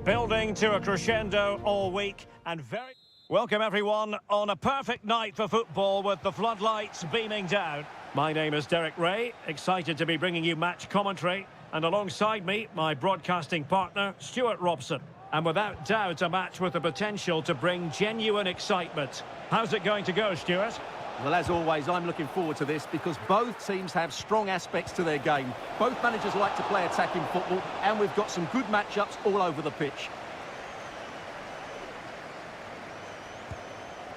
Building to a crescendo all week and very... Welcome everyone on a perfect night for football with the floodlights beaming down. My name is Derek Ray, excited to be bringing you match commentary. And alongside me, my broadcasting partner, Stuart Robson. And without doubt, a match with the potential to bring genuine excitement. How's it going to go, Stuart? Well, as always, I'm looking forward to this because both teams have strong aspects to their game. Both managers like to play attacking football, and we've got some good matchups all over the pitch.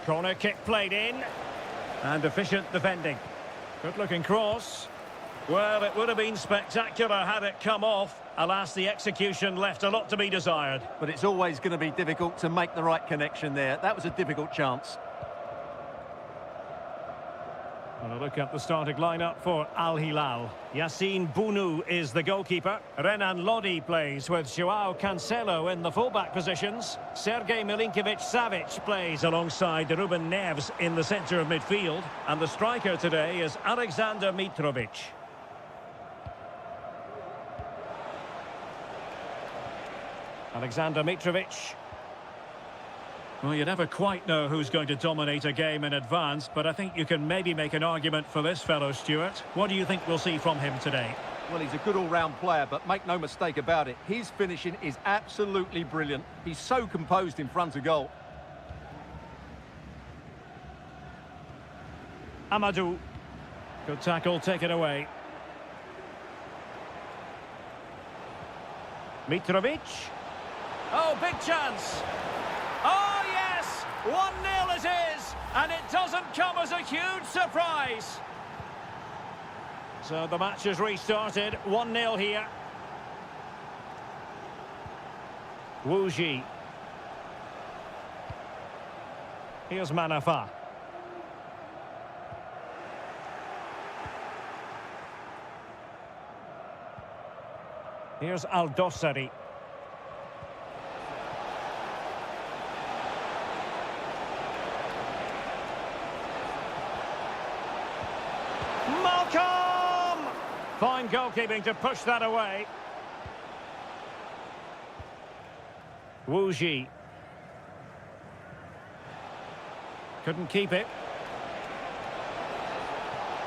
Corner kick played in. And efficient defending. Good-looking cross. Well, it would have been spectacular had it come off. Alas, the execution left a lot to be desired. But it's always going to be difficult to make the right connection there. That was a difficult chance. And a look at the starting lineup for Al Hilal. Yassine Bounou is the goalkeeper. Renan Lodi plays with Joao Cancelo in the fullback positions. Sergej Milinkovic-Savic plays alongside Ruben Neves in the centre of midfield. And the striker today is Alexander Mitrovic. Alexander Mitrovic. Well, you never quite know who's going to dominate a game in advance, but I think you can maybe make an argument for this fellow, Stuart. What do you think we'll see from him today? Well, he's a good all-round player, but make no mistake about it, his finishing is absolutely brilliant. He's so composed in front of goal. Amadou. Good tackle, taken away. Mitrovic. Oh, big chance. Oh, yes! 1-0 it is, and it doesn't come as a huge surprise. So the match has restarted, 1-0 here. Wu Ji. Here's Manafa. Here's Al-Dossari. Fine goalkeeping to push that away. Wu Ji. Couldn't keep it.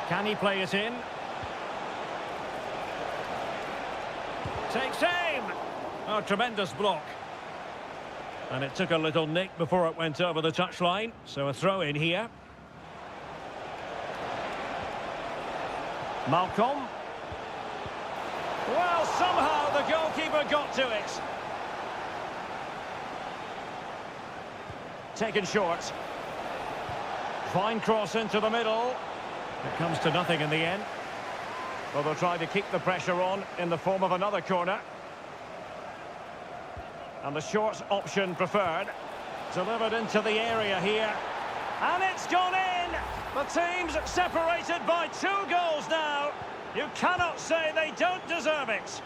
Can he play it in? Takes aim! Oh, tremendous block. And it took a little nick before it went over the touchline. So a throw in here. Malcolm. Well, somehow the goalkeeper got to it. Taken short. Fine cross into the middle. It comes to nothing in the end. Well, they'll try to keep the pressure on in the form of another corner. And the short option preferred. Delivered into the area here. And it's gone in! The team's separated by 2 goals now. You cannot say they don't deserve it.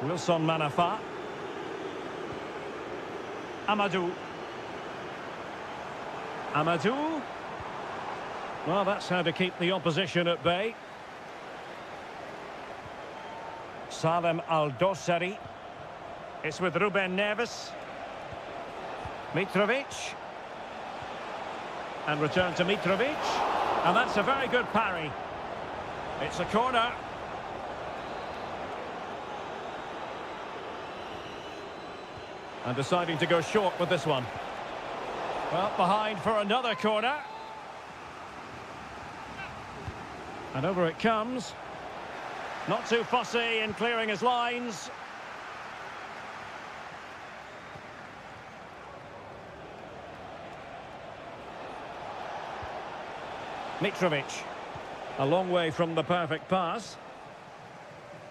Wilson Manafa. Amadou. Amadou. Well, that's how to keep the opposition at bay. Salem Al-Dossari. It's with Ruben Neves. Mitrovic. And return to Mitrovic. And that's a very good parry. It's a corner. And deciding to go short with this one. Well, behind for another corner. And over it comes. Not too fussy in clearing his lines. Mitrovic. A long way from the perfect pass.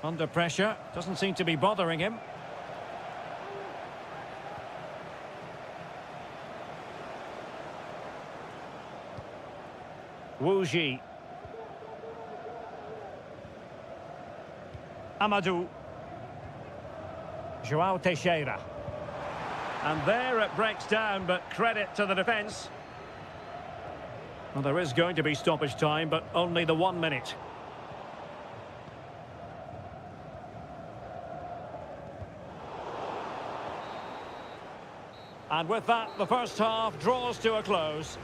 Under pressure. Doesn't seem to be bothering him. Wu Ji. Amadou. Joao Teixeira. And there it breaks down, but credit to the defence. Well, there is going to be stoppage time, but only the 1 minute. And with that, the first half draws to a close.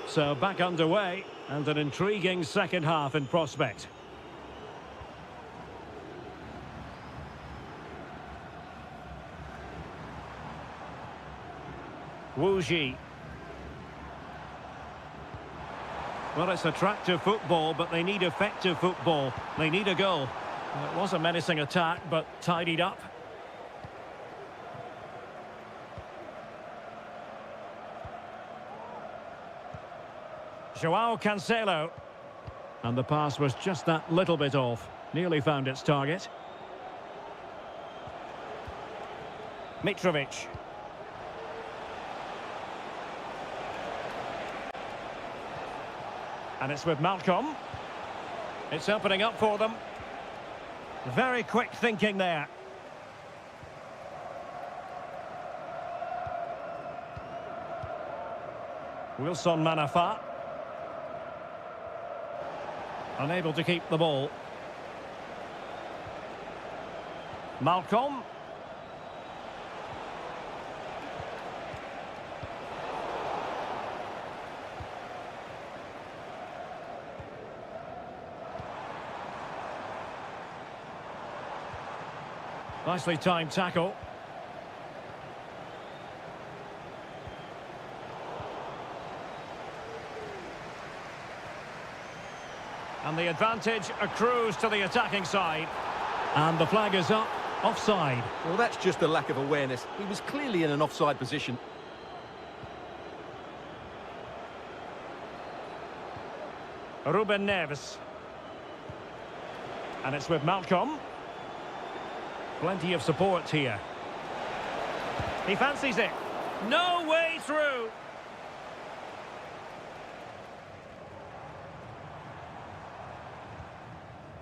So back underway, and an intriguing second half in prospect. Wu Ji. Well, it's attractive football, but they need effective football. They need a goal. It was a menacing attack, but tidied up. Joao Cancelo. And the pass was just that little bit off. Nearly found its target. Mitrovic. And it's with Malcolm. It's opening up for them. Very quick thinking there. Wilson Manafa. Unable to keep the ball. Malcolm. Nicely timed tackle. And the advantage accrues to the attacking side. And the flag is up, offside. Well, that's just a lack of awareness. He was clearly in an offside position. Ruben Neves. And it's with Malcolm. Plenty of support here. He fancies it. No way through.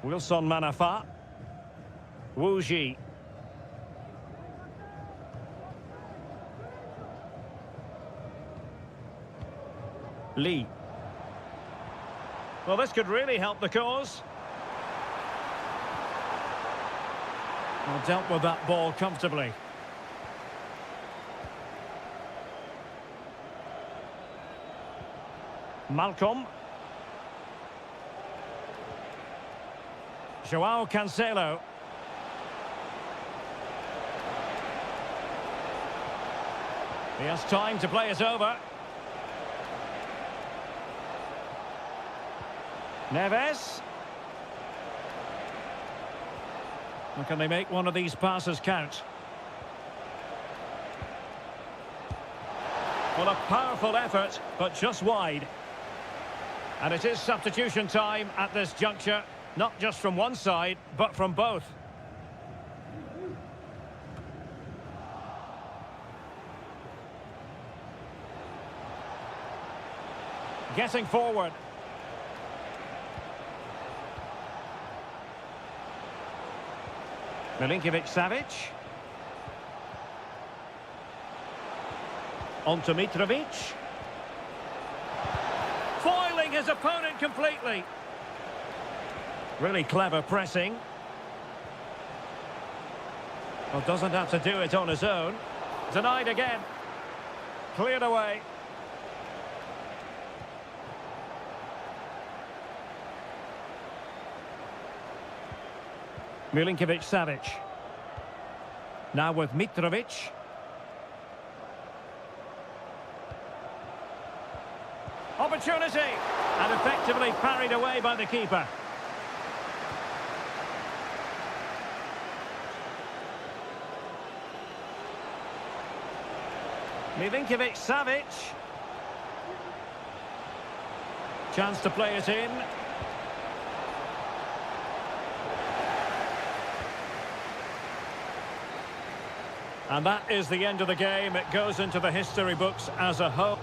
Wilson Manafa. Wu Ji. Lee. Well, this could really help the cause. Well, dealt with that ball comfortably. Malcolm. Joao Cancelo. He has time to play it over. Neves. And can they make one of these passes count? Well, a powerful effort, but just wide. And it is substitution time at this juncture, not just from one side, but from both. Getting forward. Milinkovic-Savic. On to Mitrovic. Foiling his opponent completely. Really clever pressing. Well, doesn't have to do it on his own. Denied again. Cleared away. Milinkovic-Savic. Now with Mitrovic. Opportunity! And effectively parried away by the keeper. Milinkovic-Savic. Chance to play it in. And that is the end of the game. It goes into the history books as a whole.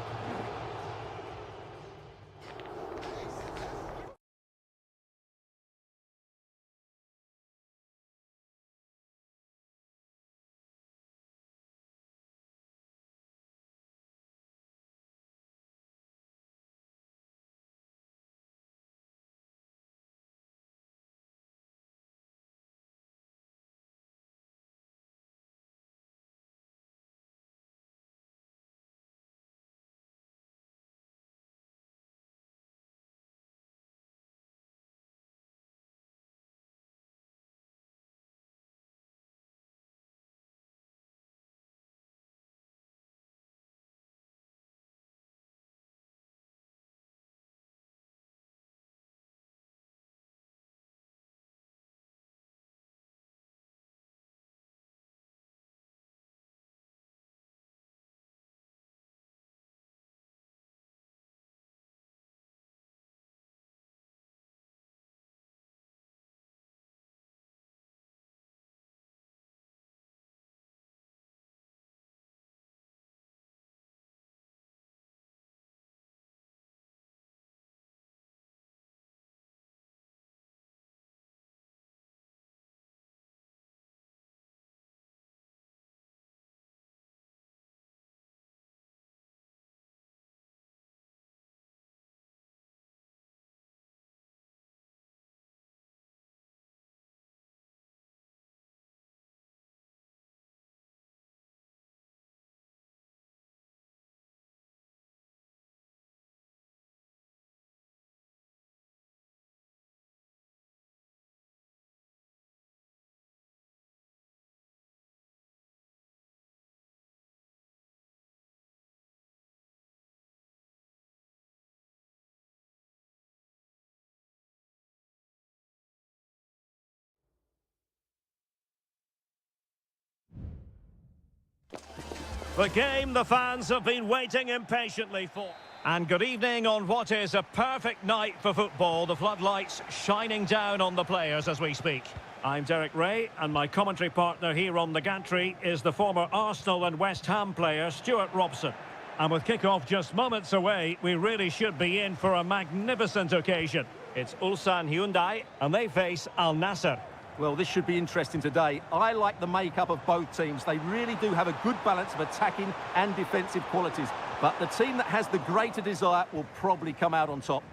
The game the fans have been waiting impatiently for. And good evening on what is a perfect night for football. The floodlights shining down on the players as we speak. I'm Derek Ray, and my commentary partner here on the gantry is the former Arsenal and West Ham player Stuart Robson. And with kick-off just moments away, we really should be in for a magnificent occasion. It's Ulsan Hyundai, and they face Al Nassr. Well, this should be interesting today. I like the makeup of both teams. They really do have a good balance of attacking and defensive qualities. But the team that has the greater desire will probably come out on top.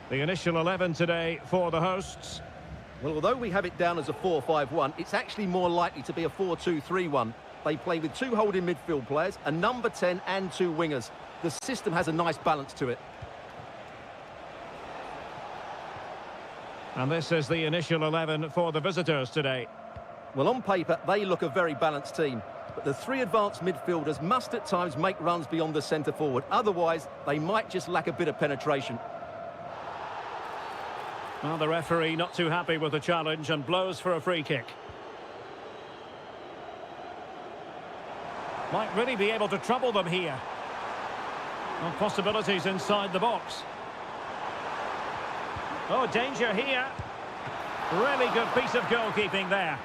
The initial 11 today for the hosts. Well, although we have it down as a 4-5-1, it's actually more likely to be a 4-2-3-1. They play with two holding midfield players, a number 10 and two wingers. The system has a nice balance to it. And this is the initial 11 for the visitors today. Well, on paper, they look a very balanced team. But the three advanced midfielders must at times make runs beyond the centre-forward. Otherwise, they might just lack a bit of penetration. Well, the referee not too happy with the challenge and blows for a free kick. Might really be able to trouble them here. Well, possibilities inside the box. Oh, danger here. Really good piece of goalkeeping there.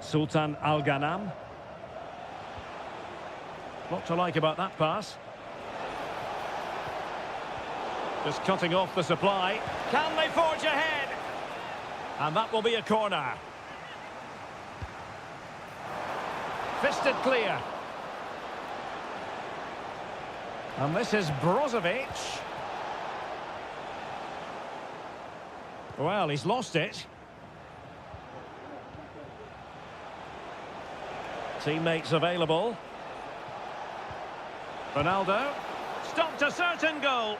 Sultan Al Ghanam. Lot to like about that pass. Just cutting off the supply. Can they forge ahead? And that will be a corner. Fisted clear. And this is Brozovic. Well, he's lost it. Teammates available. Ronaldo. Stopped a certain goal.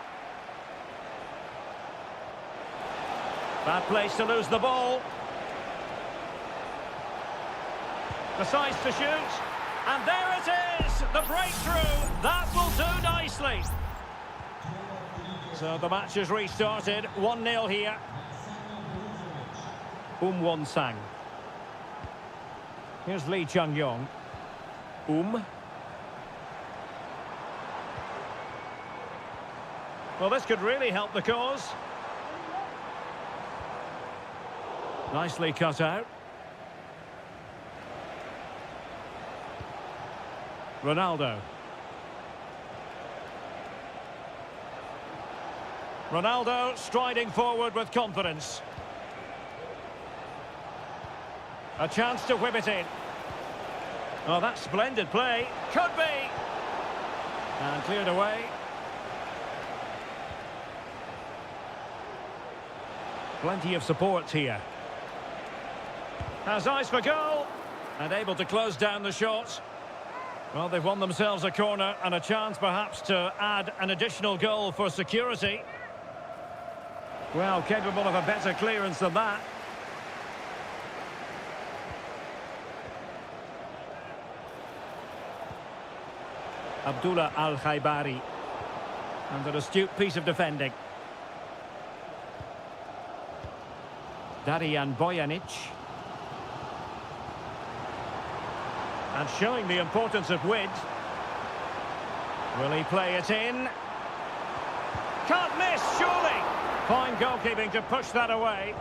Bad place to lose the ball. Decides to shoot. And there it is! The breakthrough! That will do nicely. So the match is restarted. 1-0 here. Won Sang. Here's Lee Chung-yong. Well, this could really help the cause. Nicely cut out. Ronaldo. Ronaldo striding forward with confidence. A chance to whip it in. Oh, that's splendid play. Could be. And cleared away. Plenty of support here. Has eyes for goal. And able to close down the shot. Well, they've won themselves a corner and a chance perhaps to add an additional goal for security. Well, capable of a better clearance than that. Abdullah Al-Khaibari. And an astute piece of defending. Darijan Bojanic. And showing the importance of width. Will he play it in? Can't miss, surely! Fine goalkeeping to push that away.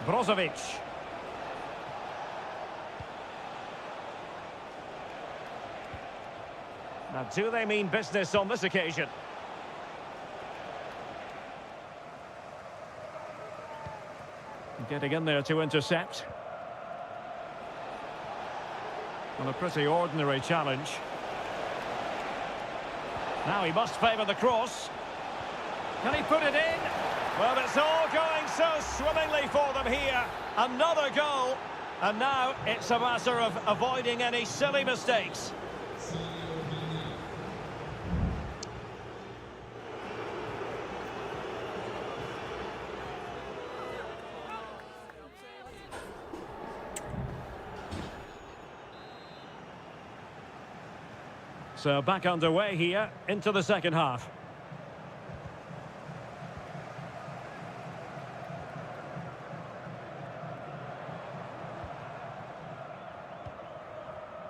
Brozovic. Now, do they mean business on this occasion? Getting in there to intercept. Well, a pretty ordinary challenge. Now he must favour the cross. Can he put it in? Well, it's all going so swimmingly for them here. Another goal. And now it's a matter of avoiding any silly mistakes. So back underway here into the second half.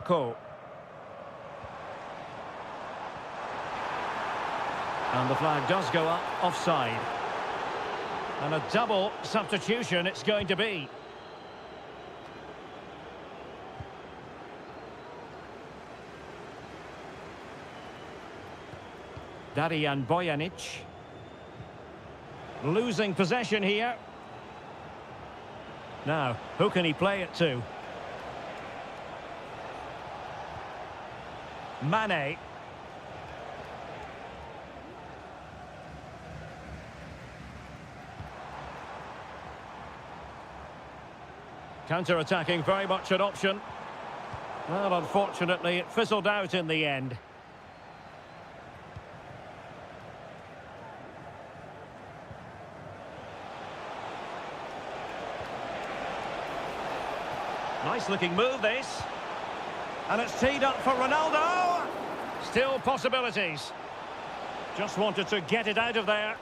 Cole. And the flag does go up, offside. And a double substitution it's going to be. Darijan Bojanic. Losing possession here. Now, who can he play it to? Mane. Counter-attacking, very much an option. Well, unfortunately, it fizzled out in the end. Nice-looking move, this. And it's teed up for Ronaldo. Still possibilities. Just wanted to get it out of there.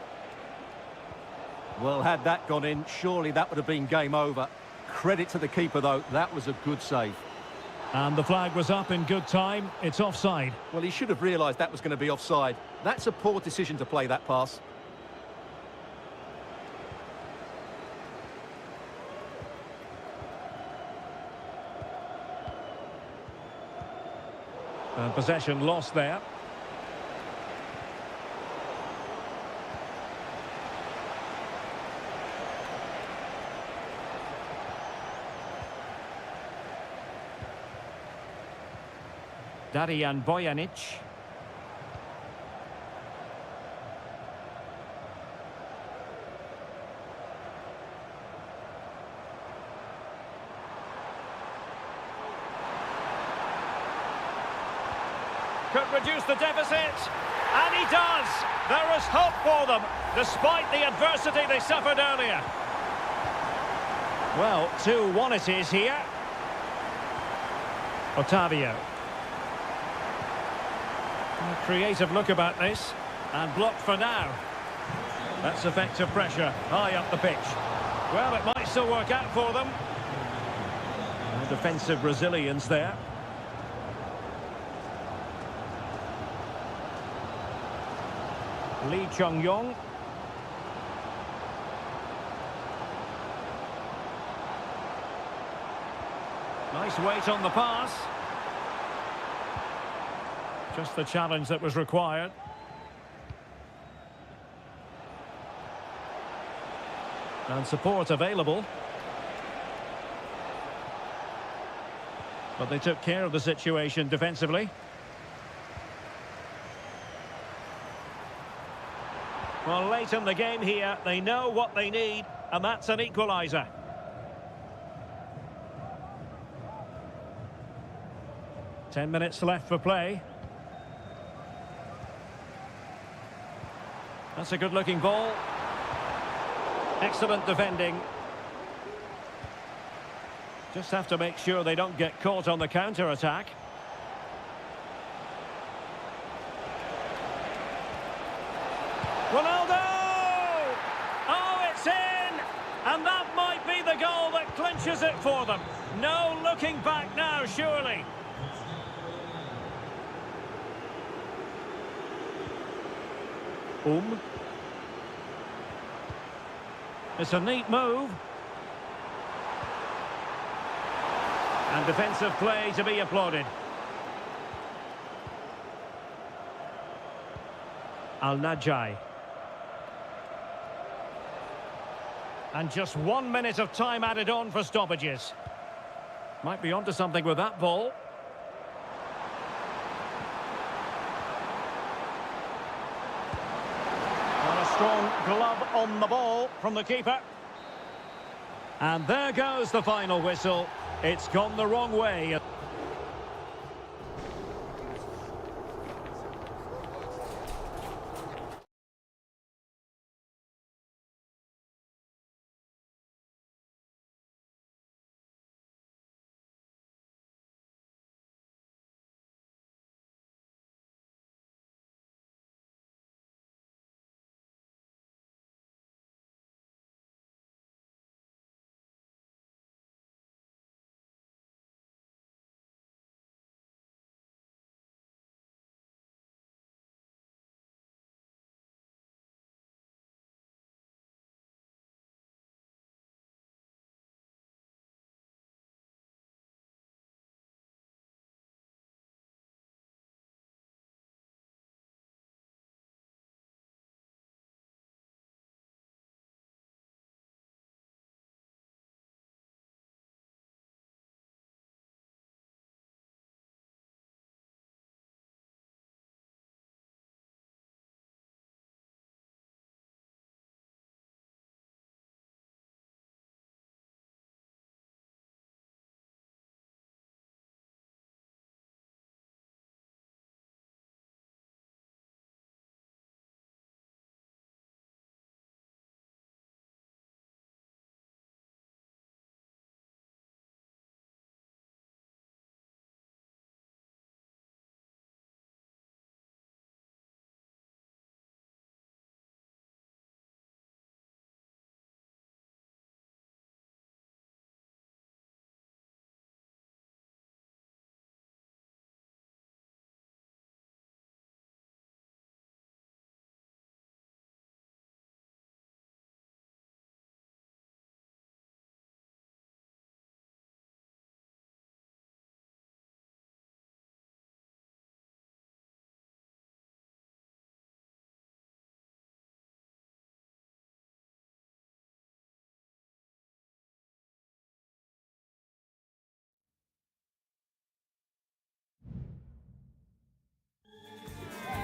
Well, had that gone in, surely that would have been game over. Credit to the keeper, though. That was a good save. And the flag was up in good time. It's offside. Well, he should have realised that was going to be offside. That's a poor decision to play that pass. And possession lost there. Darijan Bojanic. Could reduce the deficit, and he does. There is hope for them, despite the adversity they suffered earlier. Well, 2-1 it is here. Otavio. A creative look about this, and blocked for now. That's effective pressure, high up the pitch. Well, it might still work out for them. And defensive resilience there. Lee Chung-yong. Nice weight on the pass. Just the challenge that was required. And support available. But they took care of the situation defensively. Well, late in the game here, they know what they need, and that's an equaliser. Ten minutes left for play. That's a good-looking ball. Excellent defending. Just have to make sure they don't get caught on the counter-attack. Ronaldo! Oh, it's in! And that might be the goal that clinches it for them. No looking back now, surely. It's a neat move. And defensive play to be applauded. Al-Najai. And just 1 minute of time added on for stoppages. Might be onto something with that ball. And a strong glove on the ball from the keeper. And there goes the final whistle. It's gone the wrong way.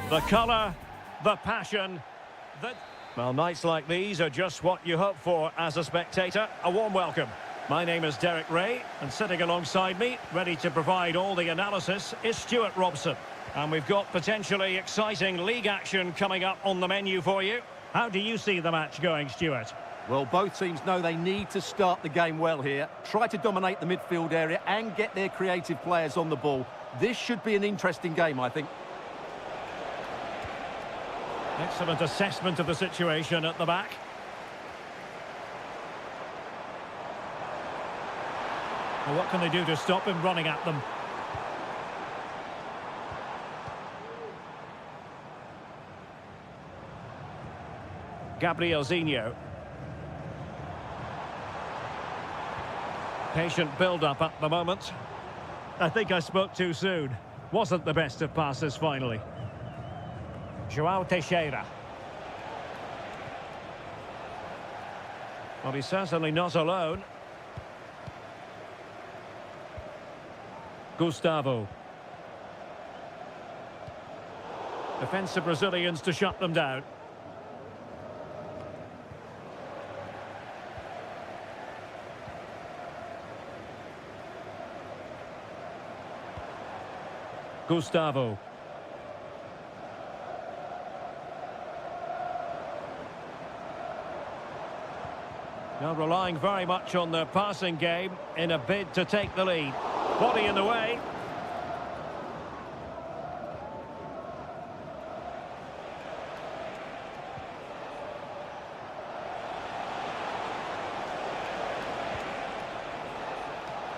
The colour, the passion, the... Well, nights like these are just what you hope for as a spectator. A warm welcome. My name is Derek Ray, and sitting alongside me, ready to provide all the analysis, is Stuart Robson. And we've got potentially exciting league action coming up on the menu for you. How do you see the match going, Stuart? Well, both teams know they need to start the game well here. Try to dominate the midfield area and get their creative players on the ball. This should be an interesting game, I think. Excellent assessment of the situation at the back. Well, what can they do to stop him running at them? Gabrielzinho. Patient build-up at the moment. I think I spoke too soon. Wasn't the best of passes finally. João Teixeira. Well, he's certainly not alone. Gustavo. Defensive Brazilians to shut them down. Gustavo. Now relying very much on their passing game in a bid to take the lead. Body in the way.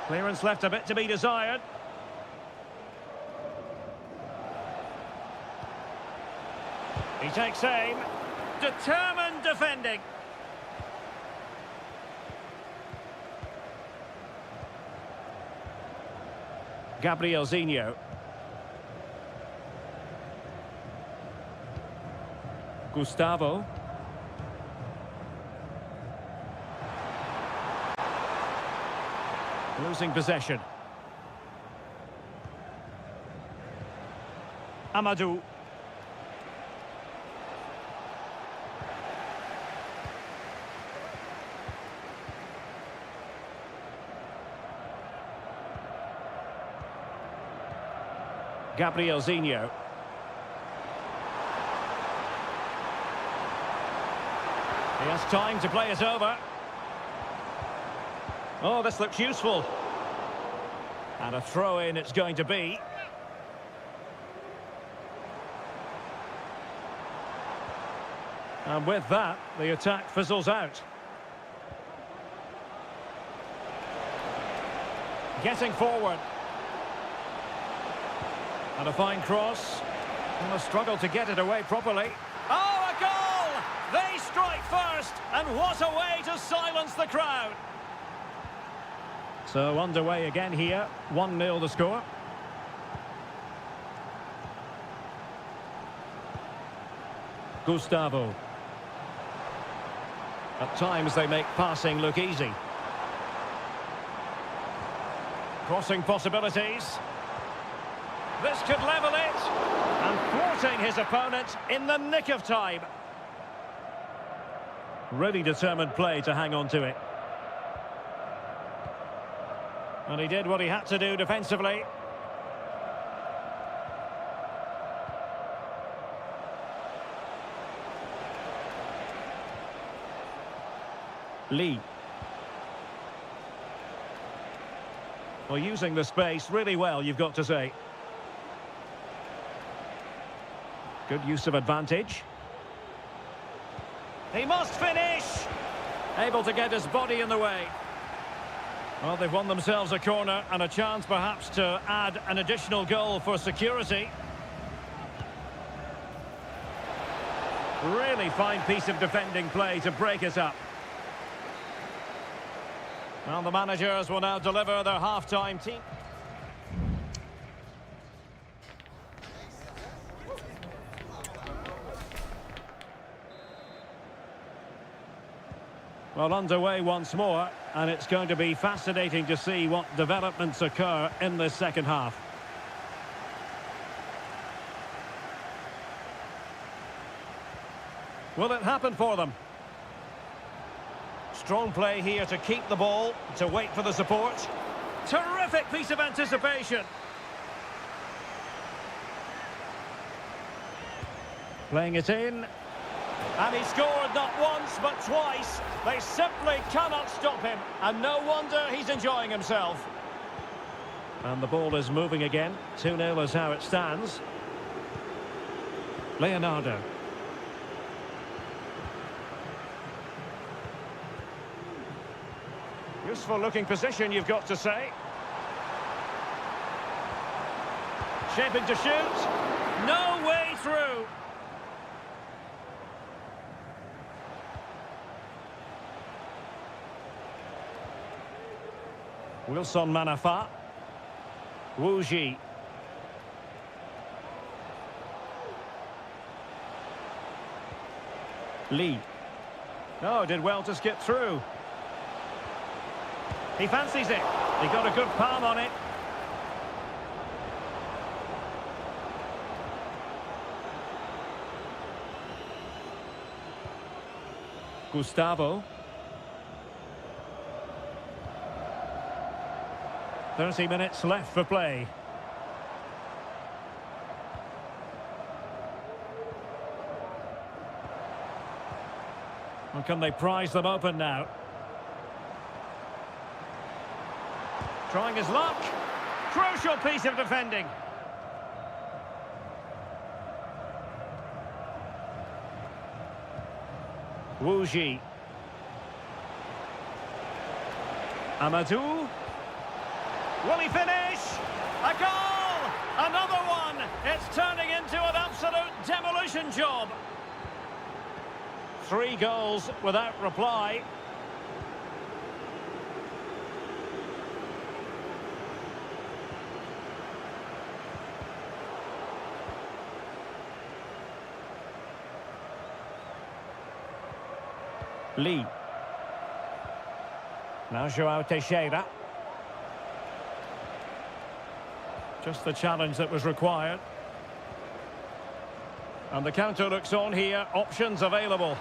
Clearance left a bit to be desired. He takes aim. Determined defending. Gabrielzinho. Gustavo. Losing possession. Amadou. Gabrielzinho. He has time to play it over. Oh, this looks useful. And a throw-in it's going to be. And with that, the attack fizzles out. Getting forward. And a fine cross. And a struggle to get it away properly. Oh, a goal! They strike first, and what a way to silence the crowd. So underway again here, 1-0 the score. Gustavo. At times they make passing look easy. Crossing possibilities. This could level it, and thwarting his opponent in the nick of time. Really determined play to hang on to it. And he did what he had to do defensively. Lee. Well, using the space really well, you've got to say. Good use of advantage. He must finish! Able to get his body in the way. Well, they've won themselves a corner and a chance perhaps to add an additional goal for security. Really fine piece of defending play to break it up. Well, the managers will now deliver their half-time team. Well, underway once more, and it's going to be fascinating to see what developments occur in this second half. Will it happen for them? Strong play here to keep the ball, to wait for the support. Terrific piece of anticipation. Playing it in. And he scored not once, but twice. They simply cannot stop him. And no wonder he's enjoying himself. And the ball is moving again. 2-0 is how it stands. Leonardo. Useful looking position, you've got to say. Shaping to shoot. No way through. Wilson Manafa. Wu Ji. Lee. Oh, did well to skip through. He fancies it. He got a good palm on it. Gustavo. 30 minutes left for play. And can they prise them open now? Trying his luck. Crucial piece of defending. Wu Ji. Amadou. Will he finish? A goal! Another one! It's turning into an absolute demolition job. 3 goals without reply. Lee. Now João Teixeira. Just the challenge that was required. And the counter looks on here. Options available.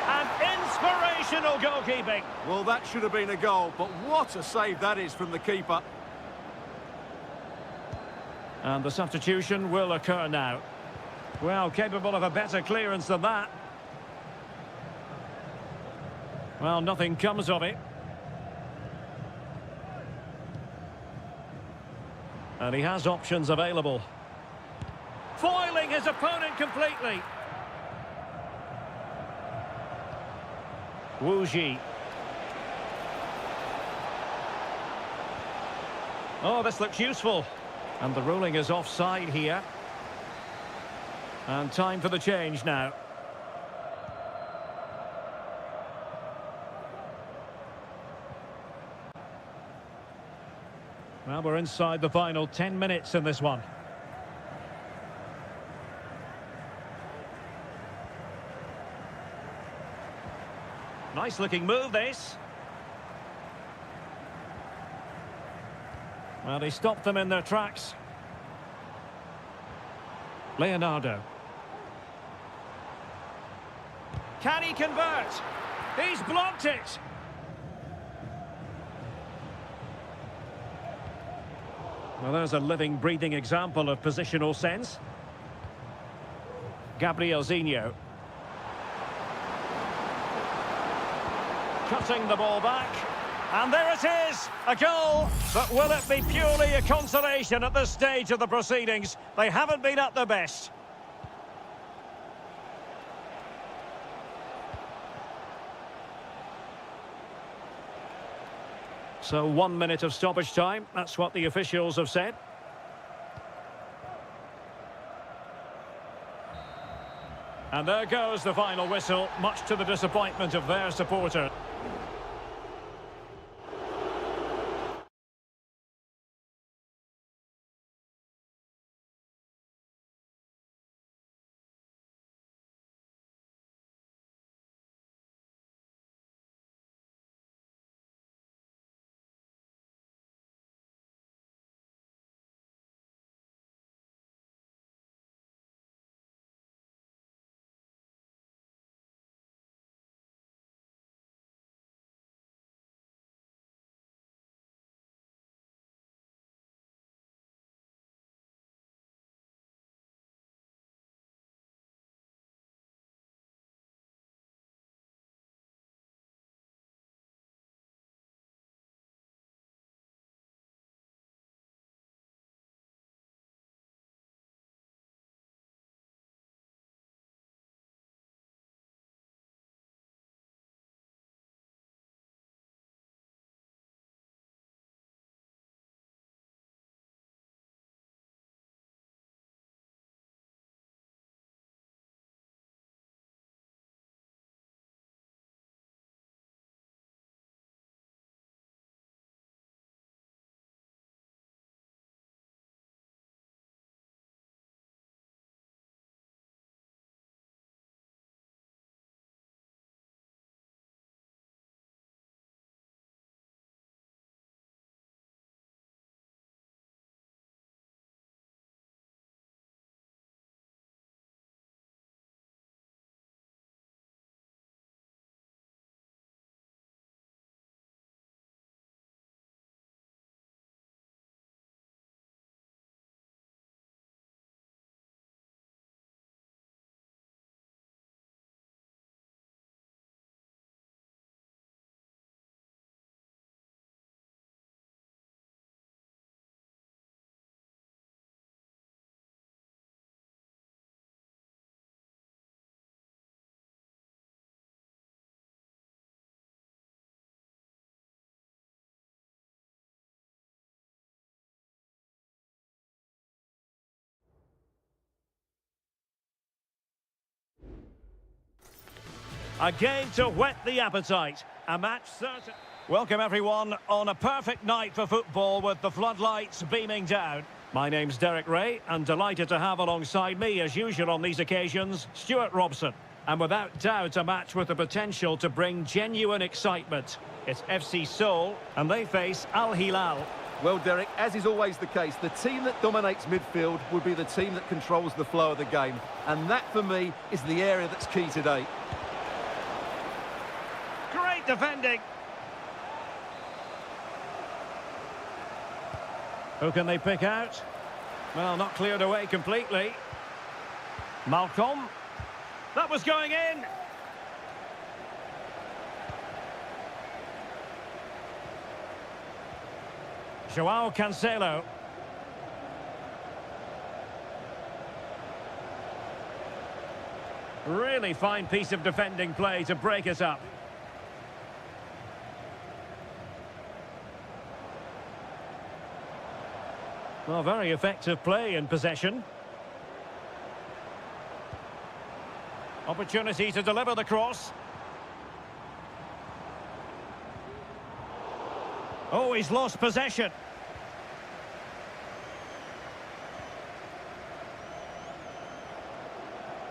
And inspirational goalkeeping. Well, that should have been a goal, but what a save that is from the keeper. And the substitution will occur now. Well, capable of a better clearance than that. Well, nothing comes of it. And he has options available. Foiling his opponent completely. Wu Ji. Oh, this looks useful. And the ruling is offside here. And time for the change now. Well, we're inside the final 10 minutes in this one. Nice looking move, this. Well, he stopped them in their tracks. Leonardo. Can he convert? He's blocked it. Well, there's a living, breathing example of positional sense. Gabrielzinho. Cutting the ball back. And there it is, a goal. But will it be purely a consolation at this stage of the proceedings? They haven't been at their best. So 1 minute of stoppage time, that's what the officials have said. And there goes the final whistle, much to the disappointment of their supporter. A game to whet the appetite. A match certain. Welcome everyone on a perfect night for football with the floodlights beaming down. My name's Derek Ray and delighted to have alongside me as usual on these occasions, Stuart Robson. And without doubt a match with the potential to bring genuine excitement. It's FC Seoul and they face Al Hilal. Well, Derek, as is always the case, the team that dominates midfield will be the team that controls the flow of the game. And that, for me, is the area that's key today. Great defending. Who can they pick out? Well, not cleared away completely. Malcolm. That was going in. Joao Cancelo. Really fine piece of defending play to break us up. Well, very effective play in possession. Opportunity to deliver the cross. Oh, he's lost possession.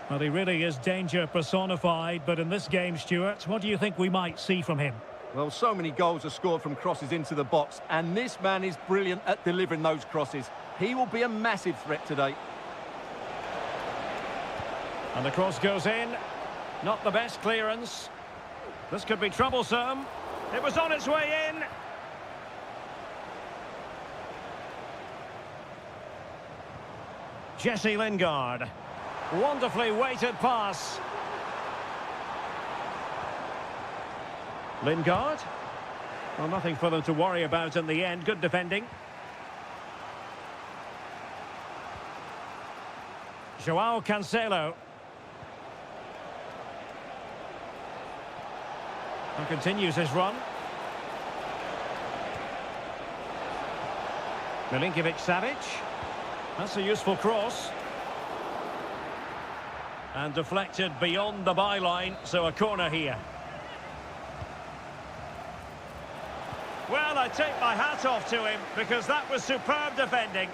Well, he really is danger personified, but in this game, Stuart, what do you think we might see from him? Well, so many goals are scored from crosses into the box, and this man is brilliant at delivering those crosses. He will be a massive threat today. And the cross goes in. Not the best clearance. This could be troublesome. It was on its way in. Jesse Lingard. Wonderfully weighted pass. Lingard. Well, nothing for them to worry about in the end. Good defending. Joao Cancelo. And continues his run. Milinkovic-Savic. That's a useful cross. And deflected beyond the byline, so a corner here. Well, I take my hat off to him, because that was superb defending.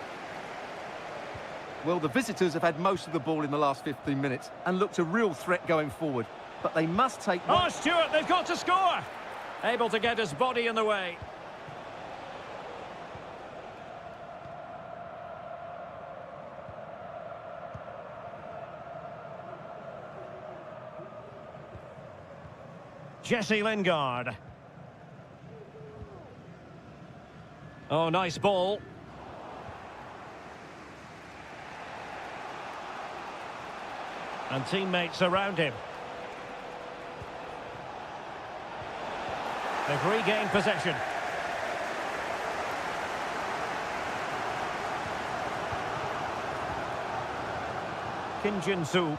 Well, the visitors have had most of the ball in the last 15 minutes and looked a real threat going forward. But they must take... Oh, Stuart, they've got to score! Able to get his body in the way. Jesse Lingard. Oh, nice ball. And teammates around him. They've regained possession. Kim Jin-soo.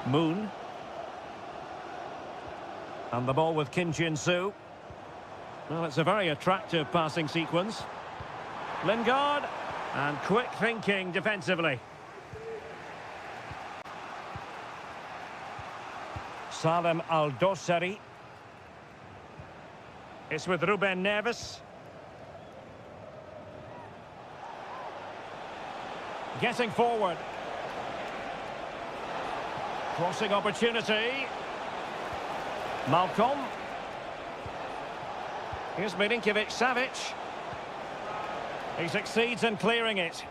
Moon. And the ball with Kim Jin-soo. Well, it's a very attractive passing sequence. Lingard. And quick thinking defensively. Salem Al-Dosari. It's with Ruben Neves. Getting forward. Crossing opportunity. Malcolm. Here's Milinkovic-Savic. He succeeds in clearing it.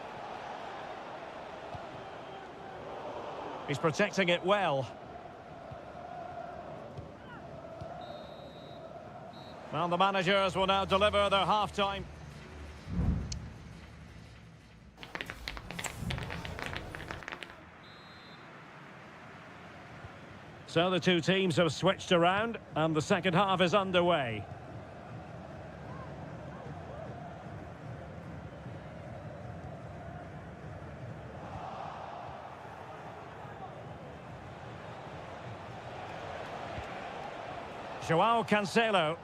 He's protecting it well. Well, the managers will now deliver their half-time. So the two teams have switched around and the second half is underway. Joao Cancelo.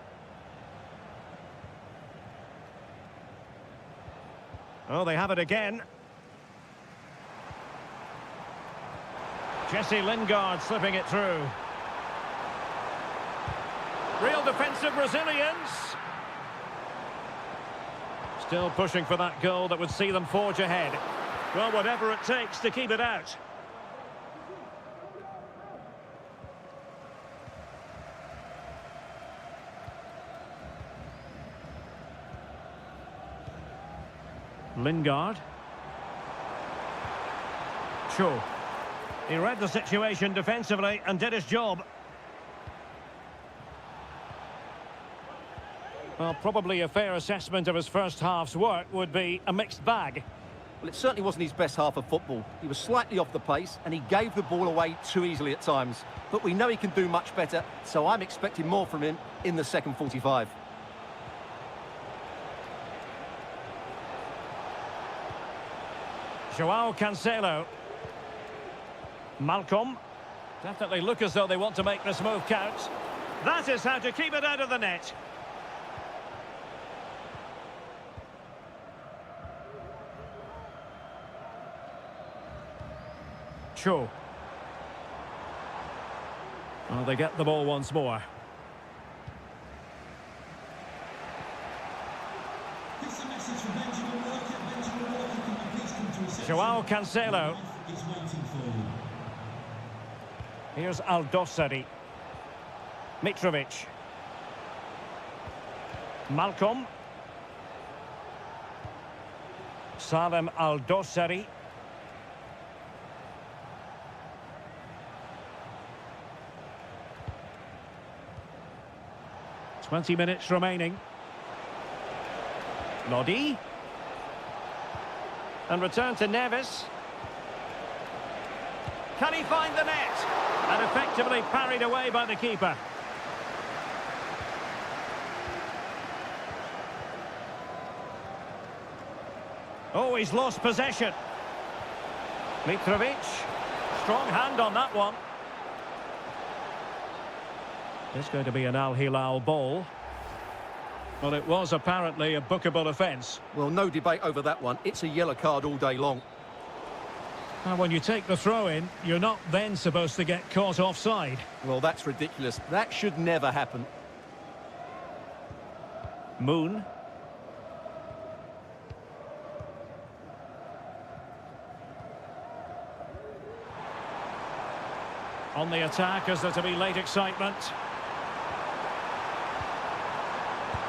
Oh, they have it again. Jesse Lingard slipping it through. Real defensive resilience. Still pushing for that goal that would see them forge ahead. Well, whatever it takes to keep it out. Lingard. Cho. He read the situation defensively and did his job. Well, probably a fair assessment of his first half's work would be a mixed bag. Well, it certainly wasn't his best half of football. He was slightly off the pace and he gave the ball away too easily at times. But we know he can do much better, so I'm expecting more from him in the second 45. Joao Cancelo. Malcolm. Definitely look as though they want to make this move count. That is how to keep it out of the net. Cho. Well, they get the ball once more. Joao Cancelo. Here's Aldosari. Mitrovic. Malcolm. Salem Aldosari. "20 minutes remaining. Lodi. And return to Neves. Can he find the net? And effectively parried away by the keeper. Oh, he's lost possession. Mitrovic. Strong hand on that one. It's going to be an Al Hilal ball. Well, it was apparently a bookable offence. Well, no debate over that one. It's a yellow card all day long. And when you take the throw in, you're not then supposed to get caught offside. Well, that's ridiculous. That should never happen. Moon. On the attack, is there to be late excitement?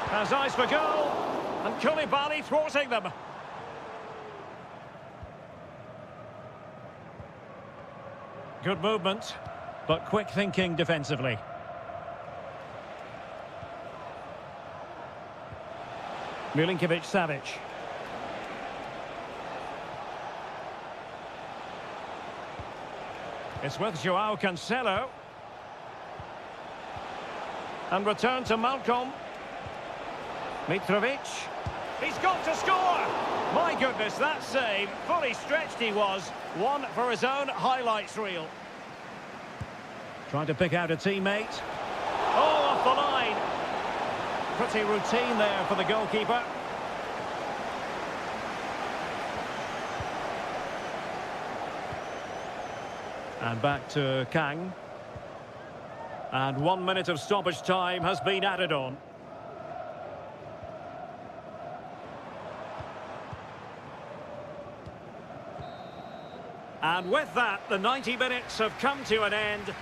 Has eyes for goal, and Koulibaly thwarting them. Good movement, but quick thinking defensively. Milinkovic-Savic. It's with Joao Cancelo. And return to Malcolm. Mitrovic. He's got to score! My goodness, that save. Fully stretched he was. One for his own highlights reel. Trying to pick out a teammate. Oh, off the line. Pretty routine there for the goalkeeper. And back to Kang. And 1 minute of stoppage time has been added on. And with that, the 90 minutes have come to an end.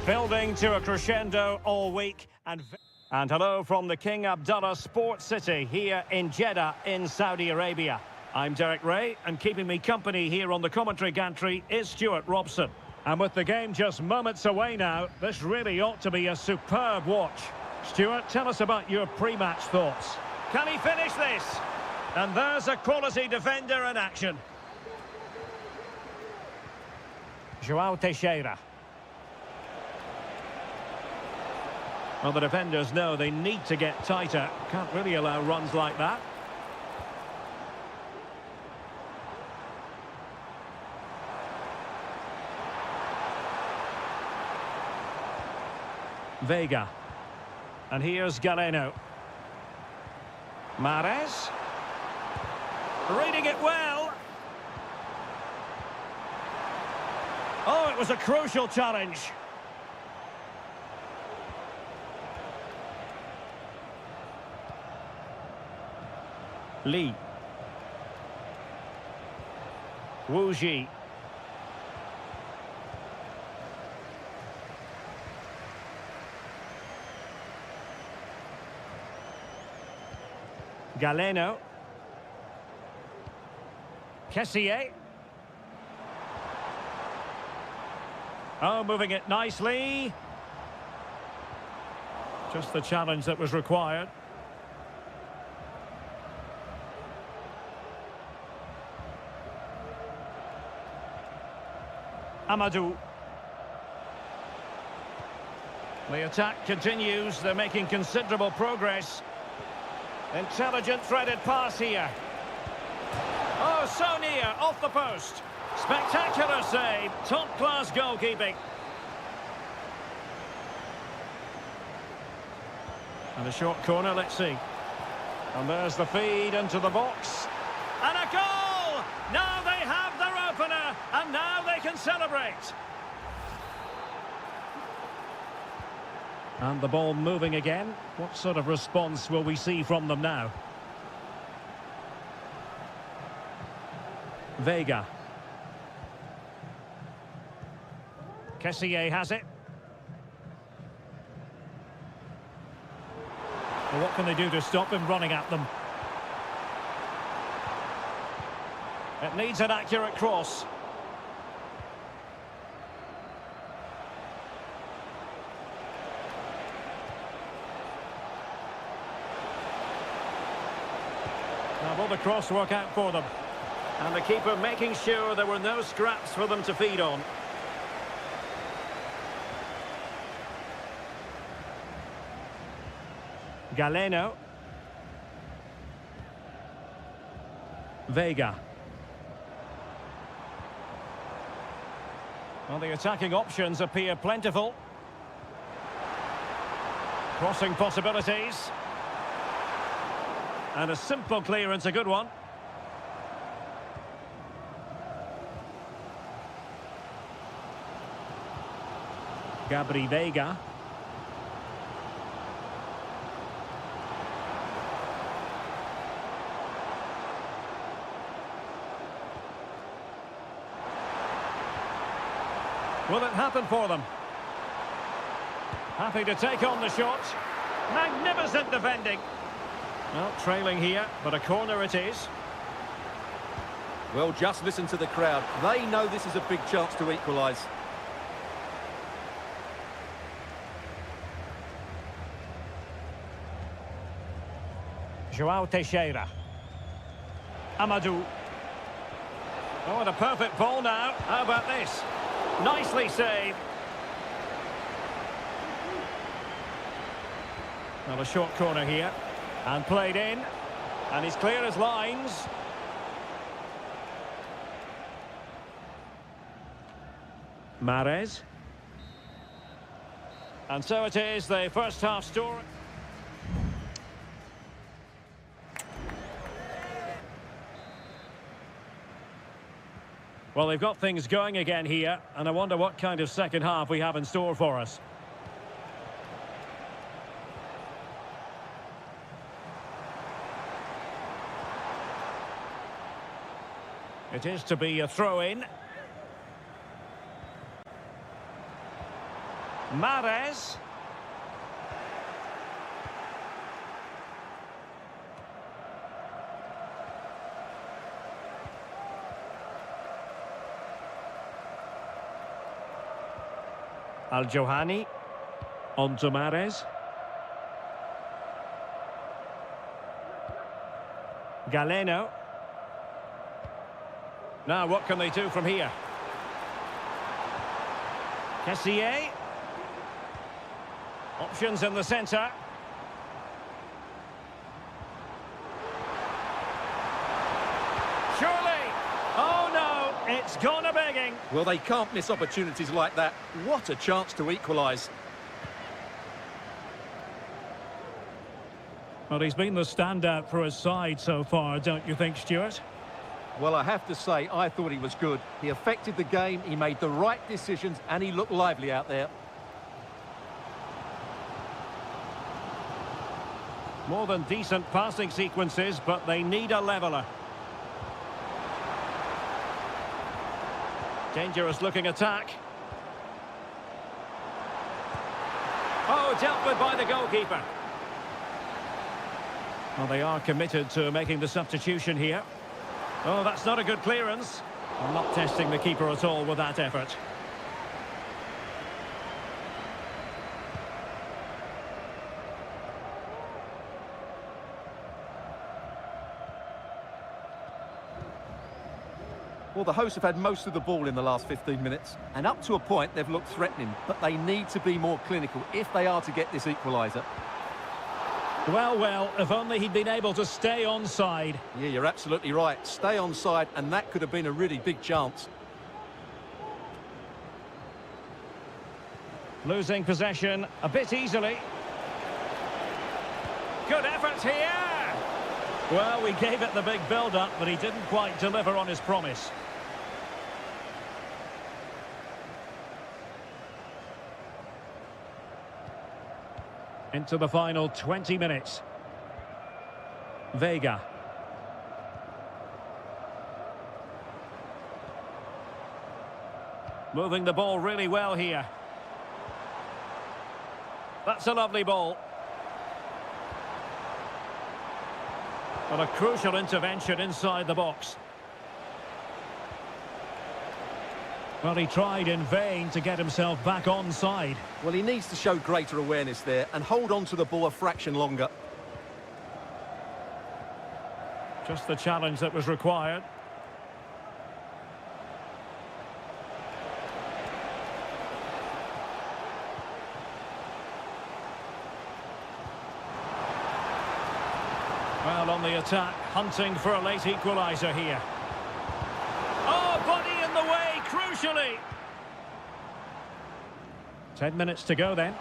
Building to a crescendo all week. And hello from the King Abdullah Sports City here in Jeddah in Saudi Arabia. I'm Derek Ray, and keeping me company here on the commentary gantry is Stuart Robson. And with the game just moments away now, this really ought to be a superb watch. Stuart, tell us about your pre-match thoughts. Can he finish this? And there's a quality defender in action. João Teixeira. Well, the defenders know they need to get tighter. Can't really allow runs like that. Vega. And here's Galeno. Mahrez. Reading it well. Oh, it was a crucial challenge. Lee. Wu Ji. Galeno. Kessié. Oh, moving it nicely. Just the challenge that was required. Amadou. The attack continues. They're making considerable progress. Intelligent threaded pass here. Oh, so near, off the post. Spectacular save, top-class goalkeeping. And a short corner, let's see. And there's the feed into the box. And a goal! Now they have their opener, and now they can celebrate. And the ball moving again. What sort of response will we see from them now? Vega. Kessié has it. Well, what can they do to stop him running at them? It needs an accurate cross. Now, will the cross work out for them? And the keeper making sure there were no scraps for them to feed on. Galeno. Vega. Well, the attacking options appear plentiful. Crossing possibilities. And a simple clearance, a good one. Gabri Vega. Will it happen for them? Happy to take on the shot. Magnificent defending. Well, trailing here, but a corner it is. Well, just listen to the crowd. They know this is a big chance to equalise. João Teixeira. Amadou. Oh, and a perfect ball now. How about this? Nicely saved. Well, a short corner here. And played in. And he's clear as lines. Mahrez. And so it is, the first half story. Well, they've got things going again here, and I wonder what kind of second half we have in store for us. It is to be a throw-in. Mahrez. Al-Johani. On to Mahrez. Galeno. Now what can they do from here? Kessié. Options in the centre. Surely! Oh no, it's gone a begging. Well, they can't miss opportunities like that. What a chance to equalise. Well, he's been the standout for his side so far, don't you think, Stuart? Well, I have to say, I thought he was good. He affected the game, he made the right decisions, and he looked lively out there. More than decent passing sequences, but they need a leveller. Dangerous looking attack. Oh, dealt with by the goalkeeper. Well, they are committed to making the substitution here. Oh, that's not a good clearance. I'm not testing the keeper at all with that effort. Well, the hosts have had most of the ball in the last 15 minutes, and up to a point they've looked threatening, but they need to be more clinical if they are to get this equaliser. Well, if only he'd been able to stay onside. Yeah, you're absolutely right. Stay onside, and that could have been a really big chance. Losing possession a bit easily. Good effort here! Well, we gave it the big build-up, but he didn't quite deliver on his promise. Into the final 20 minutes. Vega. Moving the ball really well here. That's a lovely ball. But a crucial intervention inside the box. Well, he tried in vain to get himself back onside. Well, he needs to show greater awareness there and hold on to the ball a fraction longer. Just the challenge that was required. Well, on the attack, hunting for a late equaliser here. Oh, body in the way, crucially. 10 minutes to go then.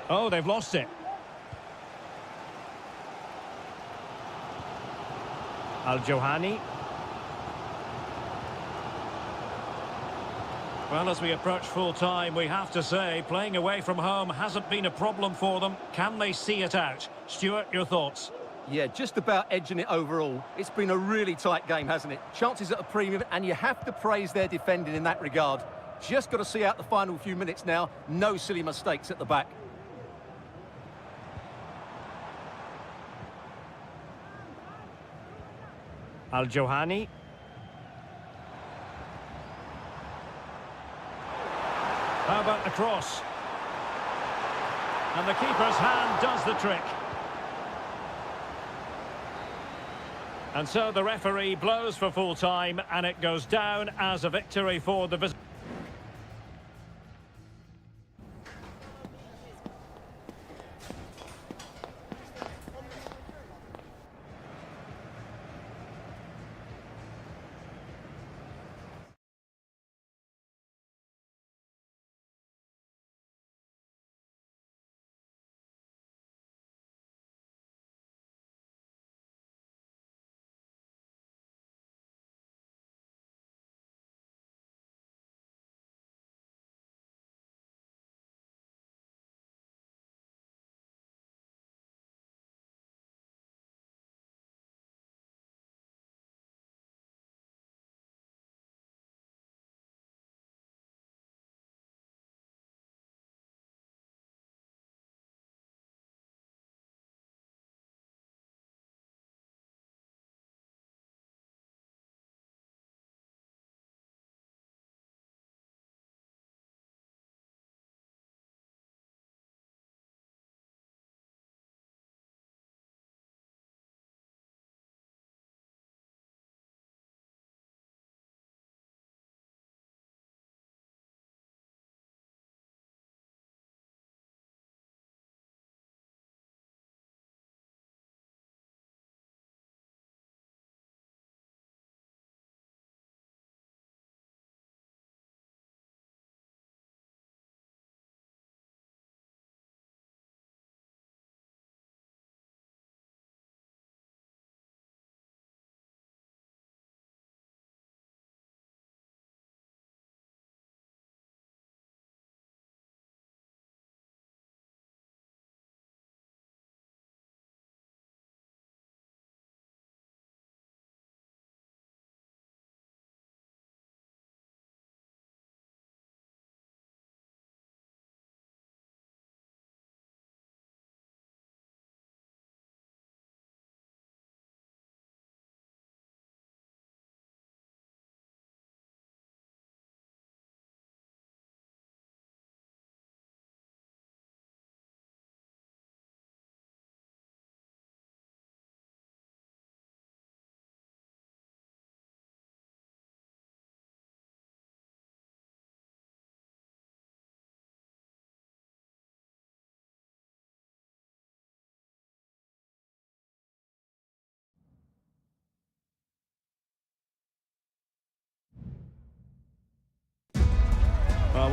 Oh, they've lost it. Al-Johani. Well, as we approach full-time, we have to say, playing away from home hasn't been a problem for them. Can they see it out? Stuart, your thoughts? Yeah, just about edging it overall. It's been a really tight game, hasn't it? Chances at a premium, and you have to praise their defending in that regard. Just got to see out the final few minutes now. No silly mistakes at the back. Al-Johani. How about the cross? And the keeper's hand does the trick. And so the referee blows for full time, and it goes down as a victory for the visitors.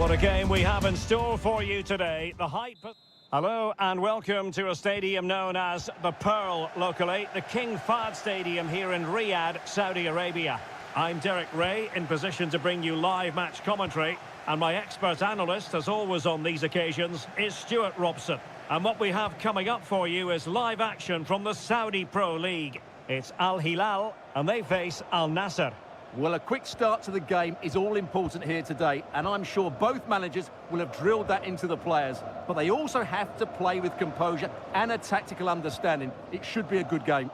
what a game we have in store for you today. The hype... Hello and welcome to a stadium known as the Pearl locally, the King Fahd Stadium here in Riyadh, Saudi Arabia. I'm Derek Ray, in position to bring you live match commentary, and my expert analyst, as always on these occasions, is Stuart Robson. And what we have coming up for you is live action from the Saudi Pro League. It's Al Hilal, and they face Al Nassr. Well, a quick start to the game is all important here today, and I'm sure both managers will have drilled that into the players. But they also have to play with composure and a tactical understanding. It should be a good game.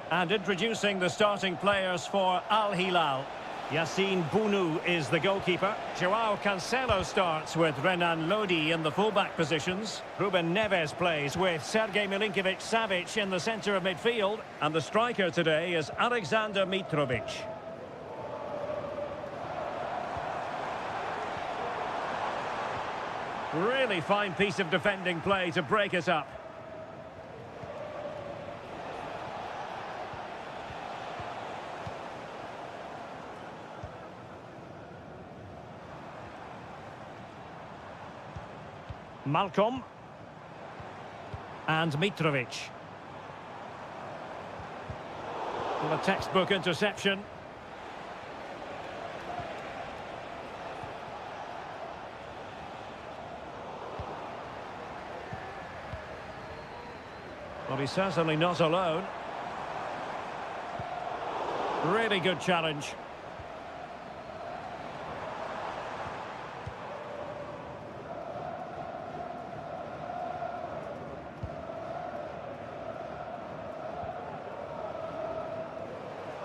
And introducing the starting players for Al Hilal. Yassine Bounou is the goalkeeper. Joao Cancelo starts with Renan Lodi in the fullback positions. Ruben Neves plays with Sergej Milinkovic-Savic in the centre of midfield. And the striker today is Alexander Mitrovic. Really fine piece of defending play to break it up. Malcolm and Mitrovic. Well, a textbook interception. Well, he's certainly not alone. Really good challenge.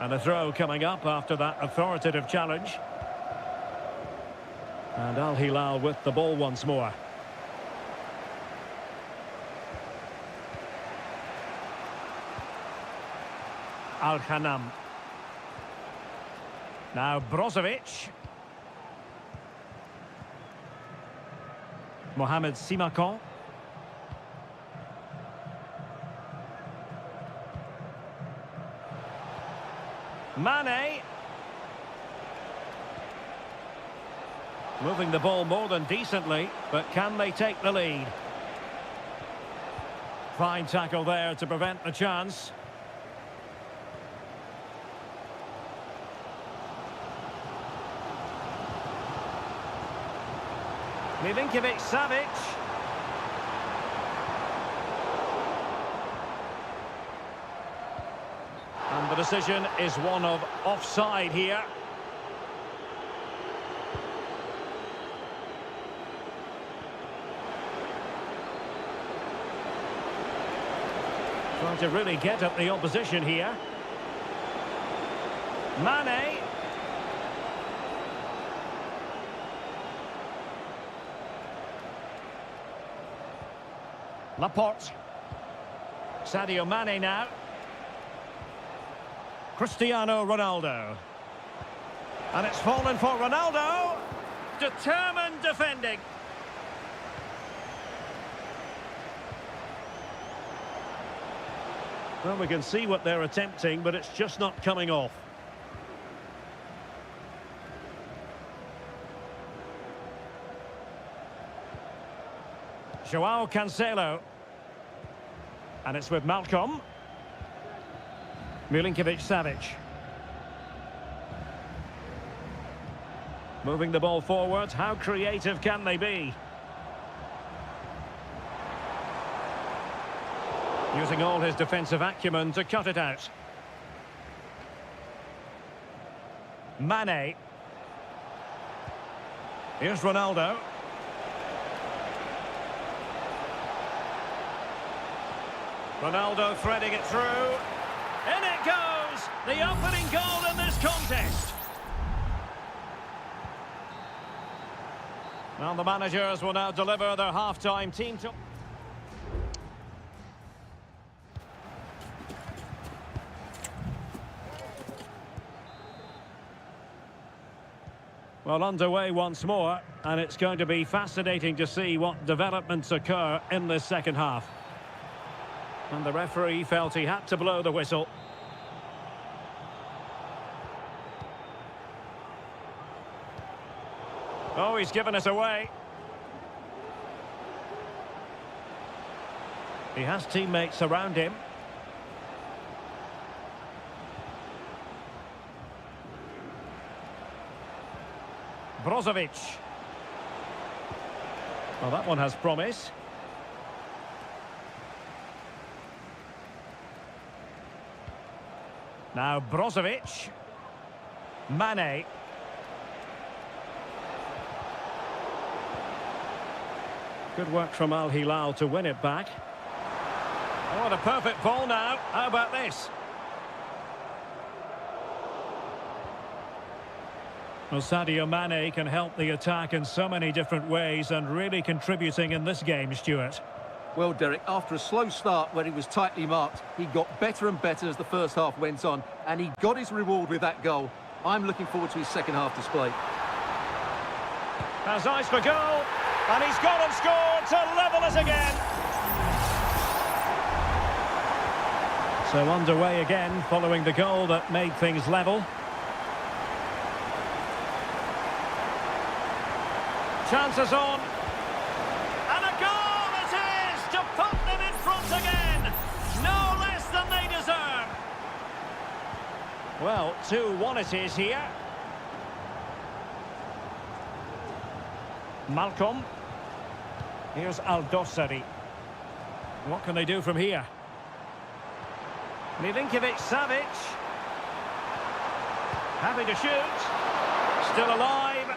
And a throw coming up after that authoritative challenge. And Al Hilal with the ball once more. Al Khanam. Now Brozovic. Mohamed Simakan. Mane. Moving the ball more than decently, but can they take the lead? Fine tackle there to prevent the chance. Milinkovic-Savic. And the decision is one of offside here. Trying to really get at the opposition here. Mane. Laporte. Sadio Mane now. Cristiano Ronaldo. And it's fallen for Ronaldo. Determined defending. Well, we can see what they're attempting, but it's just not coming off. Joao Cancelo. And it's with Malcolm. Milinkovic-Savic. Moving the ball forward. How creative can they be? Using all his defensive acumen to cut it out. Mane. Here's Ronaldo. Ronaldo threading it through. In it goes! The opening goal in this contest. Well, the managers will now deliver their half-time team to... Well, underway once more, and it's going to be fascinating to see what developments occur in this second half. And the referee felt he had to blow the whistle. Oh, he's given us away. He has teammates around him. Brozovic. Well, that one has promise. Now Brozovic. Mane. Good work from Al Hilal to win it back. Oh, what a perfect ball now. How about this? Well, Sadio Mane can help the attack in so many different ways and really contributing in this game, Stuart. Well, Derek, after a slow start where he was tightly marked, he got better and better as the first half went on, and he got his reward with that goal. I'm looking forward to his second half display. Has eyes for goal, and he's gone and scored to level us again. So underway again following the goal that made things level. Chances on. And a goal it is to put them in front again. No less than they deserve. Well, 2-1 it is here. Malcolm. Here's Aldosari. What can they do from here? Milinkovic-Savic. Happy to shoot. Still alive.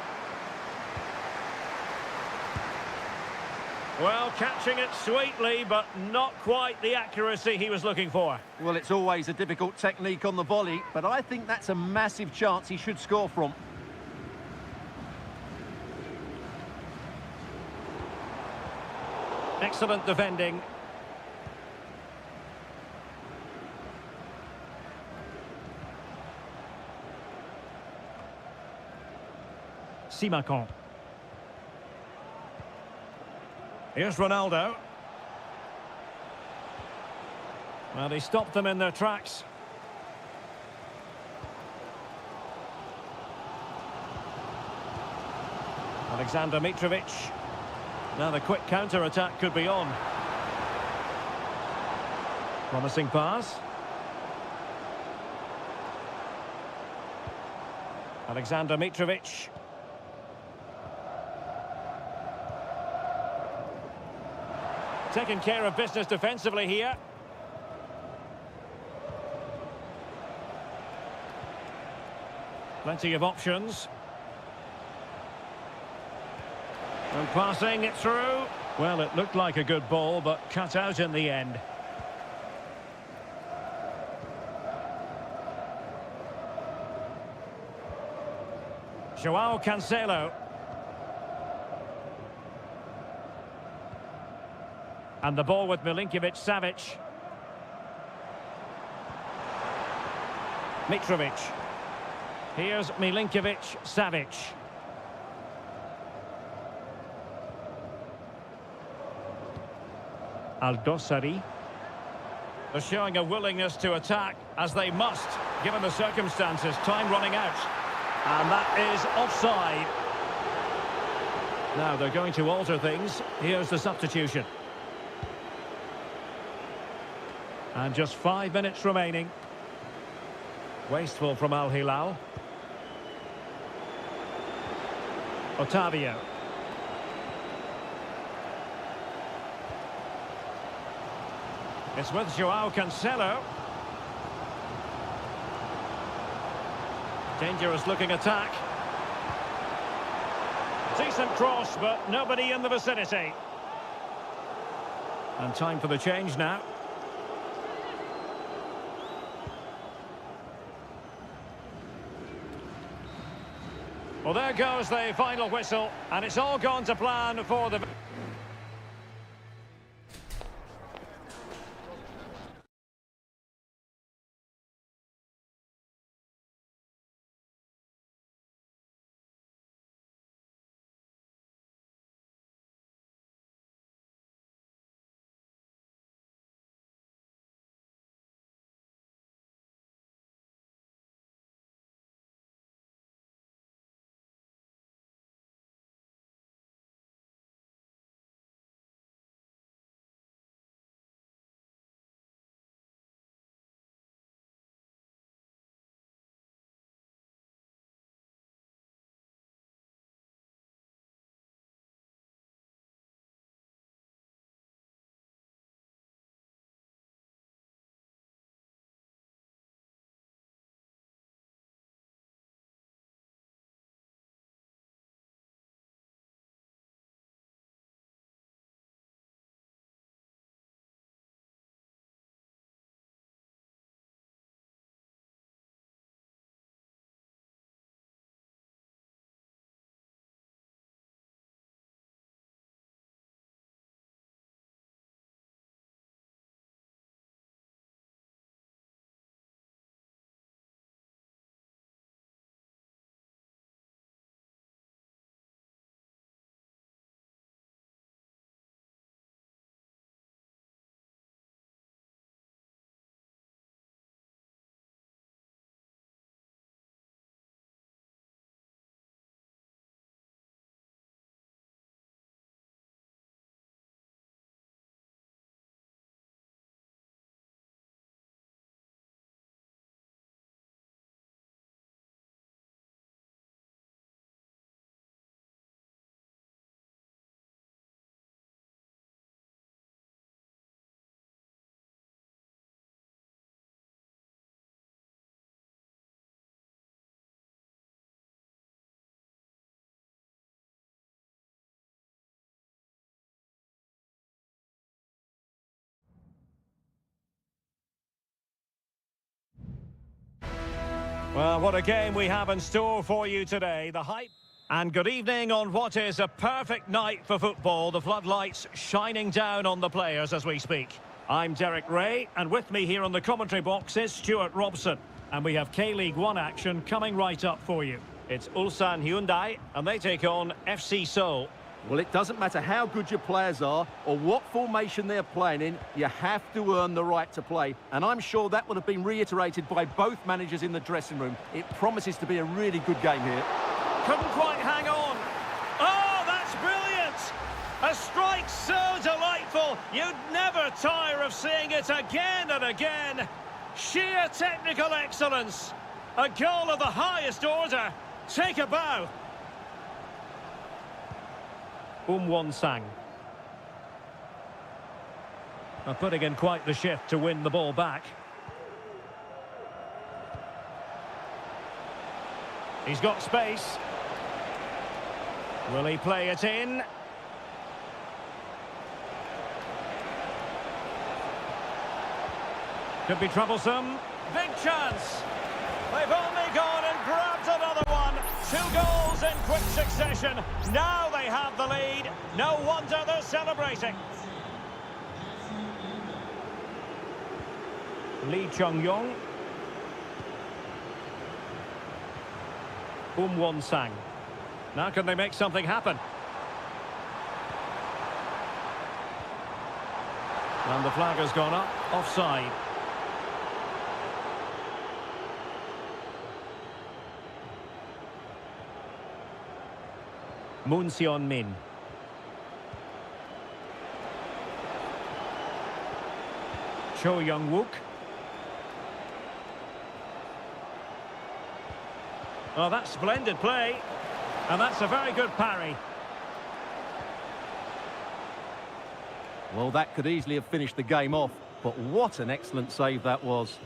Well, catching it sweetly, but not quite the accuracy he was looking for. Well, it's always a difficult technique on the volley, but I think that's a massive chance he should score from. Excellent defending. Simakon. Here's Ronaldo. Well, he stopped them in their tracks. Alexander Mitrovic. Now the quick counter-attack could be on. Promising pass. Alexander Mitrovic. Taking care of business defensively here. Plenty of options. And passing it through. Well, it looked like a good ball, but cut out in the end. Joao Cancelo. And the ball with Milinkovic-Savic. Mitrovic. Here's Milinkovic-Savic. Aldosari. They're showing a willingness to attack, as they must, given the circumstances. Time running out. And that is offside. Now they're going to alter things. Here's the substitution. And just 5 minutes remaining. Wasteful from Al Hilal. Otavio. It's with Joao Cancelo. Dangerous looking attack. Decent cross, but nobody in the vicinity. And time for the change now. Well, there goes the final whistle, and it's all gone to plan for the... Well, what a game we have in store for you today. The hype. And good evening on what is a perfect night for football. The floodlights shining down on the players as we speak. I'm Derek Ray, and with me here on the commentary box is Stuart Robson. And we have K-League 1 action coming right up for you. It's Ulsan Hyundai, and they take on FC Seoul. Well, it doesn't matter how good your players are or what formation they're playing in, you have to earn the right to play. And I'm sure that would have been reiterated by both managers in the dressing room. It promises to be a really good game here. Couldn't quite hang on. Oh, that's brilliant! A strike so delightful, you'd never tire of seeing it again and again. Sheer technical excellence. A goal of the highest order. Take a bow. Won-sang. Putting in quite the shift to win the ball back. He's got space. Will he play it in? Could be troublesome. Big chance. They've only gone and grabbed another one. 2 goals in quick succession. Now they have the lead. No wonder they're celebrating. Lee Chung-yong. Won-sang. Now can they make something happen? And the flag has gone up. Offside. Moon Seon-min. Cho Young-wook. Oh, that's splendid play. And that's a very good parry. Well, that could easily have finished the game off, but what an excellent save that was.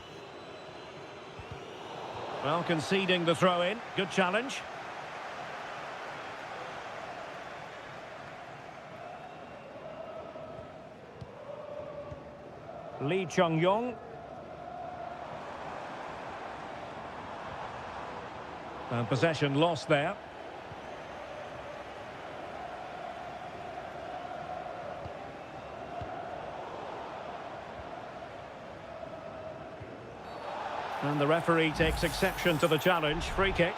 Well, conceding the throw-in. Good challenge. Lee Chung-yong. And possession lost there. And the referee takes exception to the challenge. Free kick.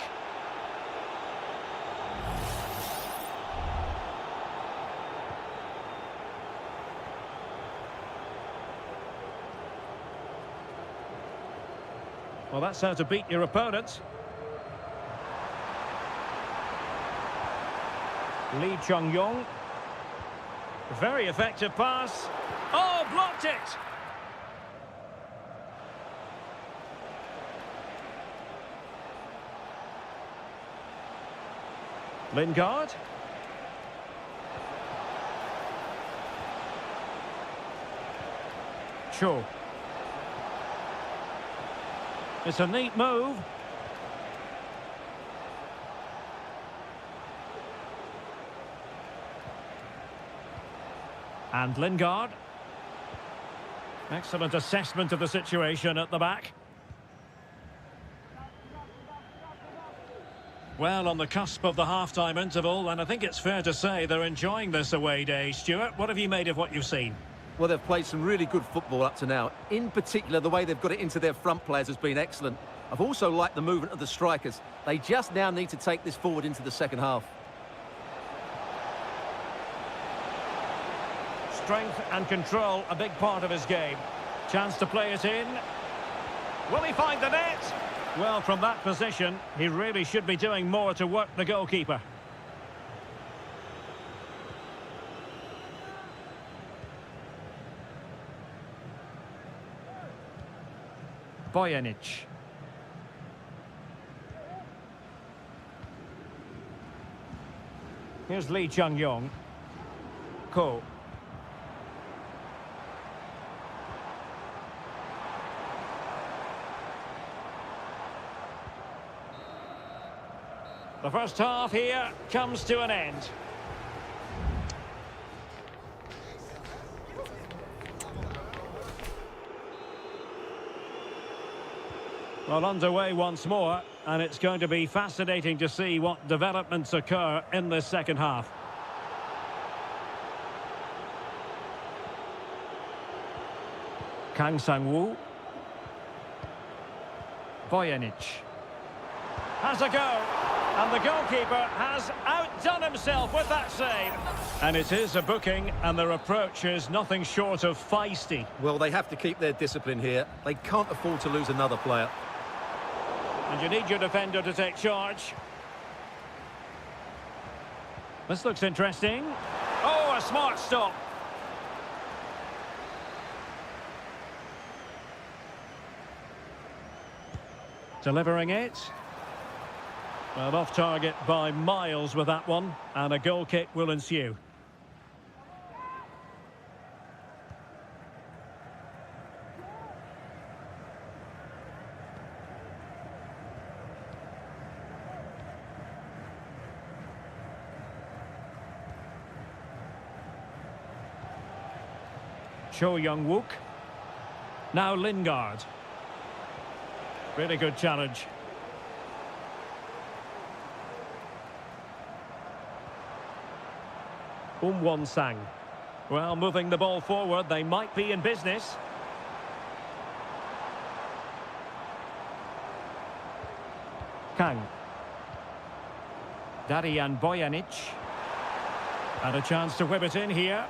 Well, that's how to beat your opponent. Lee Chung-yong. Very effective pass. Oh, blocked it! Lingard. Cho. It's a neat move. And Lingard. Excellent assessment of the situation at the back. Well, on the cusp of the half-time interval, and I think it's fair to say they're enjoying this away day. Stuart, what have you made of what you've seen? Well, they've played some really good football up to now. In particular, the way they've got it into their front players has been excellent. I've also liked the movement of the strikers. They just now need to take this forward into the second half. Strength and control, a big part of his game. Chance to play it in. Will he find the net? Well, from that position, he really should be doing more to work the goalkeeper. Bojanic. Here's Lee Chung-yong. Ko. The first half here comes to an end. Well, underway once more, and it's going to be fascinating to see what developments occur in this second half. Kang Sang-woo. Bojanic. Has a go. And the goalkeeper has outdone himself with that save. And it is a booking, and their approach is nothing short of feisty. Well, they have to keep their discipline here. They can't afford to lose another player. And you need your defender to take charge. This looks interesting. Oh, a smart stop. Delivering it. Well, off target by miles with that one, and a goal kick will ensue. Cho Young-wook. Now Lingard. Really good challenge. Won-sang. Well, moving the ball forward, they might be in business. Kang. Darian Bojanic. And a chance to whip it in here.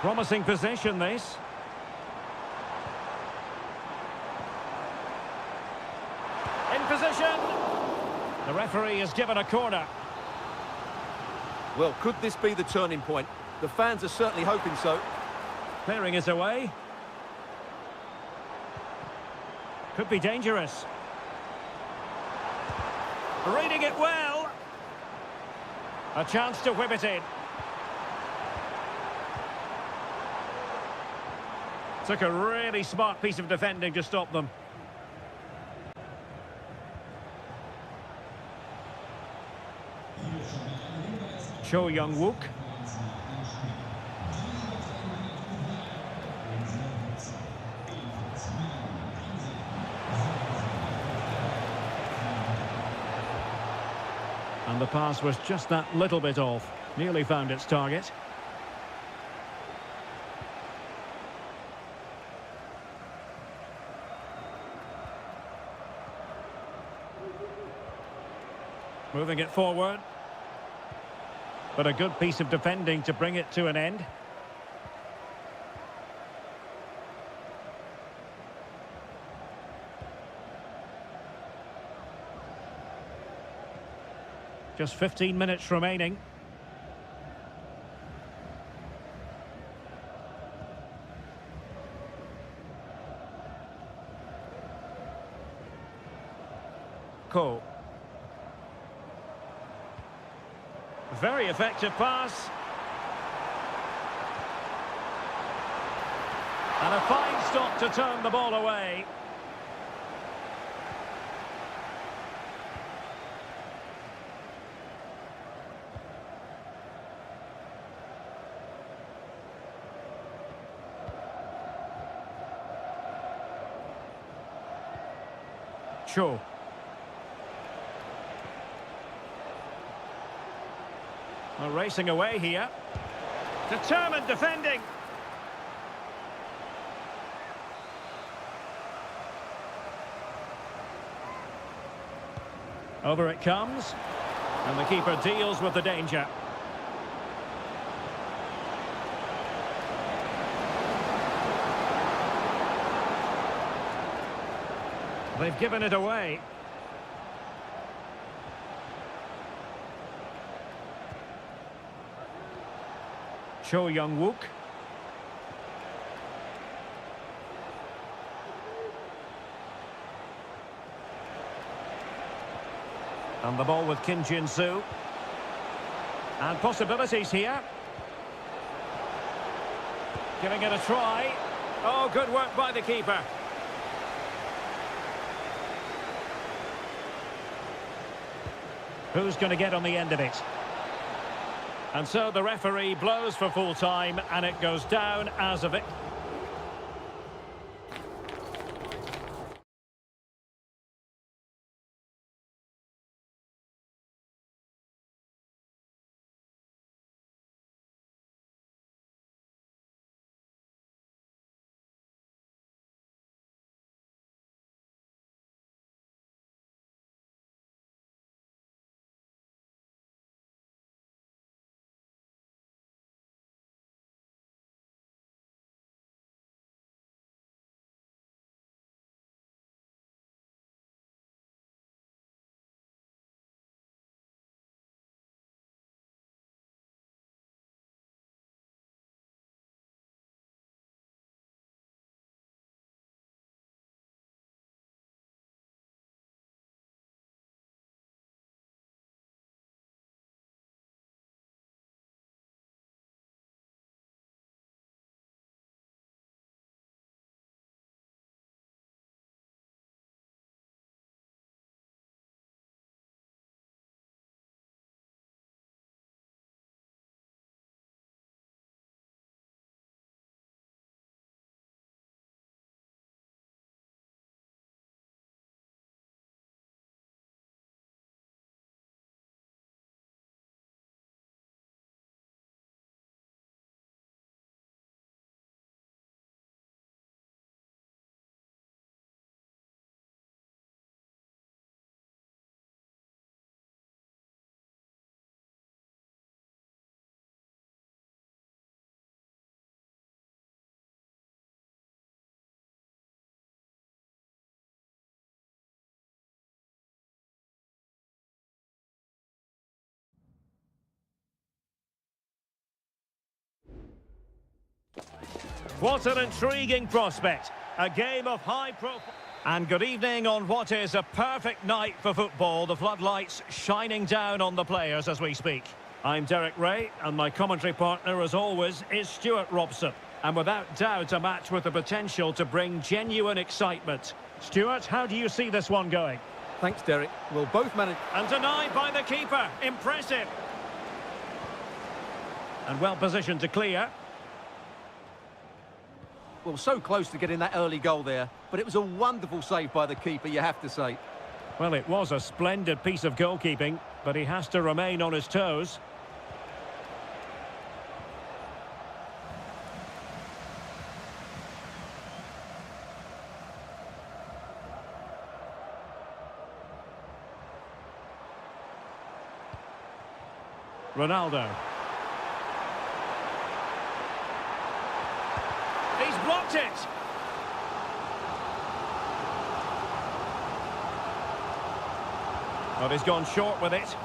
Promising possession, this. In position. The referee has given a corner. Well, could this be the turning point? The fans are certainly hoping so. Clearing it away. Could be dangerous. Reading it well. A chance to whip it in. Took a really smart piece of defending to stop them. Cho Young-wook. And the pass was just that little bit off. Nearly found its target. Moving it forward. But a good piece of defending to bring it to an end. Just 15 minutes remaining. Ko. Very effective pass. And a fine stop to turn the ball away. Cho. Well, racing away here. Determined defending. Over it comes. And the keeper deals with the danger. They've given it away. Cho Young-wook. And the ball with Kim Jin-soo. And possibilities here. Giving it a try. Oh, good work by the keeper. Who's going to get on the end of it? And so the referee blows for full time and it goes down as a victory. What an intriguing prospect. A game of high profile. And good evening on what is a perfect night for football. The floodlights shining down on the players as we speak. I'm Derek Ray, and my commentary partner, as always, is Stuart Robson. And without doubt, a match with the potential to bring genuine excitement. Stuart, how do you see this one going? Thanks, Derek. We'll both manage... And denied by the keeper. Impressive. And well positioned to clear. Well, so close to getting that early goal there, but it was a wonderful save by the keeper, you have to say. Well, it was a splendid piece of goalkeeping, but he has to remain on his toes. Ronaldo. He's blocked it. But he's gone short with it.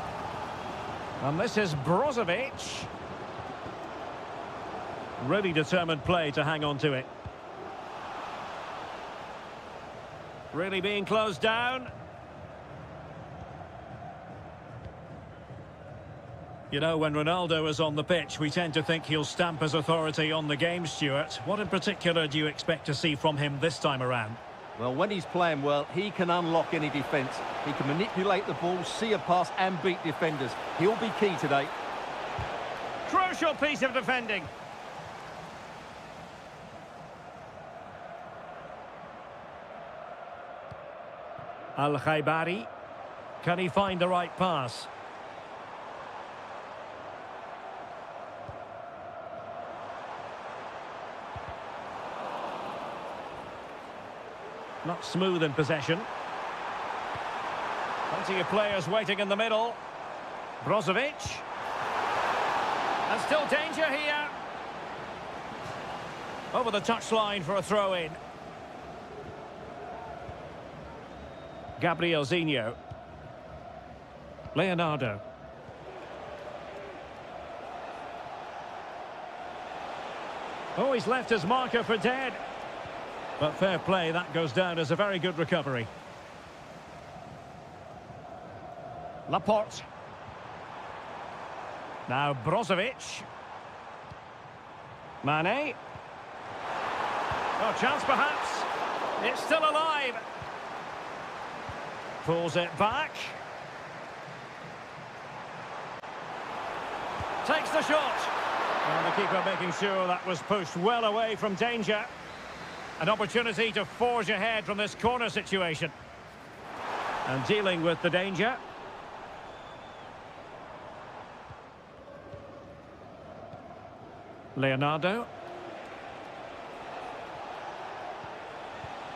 And this is Brozovic. Really determined play to hang on to it. Really being closed down. You know, when Ronaldo is on the pitch, we tend to think he'll stamp his authority on the game, Stuart. What in particular do you expect to see from him this time around? Well, when he's playing well, he can unlock any defence. He can manipulate the ball, see a pass and beat defenders. He'll be key today. Crucial piece of defending. Al-Khaibari. Can he find the right pass? Not smooth in possession. Plenty of players waiting in the middle. Brozovic. And still danger here. Over the touchline for a throw-in. Gabrielzinho. Leonardo. Oh, he's left his marker for dead. But fair play, that goes down as a very good recovery. Laporte. Now Brozovic. Mane. Oh, chance perhaps. It's still alive. Pulls it back. Takes the shot. And the keeper making sure that was pushed well away from danger. An opportunity to forge ahead from this corner situation. And dealing with the danger. Leonardo.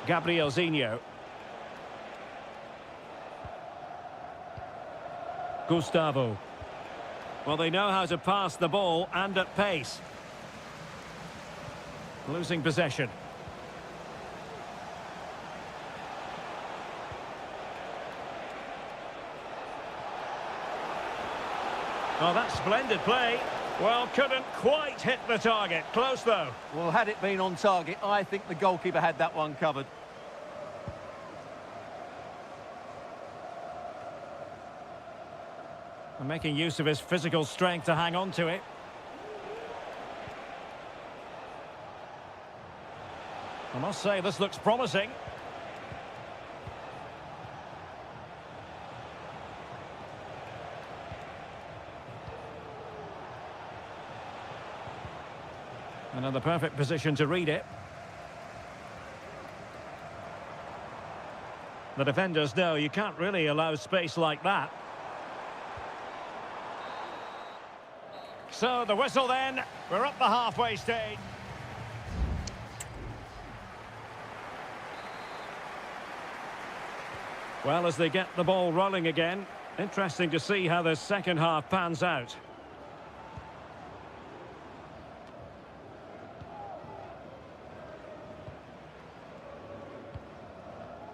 Gabrielzinho. Gustavo. Well, they know how to pass the ball and at pace. Losing possession. Oh, that's splendid play. Well, couldn't quite hit the target. Close, though. Well, had it been on target, I think the goalkeeper had that one covered. And making use of his physical strength to hang on to it. I must say, this looks promising. Another perfect position to read it. The defenders know you can't really allow space like that. So the whistle then, we're up the halfway stage. Well, as they get the ball rolling again, interesting to see how the second half pans out.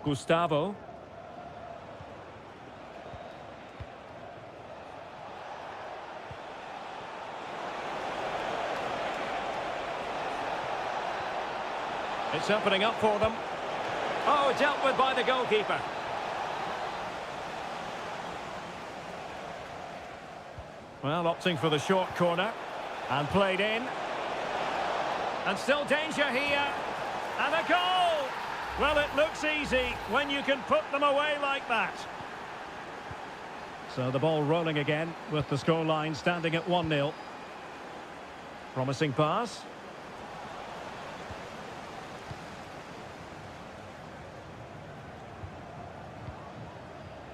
Gustavo. It's opening up for them. Oh, dealt with by the goalkeeper. Well, opting for the short corner. And played in. And still danger here. And a goal! Well, it looks easy when you can put them away like that. So the ball rolling again with the scoreline standing at 1-0. Promising pass.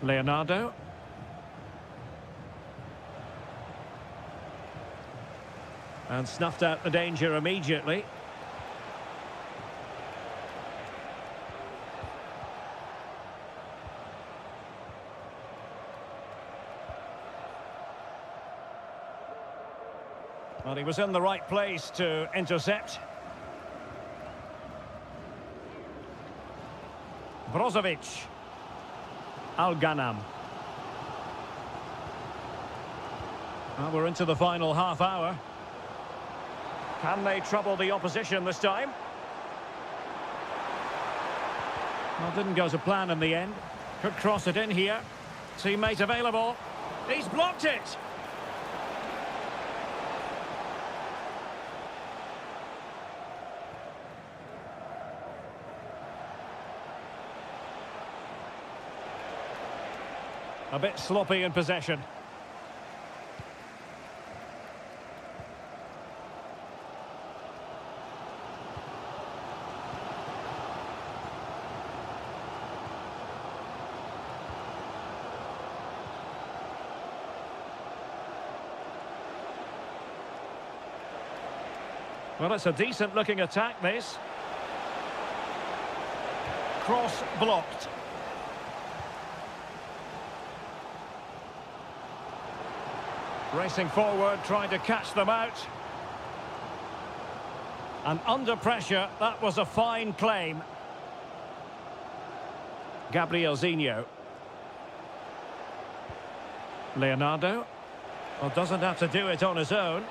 Leonardo. And snuffed out the danger immediately. Well, he was in the right place to intercept. Brozovic. Al-Ghanam. Well, we're into the final half hour. Can they trouble the opposition this time? Well, didn't go to plan in the end. Could cross it in here. Teammate available. He's blocked it. A bit sloppy in possession. Well, it's a decent-looking attack, this. Cross blocked. Racing forward, trying to catch them out. And under pressure, that was a fine claim. Gabrielzinho. Leonardo. Well, doesn't have to do it on his own.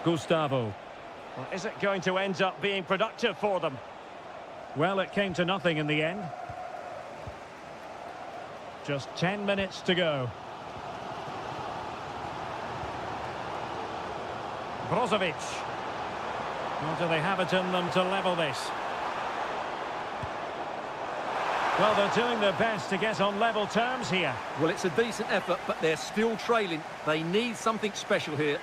Gustavo. Well, is it going to end up being productive for them? Well, it came to nothing in the end. Just 10 minutes to go. Brozovic. Or do they have it in them to level this? Well, they're doing their best to get on level terms here. Well, it's a decent effort, but they're still trailing. They need something special here.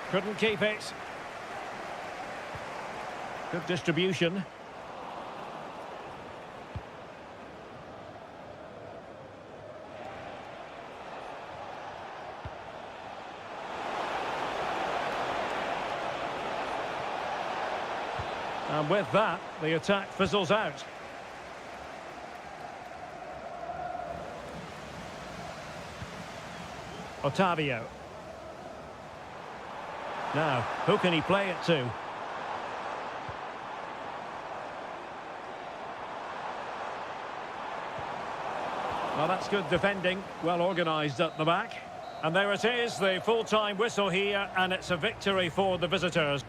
Couldn't keep it. Good distribution. And with that, the attack fizzles out. Otavio. Now, who can he play it to? Well, that's good defending, well organised at the back. And there it is, the full-time whistle here, and it's a victory for the visitors.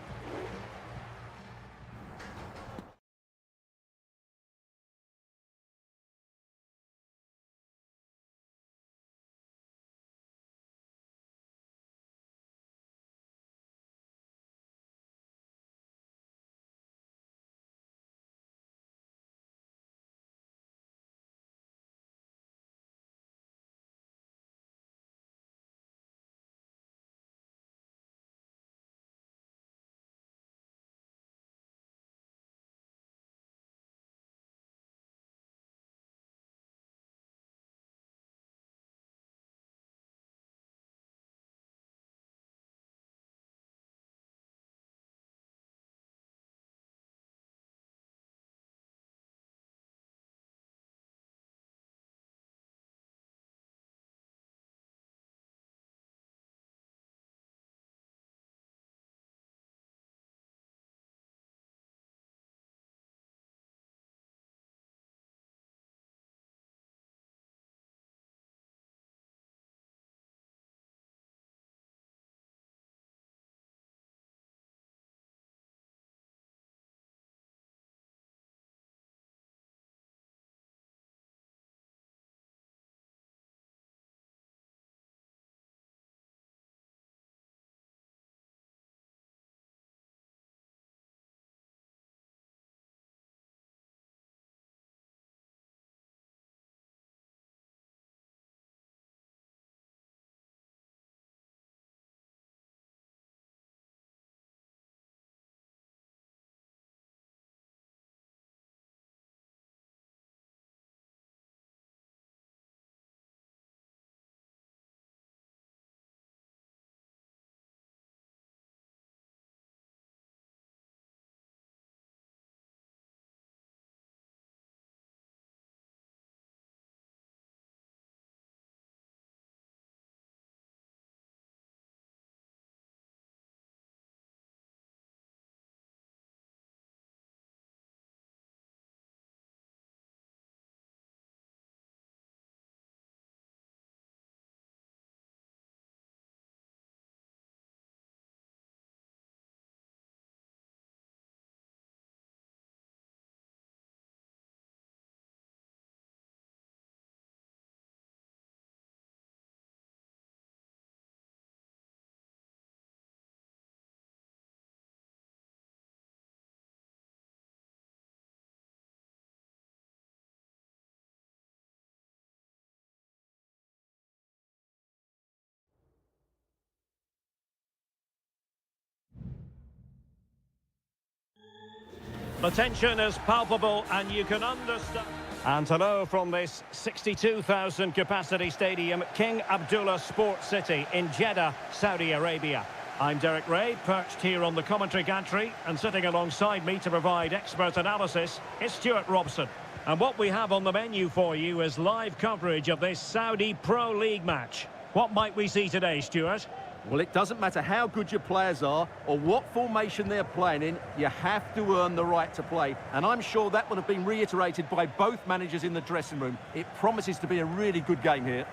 The tension is palpable and you can understand. And hello from this 62,000 capacity stadium, King Abdullah Sports City in Jeddah, Saudi Arabia. I'm Derek Ray, perched here on the commentary gantry, and sitting alongside me to provide expert analysis is Stuart Robson. And what we have on the menu for you is live coverage of this Saudi Pro League match. What might we see today, Stuart? Well, it doesn't matter how good your players are or what formation they're playing in, you have to earn the right to play. And I'm sure that would have been reiterated by both managers in the dressing room. It promises to be a really good game here.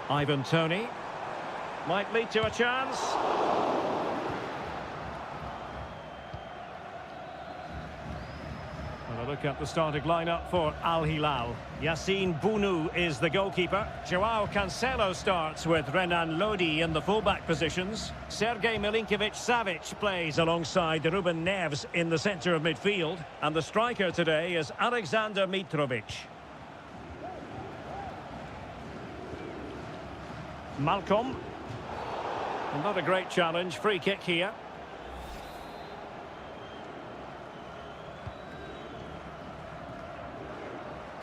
Ivan Toney might lead to a chance. Look at the starting lineup for Al Hilal. Yassine Bounou is the goalkeeper. Joao Cancelo starts with Renan Lodi in the fullback positions. Sergej Milinkovic-Savic plays alongside Ruben Neves in the centre of midfield. And the striker today is Alexander Mitrovic. Malcolm. Not a great challenge. Free kick here.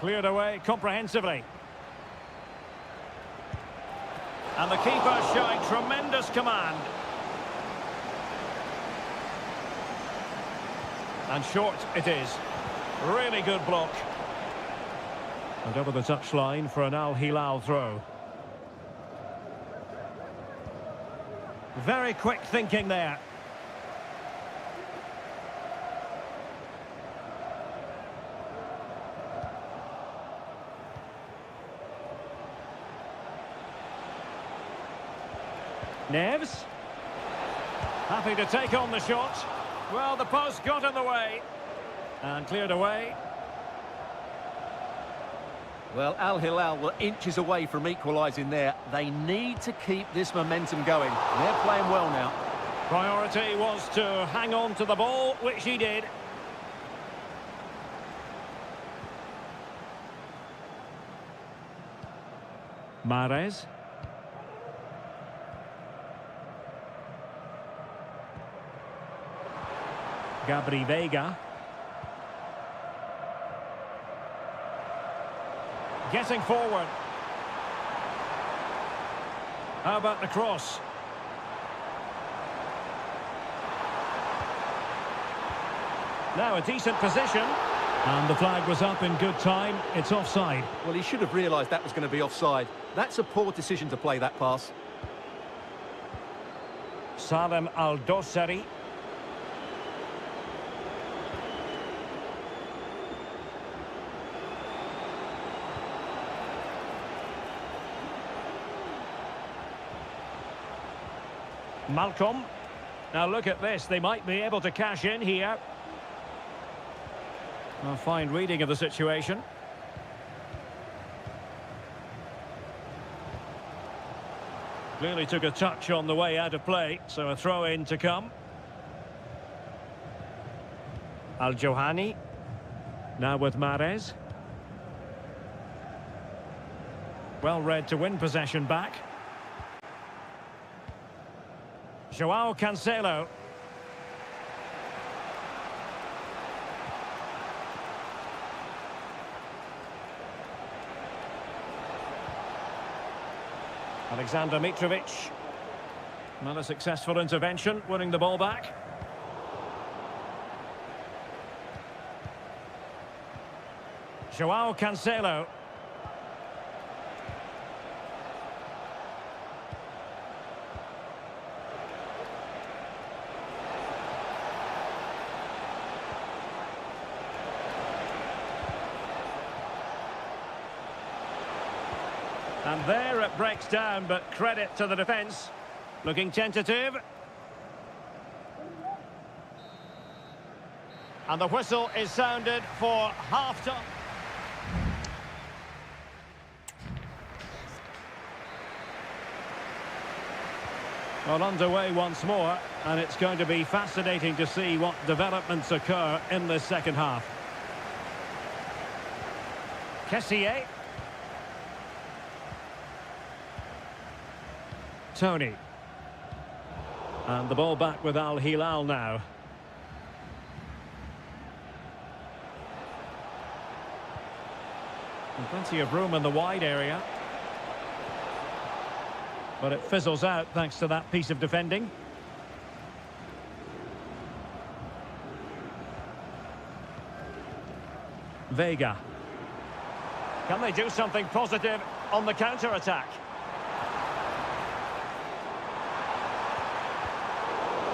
Cleared away comprehensively. And the keeper showing tremendous command. And short it is. Really good block. And over the touchline for an Al Hilal throw. Very quick thinking there. Neves. Happy to take on the shot. Well, the post got in the way. And cleared away. Well, Al Hilal were inches away from equalising there. They need to keep this momentum going. They're playing well now. Priority was to hang on to the ball, which he did. Mahrez. Gabri Veiga. Getting forward. How about the cross? Now a decent position. And the flag was up in good time. It's offside. Well, he should have realised that was going to be offside. That's a poor decision to play that pass. Salem Al-Dossari. Malcolm. Now look at this. They might be able to cash in here. A fine reading of the situation. Clearly took a touch on the way out of play, so a throw-in to come. Al-Johani. Now with Mahrez. Well read to win possession back. Joao Cancelo. Alexander Mitrovic. Not a successful intervention, winning the ball back. Joao Cancelo. And there it breaks down, but credit to the defence. Looking tentative. And the whistle is sounded for half-time. Well, underway once more, and it's going to be fascinating to see what developments occur in this second half. Kessié. Tony. And the ball back with Al Hilal now. And plenty of room in the wide area. But it fizzles out thanks to that piece of defending. Veiga. Can they do something positive on the counter-attack?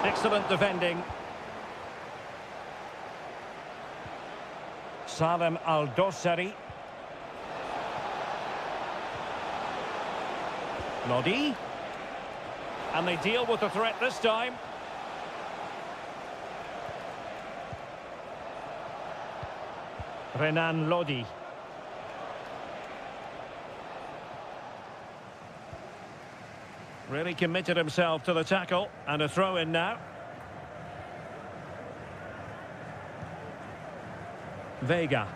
Excellent defending. Salem Al-Dossari. Lodi. And they deal with the threat this time. Renan Lodi. Really committed himself to the tackle, and a throw in now. Vega.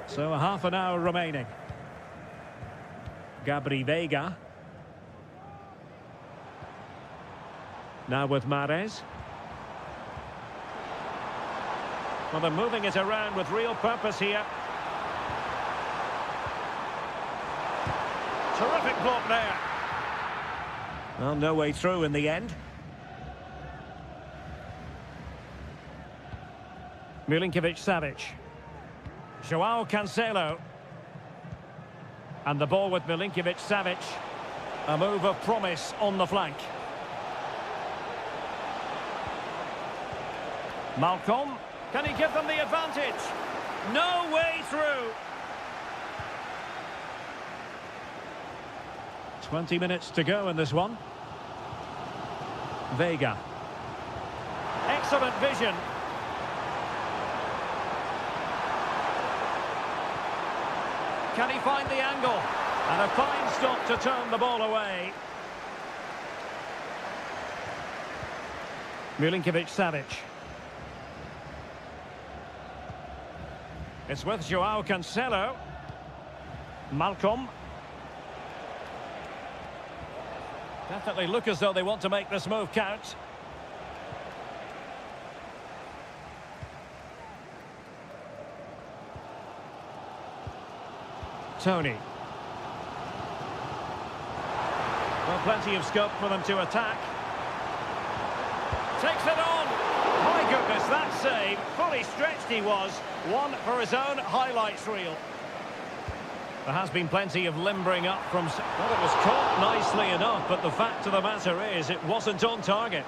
So a half an hour remaining. Gabri Vega. Now with Mahrez. Well, they're moving it around with real purpose here. Terrific block there. Well, no way through in the end. Milinkovic-Savic. Joao Cancelo. And the ball with Milinkovic-Savic. A move of promise on the flank. Malcolm. Can he give them the advantage? No way through. 20 minutes to go in this one. Vega. Excellent vision. Can he find the angle? And a fine stop to turn the ball away. Milinkovic-Savic. It's with Joao Cancelo. Malcolm. Definitely look as though they want to make this move count. Tony. Well, plenty of scope for them to attack. Takes it on. My goodness, that save. Fully stretched he was. One for his own highlights reel. There has been plenty of limbering up from... Well, it was caught nicely enough, but the fact of the matter is it wasn't on target.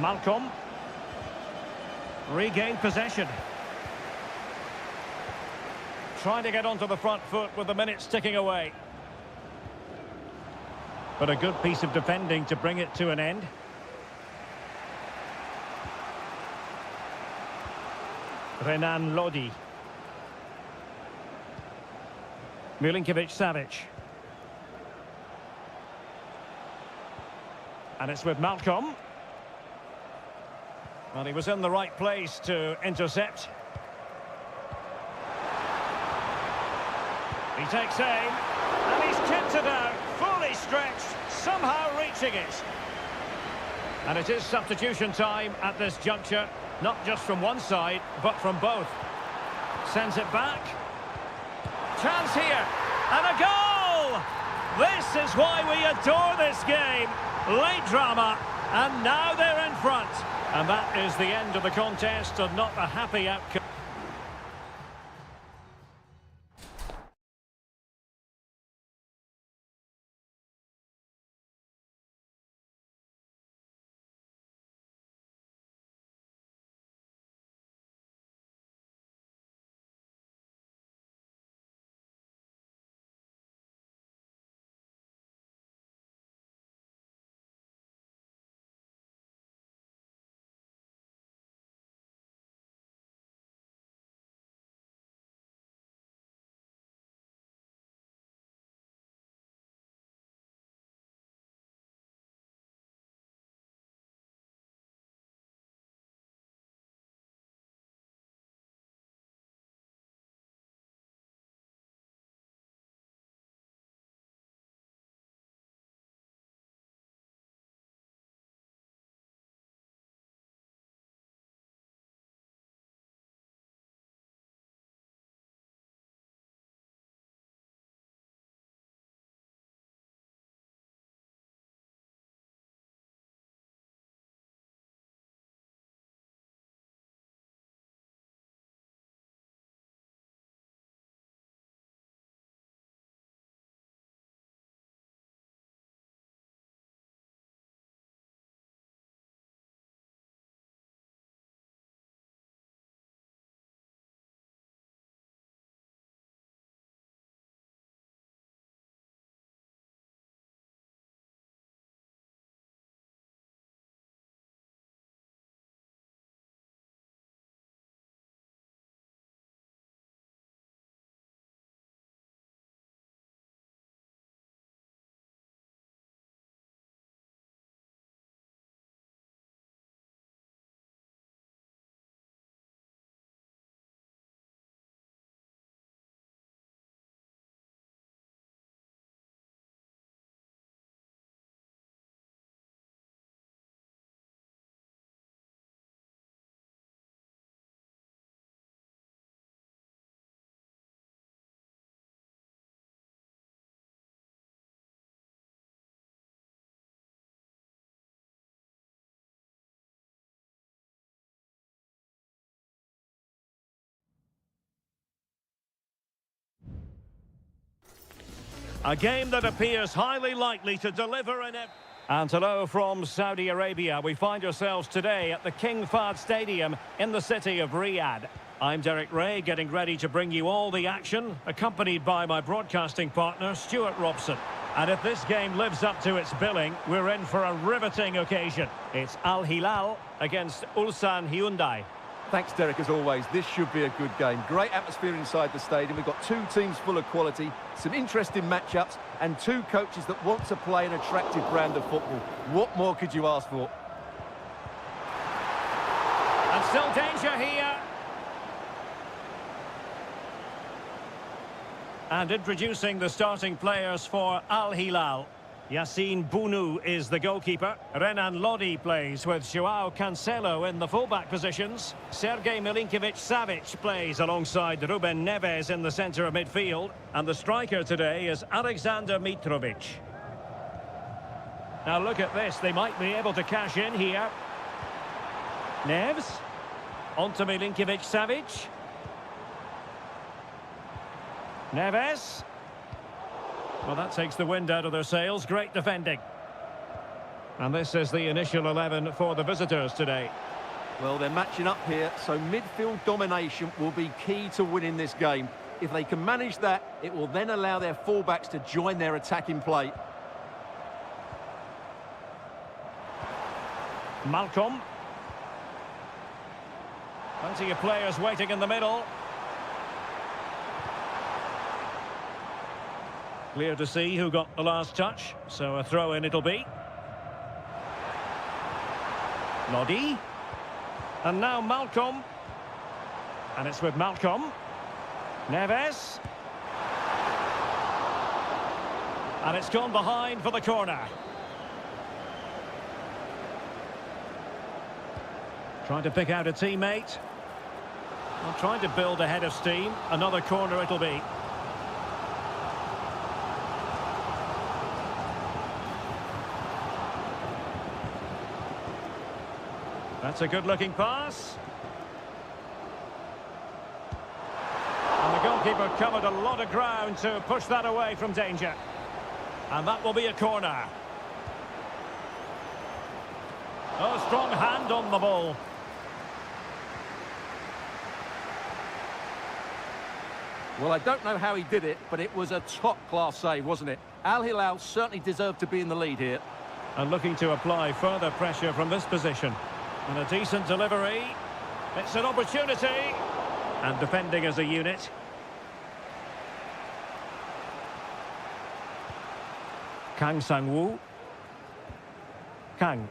Malcolm. Regained possession. Trying to get onto the front foot with the minutes ticking away. But a good piece of defending to bring it to an end. Renan Lodi. Milinkovic-Savic. And it's with Malcolm. Well, he was in the right place to intercept. He takes aim, and he's tipped it out, fully stretched, somehow reaching it. And it is substitution time at this juncture. Not just from one side, but from both. Sends it back. Chance here. And a goal! This is why we adore this game. Late drama, and now they're in front. And that is the end of the contest, and not a happy outcome. A game that appears highly likely to deliver in it. And hello from Saudi Arabia. We find ourselves today at the King Fahd Stadium in the city of Riyadh. I'm Derek Ray, getting ready to bring you all the action, accompanied by my broadcasting partner, Stuart Robson. And if this game lives up to its billing, we're in for a riveting occasion. It's Al Hilal against Ulsan Hyundai. Thanks, Derek, as always. This should be a good game. Great atmosphere inside the stadium. We've got two teams full of quality, some interesting matchups, and two coaches that want to play an attractive brand of football. What more could you ask for? And still danger here. And introducing the starting players for Al Hilal. Yassine Bounou is the goalkeeper. Renan Lodi plays with Joao Cancelo in the fullback positions. Sergej Milinkovic-Savic plays alongside Ruben Neves in the centre of midfield. And the striker today is Alexander Mitrovic. Now look at this, they might be able to cash in here. Neves. Onto Milinkovic-Savic. Neves. Well, that takes the wind out of their sails. Great defending. And this is the initial 11 for the visitors today. Well, they're matching up here, so midfield domination will be key to winning this game. If they can manage that, it will then allow their fullbacks to join their attacking play. Malcolm. Plenty of players waiting in the middle. Clear to see who got the last touch, so a throw-in it'll be. Lodi. And now Malcolm. And it's with Malcolm. Neves. And it's gone behind for the corner. Trying to pick out a teammate. Well, trying to build a head of steam. Another corner it'll be. That's a good-looking pass. And the goalkeeper covered a lot of ground to push that away from danger. And that will be a corner. Oh, strong hand on the ball. Well, I don't know how he did it, but it was a top-class save, wasn't it? Al Hilal certainly deserved to be in the lead here. And looking to apply further pressure from this position. And a decent delivery. It's an opportunity. And defending as a unit. Kang Sang-woo. Kang.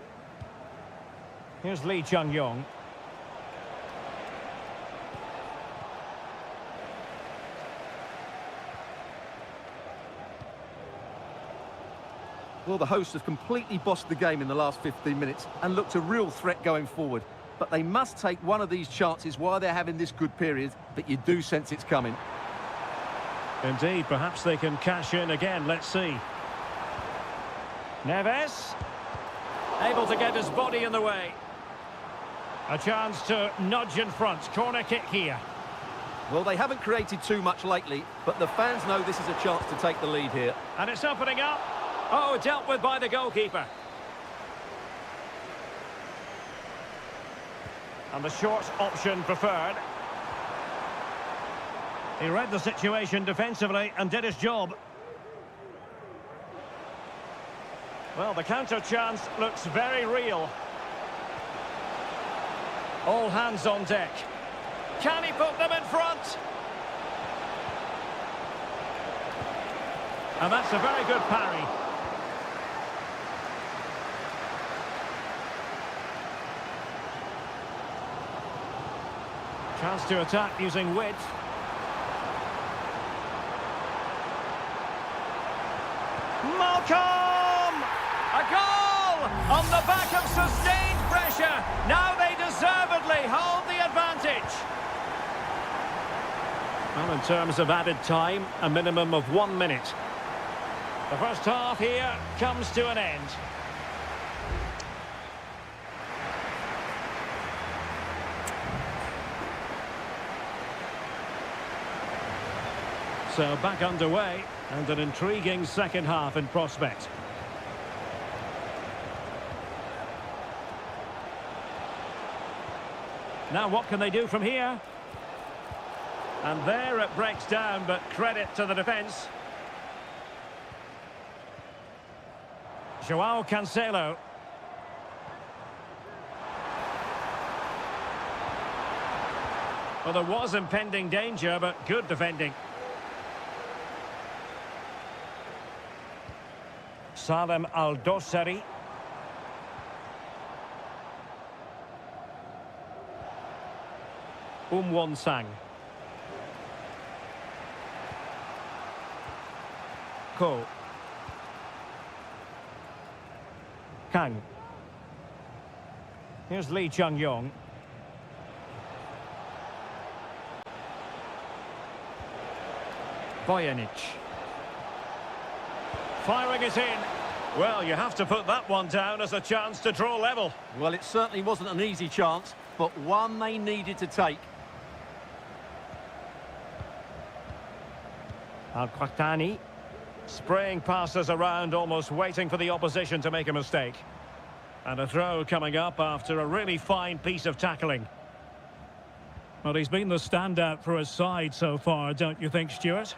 Here's Lee Chung-yong. Well, the hosts have completely bossed the game in the last 15 minutes and looked a real threat going forward. But they must take one of these chances while they're having this good period, but you do sense it's coming. Indeed, perhaps they can cash in again. Let's see. Neves. Able to get his body in the way. A chance to nudge in front. Corner kick here. Well, they haven't created too much lately, but the fans know this is a chance to take the lead here. And it's opening up. Oh, dealt with by the goalkeeper. And the short option preferred. He read the situation defensively and did his job. Well, the counter chance looks very real. All hands on deck. Can he put them in front? And that's a very good parry. Chance to attack using width. Malcolm! A goal! On the back of sustained pressure. Now they deservedly hold the advantage. Well, in terms of added time, a minimum of 1 minute. The first half here comes to an end. So back underway. And an intriguing second half in prospect. Now what can they do from here? And there it breaks down, but credit to the defence. Joao Cancelo. Well, there was impending danger, but good defending. Salem Al-Dossari. Won-sang. Ko. Kang. Here's Lee Chung-yong. Vojanic. Firing it in. Well, you have to put that one down as a chance to draw level. Well, it certainly wasn't an easy chance, but one they needed to take. Al-Qahtani. Spraying passes around, almost waiting for the opposition to make a mistake. And a throw coming up after a really fine piece of tackling. Well, he's been the standout for his side so far, don't you think, Stuart?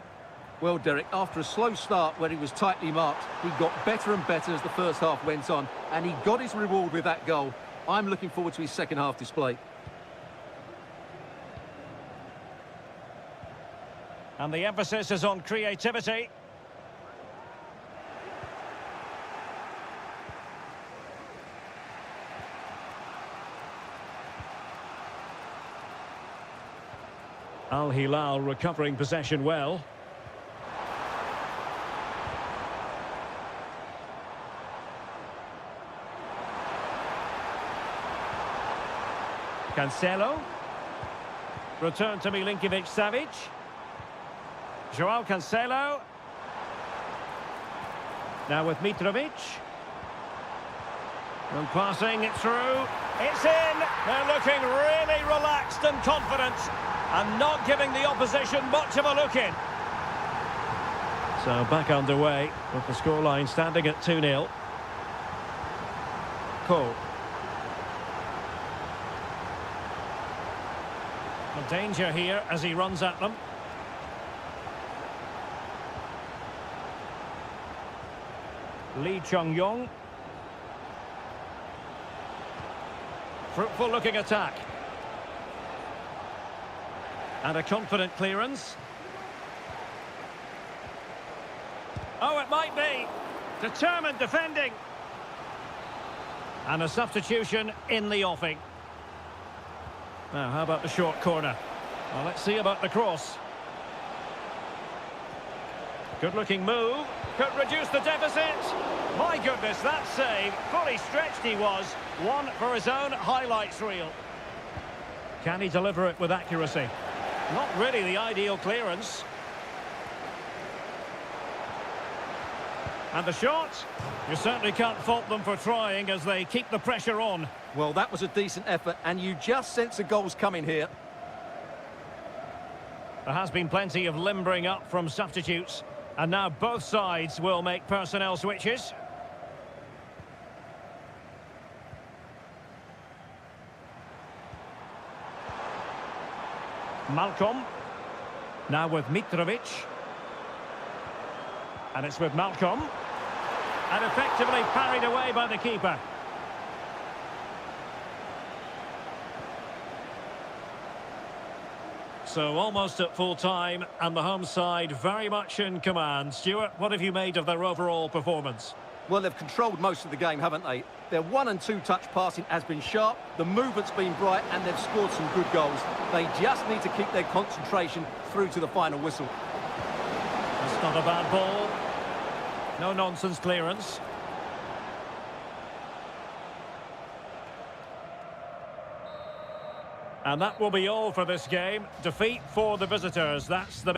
Well, Derek, after a slow start where he was tightly marked, he got better and better as the first half went on, and he got his reward with that goal. I'm looking forward to his second half display. And the emphasis is on creativity. Al Hilal recovering possession well. Cancelo. Return to Milinkovic-Savic. Joao Cancelo. Now with Mitrovic. And passing it through. It's in. They're looking really relaxed and confident. And not giving the opposition much of a look in. So back underway with the scoreline standing at 2-0. Cole. A danger here as he runs at them. Lee Chung-yong. Fruitful looking attack. And a confident clearance. Oh, it might be. Determined defending. And a substitution in the offing. Now, how about the short corner? Well, let's see about the cross. Good-looking move. Could reduce the deficit. My goodness, that save. Fully stretched he was. One for his own highlights reel. Can he deliver it with accuracy? Not really the ideal clearance. And the shot? You certainly can't fault them for trying as they keep the pressure on. Well, that was a decent effort, and you just sense the goals coming here. There has been plenty of limbering up from substitutes, and now both sides will make personnel switches. Malcolm. Now with Mitrovic. And it's with Malcolm. And effectively parried away by the keeper. So almost at full time, and the home side very much in command. Stuart, what have you made of their overall performance? Well, they've controlled most of the game, haven't they? Their 1- and 2-touch passing has been sharp, the movement's been bright, and they've scored some good goals. They just need to keep their concentration through to the final whistle. That's not a bad ball. No nonsense clearance. And that will be all for this game. Defeat for the visitors. That's the...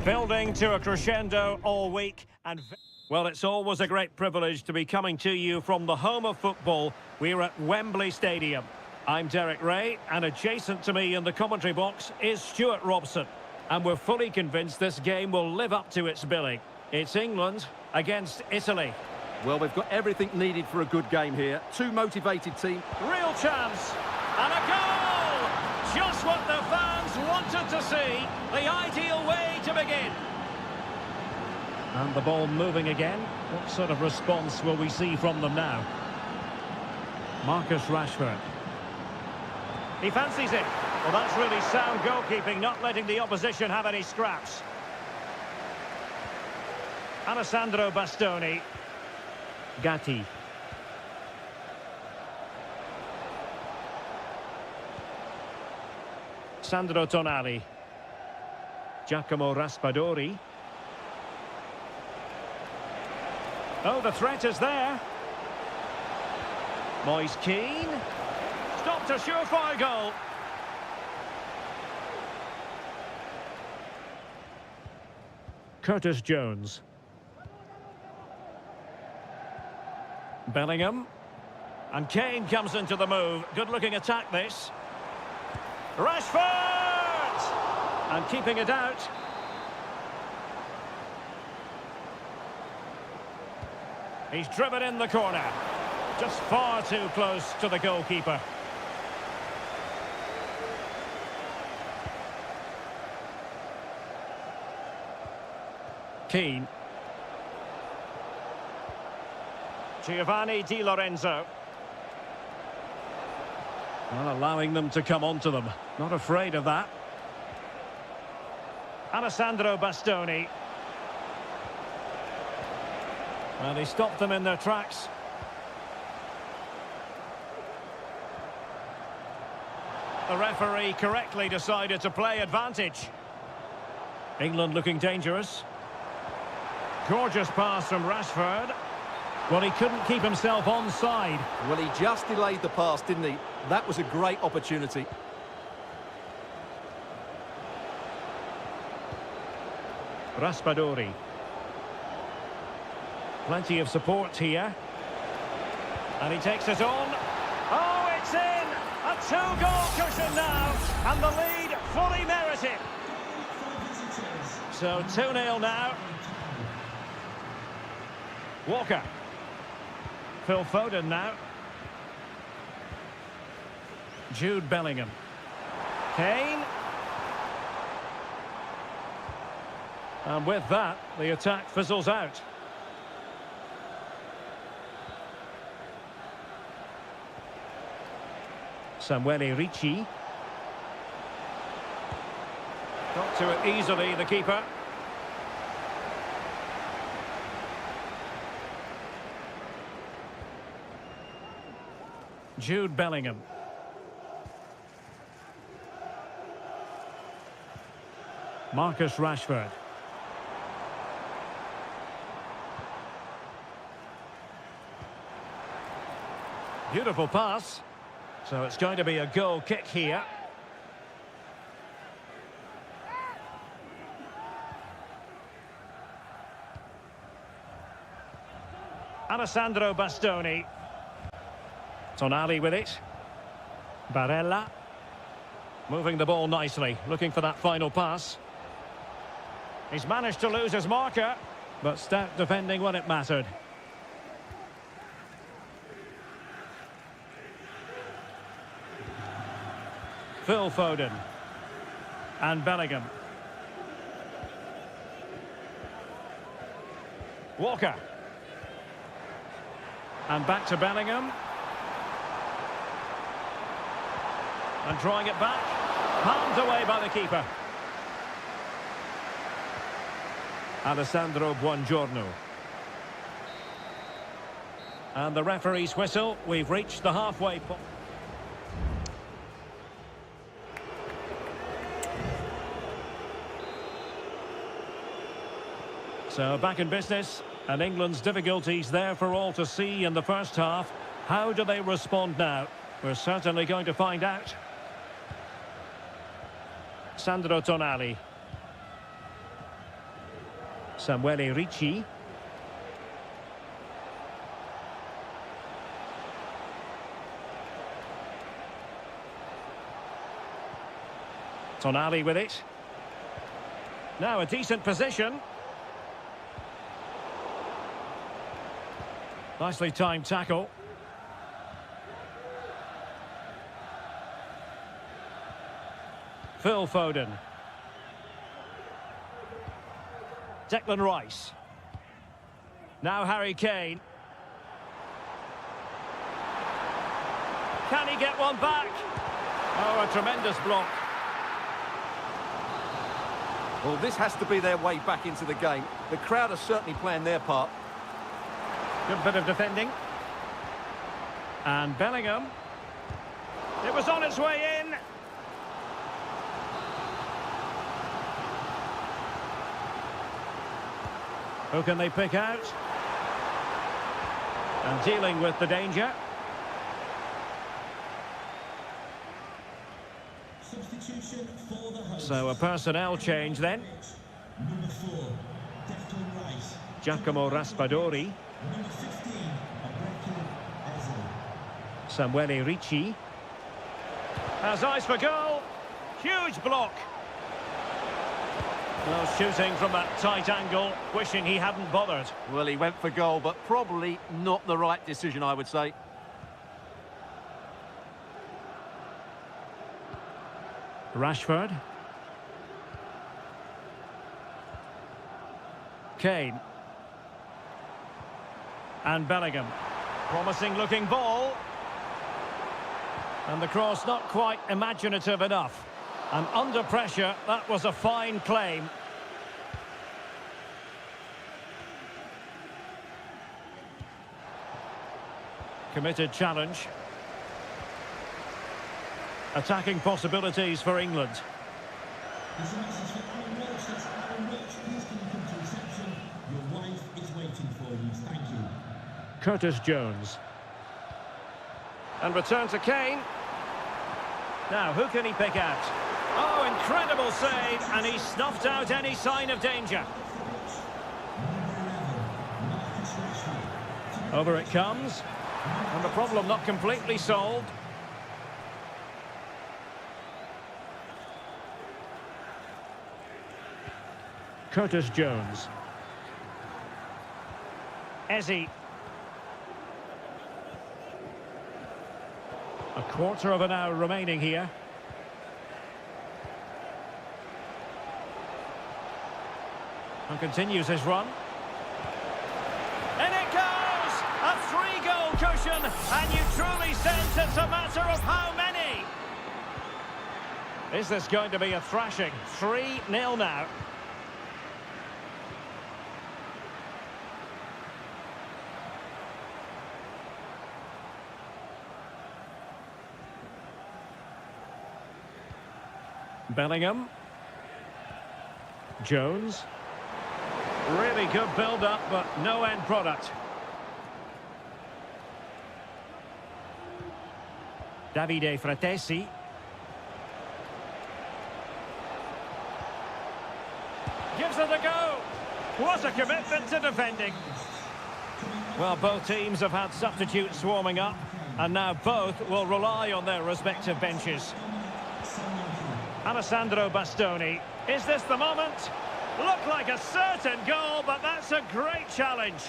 Building to a crescendo all week and... Well, it's always a great privilege to be coming to you from the home of football. We're at Wembley Stadium. I'm Derek Ray, and adjacent to me in the commentary box is Stuart Robson. And we're fully convinced this game will live up to its billing. It's England against Italy. Well, we've got everything needed for a good game here. Two motivated teams. Real chance. And a goal! Just what the fans wanted to see. The ideal way to begin. And the ball moving again. What sort of response will we see from them now? Marcus Rashford. He fancies it. Well, that's really sound goalkeeping, not letting the opposition have any scraps. Alessandro Bastoni. Gatti. Sandro Tonali. Giacomo Raspadori. Oh, the threat is there. Moise Keane. Stopped a surefire goal. Curtis Jones. Bellingham. And Kane comes into the move. Good-looking attack, this. Rashford! And keeping it out. He's driven in the corner. Just far too close to the goalkeeper. Keane. Giovanni Di Lorenzo. Well, allowing them to come onto them. Not afraid of that. Alessandro Bastoni. Well, he stopped them in their tracks. The referee correctly decided to play advantage. England looking dangerous. Gorgeous pass from Rashford. Well, he couldn't keep himself onside. Well, he just delayed the pass, didn't he? That was a great opportunity. Raspadori. Plenty of support here. And he takes it on. Oh, it's in! A two-goal cushion now. And the lead fully merited. So 2-0 now. Walker. Phil Foden now. Jude Bellingham. Kane. And with that, the attack fizzles out. Samuele Ricci. Got to it easily, the keeper. Jude Bellingham. Marcus Rashford. Beautiful pass. So it's going to be a goal kick here. Alessandro Bastoni. Tonali with it. Barella. Moving the ball nicely, looking for that final pass. He's managed to lose his marker, but stout defending when it mattered. Phil Foden. And Bellingham. Walker. And back to Bellingham. And drawing it back. Palmed away by the keeper. Alessandro Buongiorno. And the referee's whistle. We've reached the halfway point. So back in business, and England's difficulties there for all to see in the first half. How do they respond now? We're certainly going to find out. Sandro Tonali. Samuele Ricci. Tonali with it. Now a decent position. Nicely timed tackle. Phil Foden. Declan Rice. Now Harry Kane. Can he get one back? Oh, a tremendous block. Well, this has to be their way back into the game. The crowd are certainly playing their part. Good bit of defending. And Bellingham. It was on its way in. Who can they pick out? And dealing with the danger. Substitution for the host. So a personnel change then. Number 4, Declan Rice. Giacomo Raspadori. Number 15, Eze. Samuele Ricci. Has eyes for goal. Huge block. Well, shooting from that tight angle, wishing he hadn't bothered. Well, he went for goal, but probably not the right decision, I would say. Rashford. Kane. And Bellingham. Promising looking ball. And the cross not quite imaginative enough. And under pressure, that was a fine claim. Committed challenge. Attacking possibilities for England. There's a message for Aaron Welch. That's Aaron Welch. Please can you come to reception? Your wife is waiting for you. Thank you. Curtis Jones. And return to Kane. Now, who can he pick out? Oh, incredible save, and he snuffed out any sign of danger. Over it comes, and the problem not completely solved. Curtis Jones. Eze. A quarter of an hour remaining here. And continues his run. And it goes! A 3-goal cushion, and you truly sense it's a matter of how many? Is this going to be a thrashing? 3-0 now. Bellingham. Jones. Really good build-up, but no end product. Davide Fratesi. Gives it a go. What a commitment to defending. Well, both teams have had substitutes swarming up, and now both will rely on their respective benches. Alessandro Bastoni. Is this the moment? Looked like a certain goal, but that's a great challenge.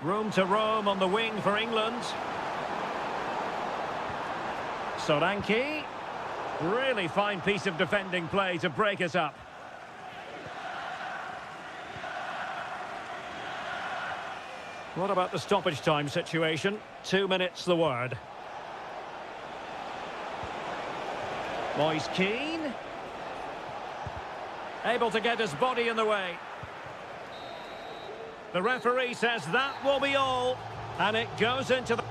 Room to roam on the wing for England. Solanke. Really fine piece of defending play to break it up. What about the stoppage time situation? 2 minutes the word. Moise Keane. Able to get his body in the way. The referee says that will be all. And it goes into the...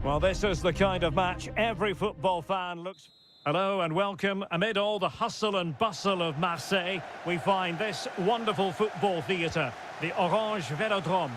Well, this is the kind of match every football fan looks... Hello and welcome. Amid all the hustle and bustle of Marseille, we find this wonderful football theatre, the Orange Velodrome.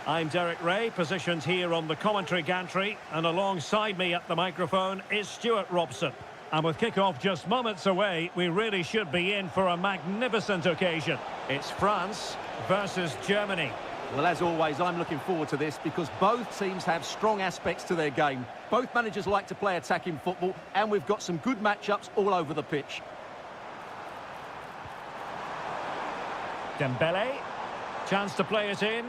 I'm Derek Ray, positioned here on the commentary gantry, and alongside me at the microphone is Stuart Robson. And with kick-off just moments away, we really should be in for a magnificent occasion. It's France versus Germany. Well, as always, I'm looking forward to this because both teams have strong aspects to their game. Both managers like to play attacking football, and we've got some good matchups all over the pitch. Dembele, chance to play it in.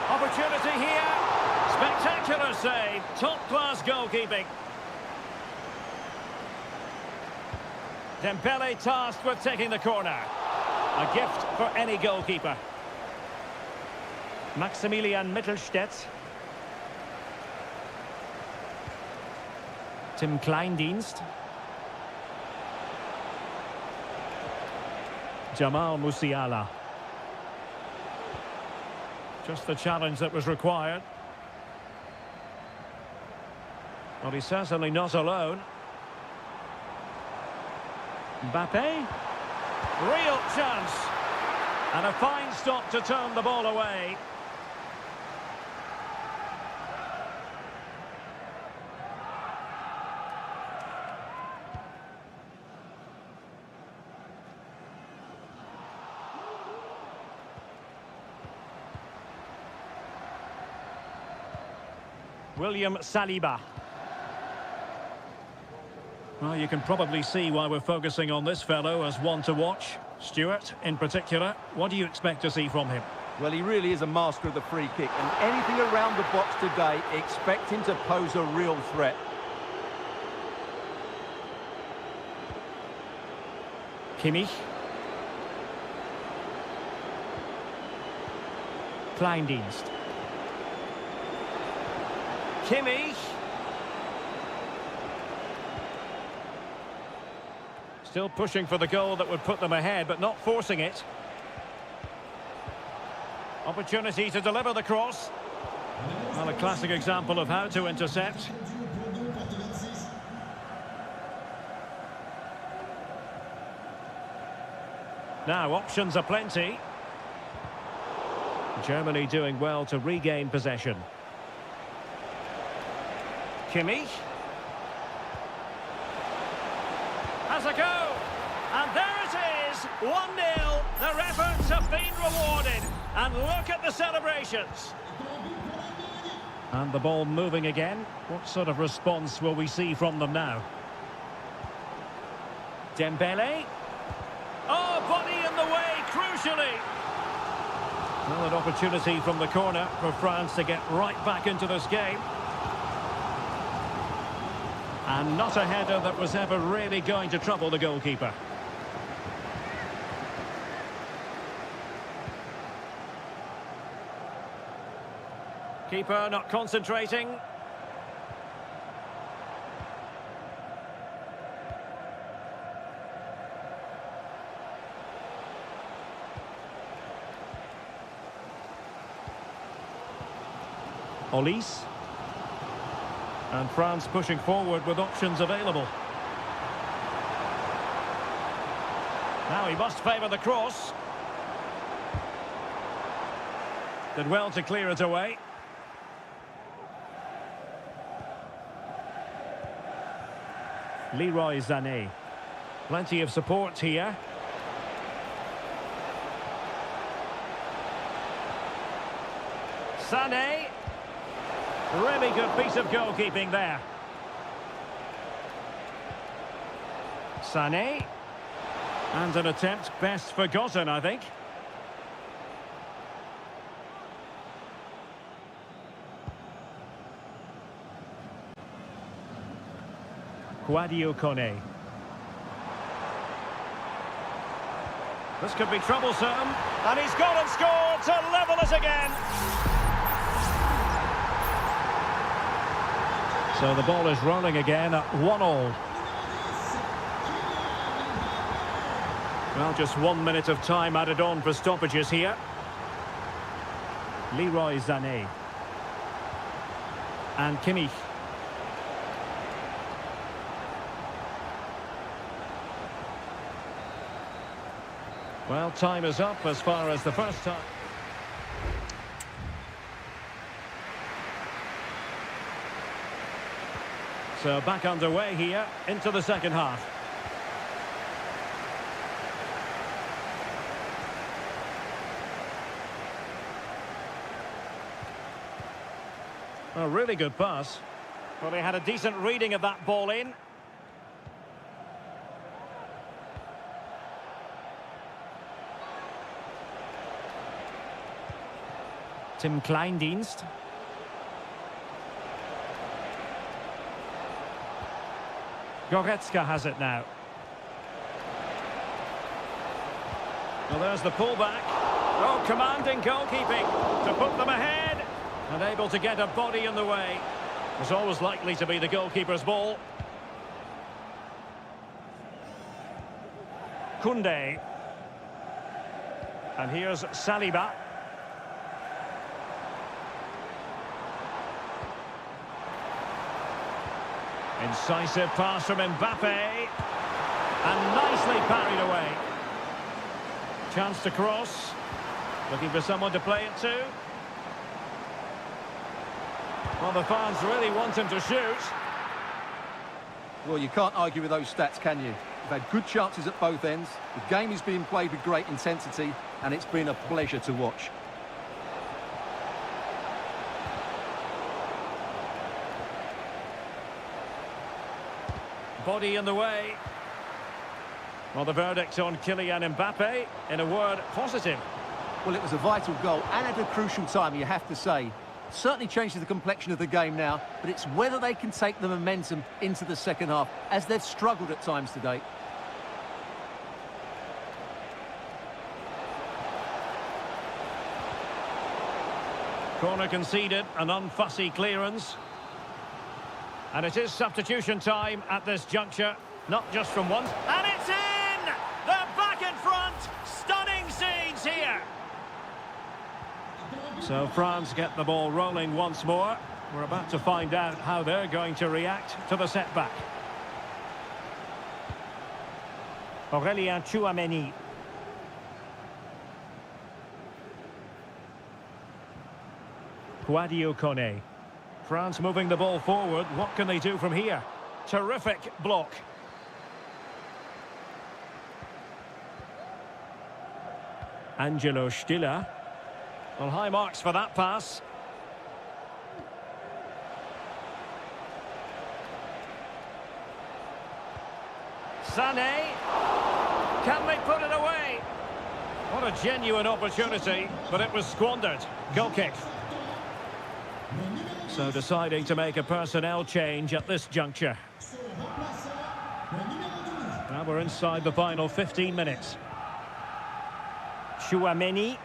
Opportunity here. Spectacular save. Top-class goalkeeping. Dembele tasked with taking the corner. A gift for any goalkeeper. Maximilian Mittelstädt. Tim Kleindienst. Jamal Musiala. Just the challenge that was required. Well, he's certainly not alone. Mbappe. Real chance. And a fine stop to turn the ball away. William Saliba. Well, you can probably see why we're focusing on this fellow as one to watch. Stuart, in particular, what do you expect to see from him? Well, he really is a master of the free kick, and anything around the box today, expect him to pose a real threat. Kimmich. Kleindienst. Kimmich. Still pushing for the goal that would put them ahead, but not forcing it. Opportunity to deliver the cross. Well, a classic example of how to intercept. Now, options are plenty. Germany doing well to regain possession. Kimmich. Has a go. And there it is. 1-0. Their efforts have been rewarded. And look at the celebrations. And the ball moving again. What sort of response will we see from them now? Dembele. Oh, body in the way, crucially. Well, an opportunity from the corner for France to get right back into this game. And not a header that was ever really going to trouble the goalkeeper. Keeper not concentrating. Olise. And France pushing forward with options available. Now he must favour the cross. Did well to clear it away. Leroy Sané. Plenty of support here. Sané. Really good piece of goalkeeping there. Sané. And an attempt best forgotten, I think. Sadio Kone. This could be troublesome. And he's gone and scored to level it again. So the ball is rolling again at 1-1. Well, just 1 minute of time added on for stoppages here. Leroy Sané. And Kimmich. Well, time is up as far as the first time. So back underway here into the second half. A really good pass. Well, they had a decent reading of that ball in. Tim Kleindienst. Goretzka has it now. Well, there's the pullback. Oh, commanding goalkeeping to put them ahead. And able to get a body in the way. Was always likely to be the goalkeeper's ball. Koundé. And here's Saliba. Incisive pass from Mbappe. And nicely parried away. Chance to cross. Looking for someone to play it to. Well, the fans really want him to shoot. Well, you can't argue with those stats, can you? They've had good chances at both ends. The game is being played with great intensity, and it's been a pleasure to watch. Body in the way. Well, the verdict on Kylian Mbappe, in a word, positive. Well, it was a vital goal, and at a crucial time, you have to say. Certainly changes the complexion of the game now, but it's whether they can take the momentum into the second half, as they've struggled at times today. Corner conceded, an unfussy clearance. And it is substitution time at this juncture, not just from one. And it's in! They're back in front! Stunning scenes here! So France get the ball rolling once more. We're about to find out how they're going to react to the setback. Aurélien Tchouameni. Kouadio Kone. France moving the ball forward. What can they do from here? Terrific block. Angelo Stiller. Well, high marks for that pass. Sané. Can they put it away? What a genuine opportunity, but it was squandered. Goal kick. So deciding to make a personnel change at this juncture. Now we're inside the final 15 minutes. Tchouameni.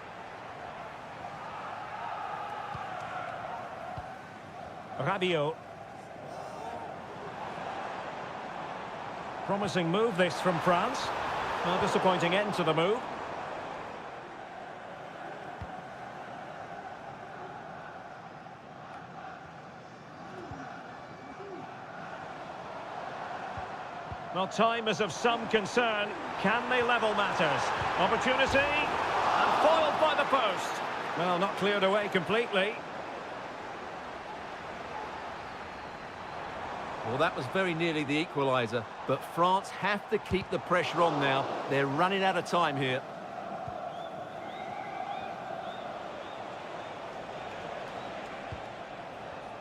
Rabiot. Promising move this from France. A disappointing end to the move. Well, time is of some concern. Can they level matters? Opportunity. And foiled by the post. Well, not cleared away completely. Well, that was very nearly the equaliser, but France have to keep the pressure on now. They're running out of time here.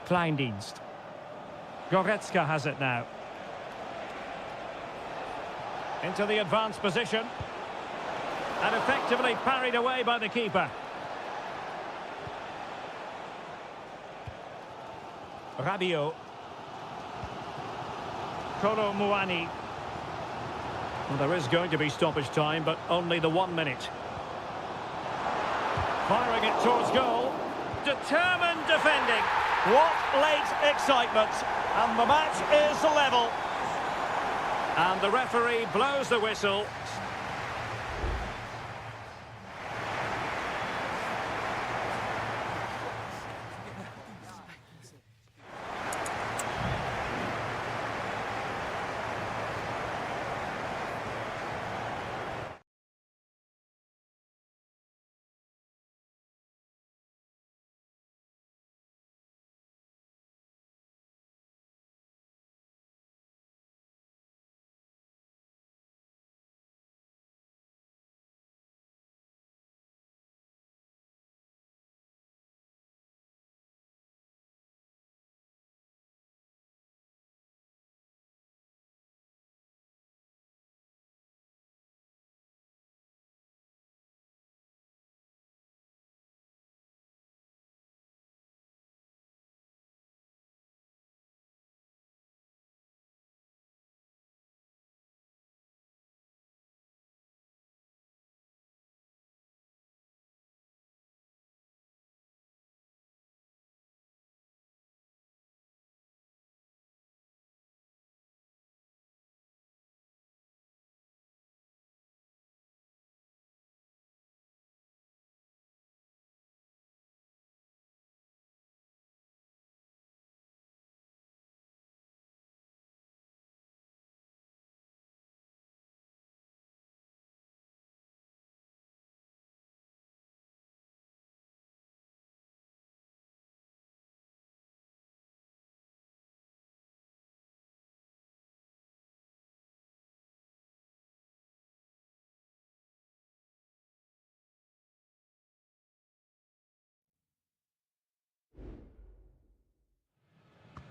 Kleindienst. Goretzka has it now. Into the advanced position. And effectively parried away by the keeper. Rabiot. Kolo Muani. Well, there is going to be stoppage time, but only the 1 minute. Firing it towards goal. Determined defending. What late excitement. And the match is level. And the referee blows the whistle.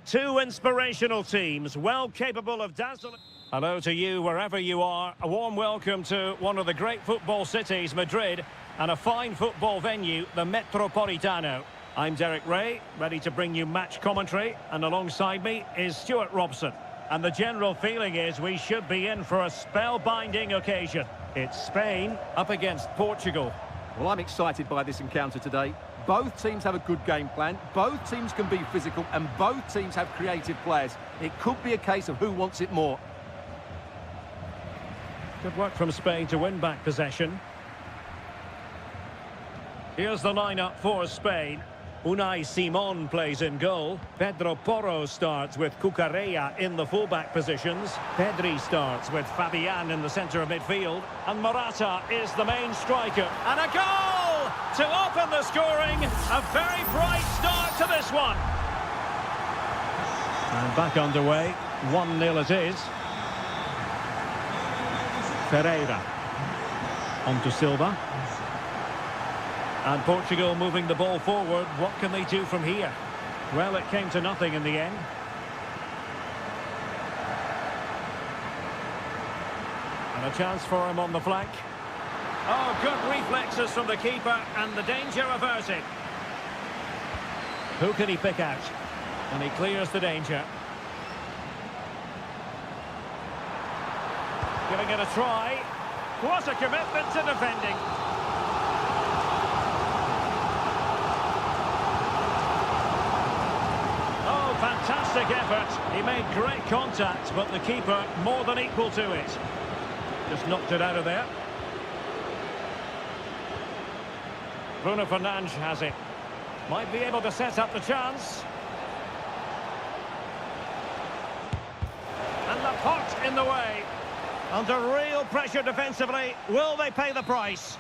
Two inspirational teams, well capable of dazzling. Hello to you wherever you are. A warm welcome to one of the great football cities, Madrid, and a fine football venue, the Metropolitano. I'm Derek Ray, ready to bring you match commentary, and alongside me is Stuart Robson. And the general feeling is we should be in for a spellbinding occasion. It's Spain up against Portugal. Well, I'm excited by this encounter today. Both teams have a good game plan, both teams can be physical, and both teams have creative players. It could be a case of who wants it more. Good work from Spain to win back possession. Here's the lineup for Spain. Unai Simon plays in goal. Pedro Porro starts with Cucurella in the fullback positions. Pedri starts with Fabian in the centre of midfield. And Morata is the main striker. And a goal to open the scoring. A very bright start to this one. And back underway. 1-0 it is. Pereira. On to Silva. And Portugal moving the ball forward. What can they do from here? Well, it came to nothing in the end. And a chance for him on the flank. Oh, good reflexes from the keeper, and the danger averted. Who can he pick out? And he clears the danger. Giving it a try. What a commitment to defending. Fantastic effort. He made great contact, but the keeper more than equal to it. Just knocked it out of there. Bruno Fernandes has it. Might be able to set up the chance. And the pot in the way. Under real pressure defensively. Will they pay the price?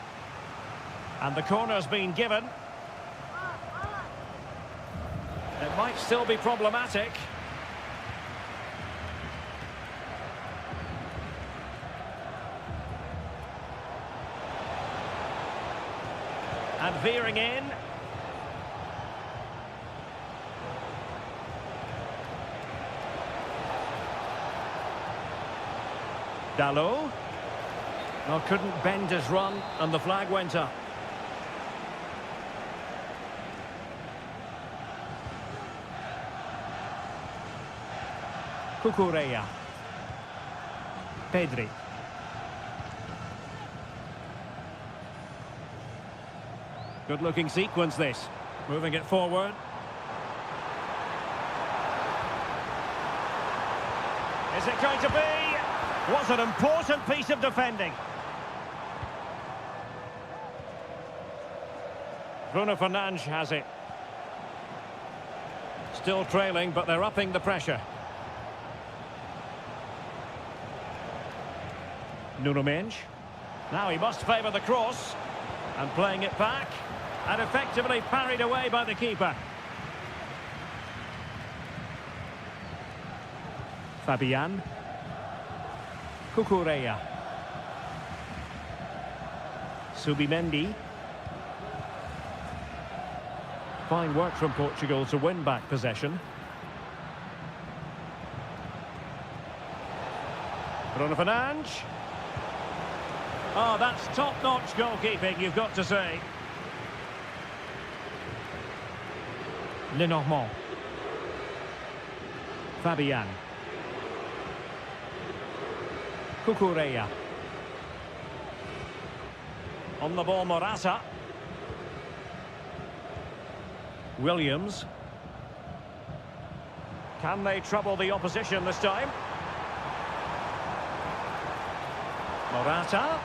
And the corner's been given. It might still be problematic. And veering in. Dalot. Well, couldn't bend his run, and the flag went up. Cucurella. Pedri. Good looking sequence this. Moving it forward. Is it going to be? Was an important piece of defending. Bruno Fernandes has it. Still trailing, but they're upping the pressure. Nuno Mendes. Now he must favour the cross. And playing it back. And effectively parried away by the keeper. Fabian. Cucurella. Subimendi. Fine work from Portugal to win back possession. Bruno Fernandes. Oh, that's top-notch goalkeeping, you've got to say. Lenormand. Fabian. Cucurella. On the ball, Morata. Williams. Can they trouble the opposition this time? Morata.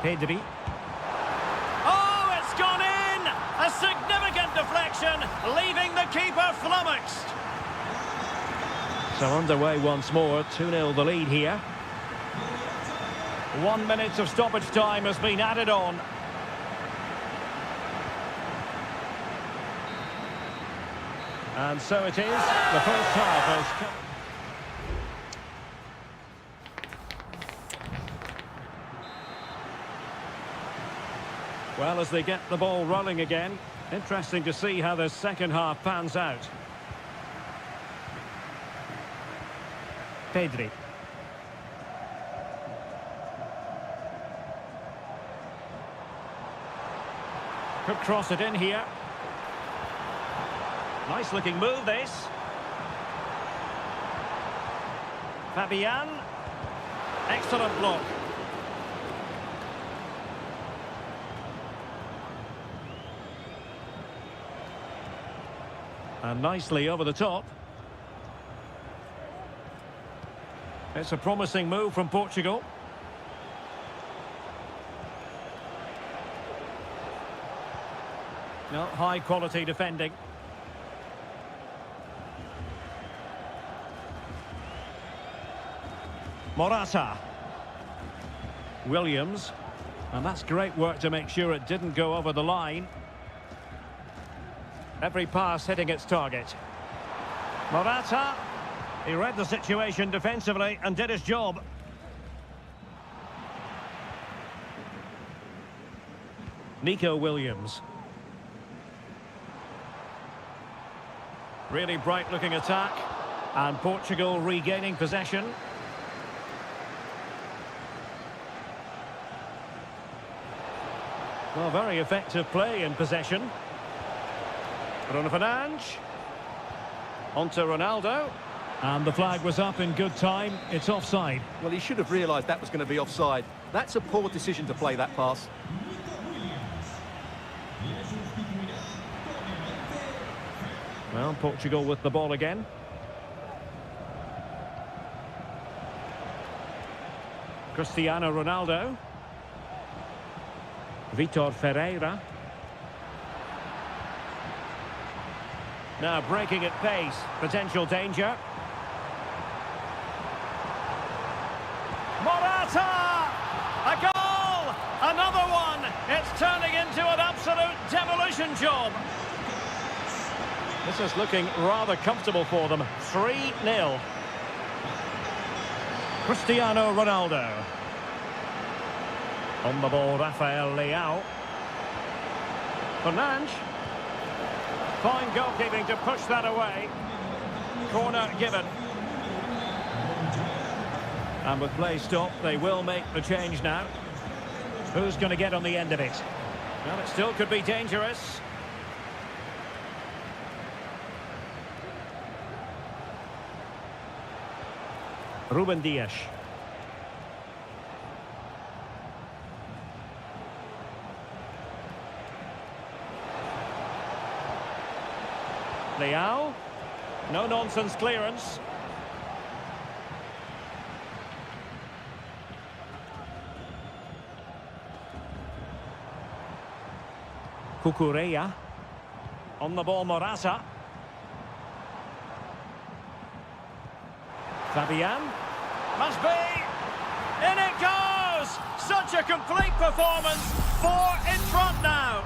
Pedri. Oh, it's gone in! A significant deflection, leaving the keeper flummoxed. So underway once more, 2-0 the lead here. 1 minute of stoppage time has been added on. And so it is, the first half has come. Well, as they get the ball rolling again, Interesting to see how the second half pans out. Pedri. Could cross it in here. Nice looking move this. Fabian. Excellent block. And nicely over the top. It's a promising move from Portugal. No, high quality defending. Morata. Williams. And that's great work to make sure it didn't go over the line. Every pass hitting its target. Morata. He read the situation defensively and did his job. Nico Williams. Really bright looking attack. And Portugal regaining possession. Well, very effective play in possession. Bruno Fernandes. On to Ronaldo. And the flag was up in good time. It's offside. Well, he should have realised that was going to be offside. That's a poor decision to play that pass. Well, Portugal with the ball again. Cristiano Ronaldo. Vitor Ferreira. Now breaking at pace. Potential danger. Morata! A goal! Another one! It's turning into an absolute demolition job. This is looking rather comfortable for them. 3-0. Cristiano Ronaldo. On the ball, Rafael Leao. Fernandes. Fine goalkeeping to push that away. Corner given. And with play stopped, they will make the change now. Who's going to get on the end of it? Well, it still could be dangerous. Ruben Dias. Leao. No nonsense clearance. Cucurella. On the ball, Morata. Fabian. Must be. In it goes! Such a complete performance. 4 in front now.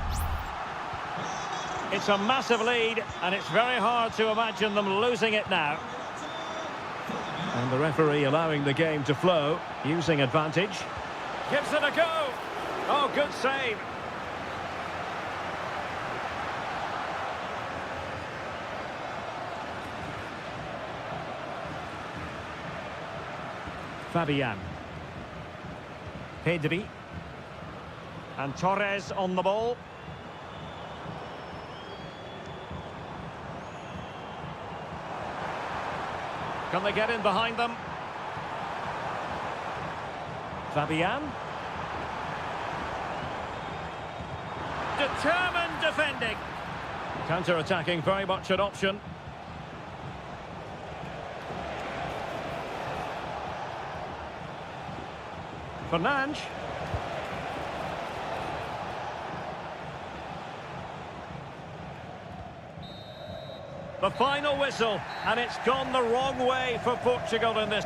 It's a massive lead, and it's very hard to imagine them losing it now. And the referee allowing the game to flow, using advantage. Gives it a go. Oh, good save. Fabian. Pedri. And Torres on the ball. Can they get in behind them? Fabian. Determined defending. Counter-attacking, very much an option. Fernandes. The final whistle, and it's gone the wrong way for Portugal in this.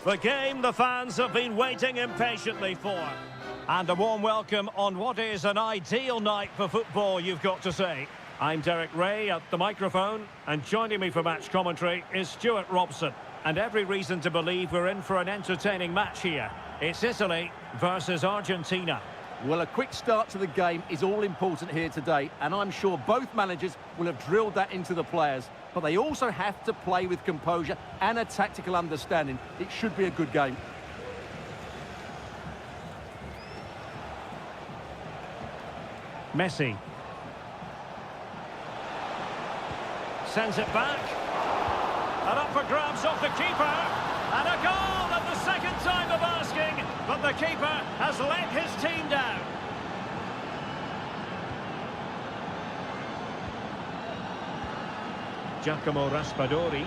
The game the fans have been waiting impatiently for. And a warm welcome on what is an ideal night for football, you've got to say. I'm Derek Ray at the microphone, and joining me for match commentary is Stuart Robson. And every reason to believe we're in for an entertaining match here. It's Italy versus Argentina. Well, a quick start to the game is all important here today, and I'm sure both managers will have drilled that into the players. But they also have to play with composure and a tactical understanding. It should be a good game. Messi. Sends it back. And up for grabs off the keeper. And a goal at the second time of asking. But the keeper has let his team down. Giacomo Raspadori.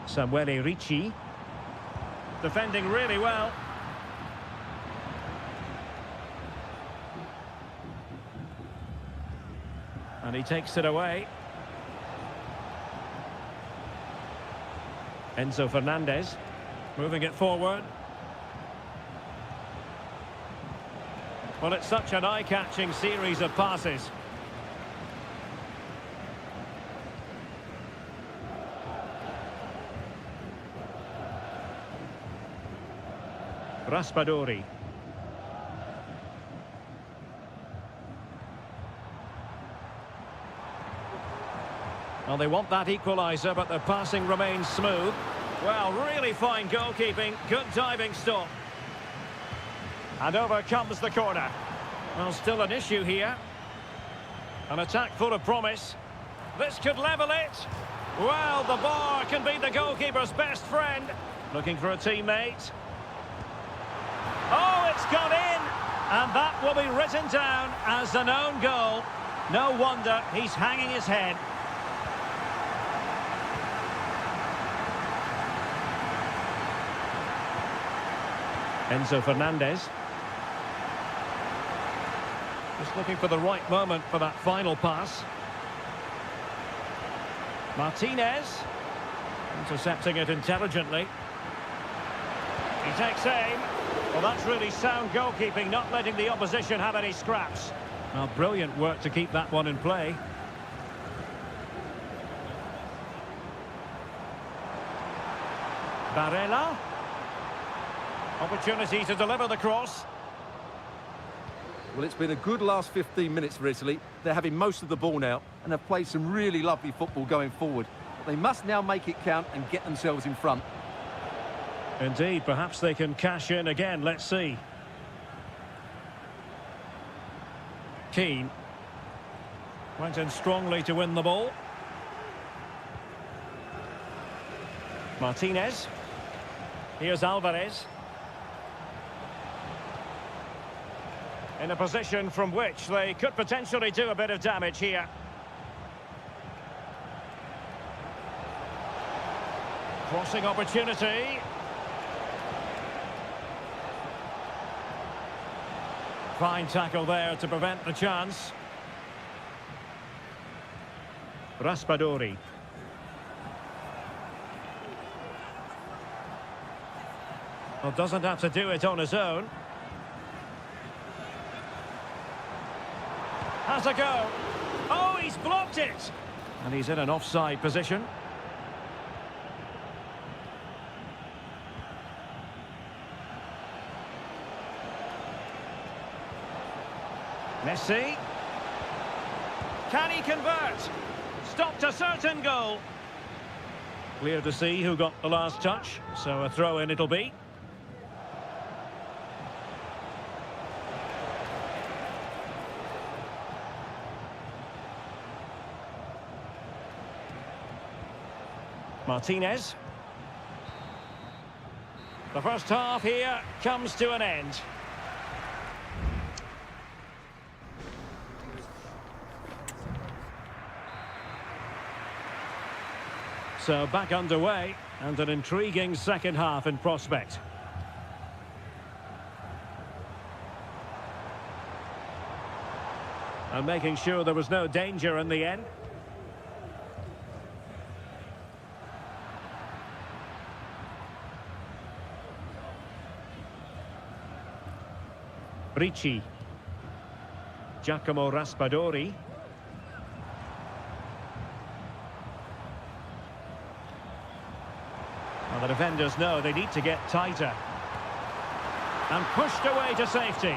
Samuele Ricci. Defending really well. And he takes it away. Enzo Fernandez moving it forward. Well, it's such an eye-catching series of passes. Raspadori. Well, they want that equaliser, but the passing remains smooth. Well, really fine goalkeeping, good diving stop. And over comes the corner. Well, still an issue here. An attack full of promise. This could level it. Well, the bar can be the goalkeeper's best friend. Looking for a teammate. Oh, it's gone in. And that will be written down as an own goal. No wonder he's hanging his head. Enzo Fernandez. Just looking for the right moment for that final pass. Martinez. Intercepting it intelligently. He takes aim. Well, that's really sound goalkeeping, not letting the opposition have any scraps. Well, brilliant work to keep that one in play. Barella. Opportunity to deliver the cross. Well, it's been a good last 15 minutes for Italy. They're having most of the ball now and have played some really lovely football going forward. They must now make it count and get themselves in front. Indeed, perhaps they can cash in again. Let's see. Keane. Went in strongly to win the ball. Martinez. Here's Alvarez. In a position from which they could potentially do a bit of damage here. Crossing opportunity. Fine tackle there to prevent the chance. Raspadori. Well, doesn't have to do it on his own. Has a go. Oh, he's blocked it. And he's in an offside position. Messi. Can he convert? Stopped a certain goal. Clear to see who got the last touch, so a throw-in it'll be. Martinez. The first half here comes to an end. So back underway, and an intriguing second half in prospect. And making sure there was no danger in the end. Ricci. Giacomo Raspadori. Well, the defenders know they need to get tighter. And pushed away to safety.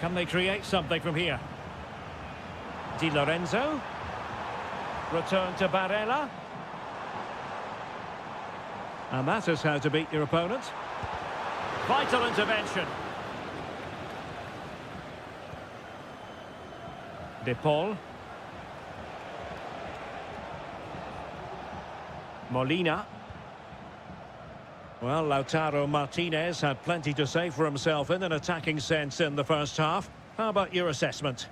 Can they create something from here? Di Lorenzo. Return to Barella. And that is how to beat your opponent. Vital intervention. De Paul. Molina. Well, Lautaro Martinez had plenty to say for himself in an attacking sense in the first half. How about your assessment?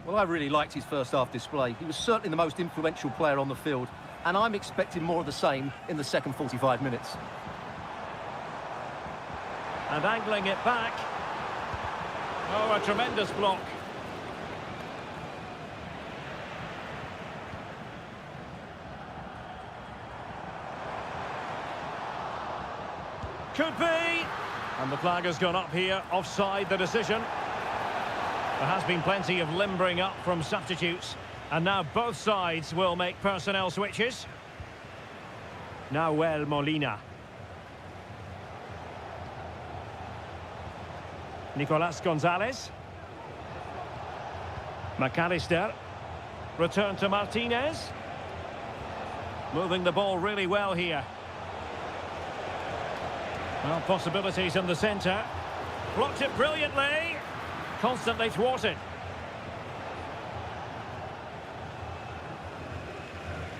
Well, I really liked his first half display. He was certainly the most influential player on the field, and I'm expecting more of the same in the second 45 minutes. And angling it back. Oh, a tremendous block. Could be. And the flag has gone up here, offside the decision. There has been plenty of limbering up from substitutes. And now both sides will make personnel switches. Nahuel Molina. Nicolas Gonzalez. McAllister. Return to Martinez. Moving the ball really well here. Well, possibilities in the centre. Blocked it brilliantly. Constantly thwarted.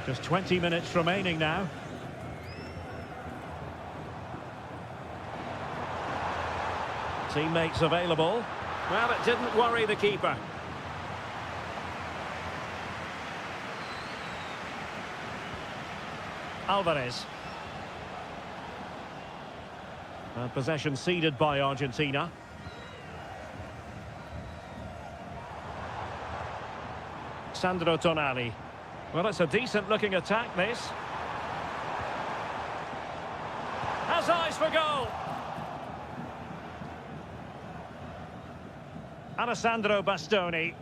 Just 20 minutes remaining now. Teammates available. Well, it didn't worry the keeper. Alvarez. And possession ceded by Argentina. Sandro Tonali. Well, it's a decent-looking attack, this. Has eyes for goal. Alessandro Bastoni.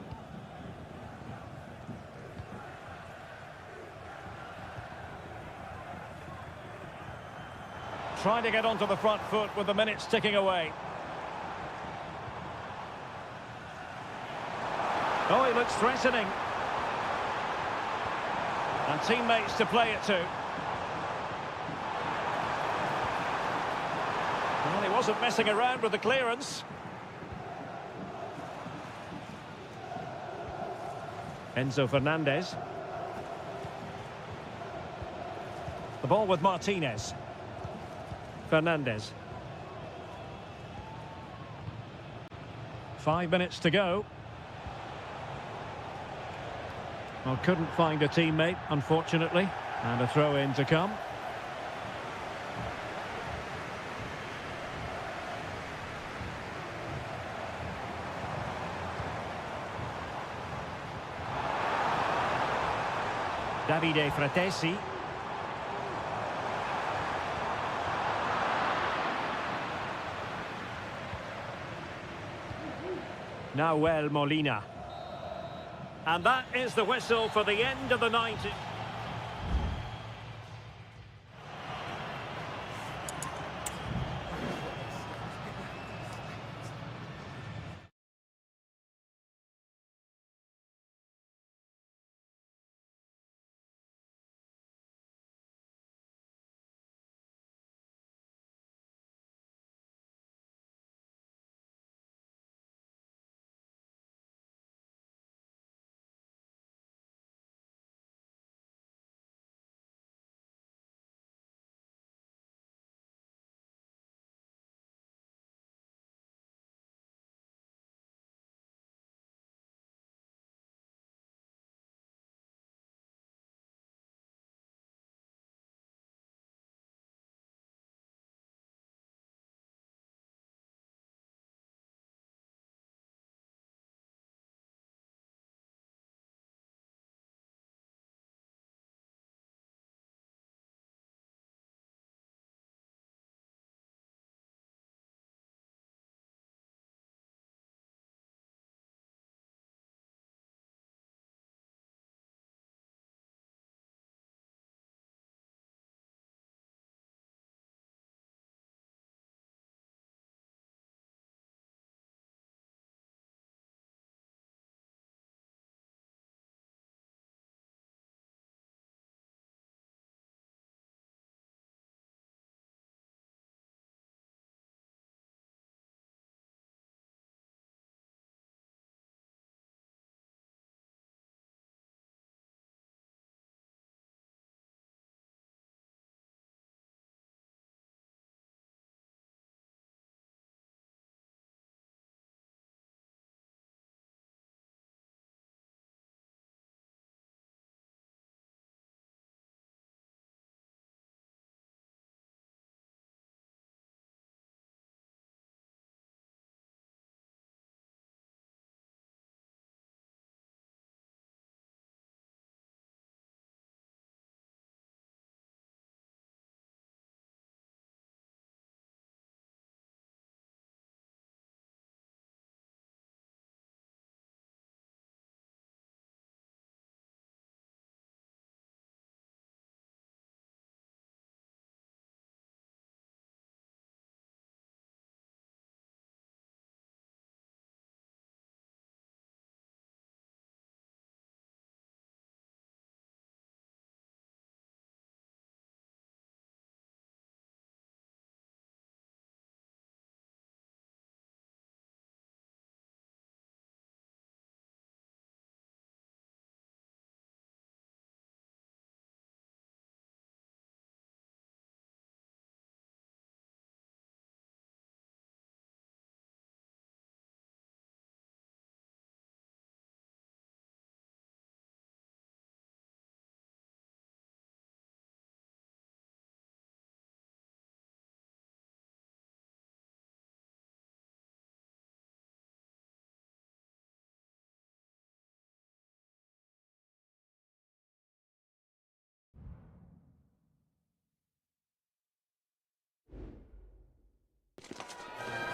Trying to get onto the front foot with the minutes ticking away. Oh, he looks threatening. And teammates to play it to. Well, he wasn't messing around with the clearance. Enzo Fernandez. The ball with Martinez. Fernandez. 5 minutes to go. Well, couldn't find a teammate, unfortunately. And a throw-in to come. Davide Fratesi. Nahuel Molina. And that is the whistle for the end of the 90.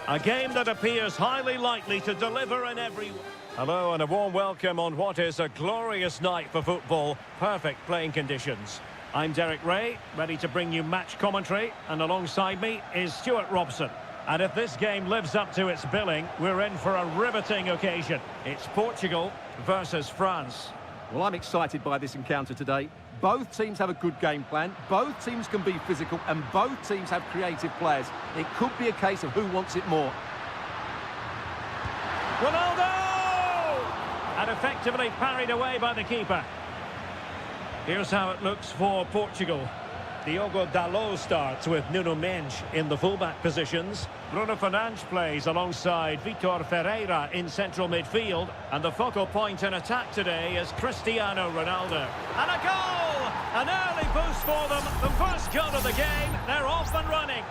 A game that appears highly likely to deliver in every... Hello and a warm welcome on what is a glorious night for football. Perfect playing conditions. I'm Derek Ray, ready to bring you match commentary, and alongside me is Stuart Robson. And if this game lives up to its billing, we're in for a riveting occasion. It's Portugal versus France. Well, I'm excited by this encounter today. Both teams have a good game plan, both teams can be physical, and both teams have creative players. It could be a case of who wants it more. Ronaldo! And effectively parried away by the keeper. Here's how it looks for Portugal. Diogo Dalot starts with Nuno Mendes in the fullback positions. Bruno Fernandes plays alongside Vitor Ferreira in central midfield. And the focal point in attack today is Cristiano Ronaldo. And a goal! An early boost for them. The first goal of the game. They're off and running.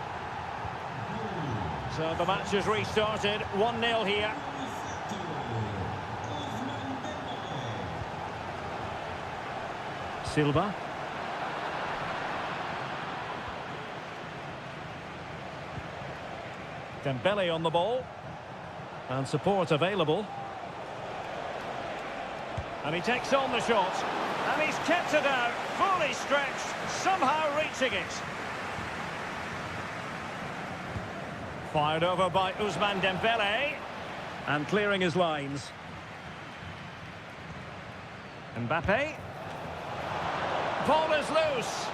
So the match has restarted. 1-0 here. Silva. Dembele on the ball. And support available. And he takes on the shot. And he's kept it out. Fully stretched. Somehow reaching it. Fired over by Ousmane Dembele. And clearing his lines. Mbappe. Ball is loose.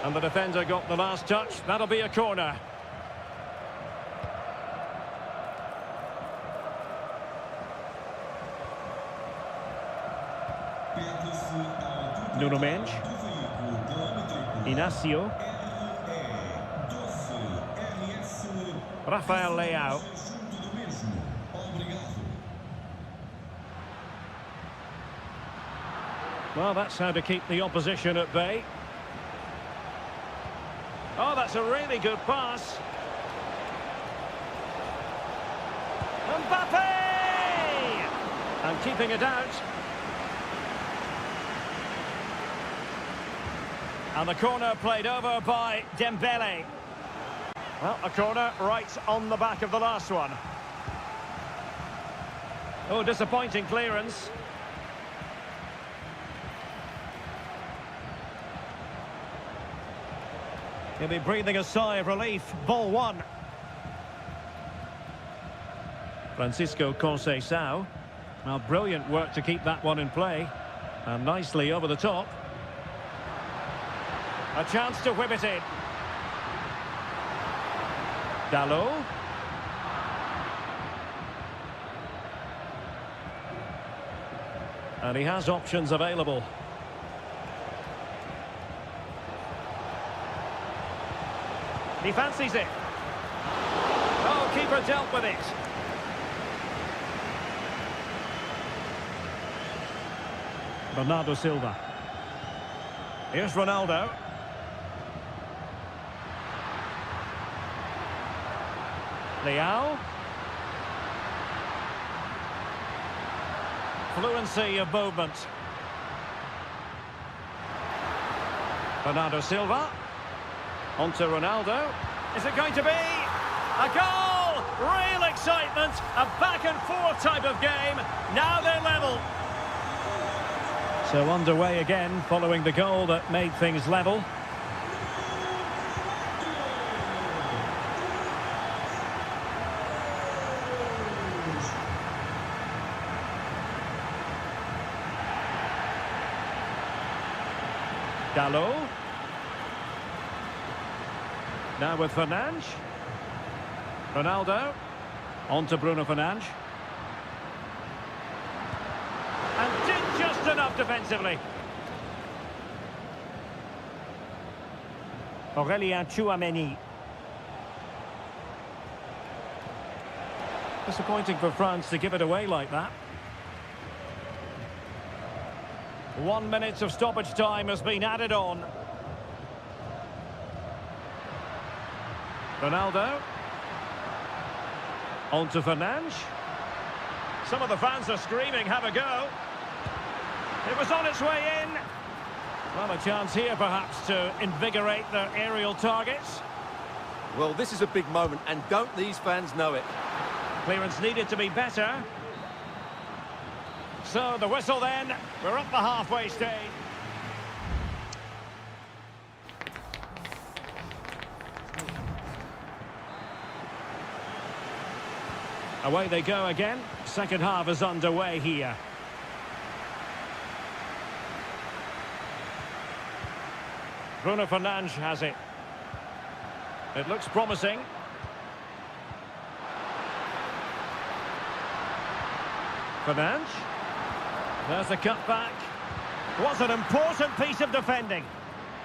And the defender got the last touch. That'll be a corner. Nuno Mendes. Inacio. Rafael Leao. Well, that's how to keep the opposition at bay. Oh, that's a really good pass. Mbappe! And keeping it out. And the corner played over by Dembele. Well, a corner right on the back of the last one. Oh, disappointing clearance. He'll be breathing a sigh of relief. Ball one. Francisco Conceição. Well, brilliant work to keep that one in play. And nicely over the top. A chance to whip it in. Dalot. And he has options available. He fancies it. Oh, keeper dealt with it. Bernardo Silva. Here's Ronaldo. Leao. Fluency of movement. Bernardo Silva. On to Ronaldo. Is it going to be a goal? Real excitement. A back and forth type of game. Now they're level. So underway again following the goal that made things level. Dalot. Now with Fernandes. Ronaldo. On to Bruno Fernandes. And did just enough defensively. Aurélien Tchouameni. Disappointing for France to give it away like that. 1 minute of stoppage time has been added on. Ronaldo. On to Fernandes. Some of the fans are screaming, have a go. It was on its way in. Well, a chance here perhaps to invigorate their aerial targets. Well, this is a big moment, and don't these fans know it? Clearance needed to be better. So the whistle then. We're up the halfway stage. Away they go again. Second half is underway here. Bruno Fernandes has it. It looks promising. Fernandes. There's a cutback. Was an important piece of defending.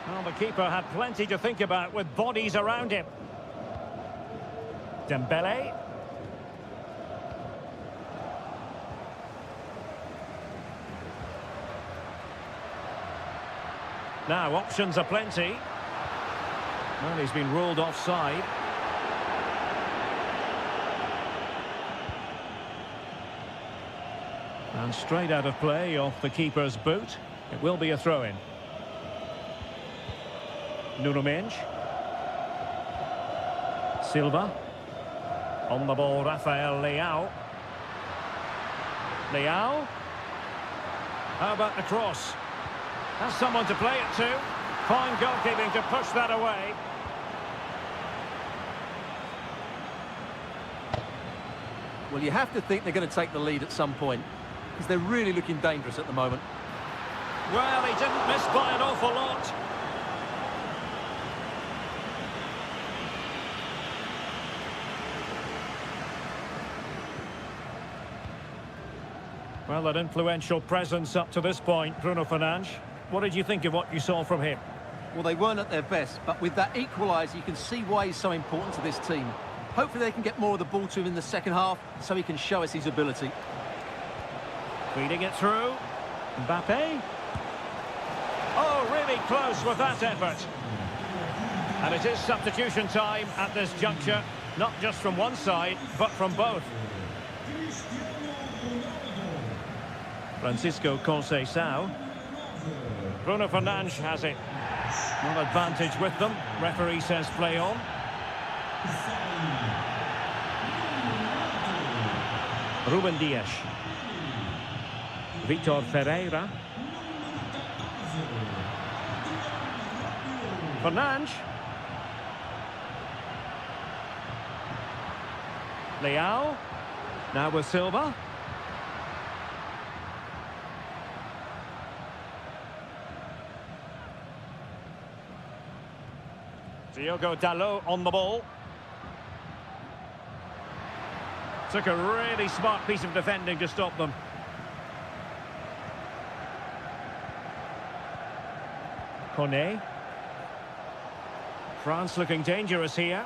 Well, the keeper had plenty to think about with bodies around him. Dembele. Now, options are plenty. Well, he's been ruled offside. And straight out of play off the keeper's boot. It will be a throw-in. Nuno Mendes. Silva. On the ball, Rafael Leao. Leao. How about the cross? Has someone to play it to. Fine goalkeeping to push that away. Well, you have to think they're going to take the lead at some point, because they're really looking dangerous at the moment. Well, he didn't miss by an awful lot. Well, an influential presence up to this point, Bruno Fernandes. What did you think of what you saw from him? Well, they weren't at their best, but with that equaliser, you can see why he's so important to this team. Hopefully they can get more of the ball to him in the second half, so he can show us his ability. Feeding it through. Mbappe. Oh, really close with that effort. And it is substitution time at this juncture, not just from one side, but from both. Francisco Conceição. Bruno Fernandes has it. No advantage with them. Referee says play on. Ruben Dias. Vitor Ferreira. Fernandes. Leao. Now with Silva. Diogo Dalot on the ball. Took a really smart piece of defending to stop them. Kone. France looking dangerous here.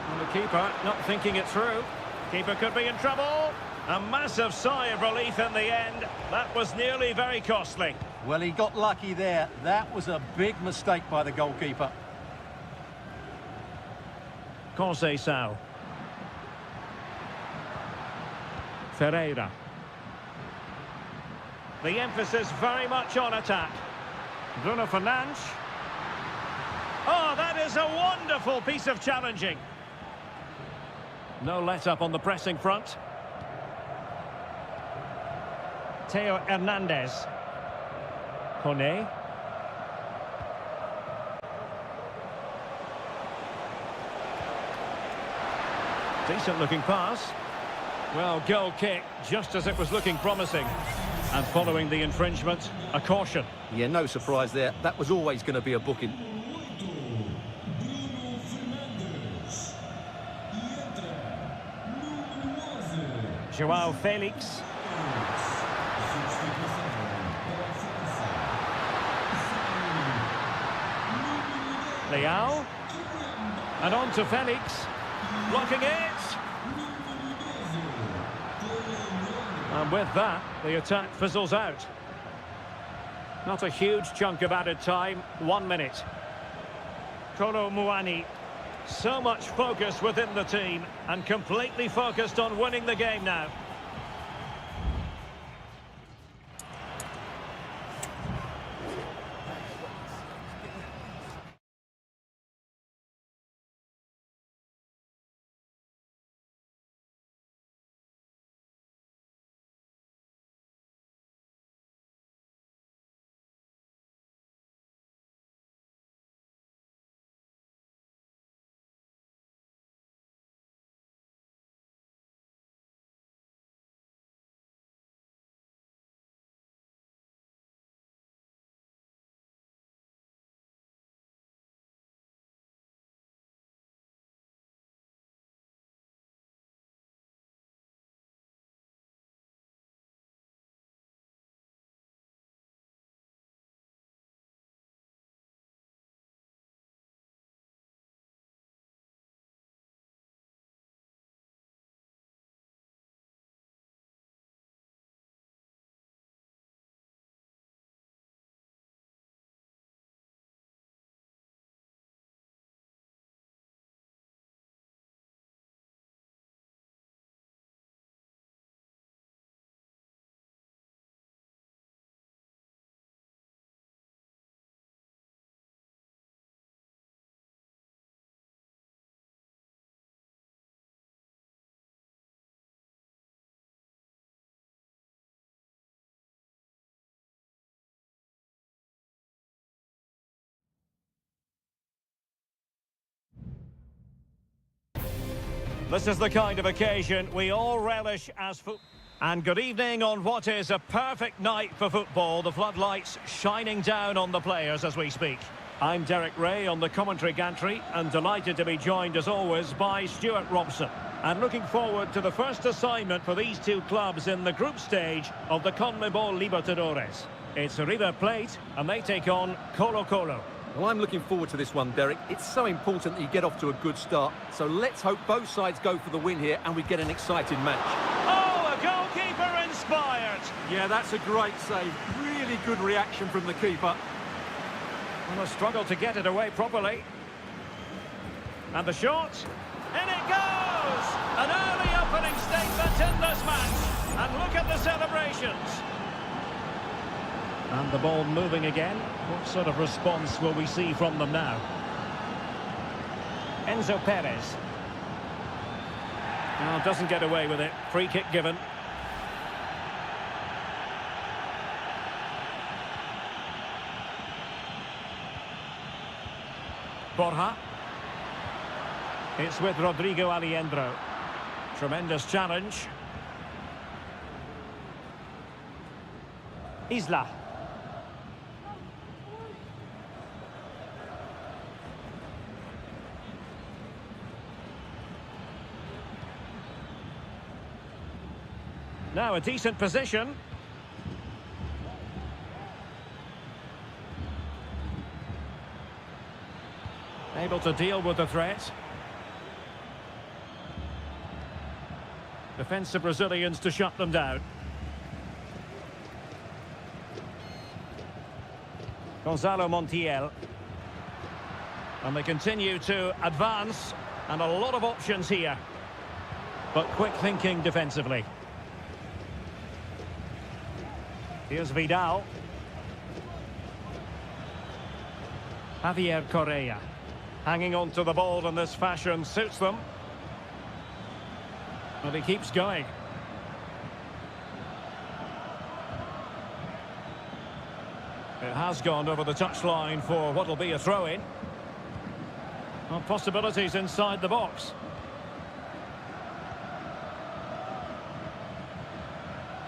And the keeper not thinking it through. Keeper could be in trouble. A massive sigh of relief in the end. That was nearly very costly. Well, he got lucky there. That was a big mistake by the goalkeeper. Conceição. Ferreira. The emphasis very much on attack. Bruno Fernandes. Oh, that is a wonderful piece of challenging. No let-up on the pressing front. Theo Hernandez. Kone. Decent-looking pass. Well, goal kick, just as it was looking promising. And following the infringement, a caution. Yeah, no surprise there. That was always going to be a booking. João Felix. Leao. And on to Felix. Blocking it. And with that, the attack fizzles out. Not a huge chunk of added time, 1 minute. Kolo Muani. So much focus within the team and completely focused on winning the game now. This is the kind of occasion we all relish as football. And good evening on what is a perfect night for football. The floodlights shining down on the players as we speak. I'm Derek Ray on the commentary gantry and delighted to be joined as always by Stuart Robson. And looking forward to the first assignment for these two clubs in the group stage of the CONMEBOL Libertadores. It's River Plate and they take on Colo-Colo. Well, I'm looking forward to this one, Derek. It's so important that you get off to a good start. So let's hope both sides go for the win here and we get an exciting match. Oh, a goalkeeper inspired. Yeah, that's a great save. Really good reaction from the keeper. Well, a struggle to get it away properly. And the shot. In it goes! An early opening statement in this match. And look at the celebrations. And the ball moving again. What sort of response will we see from them now? Enzo Perez. Well, doesn't get away with it. Free kick given. Borja. It's with Rodrigo Aliendro. Tremendous challenge. Isla. Now a decent position. Able to deal with the threat. Defensive Brazilians to shut them down. Gonzalo Montiel. And they continue to advance. And a lot of options here. But quick thinking defensively. Here's Vidal. Javier Correa. Hanging on to the ball in this fashion suits them. But he keeps going. It has gone over the touchline for what will be a throw-in. Well, possibilities inside the box.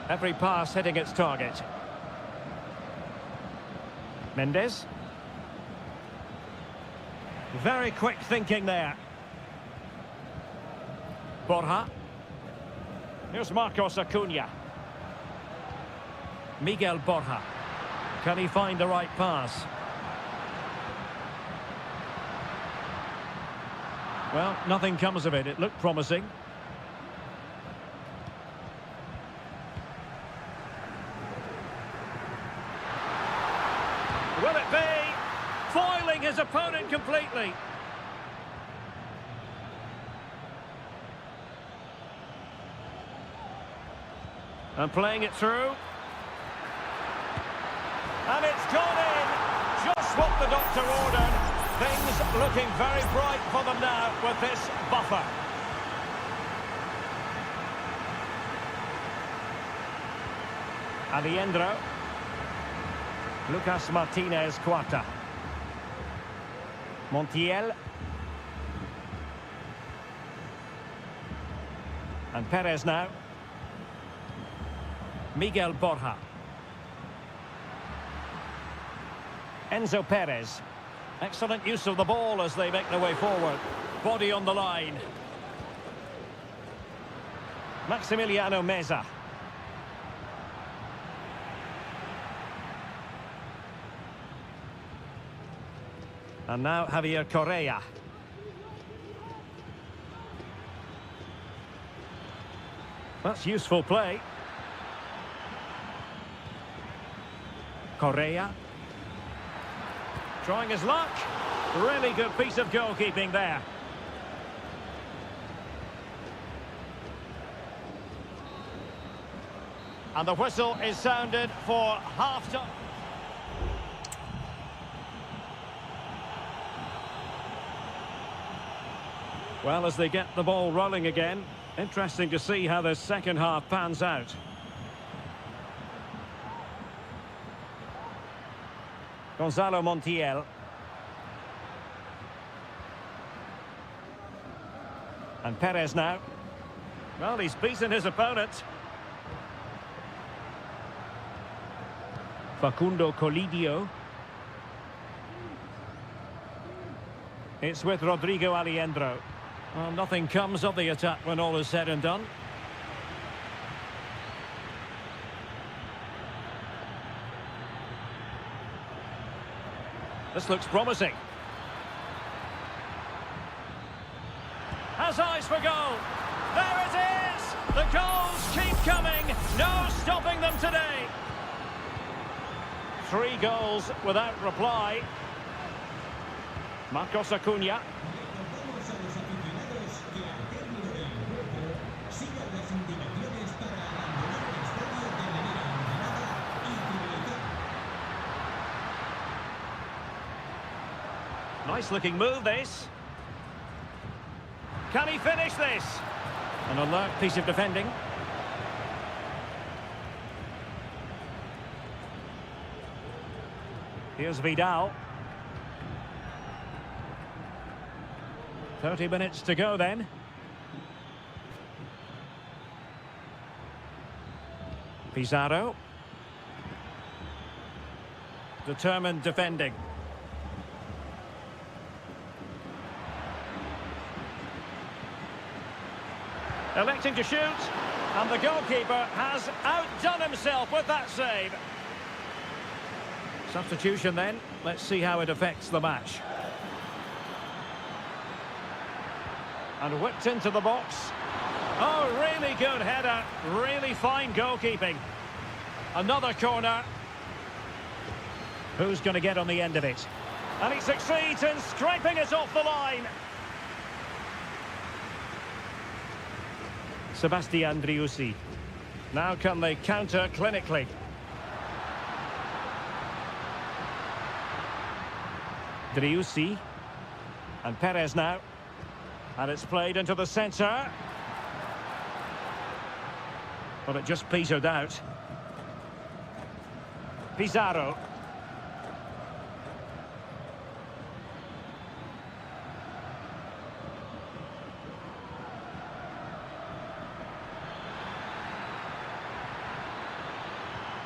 Every pass hitting its target. Mendes. Very quick thinking there. Borja. Here's Marcos Acuna. Miguel Borja. Can he find the right pass? Well, nothing comes of it. It looked promising. Will it be? Foiling his opponent completely. And playing it through. And it's gone in. Just what the doctor ordered. Things looking very bright for them now with this buffer. Aliendro. Lucas Martinez Cuarta. Montiel. And Perez now. Miguel Borja. Enzo Perez. Excellent use of the ball as they make their way forward. Body on the line. Maximiliano Meza. And now Javier Correa. That's useful play. Correa. Trying his luck. Really good piece of goalkeeping there. And the whistle is sounded for half-time. Well, as they get the ball rolling again, interesting to see how the second half pans out. Gonzalo Montiel. And Perez now. Well, he's beaten his opponent. Facundo Colidio. It's with Rodrigo Aliendro. Well, nothing comes of the attack when all is said and done. This looks promising. Has eyes for goal. There it is! The goals keep coming. No stopping them today. 3 goals without reply. Marcos Acuna. Vamos a los aficionados que al término del juego sigan las indicaciones para abandonar el estadio de manera ordenada y civilizada. Nice looking move, this. Can he finish this? An alert piece of defending. Here's Vidal. 30 minutes to go then. Pizarro. Determined defending. Electing to shoot, and the goalkeeper has outdone himself with that save. Substitution then. Let's see how it affects the match. And whipped into the box. Oh, really good header. Really fine goalkeeping. Another corner. Who's going to get on the end of it? And he succeeds in scraping it off the line. Sebastian Driussi. Now can they counter clinically? Driussi. And Perez now. And it's played into the centre. But it just petered out. Pizarro.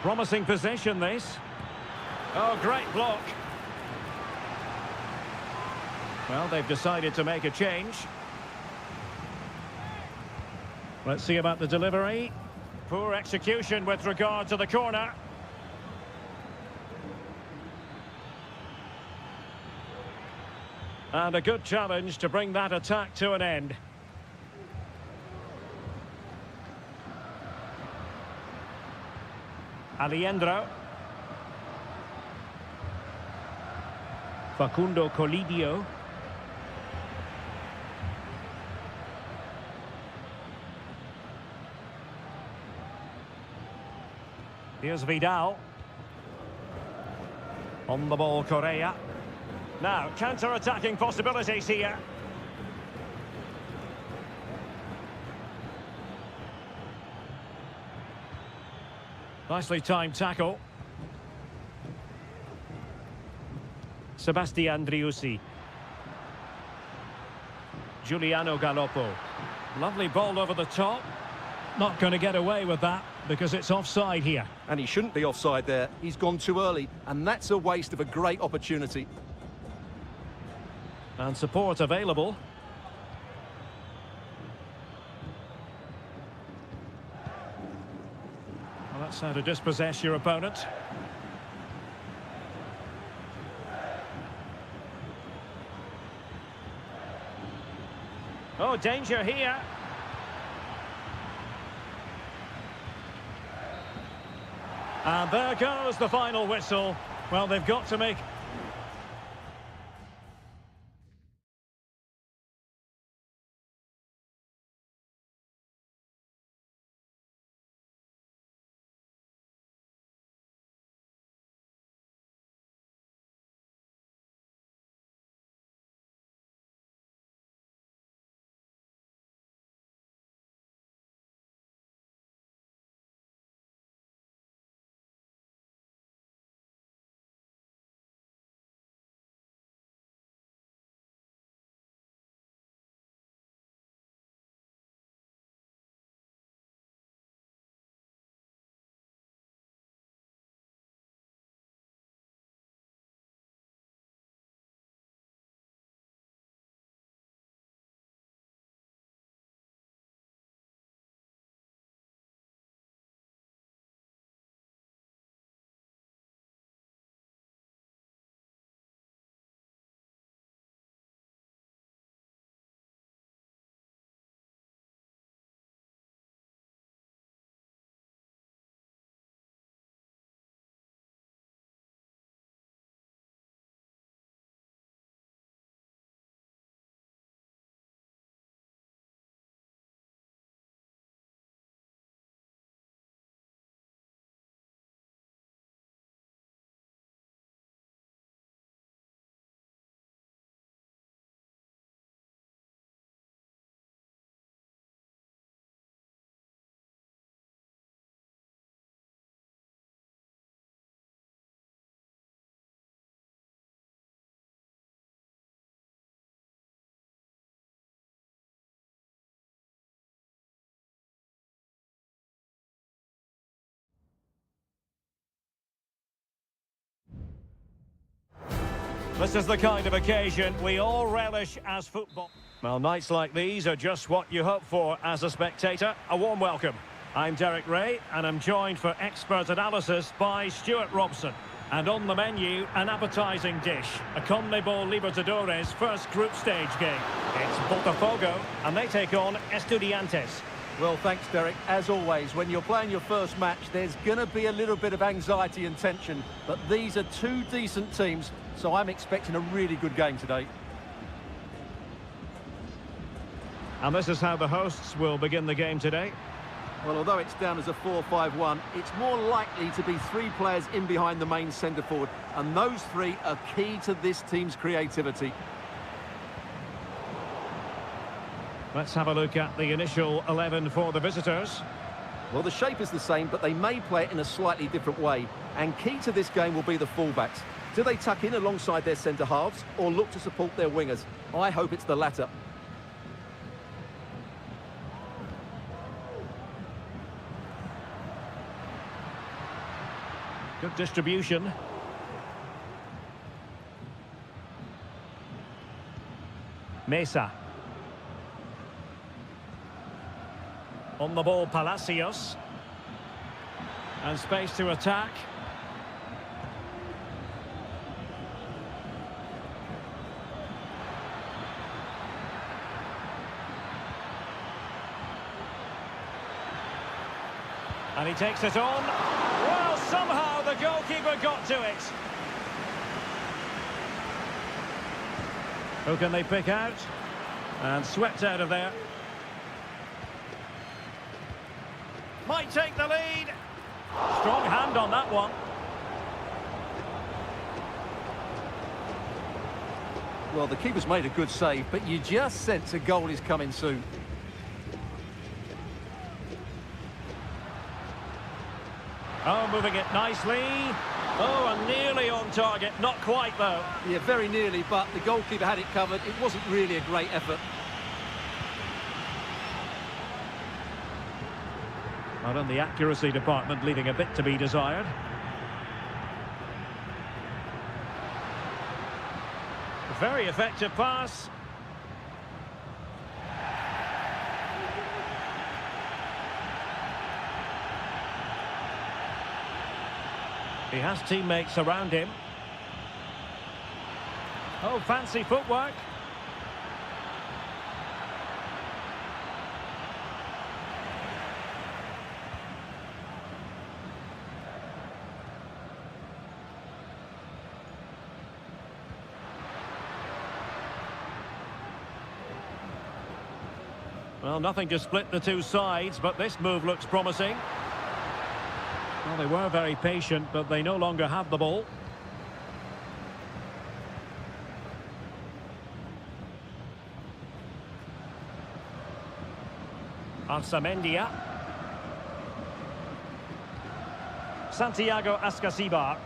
Promising possession, this. Oh, great block. Well, they've decided to make a change. Let's see about the delivery. Poor execution with regard to the corner. And a good challenge to bring that attack to an end. Aliendro. Facundo Colidio. Here's Vidal. On the ball, Correa. Now, counter-attacking possibilities here. Nicely timed tackle. Sebastian Driussi. Giuliano Galoppo. Lovely ball over the top. Not going to get away with that because it's offside here. And he shouldn't be offside there. He's gone too early, and that's a waste of a great opportunity. And support available. Well, that's how to dispossess your opponent. Oh, danger here. And there goes the final whistle. Well, they've got to make This is the kind of occasion we all relish as football. Well, nights like these are just what you hope for as a spectator. A warm welcome. I'm Derek Ray, and I'm joined for expert analysis by Stuart Robson. And on the menu, an appetising dish, a CONMEBOL Libertadores first group stage game. It's Botafogo, and they take on Estudiantes. Well, thanks, Derek. As always, when you're playing your first match, there's going to be a little bit of anxiety and tension. But these are two decent teams, so I'm expecting a really good game today. And this is how the hosts will begin the game today. Well, although it's down as a 4-5-1, it's more likely to be three players in behind the main centre-forward, and those three are key to this team's creativity. Let's have a look at the initial 11 for the visitors. Well, the shape is the same, but they may play it in a slightly different way, and key to this game will be the fullbacks. Do they tuck in alongside their centre-halves, or look to support their wingers? I hope it's the latter. Good distribution. Mesa. On the ball, Palacios. And space to attack. And he takes it on. Well, somehow the goalkeeper got to it. Who can they pick out? And swept out of there. Might take the lead. Strong hand on that one. Well, the keeper's made a good save, but you just sense a goal is coming soon. Oh, moving it nicely. Oh, and nearly on target. Not quite, though. Yeah, very nearly, but the goalkeeper had it covered. It wasn't really a great effort. Not in the accuracy department, leaving a bit to be desired. Very effective pass. He has teammates around him. Oh, fancy footwork. Well, nothing to split the two sides, but this move looks promising. Well, they were very patient, but they no longer have the ball. Arsamendia. Santiago Ascasibar.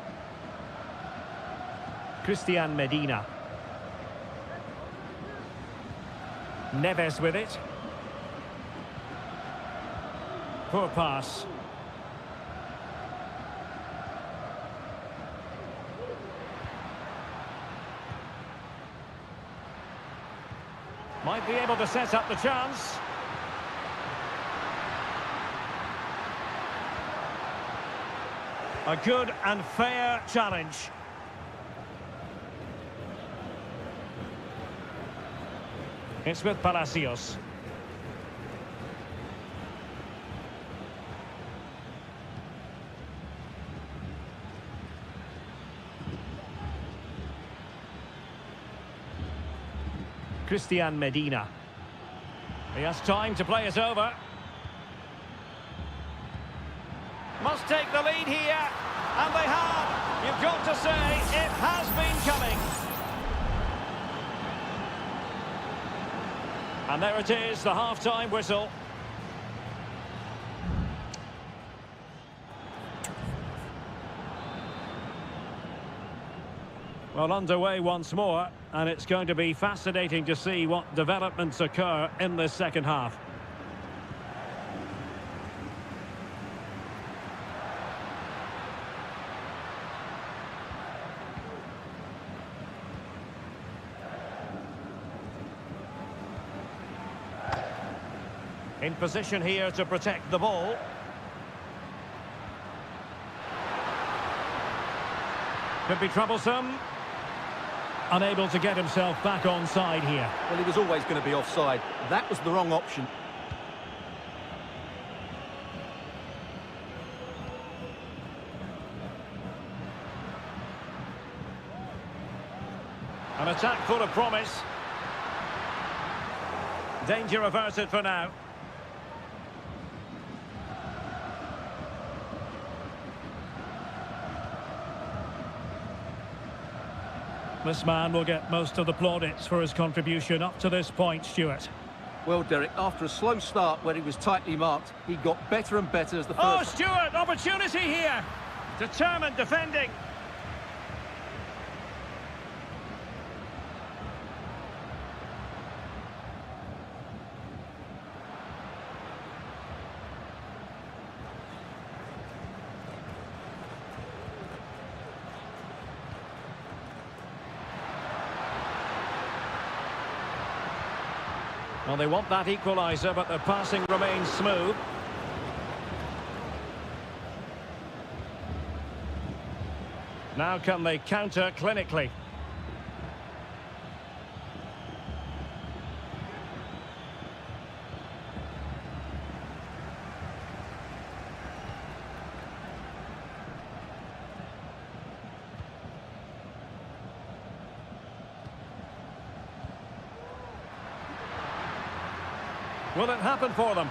Christian Medina. Neves with it. Poor pass. Might be able to set up the chance. A good and fair challenge. It's with Palacios. Christian Medina. He has time to play it over. Must take the lead here. And they have. You've got to say, it has been coming. And there it is, the half-time whistle. Well, underway once more, and it's going to be fascinating to see what developments occur in this second half. In position here to protect the ball. Could be troublesome. Unable to get himself back on side here. Well, he was always going to be offside. That was the wrong option. An attack full of promise. Danger averted for now. This man will get most of the plaudits for his contribution up to this point, Stuart. Well, Derek, after a slow start where he was tightly marked, he got better and better as the first... Oh, Stuart, opportunity here. Determined defending. Well, they want that equaliser, but the passing remains smooth. Now can they counter clinically? Will it happen for them?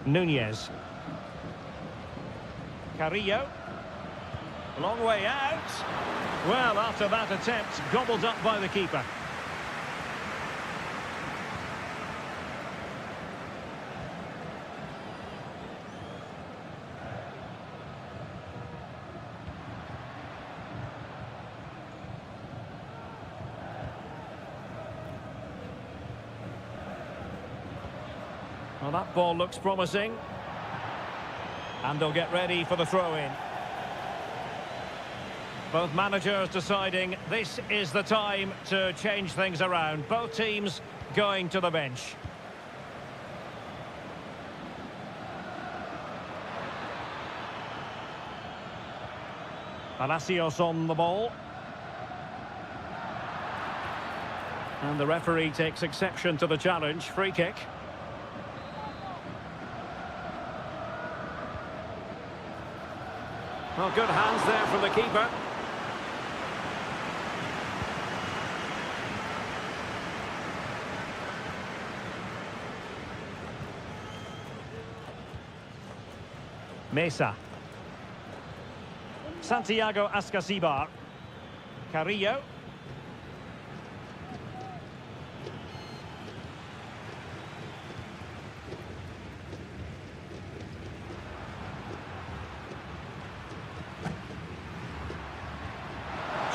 Nunez. Carrillo. Long way out. Well, after that attempt, gobbled up by the keeper. Well, that ball looks promising. And they'll get ready for the throw-in. Both managers deciding this is the time to change things around. Both teams going to the bench. Palacios on the ball. And the referee takes exception to the challenge. Free kick. Well, good hands there from the keeper. Mesa. Santiago Ascasibar. Carrillo.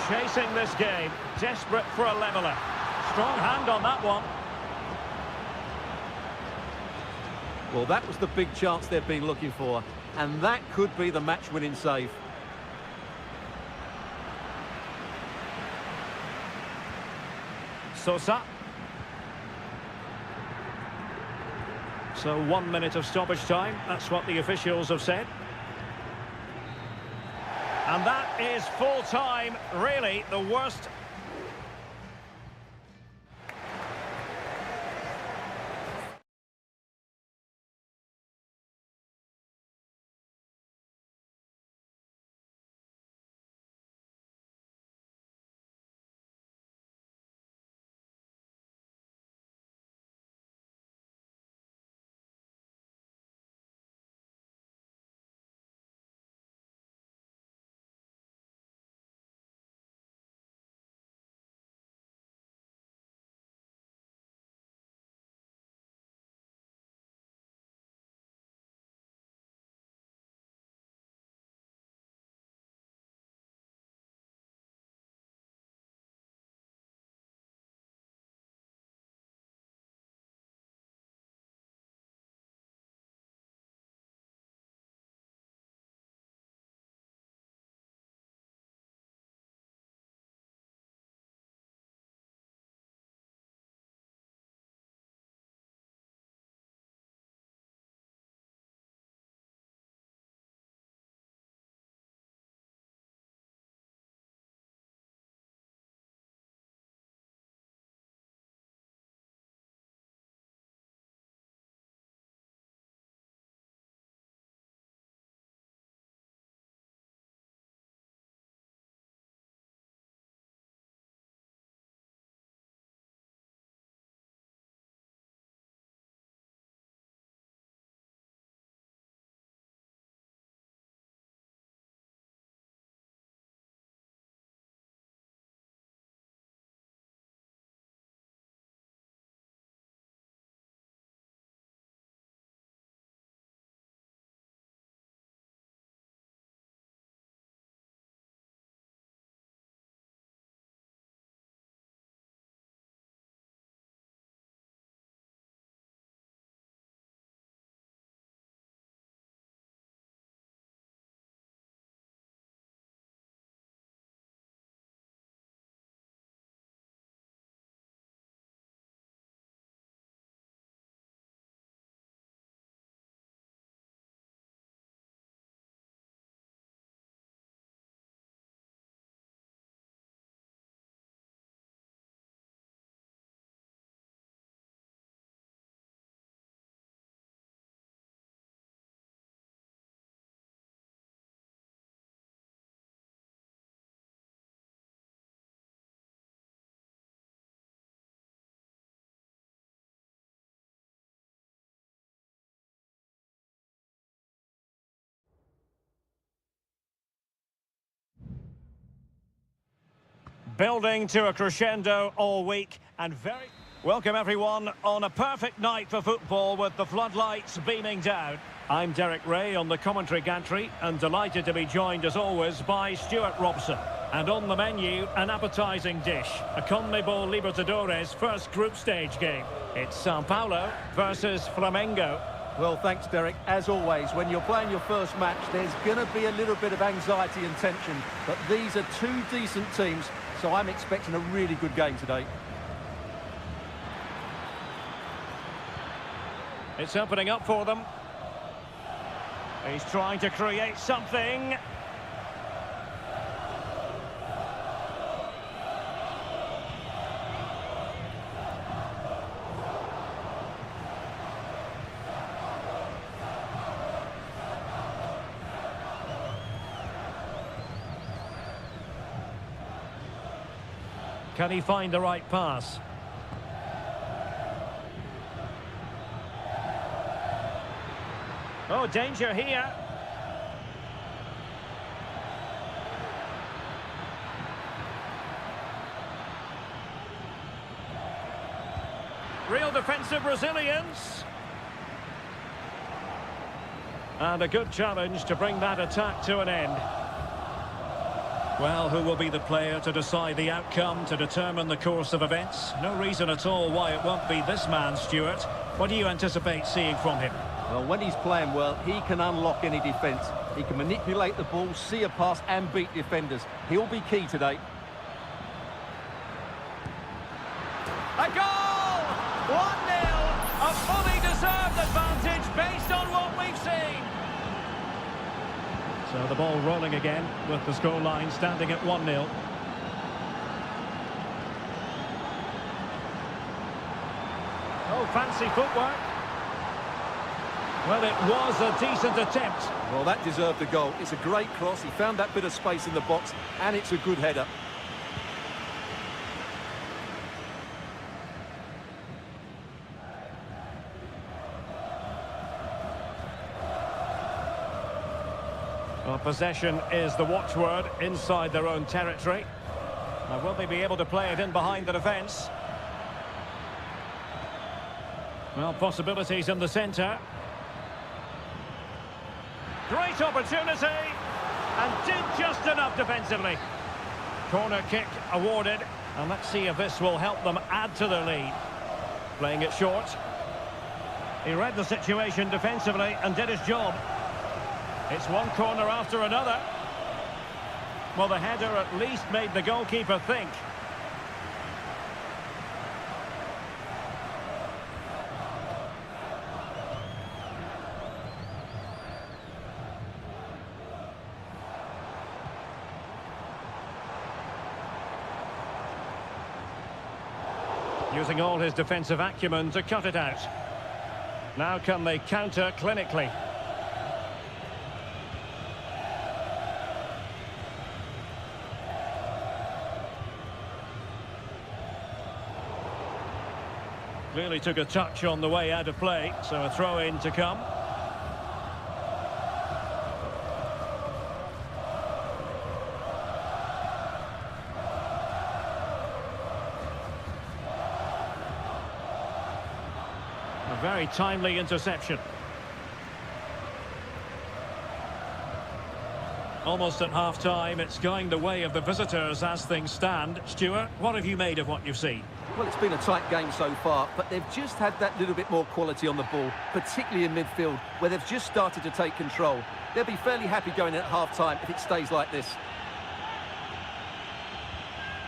Chasing this game, desperate for a leveller. Strong hand on that one. Well, that was the big chance they've been looking for, and that could be the match-winning save. Sosa. So 1 minute of stoppage time, that's what the officials have said. And that is full time, really the worst Building to a crescendo all week and very... Welcome everyone on a perfect night for football with the floodlights beaming down. I'm Derek Ray on the commentary gantry and delighted to be joined as always by Stuart Robson. And on the menu, an appetising dish, a CONMEBOL Libertadores first group stage game. It's Sao Paulo versus Flamengo. Well, thanks, Derek. As always, when you're playing your first match, there's going to be a little bit of anxiety and tension. But these are two decent teams, so I'm expecting a really good game today. It's opening up for them. He's trying to create something. Can he find the right pass? Oh, danger here. Real defensive resilience. And a good challenge to bring that attack to an end. Well, who will be the player to decide the outcome, to determine the course of events? No reason at all why it won't be this man, Stuart. What do you anticipate seeing from him? Well, when he's playing well, he can unlock any defence. He can manipulate the ball, see a pass and beat defenders. He'll be key today. A goal! 1-0! A fully deserved advantage based on what we've seen. So the ball rolling again with the scoreline standing at 1-0. Oh, fancy footwork. Well, it was a decent attempt. Well, that deserved a goal. It's a great cross. He found that bit of space in the box, and it's a good header. Well, possession is the watchword inside their own territory. Now, will they be able to play it in behind the defence? Well, possibilities in the centre. Great opportunity, and did just enough defensively. Corner kick awarded, and let's see if this will help them add to their lead. Playing it short. He read the situation defensively and did his job. It's one corner after another. Well, the header at least made the goalkeeper think. Using all his defensive acumen to cut it out. Now can they counter clinically? Clearly took a touch on the way out of play, so a throw-in to come. A very timely interception. Almost at half-time, it's going the way of the visitors as things stand. Stuart, what have you made of what you've seen? Well, it's been a tight game so far, but they've just had that little bit more quality on the ball, particularly in midfield, where they've just started to take control. They'll be fairly happy going in at half-time if it stays like this.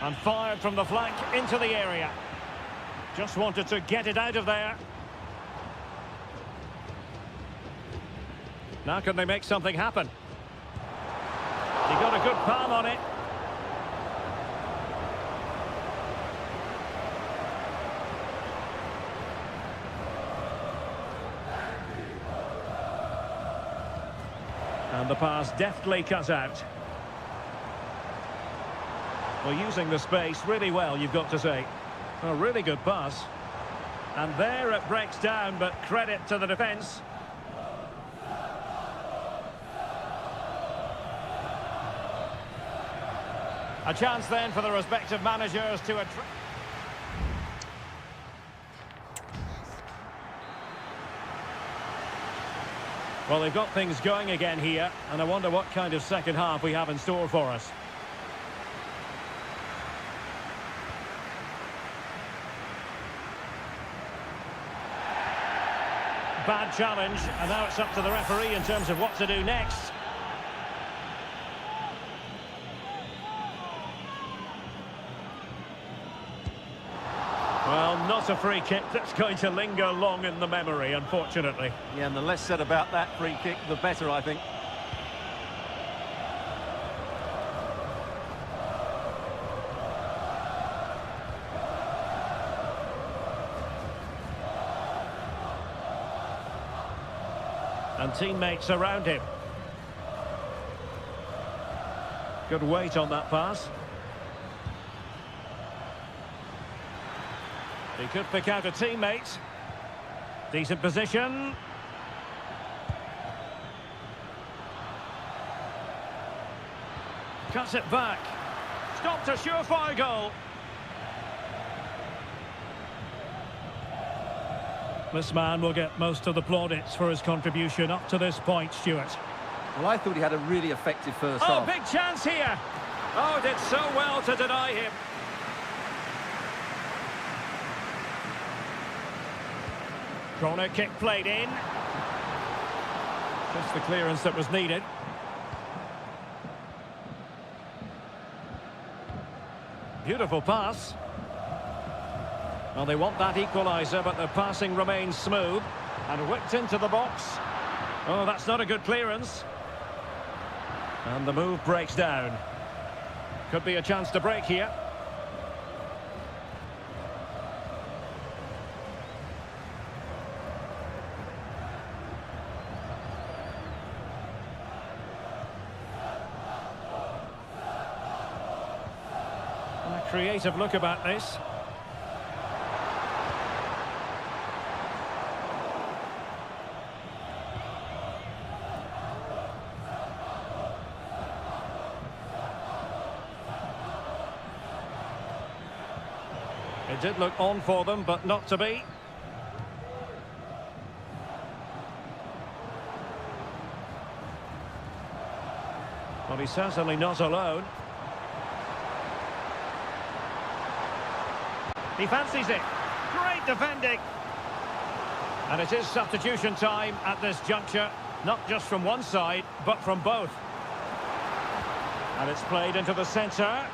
And fired from the flank into the area. Just wanted to get it out of there. Now can they make something happen? He got a good palm on it. And the pass deftly cut out. Well, using the space really well, you've got to say. A really good pass. And there it breaks down, but credit to the defence. A chance then for the respective managers to attract. Well, they've got things going again here, and I wonder what kind of second half we have in store for us. Bad challenge, and now it's up to the referee in terms of what to do next. Well, not a free kick that's going to linger long in the memory, unfortunately. Yeah, and the less said about that free kick, the better, I think. And teammates around him. Good weight on that pass. He could pick out a teammate. Decent position. Cuts it back. Stopped a surefire goal. This man will get most of the plaudits for his contribution up to this point, Stuart. Well, I thought he had a really effective first Oh, half. big chance here. Oh, did so well to deny him. Corner kick played in. Just the clearance that was needed. Beautiful pass. Well, they want that equaliser, but the passing remains smooth. And whipped into the box. Oh, that's not a good clearance. And the move breaks down. Could be a chance to break here. A creative look about this. It did look on for them, but not to be. Well, he's certainly not alone. He fancies it. Great defending. And it is substitution time at this juncture, not just from one side, but from both. And it's played into the centre,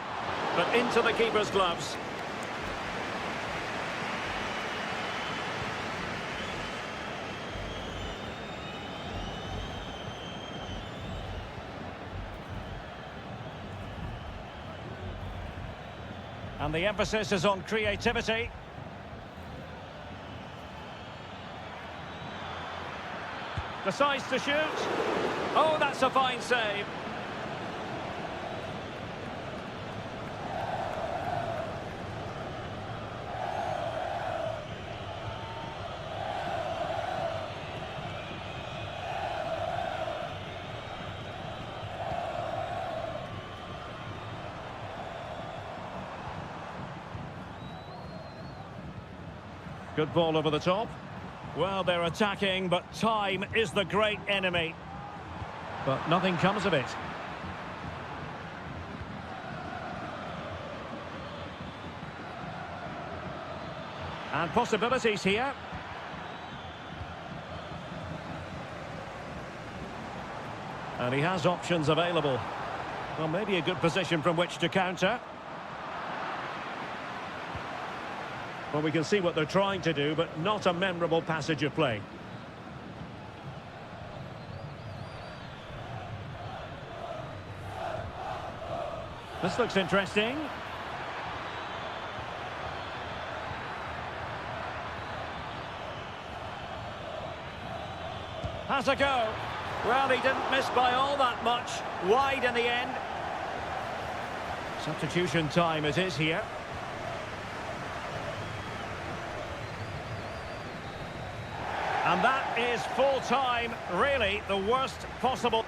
but into the keeper's gloves. And the emphasis is on creativity. Decides to shoot. Oh, that's a fine save. Good ball over the top. Well, they're attacking, but time is the great enemy. But nothing comes of it. And possibilities here. And he has options available. Well, maybe a good position from which to counter. Well, we can see what they're trying to do, but not a memorable passage of play. This looks interesting. Has a go. Well, he didn't miss by all that much. Wide in the end. Substitution time it is here. And that is full time, really the worst possible.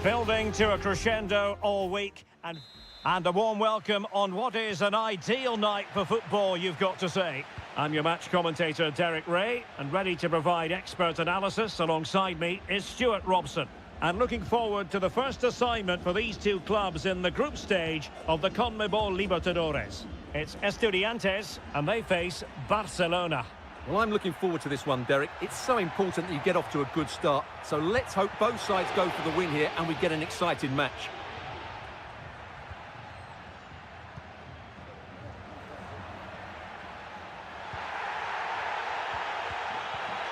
Building to a crescendo all week and a warm welcome on what is an ideal night for football, you've got to say. I'm your match commentator, Derek Ray, and ready to provide expert analysis alongside me is Stuart Robson. And looking forward to the first assignment for these two clubs in the group stage of the CONMEBOL Libertadores. It's Estudiantes, and they face Barcelona. Well, I'm looking forward to this one, Derek. It's so important that you get off to a good start. So let's hope both sides go for the win here and we get an exciting match.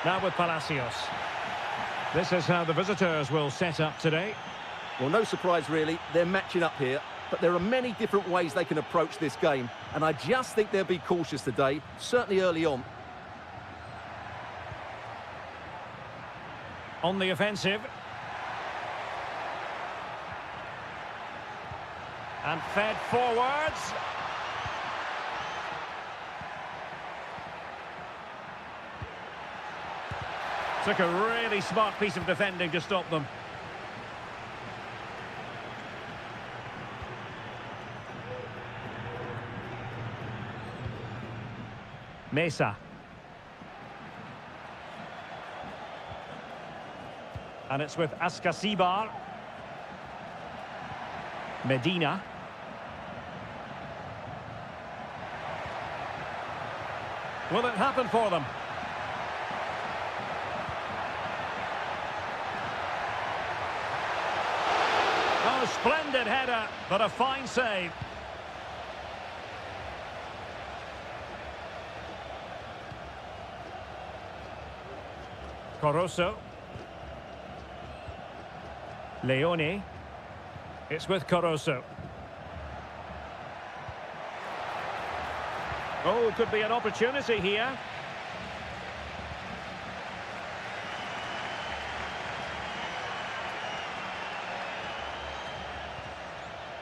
Now with Palacios. This is how the visitors will set up today. Well, no surprise really. They're matching up here. But there are many different ways they can approach this game. And I just think they'll be cautious today, certainly early on. On the offensive. And fed forwards. Took a really smart piece of defending to stop them. Mesa. And it's with Ascasibar. Medina. Will it happen for them? Oh, splendid header, but a fine save. Caruso. Leone. It's with Caruso. Oh, could be an opportunity here.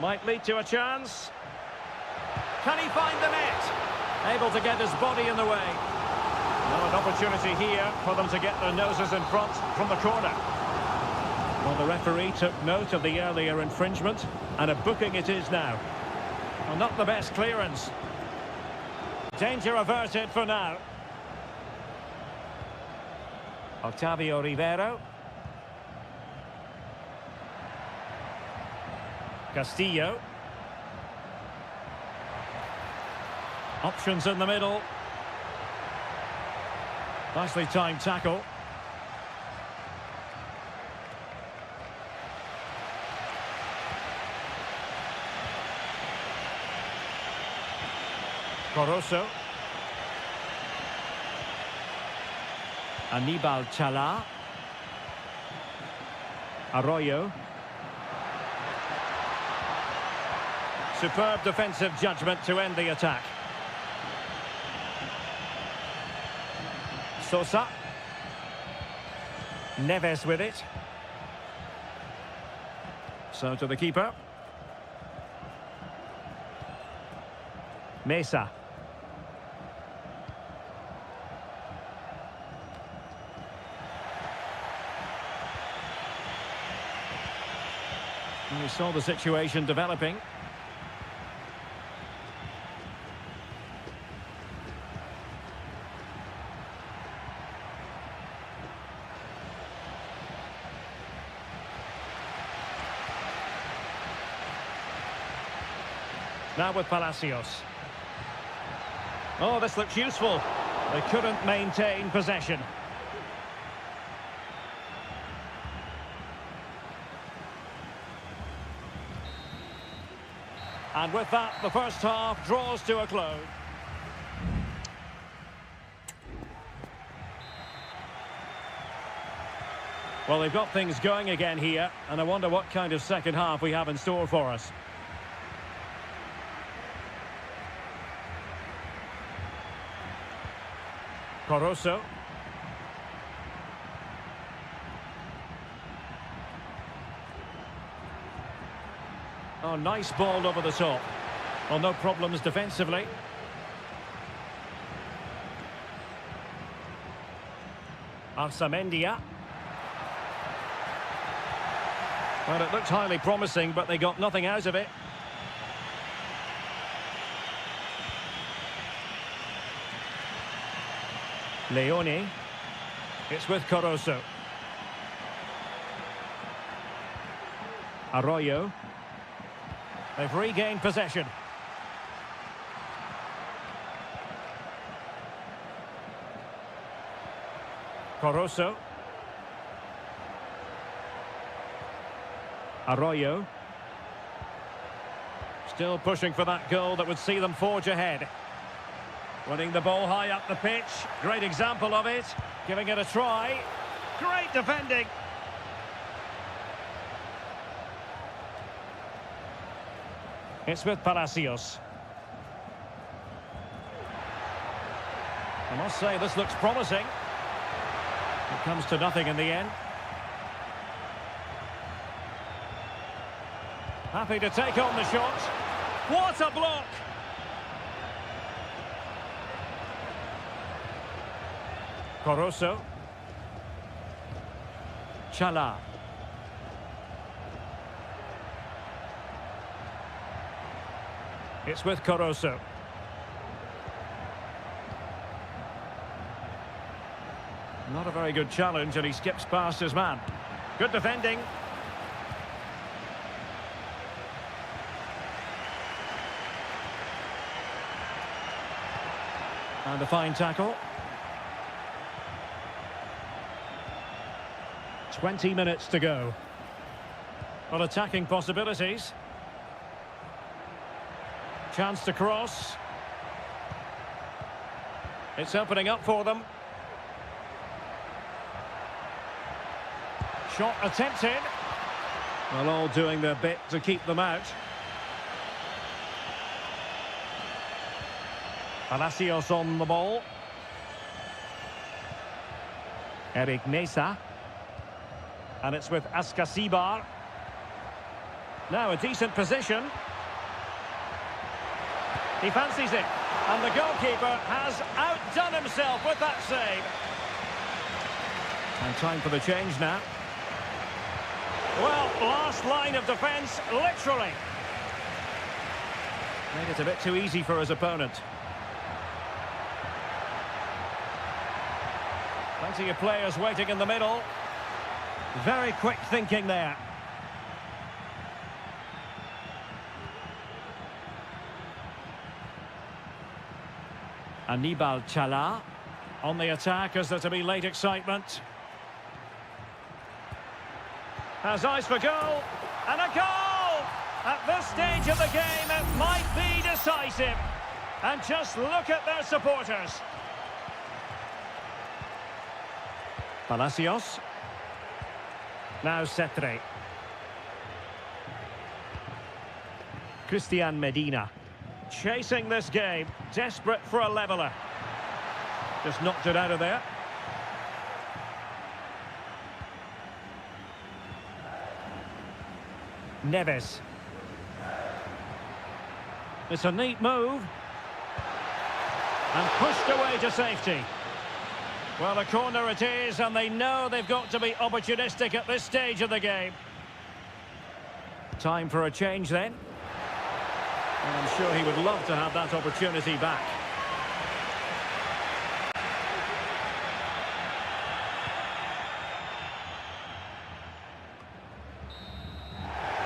Might lead to a chance. Can he find the net? Able to get his body in the way. Now an opportunity here for them to get their noses in front from the corner. Well, the referee took note of the earlier infringement, and a booking it is now. Well, not the best clearance. Danger averted for now. Octavio Rivero. Castillo. Options in the middle. Nicely timed tackle. Caruso. Anibal Chala. Arroyo. Superb defensive judgment to end the attack. Sosa. Neves with it. So to the keeper. Mesa. We saw the situation developing. Now with Palacios. Oh, this looks useful. They couldn't maintain possession. And with that, the first half draws to a close. Well, they've got things going again here, and I wonder what kind of second half we have in store for us. Caruso. Oh, nice ball over the top. Well, no problems defensively. Arsamendia. Well, it looked highly promising, but they got nothing out of it. Leone. It's with Caruso. Arroyo. They've regained possession. Caruso. Arroyo. Still pushing for that goal that would see them forge ahead. Running the ball high up the pitch. Great example of it. Giving it a try. Great defending. It's with Palacios. I must say, this looks promising. It comes to nothing in the end. Happy to take on the shot. What a block! Caruso. Chala. It's with Caruso. Not a very good challenge, and he skips past his man. Good defending. And a fine tackle. 20 minutes to go. Well, attacking possibilities. Chance to cross. It's opening up for them. Shot attempted. Well, all doing their bit to keep them out. Palacios on the ball. Eric Mesa. And it's with Askasibar. Now a decent position. He fancies it. And the goalkeeper has outdone himself with that save. And time for the change now. Well, last line of defence, literally. Made it a bit too easy for his opponent. Plenty of players waiting in the middle. Very quick thinking there. Anibal Chala on the attack as there to be late excitement. Has eyes for goal, and a goal! At this stage of the game, it might be decisive. And just look at their supporters. Palacios. Now Cetre. Christian Medina. Chasing this game, desperate for a leveller. Just knocked it out of there. Neves. It's a neat move. And pushed away to safety. Well, a corner it is, and they know they've got to be opportunistic at this stage of the game. Time for a change then. And I'm sure he would love to have that opportunity back.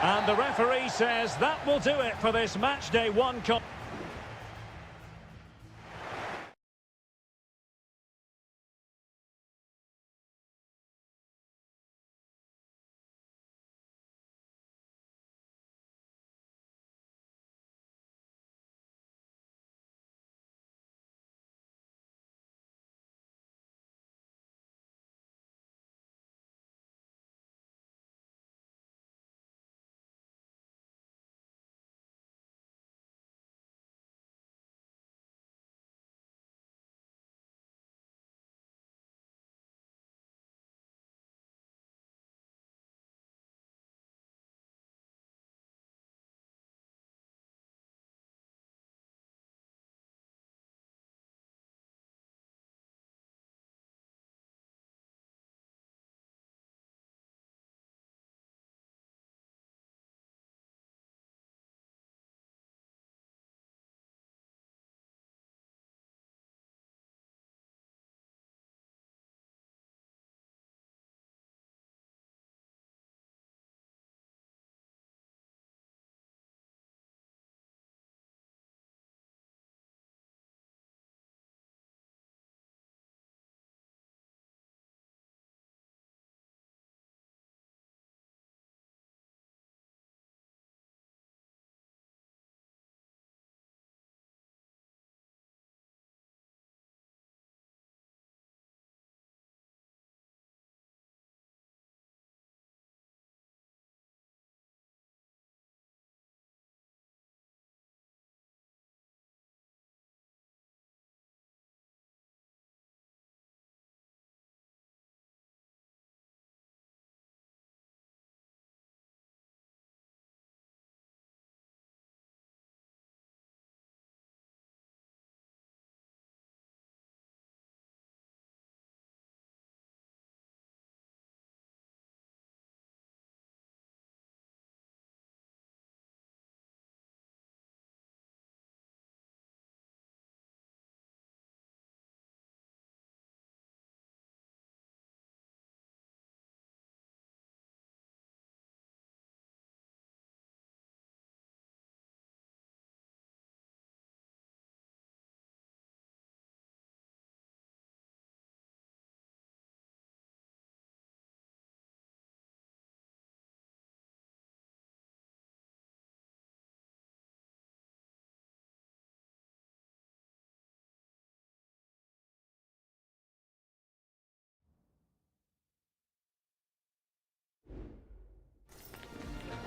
And the referee says that will do it for this match day one.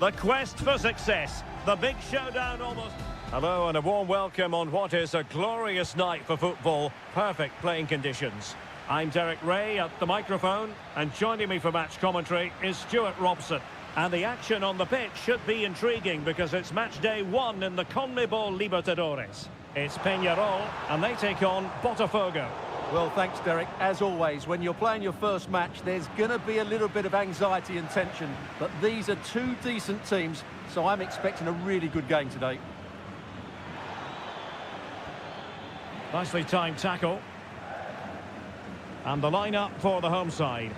The quest for success. The big showdown almost. Hello and a warm welcome on what is a glorious night for football. Perfect playing conditions. I'm Derek Ray at the microphone, and joining me for match commentary is Stuart Robson. And the action on the pitch should be intriguing because it's match day 1 in the CONMEBOL Libertadores. It's Peñarol, and they take on Botafogo. Well, thanks, Derek. As always, when you're playing your first match, there's going to be a little bit of anxiety and tension. But these are two decent teams, so I'm expecting a really good game today. Nicely timed tackle. And the line-up for the home side.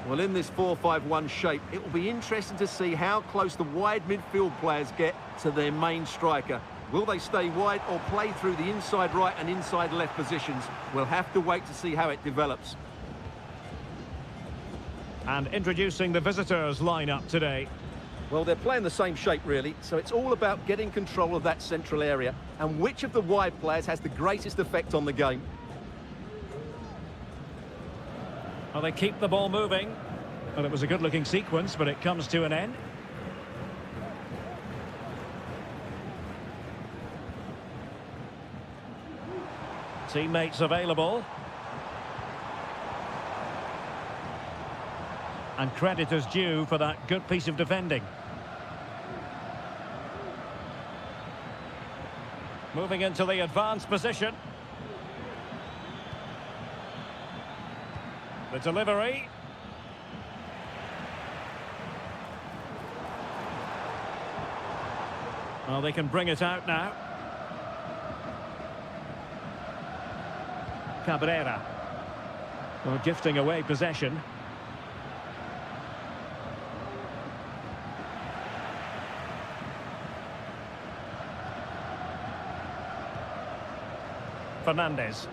Well, in this 4-5-1 shape, it will be interesting to see how close the wide midfield players get to their main striker. Will they stay wide or play through the inside right and inside left positions? We'll have to wait to see how it develops. And introducing the visitors' line-up today. Well, they're playing the same shape, really, so it's all about getting control of that central area and which of the wide players has the greatest effect on the game. Well, they keep the ball moving. Well, it was a good-looking sequence, but it comes to an end. Teammates available. And credit is due for that good piece of defending. Moving into the advanced position. The delivery. Well, they can bring it out now. Cabrera. Well, gifting away possession. Fernandez.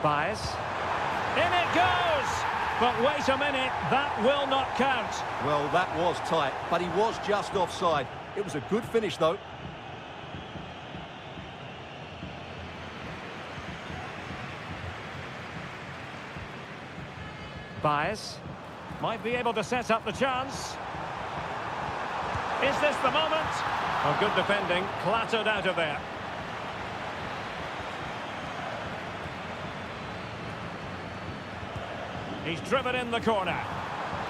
Baez. In it goes! But wait a minute, that will not count. Well, that was tight, but he was just offside. It was a good finish, though. Baez might be able to set up the chance. Is this the moment? Oh, good defending, clattered out of there. He's driven in the corner.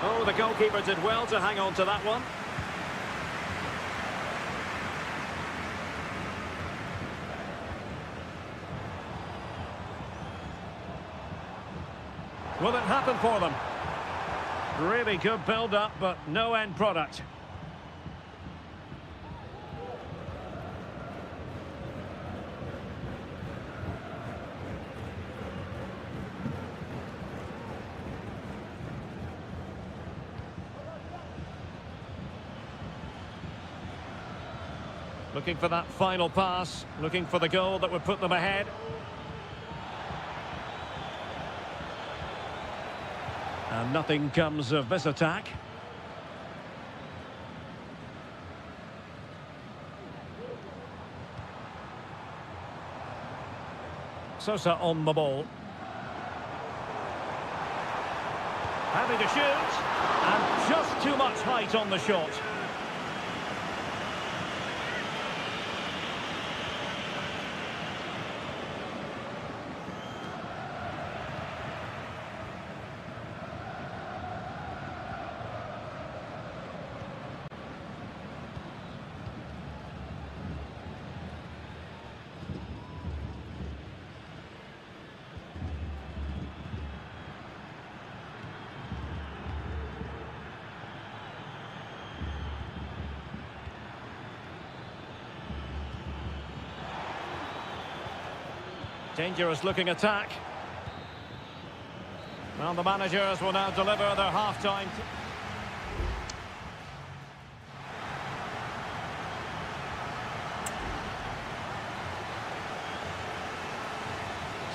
Oh, the goalkeeper did well to hang on to that one. Will it happen for them? Really good build-up, but no end product. Looking for that final pass, looking for the goal that would put them ahead. And nothing comes of this attack. Sosa on the ball. Happy to shoot. And just too much height on the shot. Dangerous looking attack. Well, the managers will now deliver their half-time.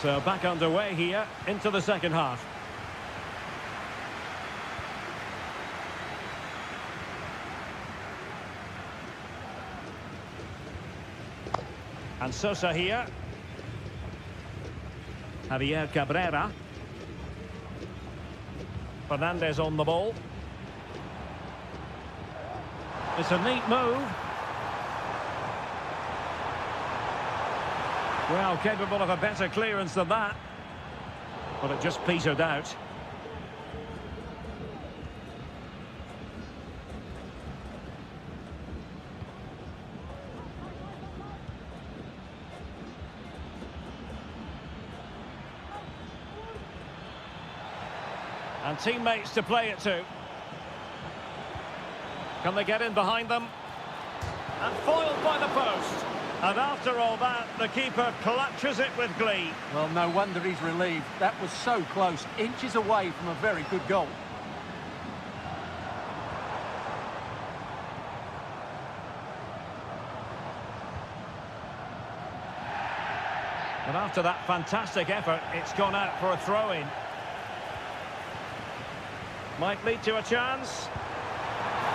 So back underway here into the second half. And Sosa here. Javier Cabrera. Fernandez on the ball. It's a neat move. Well, capable of a better clearance than that. But it just petered out. And teammates to play it to. Can they get in behind them? And foiled by the post. And after all that, the keeper clutches it with glee. Well, no wonder he's relieved. That was so close, inches away from a very good goal. But after that fantastic effort, it's gone out for a throw-in. Might lead to a chance.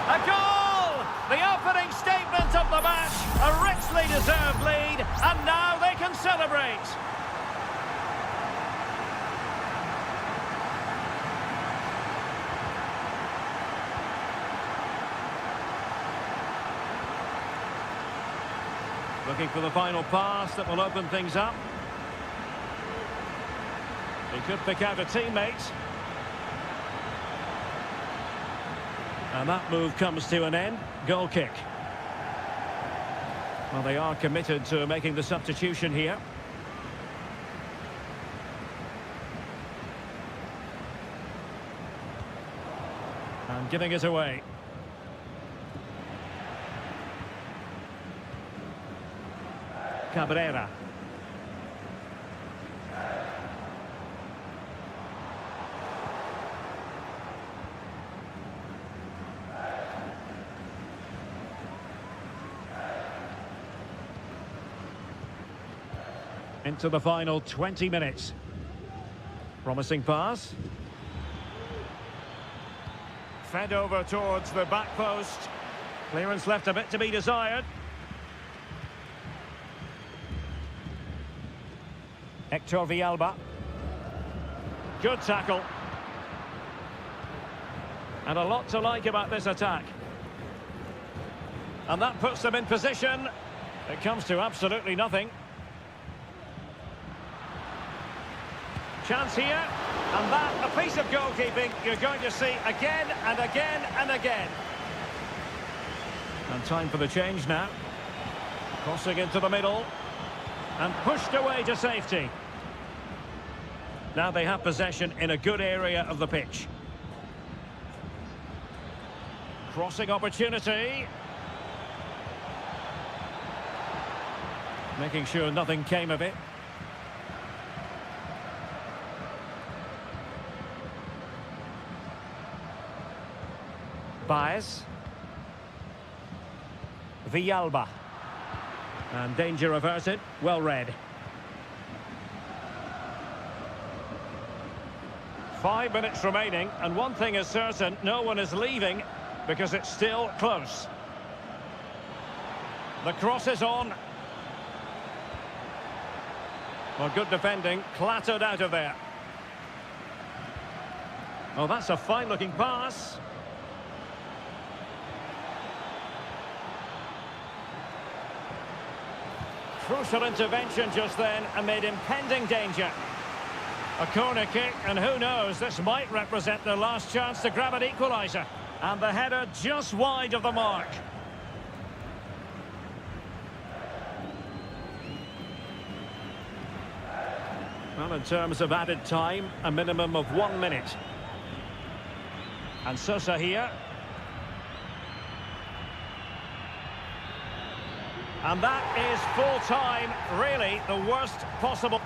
A goal! The opening statement of the match. A richly deserved lead, and now they can celebrate. Looking for the final pass that will open things up. He could pick out a teammate. And that move comes to an end. Goal kick. Well, they are committed to making the substitution here. And giving it away. Cabrera. Into the final 20 minutes. Promising pass. Fed over towards the back post. Clearance left a bit to be desired. Hector Villalba. Good tackle. And a lot to like about this attack. And that puts them in position. It comes to absolutely nothing. Chance here, and that, a piece of goalkeeping you're going to see again and again and again. And time for the change now. Crossing into the middle, and pushed away to safety. Now they have possession in a good area of the pitch. Crossing opportunity. Making sure nothing came of it. Baez. Villalba. And danger averted. Well read. 5 minutes remaining, and one thing is certain, no one is leaving because it's still close. The cross is on. Well, good defending, clattered out of there. Oh, that's a fine-looking pass. Crucial intervention just then amid impending danger. A corner kick, and who knows, this might represent their last chance to grab an equaliser. And the header just wide of the mark. Well, in terms of added time, a minimum of 1 minute. And Sosa here. And that is full time, really the worst possible.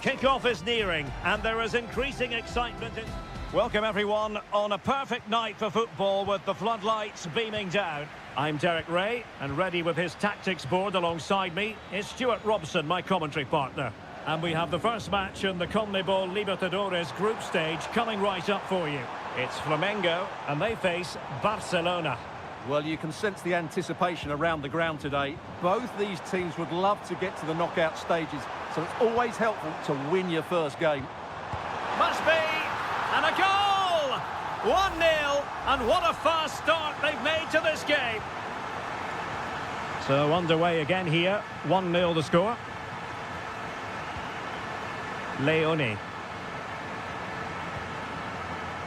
Kick-off is nearing, and there is increasing excitement. Welcome, everyone, on a perfect night for football with the floodlights beaming down. I'm Derek Ray, and ready with his tactics board alongside me is Stuart Robson, my commentary partner. And we have the first match in the CONMEBOL Libertadores group stage coming right up for you. It's Flamengo, and they face Barcelona. Well, you can sense the anticipation around the ground today. Both these teams would love to get to the knockout stages, so it's always helpful to win your first game. Must be! And a goal! 1-0, and what a fast start they've made to this game. So underway again here, 1-0 the score. Leone.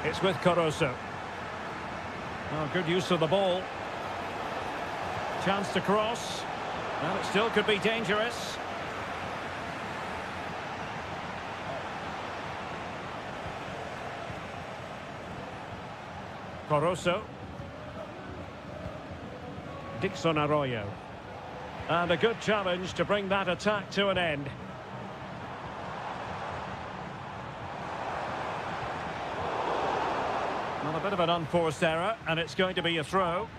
It's with Caruso. Oh, good use of the ball. Chance to cross. And it still could be dangerous. Caruso. Dixon Arroyo. And a good challenge to bring that attack to an end. Well, a bit of an unforced error, and it's going to be a throw.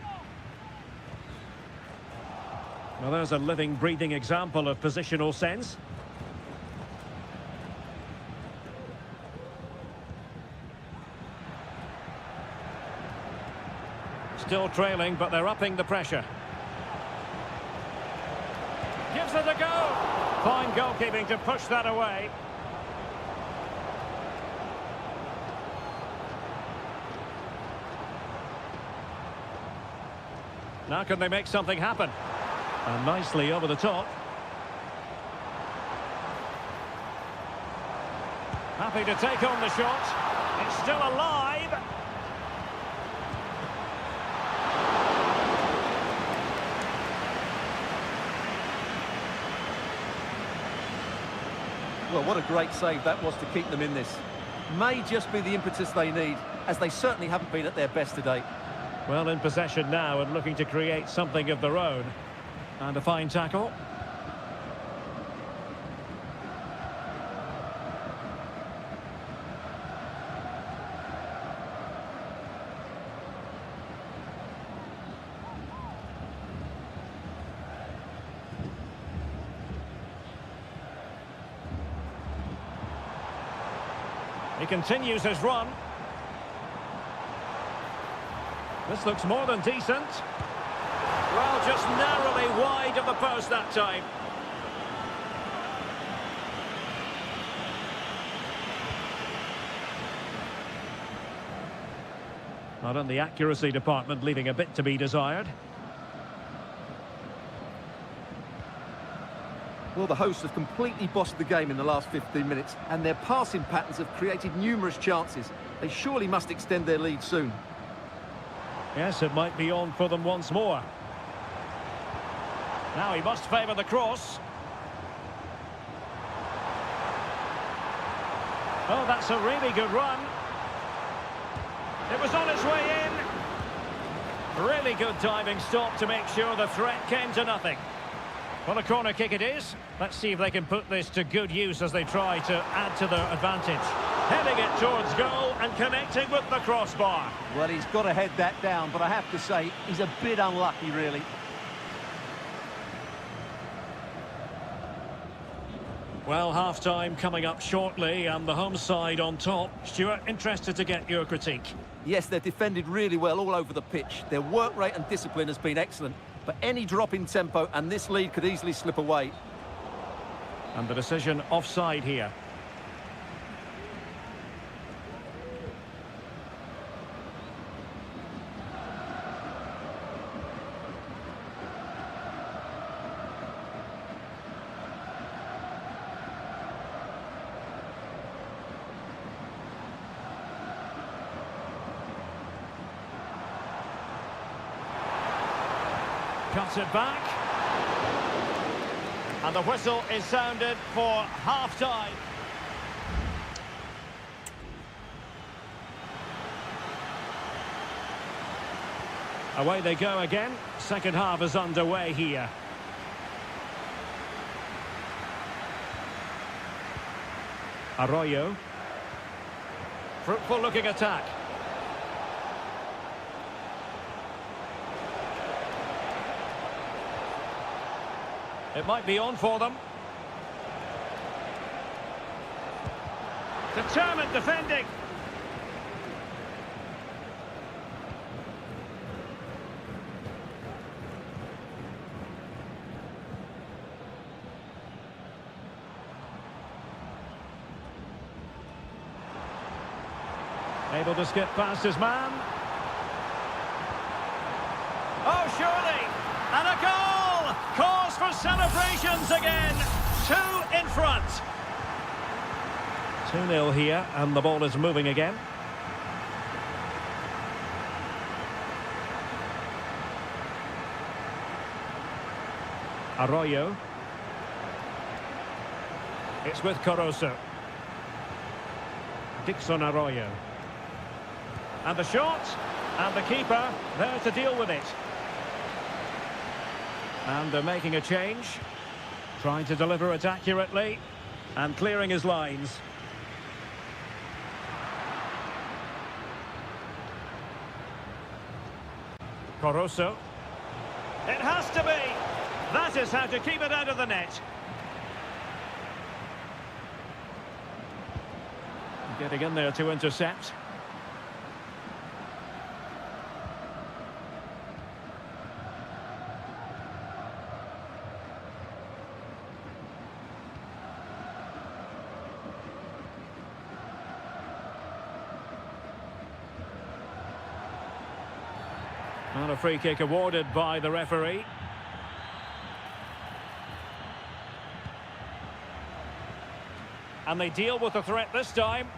Well, there's a living, breathing example of positional sense. Still trailing, but they're upping the pressure. Gives it a go. Fine goalkeeping to push that away. Now can they make something happen? And nicely over the top. Happy to take on the shot. It's still alive. Well, what a great save that was to keep them in this. May just be the impetus they need, as they certainly haven't been at their best today. Well, in possession now and looking to create something of their own. And a fine tackle. He continues his run. This looks more than decent. Well, just narrowly wide of the post that time. Not in the accuracy department, leaving a bit to be desired. Well, the hosts have completely bossed the game in the last 15 minutes, and their passing patterns have created numerous chances. They surely must extend their lead soon. Yes, it might be on for them once more. Now he must favour the cross. Oh, that's a really good run. It was on its way in. Really good diving stop to make sure the threat came to nothing. Well, a corner kick it is. Let's see if they can put this to good use as they try to add to their advantage. Heading it towards goal and connecting with the crossbar. Well, he's got to head that down, but I have to say, he's a bit unlucky, really. Well, half-time coming up shortly and the home side on top. Stuart, interested to get your critique. Yes, they're defended really well all over the pitch. Their work rate and discipline has been excellent, but any drop in tempo and this lead could easily slip away. And the decision offside here. Cuts it back. And the whistle is sounded for half-time. Away they go again. Second half is underway here. Arroyo. Fruitful looking attack. It might be on for them. Determined defending. Able to skip past his man. Oh, surely! And a goal! Cause for celebrations again. 2 in front. 2-0 here, and the ball is moving again. Arroyo. It's with Caruso. Dixon Arroyo. And the shot, and the keeper there to deal with it. And they're making a change, trying to deliver it accurately, and clearing his lines. Caruso. It has to be! That is how to keep it out of the net. Getting in there to intercept. And a free kick awarded by the referee. And they deal with the threat this time.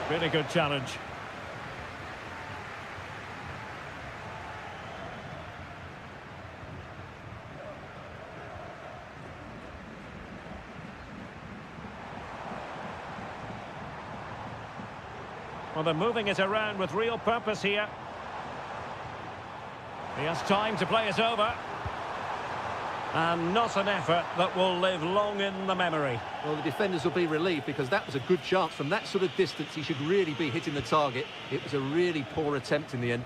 Really good challenge. Well, they're moving it around with real purpose here. He has time to play it over. And not an effort that will live long in the memory. Well, the defenders will be relieved because that was a good chance. From that sort of distance, he should really be hitting the target. It was a really poor attempt in the end.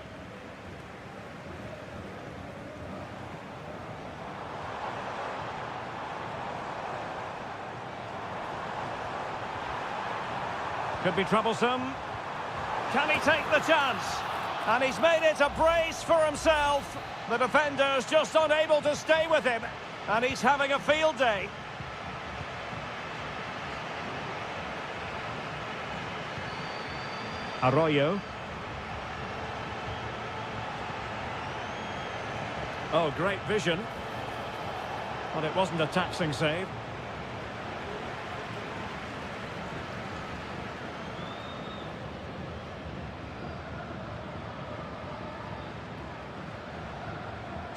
Could be troublesome. Can he take the chance? And he's made it a brace for himself. The defender's just unable to stay with him. And he's having a field day. Arroyo. Oh, great vision. But it wasn't a taxing save.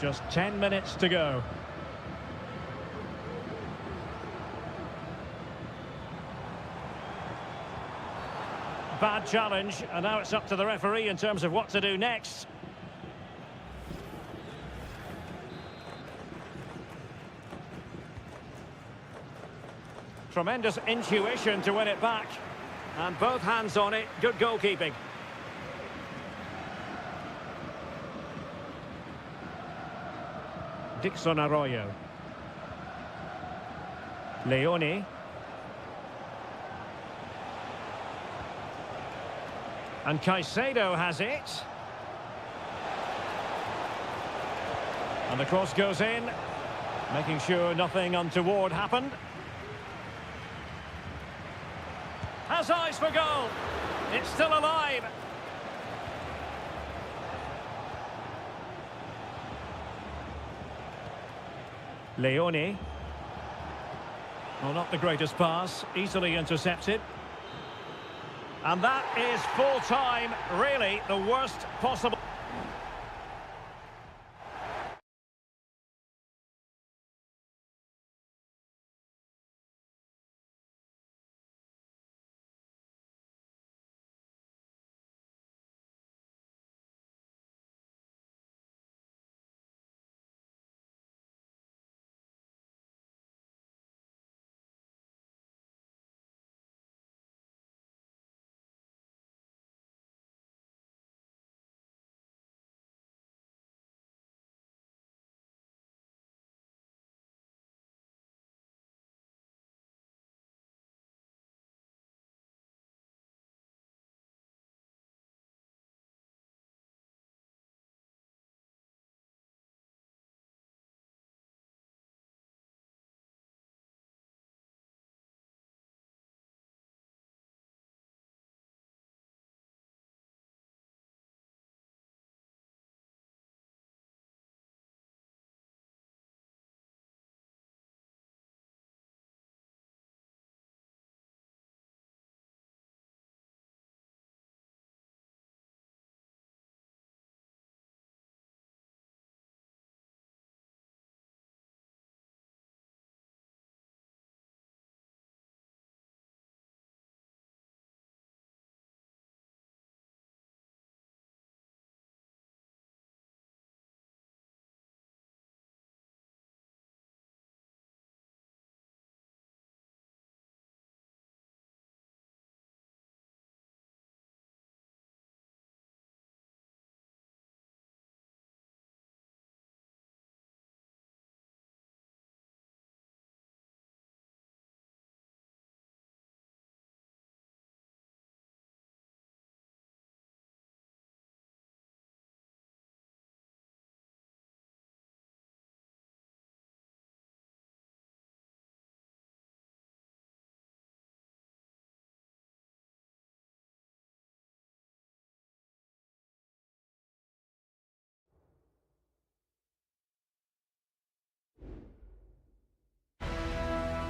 Just 10 minutes to go. Bad challenge, and now it's up to the referee in terms of what to do next. Tremendous intuition to win it back. And both hands on it, good goalkeeping. Dixon Arroyo. Leone. And Caicedo has it. And the cross goes in, making sure nothing untoward happened. Has eyes for goal. It's still alive. Leone. Well, not the greatest pass, easily intercepted. And that is full time, really the worst possible.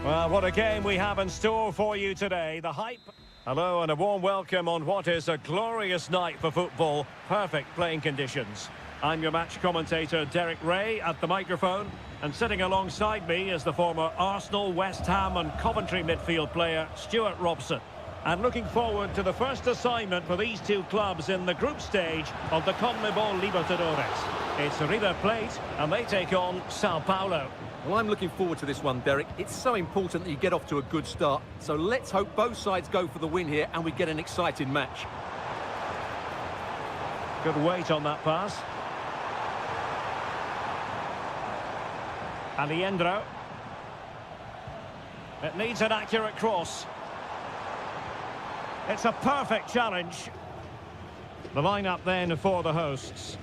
Well, what a game we have in store for you today. The hype. Hello and a warm welcome on what is a glorious night for football. Perfect playing conditions. I'm your match commentator, Derek Ray, at the microphone. And sitting alongside me is the former Arsenal, West Ham and Coventry midfield player, Stuart Robson. And looking forward to the first assignment for these two clubs in the group stage of the CONMEBOL Libertadores. It's River Plate and they take on Sao Paulo. Well, I'm looking forward to this one, Derek. It's so important that you get off to a good start. So let's hope both sides go for the win here and we get an exciting match. Good weight on that pass. Alejandro. It needs an accurate cross. It's a perfect challenge. The lineup then for the hosts.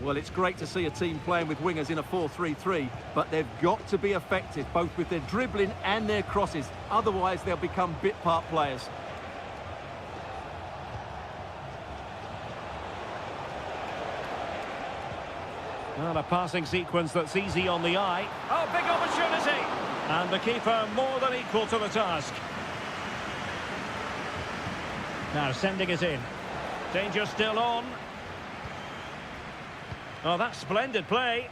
Well, it's great to see a team playing with wingers in a 4-3-3, but they've got to be effective, both with their dribbling and their crosses. Otherwise, they'll become bit-part players. Well, a passing sequence that's easy on the eye. Oh, big opportunity! And the keeper more than equal to the task. Now sending it in. Danger still on. Oh, that's splendid play.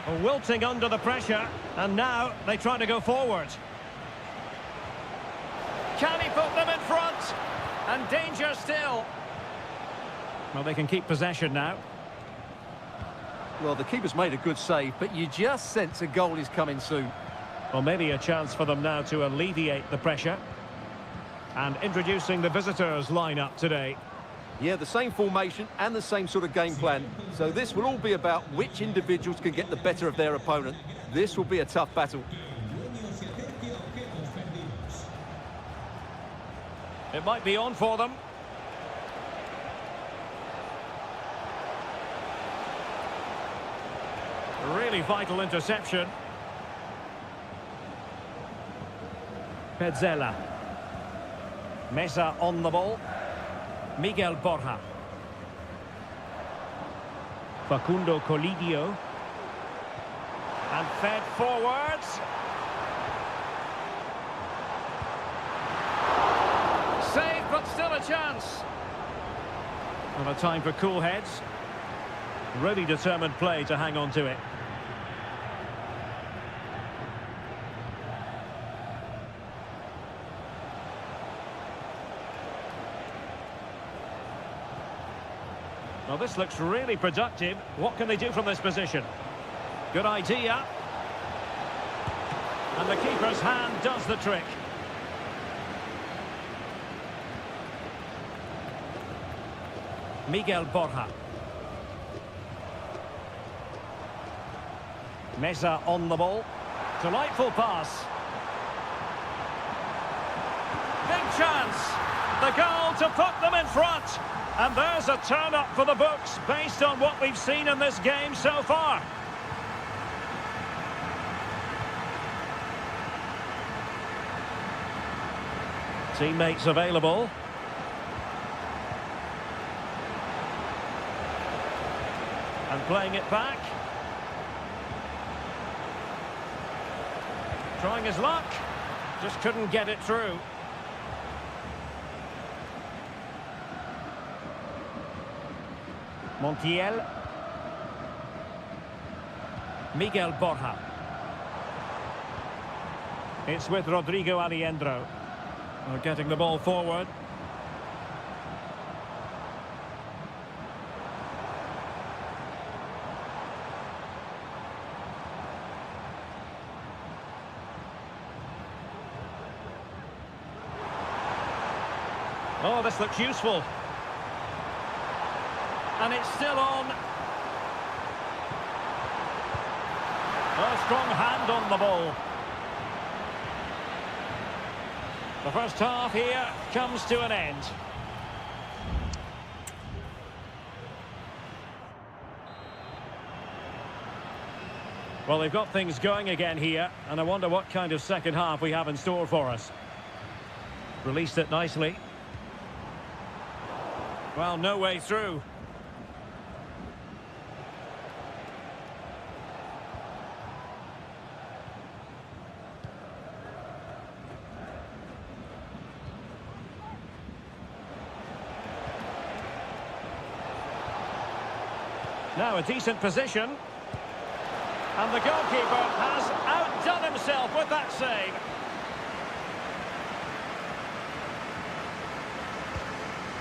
Oh, wilting under the pressure. And now they try to go forward. Can he put them in front? And danger still. Well, they can keep possession now. Well, the keeper's made a good save, but you just sense a goal is coming soon. Well, maybe a chance for them now to alleviate the pressure. And introducing the visitors' lineup today. Yeah, the same formation and the same sort of game plan. So this will all be about which individuals can get the better of their opponent. This will be a tough battle. It might be on for them. Really vital interception. Petzela. Mesa on the ball. Miguel Borja. Facundo Colidio. And fed forwards. Save, but still a chance. And a time for cool heads. Really determined play to hang on to it. Well, this looks really productive. What can they do from this position? Good idea. And the keeper's hand does the trick. Miguel Borja. Mesa on the ball. Delightful pass. Big chance. The goal to put them in front. And there's a turn-up for the books based on what we've seen in this game so far. Teammates available. And playing it back. Trying his luck. Just couldn't get it through. Montiel. Miguel Borja. It's with Rodrigo Alejandro. We're getting the ball forward. Oh, this looks useful. And it's still on. A strong hand on the ball. The first half here comes to an end. Well, they've got things going again here, and I wonder what kind of second half we have in store for us. Released it nicely. Well, no way through. Now a decent position. And the goalkeeper has outdone himself with that save.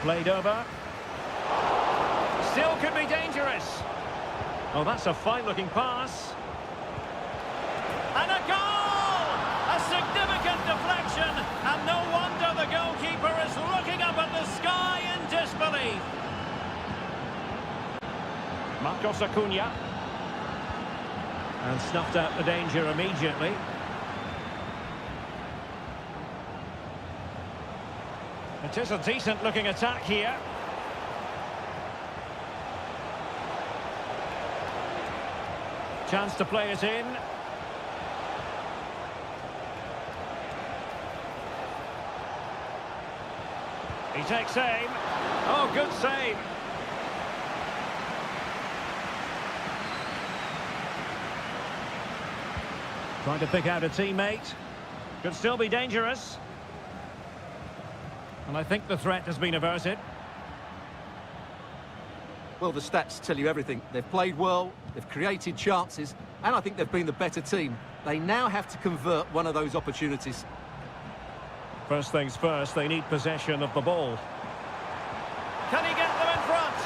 Played over. Still could be dangerous. Oh, that's a fine-looking pass. And a goal! A significant deflection, and no wonder the goalkeeper is looking up at the sky in disbelief. Marcos Acuna. And snuffed out the danger immediately. It is a decent-looking attack here. Chance to play it in. He takes aim. Oh, good save. Trying to pick out a teammate. Could still be dangerous. And I think the threat has been averted. Well, the stats tell you everything. They've played well, they've created chances, and I think they've been the better team. They now have to convert one of those opportunities. First things first, they need possession of the ball. Can he get them in front?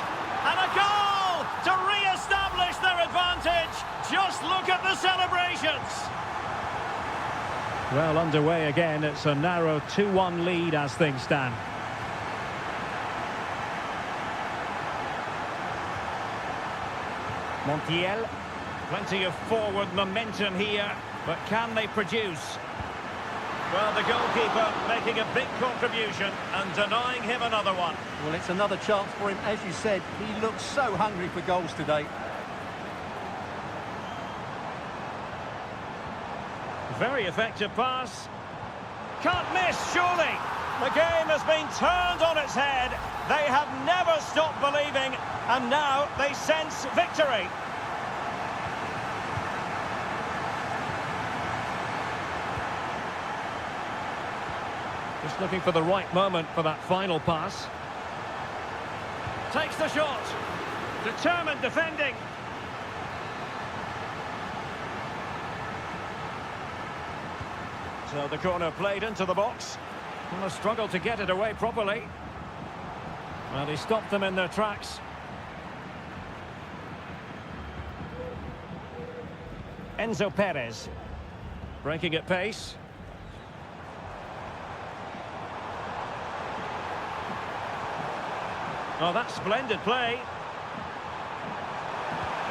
And a goal to re-establish their advantage. Just look at the celebrations. Well, underway again. It's a narrow 2-1 lead as things stand. Montiel. Plenty of forward momentum here, but can they produce? Well, the goalkeeper making a big contribution and denying him another one. Well, it's another chance for him. As you said, he looks so hungry for goals today. Very effective pass. Can't miss, surely. The game has been turned on its head. They have never stopped believing, and now they sense victory. Just looking for the right moment for that final pass. Takes the shot. Determined defending. So the corner played into the box. And a struggle to get it away properly. Well, he stopped them in their tracks. Enzo Perez. Breaking at pace. Oh, that's splendid play.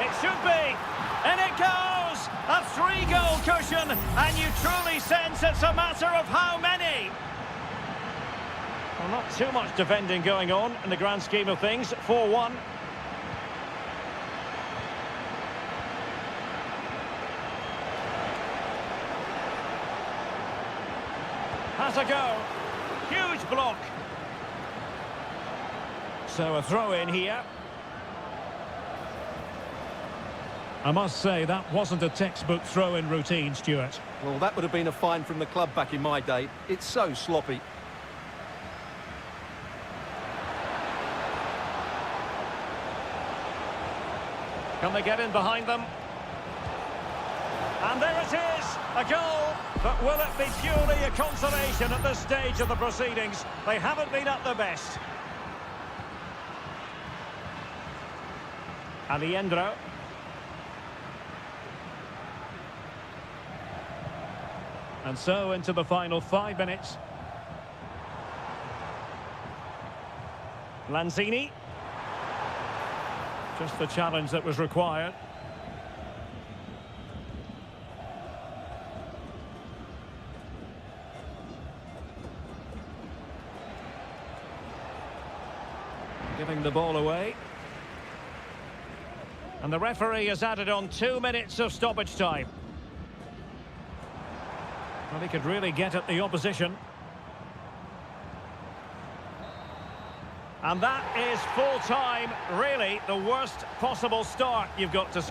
It should be. And it goes! A 3-goal cushion, and you truly sense it's a matter of how many. Well, not too much defending going on in the grand scheme of things. 4-1. Has a go. Huge block. So a throw in here. I must say, that wasn't a textbook throw-in routine, Stuart. Well, that would have been a fine from the club back in my day. It's so sloppy. Can they get in behind them? And there it is, a goal. But will it be purely a consolation at this stage of the proceedings? They haven't been at their best. Alejandro. And so into the final 5 minutes. Lanzini. Just the challenge that was required. Giving the ball away. And the referee has added on 2 minutes of stoppage time. Well, he could really get at the opposition. And that is full time. Really, the worst possible start you've got to...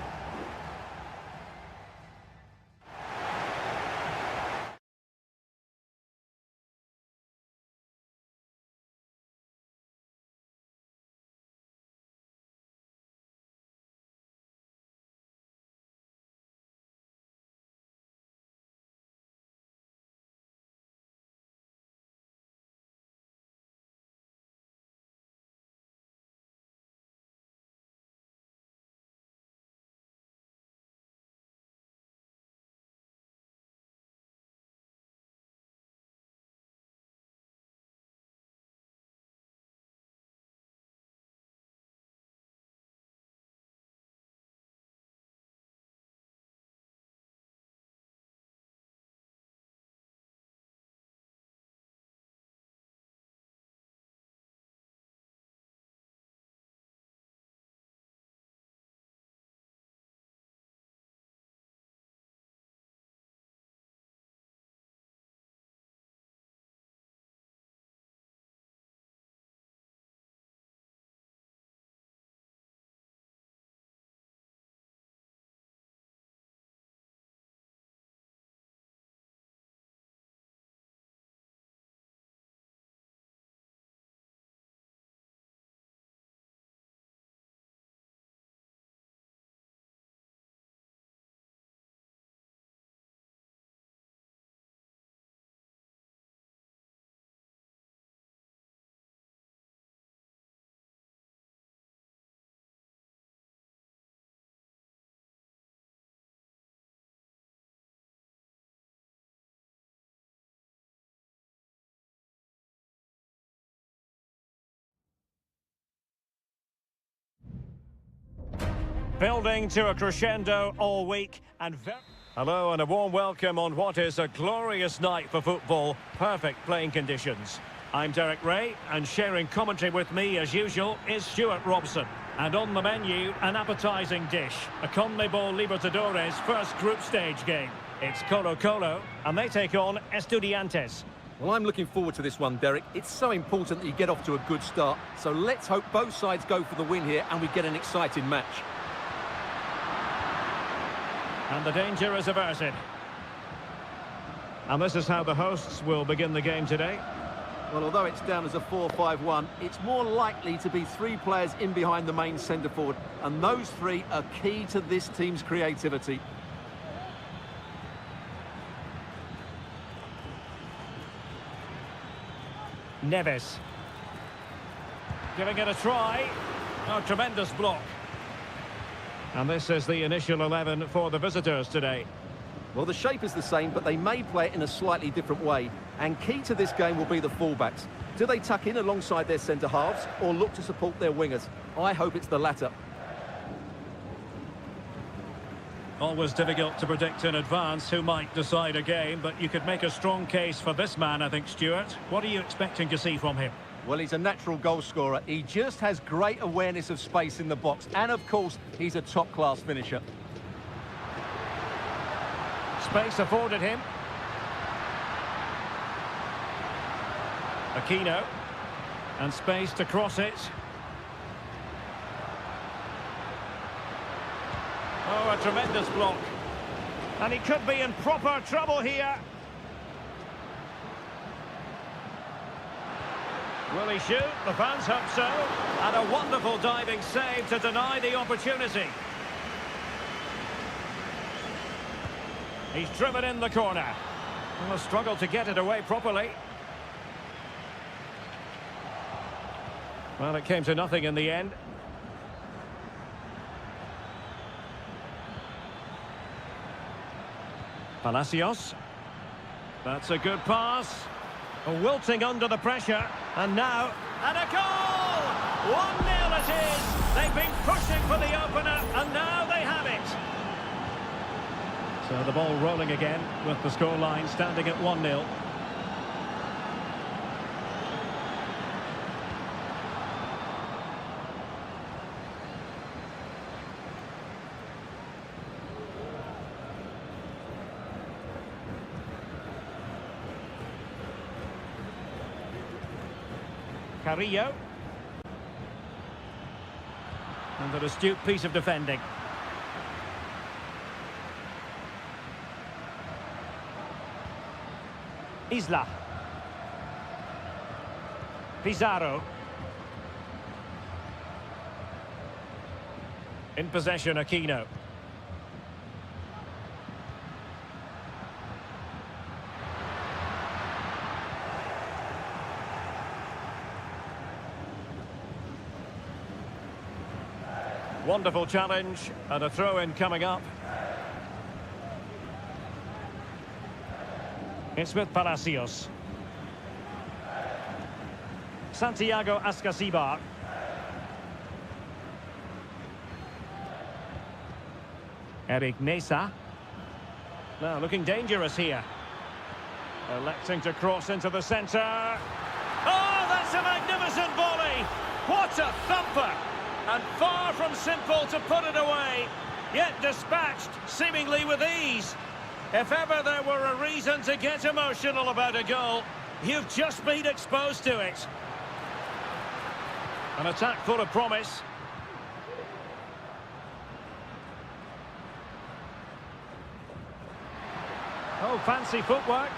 Building to a crescendo all week and Hello and a warm welcome on what is a glorious night for football. Perfect playing conditions. I'm Derek Ray, and sharing commentary with me as usual is Stuart Robson. And on the menu, an appetising dish, a CONMEBOL Libertadores first group stage game. It's Colo-Colo, and they take on Estudiantes. Well, I'm looking forward to this one, Derek. It's so important that you get off to a good start. So let's hope both sides go for the win here and we get an exciting match. And the danger is averted. And this is how the hosts will begin the game today. Well, although it's down as a 4-5-1, it's more likely to be three players in behind the main centre-forward. And those three are key to this team's creativity. Neves. Giving it a try. Oh, tremendous block. And this is the initial 11 for the visitors today. Well, the shape is the same, but they may play it in a slightly different way. And key to this game will be the fullbacks. Do they tuck in alongside their centre-halves or look to support their wingers? I hope it's the latter. Always difficult to predict in advance who might decide a game, but you could make a strong case for this man, I think, Stuart. What are you expecting to see from him? Well, he's a natural goal scorer. He just has great awareness of space in the box. And, of course, he's a top-class finisher. Space afforded him. Aquino. And space to cross it. Oh, a tremendous block. And he could be in proper trouble here. Will he shoot? The fans hope so. And a wonderful diving save to deny the opportunity. He's driven in the corner. Well, a struggle to get it away properly. Well, it came to nothing in the end. Palacios. That's a good pass. Wilting under the pressure. And now, and a goal! 1-0 it is! They've been pushing for the opener, and now they have it. So the ball rolling again, with the scoreline standing at 1-0. Carrillo. And an astute piece of defending. Isla. Pizarro. In possession, Aquino. Wonderful challenge, and a throw-in coming up. It's with Palacios. Santiago Ascasibar. Eric Mesa. Now looking dangerous here. Electing to cross into the centre. Oh, that's a magnificent volley! What a thumper! And far from simple to put it away, yet dispatched seemingly with ease. If ever there were a reason to get emotional about a goal, you've just been exposed to it. An attack full of promise. Oh, fancy footwork.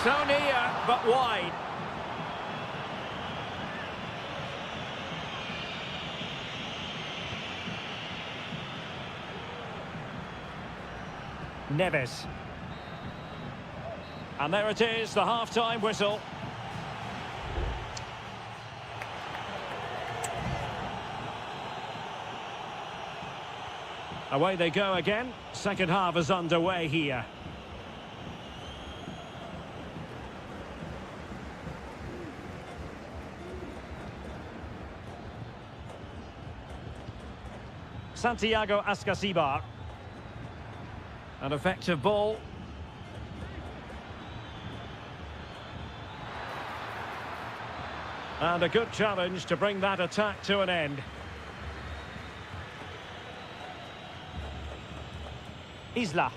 So near, but wide. Neves. And there it is, the half-time whistle. Away they go again. Second half is underway here. Santiago Ascasibar. An effective ball. And a good challenge to bring that attack to an end. Isla.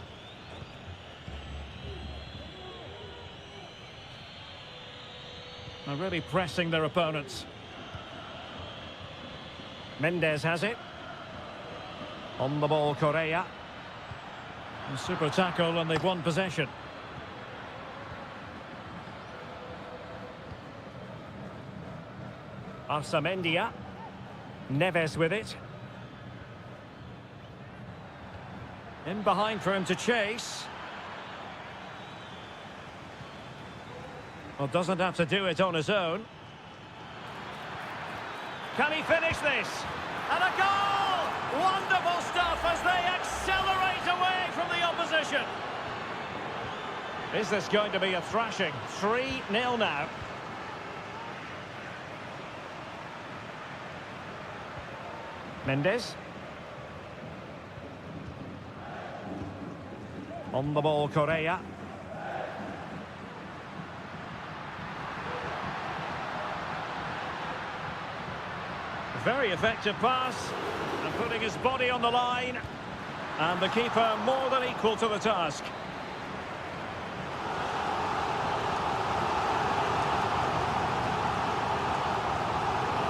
Are really pressing their opponents. Mendes has it. On the ball, Correa. A super tackle and they've won possession. Arsamendia. Neves with it. In behind for him to chase. Well, doesn't have to do it on his own. Can he finish this? And a goal! Wonderful stuff as they accelerate away from the opposition. Is this going to be a thrashing? 3-0 now. Mendes. On the ball, Correa. Very effective pass, and putting his body on the line. And the keeper more than equal to the task.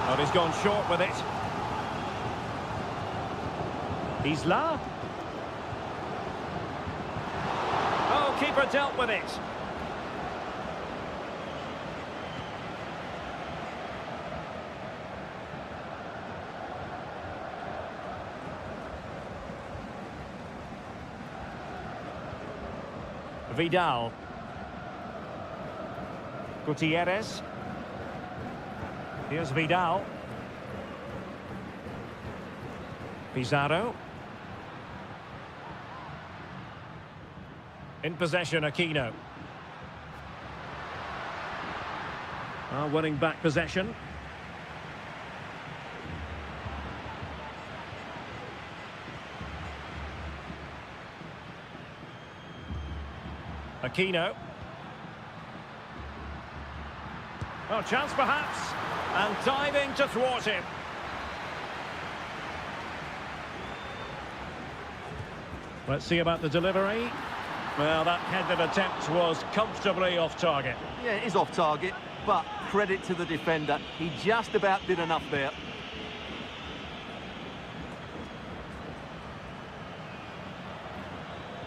But he's gone short with it. Isla. Oh, keeper dealt with it. Vidal. Gutierrez. Here's Vidal. Pizarro. In possession, Aquino. Winning back possession. Aquino. Oh, chance perhaps. And diving to thwart him. Let's see about the delivery. Well, that headed attempt was comfortably off target. Yeah, it is off target, but credit to the defender. He just about did enough there.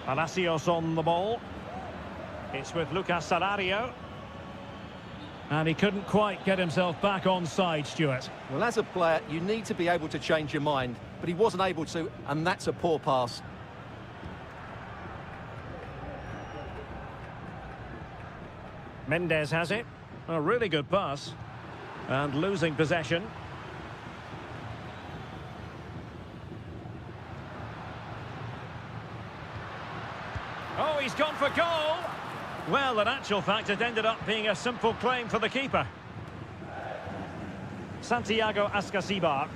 Palacios on the ball. It's with Lucas Salario. And he couldn't quite get himself back on side, Stuart. Well, as a player, you need to be able to change your mind, but he wasn't able to, and that's a poor pass. Mendes has it. A really good pass. And losing possession. Oh, he's gone for goal. Well, in actual fact, it ended up being a simple claim for the keeper. Santiago Ascasibar.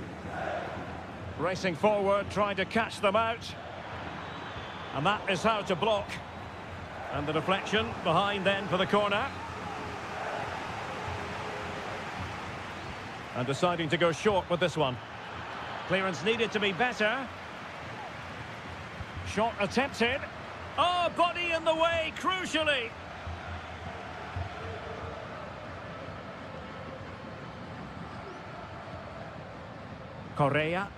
Racing forward, trying to catch them out. And that is how to block. And the deflection behind then for the corner. And deciding to go short with this one. Clearance needed to be better. Shot attempted. Oh, body in the way, crucially. Correa.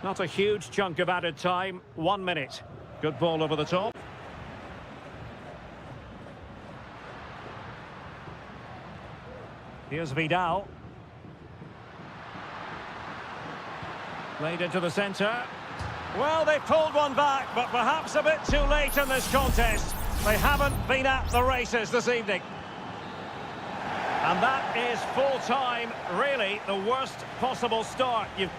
Not a huge chunk of added time. 1 minute. Good ball over the top. Here's Vidal. Played into the centre. Well, they pulled one back, but perhaps a bit too late in this contest. They haven't been at the races this evening. And that is full time, really the worst possible start you've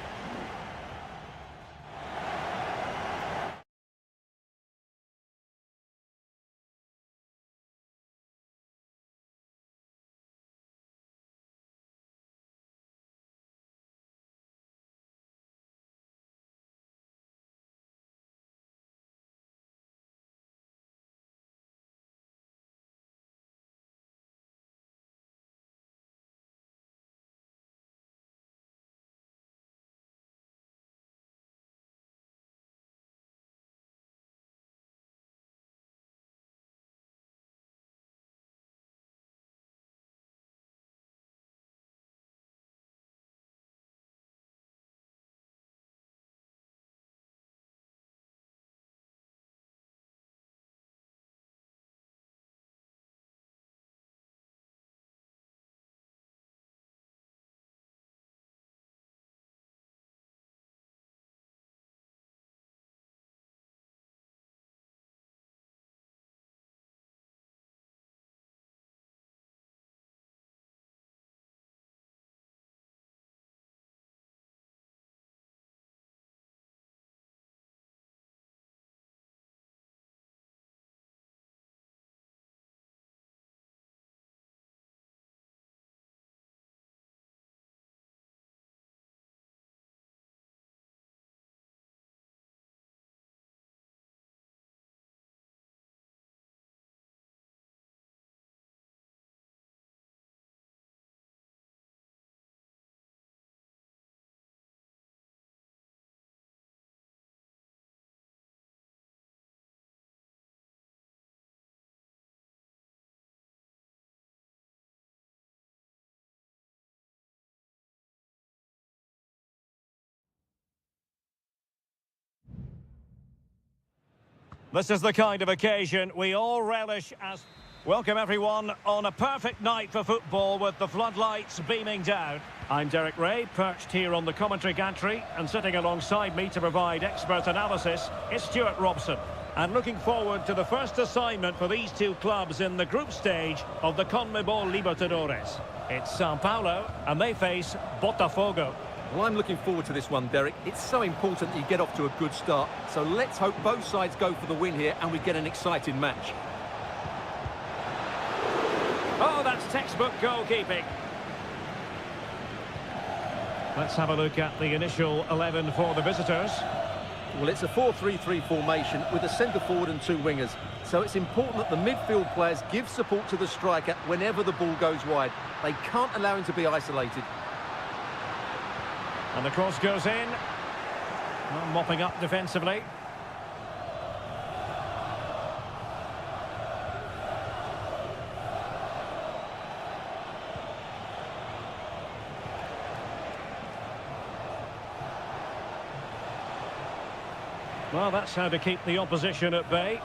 This is the kind of occasion we all relish as... Welcome everyone on a perfect night for football with the floodlights beaming down. I'm Derek Ray, perched here on the commentary gantry, and sitting alongside me to provide expert analysis is Stuart Robson. And looking forward to the first assignment for these two clubs in the group stage of the CONMEBOL Libertadores. It's Sao Paulo, and they face Botafogo. Well, I'm looking forward to this one, Derek. It's so important that you get off to a good start. So let's hope both sides go for the win here and we get an exciting match. Oh, that's textbook goalkeeping. Let's have a look at the initial 11 for the visitors. Well, it's a 4-3-3 formation with a centre forward and two wingers. So it's important that the midfield players give support to the striker whenever the ball goes wide. They can't allow him to be isolated. And the cross goes in. Well, mopping up defensively. Well, that's how to keep the opposition at bay.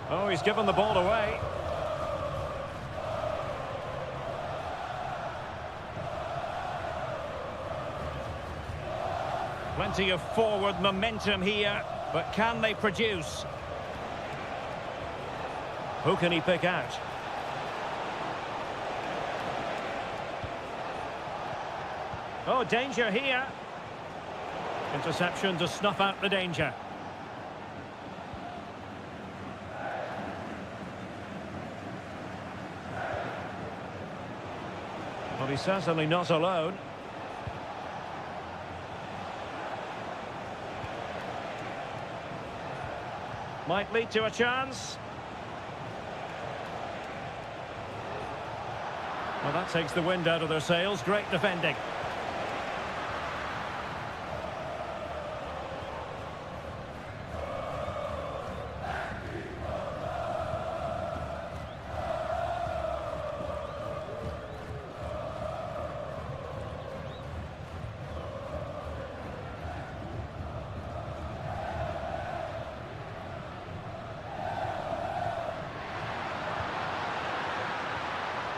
Oh, he's given the ball away. Plenty of forward momentum here, but can they produce? Who can he pick out? Oh, danger here. Interception to snuff out the danger. Well, he's certainly not alone. Might lead to a chance. Well, that takes the wind out of their sails. Great defending.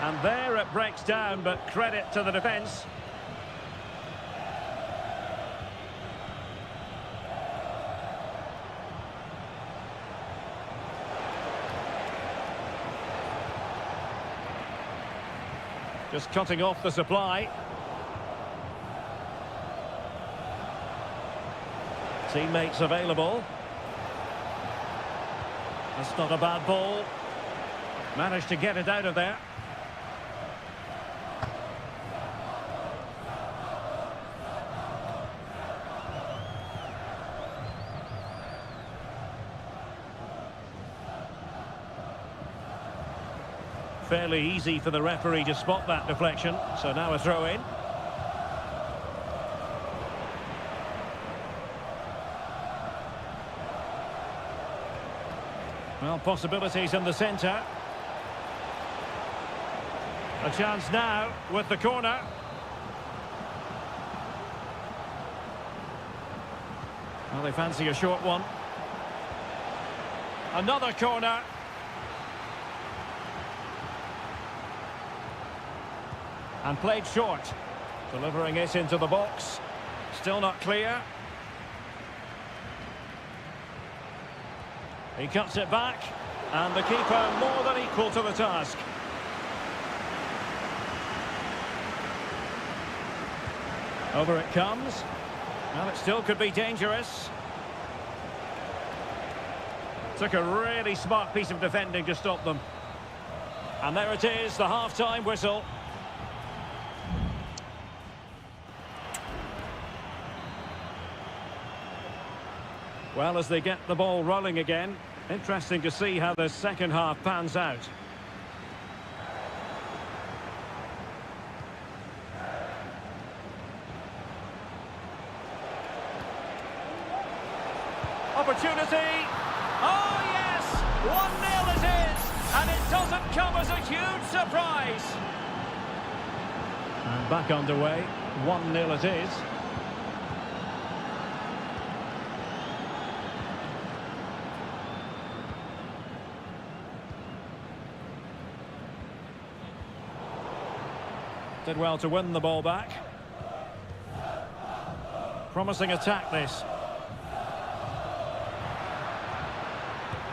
And there it breaks down, but credit to the defence. Just cutting off the supply. Teammates available. That's not a bad ball. Managed to get it out of there. Fairly easy for the referee to spot that deflection, so now a throw in. Well, possibilities in the centre. A chance now with the corner. Well, they fancy a short one. Another corner. And played short, delivering it into the box. Still not clear. He cuts it back, and the keeper more than equal to the task. Over it comes. Well, it still could be dangerous. Took a really smart piece of defending to stop them. And there it is, the half-time whistle. Well, as they get the ball rolling again, interesting to see how the second half pans out. Opportunity! Oh yes! 1-0 it is! And it doesn't come as a huge surprise. And back underway, 1-0 it is. Did well to win the ball back. Promising attack this.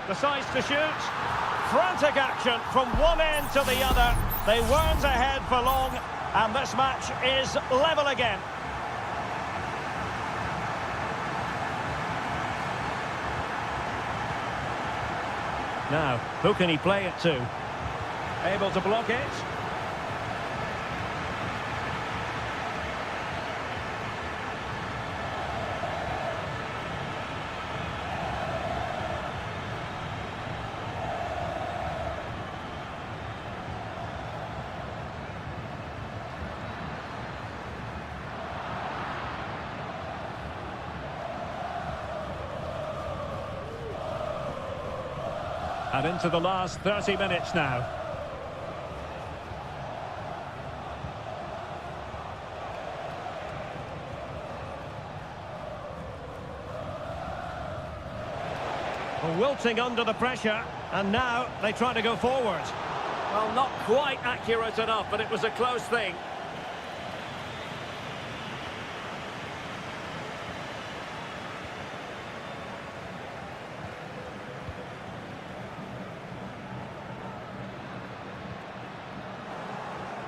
Decides to shoot. Frantic action from one end to the other. They weren't ahead for long, and this match is level again. Now, who can he play it to? Able to block it. And into the last 30 minutes now. Wilting under the pressure, and now they try to go forward. Well, not quite accurate enough, but it was a close thing.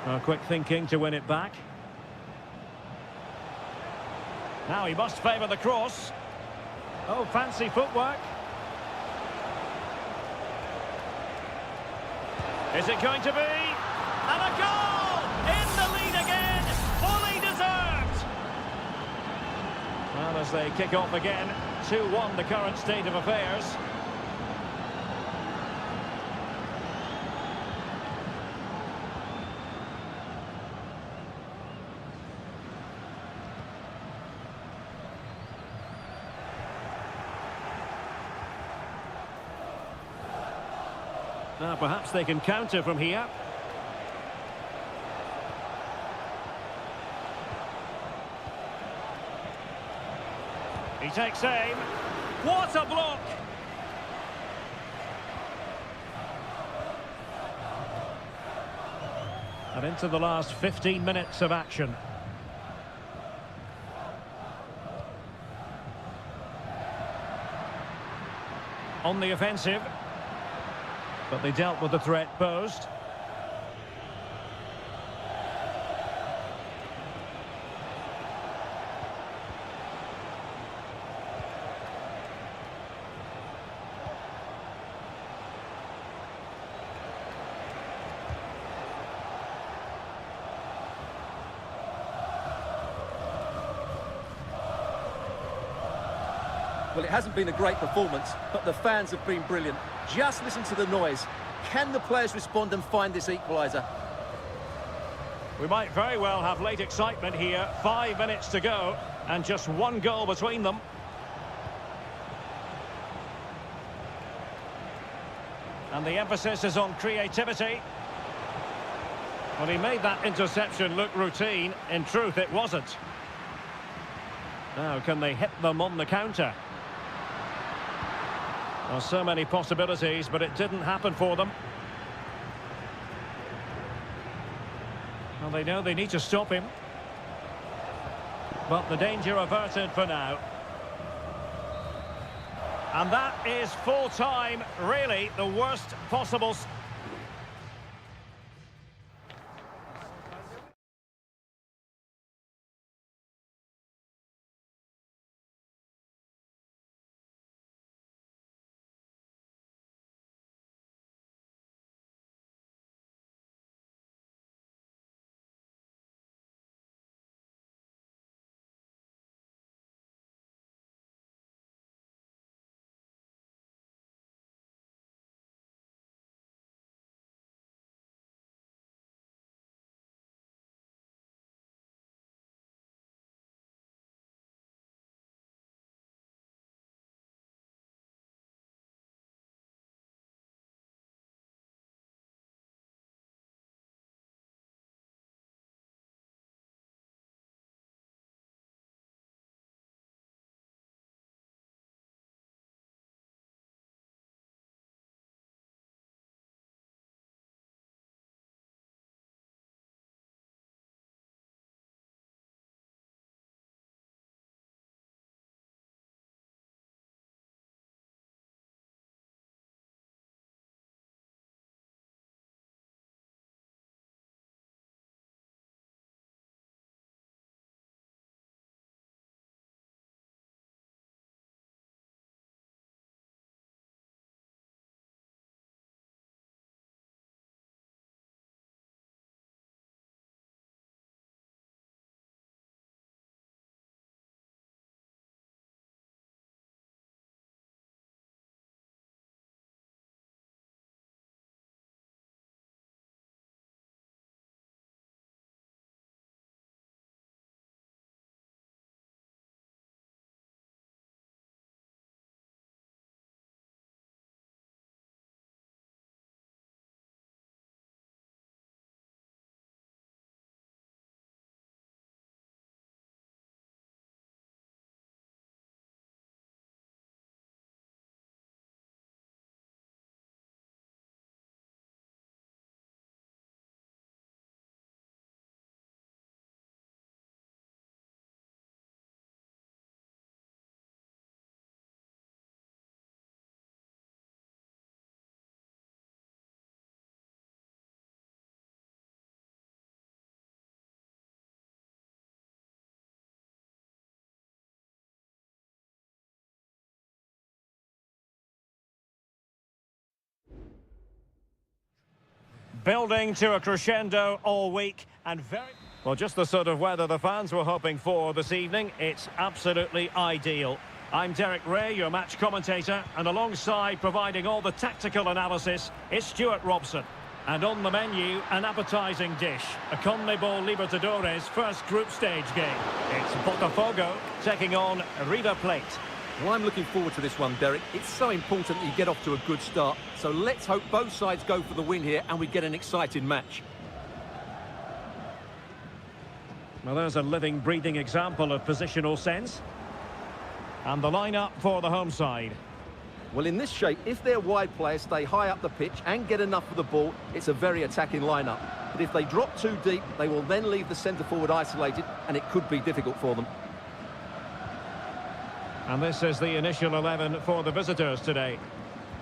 Well, quick thinking to win it back. Now he must favour the cross. Oh, fancy footwork. Is it going to be? And a goal! In the lead again! Fully deserved! Well, as they kick off again, 2-1 the current state of affairs. Now perhaps they can counter from here. He takes aim. What a block! And into the last 15 minutes of action. On the offensive. But they dealt with the threat posed. Well, it hasn't been a great performance, but the fans have been brilliant. Just listen to the noise. Can the players respond and find this equaliser? We might very well have late excitement here. 5 minutes to go, and just one goal between them. And the emphasis is on creativity. Well, he made that interception look routine. In truth, it wasn't. Now, can they hit them on the counter? Well, so many possibilities, but it didn't happen for them. Well, they know they need to stop him. But the danger averted for now. And that is full time, really the worst possible... Building to a crescendo all week and very... Well, just the sort of weather the fans were hoping for this evening. It's absolutely ideal. I'm Derek Ray, your match commentator, and alongside providing all the tactical analysis is Stuart Robson. And on the menu, an appetising dish, a CONMEBOL Libertadores first group stage game. It's Botafogo taking on River Plate. Well, I'm looking forward to this one, Derek. It's so important that you get off to a good start. So let's hope both sides go for the win here and we get an exciting match. Well, there's a living, breathing example of positional sense. And the lineup for the home side. Well, in this shape, if their wide players stay high up the pitch and get enough of the ball, it's a very attacking lineup. But if they drop too deep, they will then leave the centre-forward isolated, and it could be difficult for them. And this is the initial 11 for the visitors today.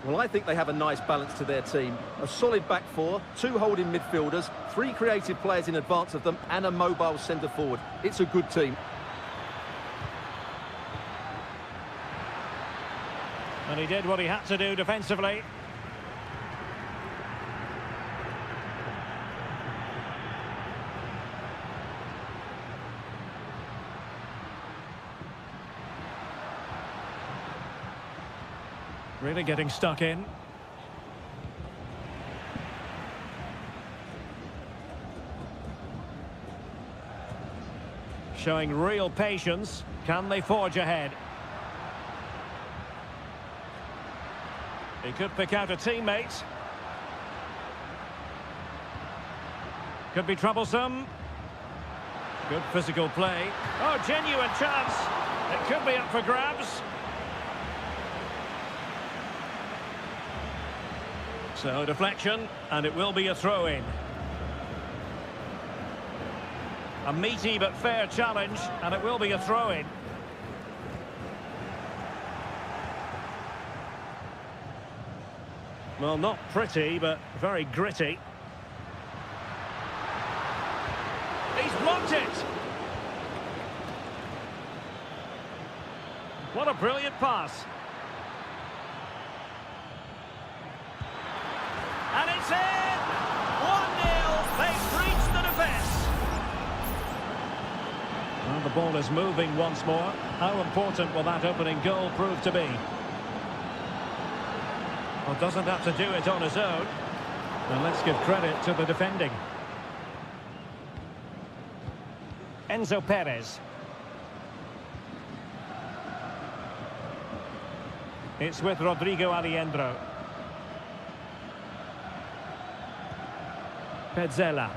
Well, I think they have a nice balance to their team. A solid back four, two holding midfielders, three creative players in advance of them, and a mobile centre-forward. It's a good team. And he did what he had to do defensively. Really getting stuck in. Showing real patience. Can they forge ahead? He could pick out a teammate. Could be troublesome. Good physical play. Oh, genuine chance. It could be up for grabs. So, deflection, and it will be a throw-in. A meaty but fair challenge, and it will be a throw-in. Well, not pretty, but very gritty. He's blocked it! What a brilliant pass. And it's in! 1-0, they've breached the defence. Well, the ball is moving once more. How important will that opening goal prove to be? Well, doesn't have to do it on his own. And let's give credit to the defending. Enzo Perez. It's with Rodrigo Alejandro. Petzela.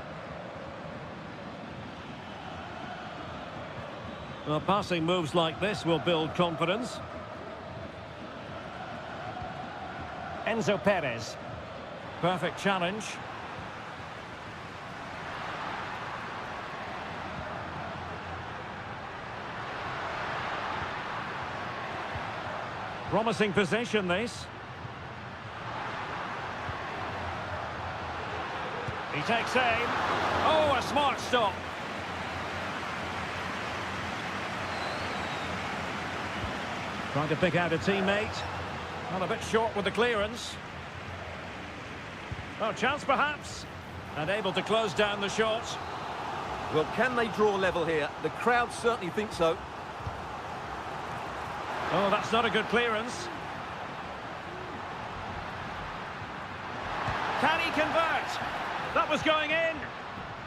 Well, passing moves like this will build confidence. Enzo Perez. Perfect challenge. Promising possession, this. He takes aim. Oh, a smart stop. Trying to pick out a teammate. Well, a bit short with the clearance. Oh, chance perhaps. And able to close down the shot. Well, can they draw level here? The crowd certainly think so. Oh, that's not a good clearance. Can he convert? That was going in.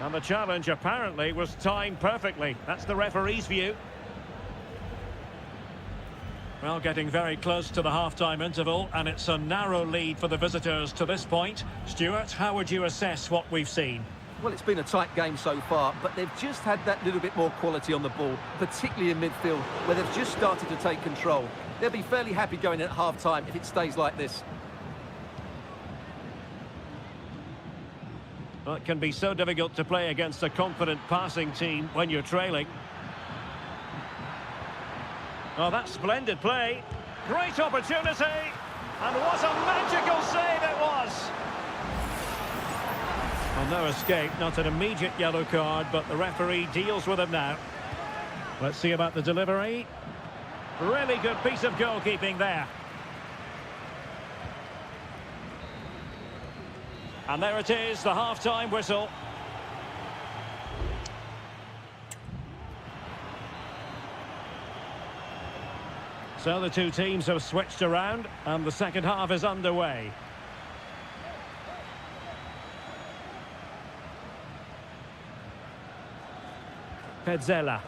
And the challenge apparently was timed perfectly. That's the referee's view. Well, getting very close to the half-time interval, and it's a narrow lead for the visitors to this point. Stuart, how would you assess what we've seen? Well, it's been a tight game so far, but they've just had that little bit more quality on the ball, particularly in midfield, where they've just started to take control. They'll be fairly happy going in at half-time if it stays like this. Well, it can be so difficult to play against a confident passing team when you're trailing. Oh, that's splendid play. Great opportunity. And what a magical save it was. Well, no escape, not an immediate yellow card, but the referee deals with him now. Let's see about the delivery. Really good piece of goalkeeping there. And there it is, the half-time whistle. So the two teams have switched around, and the second half is underway. Petzela.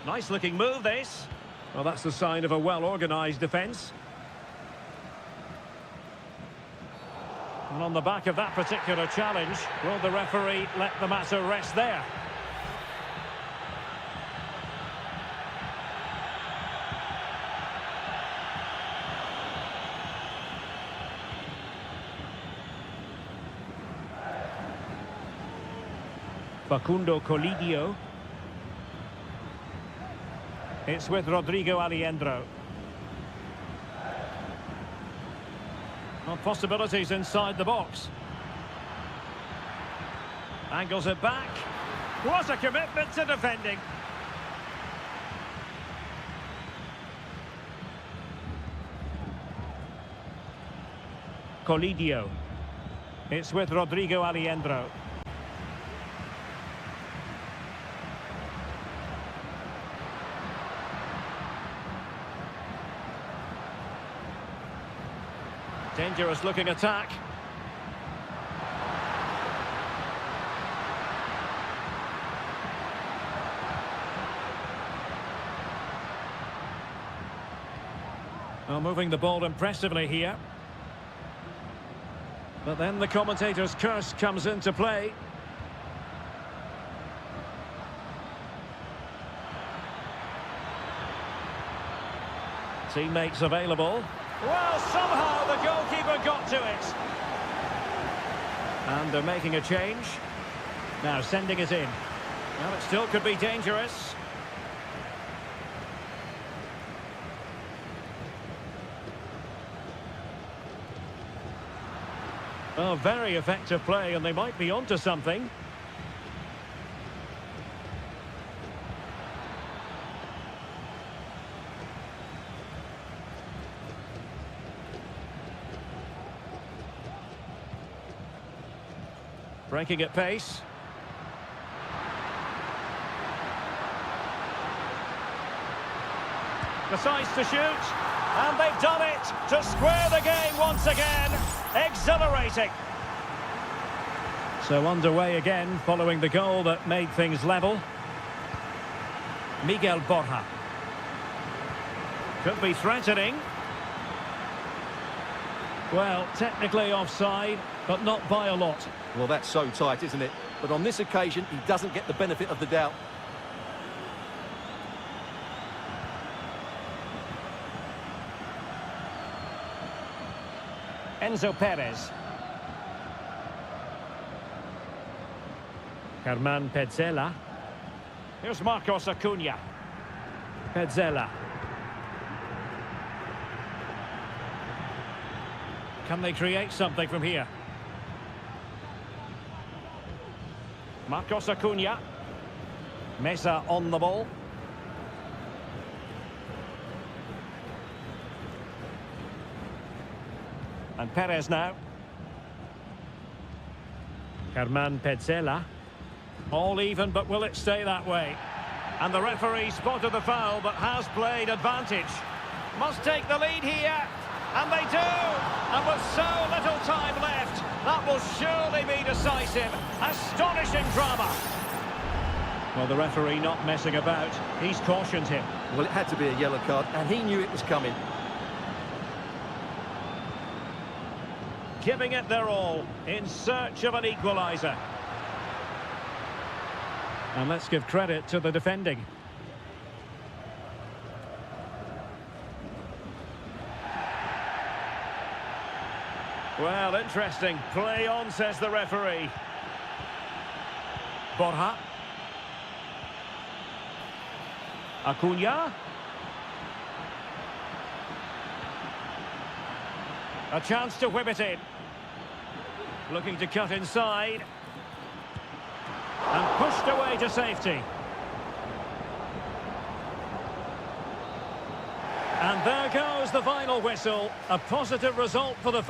Nice-looking move, this. Well, that's the sign of a well-organised defence. And on the back of that particular challenge, will the referee let the matter rest there? Facundo Colidio. It's with Rodrigo Alejandro. Well, possibilities inside the box. Angles it back. What a commitment to defending. Colidio. It's with Rodrigo Alejandro. Dangerous looking attack. Well, moving the ball impressively here. But then the commentator's curse comes into play. Teammates available. Well, somehow the goalkeeper got to it. And they're making a change. Now sending it in. Well, it still could be dangerous. Oh, very effective play, and they might be onto something. Breaking at pace. Decides to shoot. And they've done it to square the game once again. Exhilarating. So underway again following the goal that made things level. Miguel Borja. Could be threatening. Well, technically offside, but not by a lot. Well, that's so tight, isn't it? But on this occasion, he doesn't get the benefit of the doubt. Enzo Perez. Germán Petzela. Here's Marcos Acuna. Petzela. Can they create something from here? Marcos Acuna. Mesa on the ball. And Perez now. Germán Petzela. All even, but will it stay that way? And the referee spotted the foul, but has played advantage. Must take the lead here. And they do! And with so little time left, that will surely be decisive. Astonishing drama. Well, the referee not messing about. He's cautioned him. Well, it had to be a yellow card, and he knew it was coming. Giving it their all, in search of an equaliser. And let's give credit to the defending. Well, interesting. Play on, says the referee. Borja. Acuna. A chance to whip it in. Looking to cut inside. And pushed away to safety. And there goes the final whistle. A positive result for the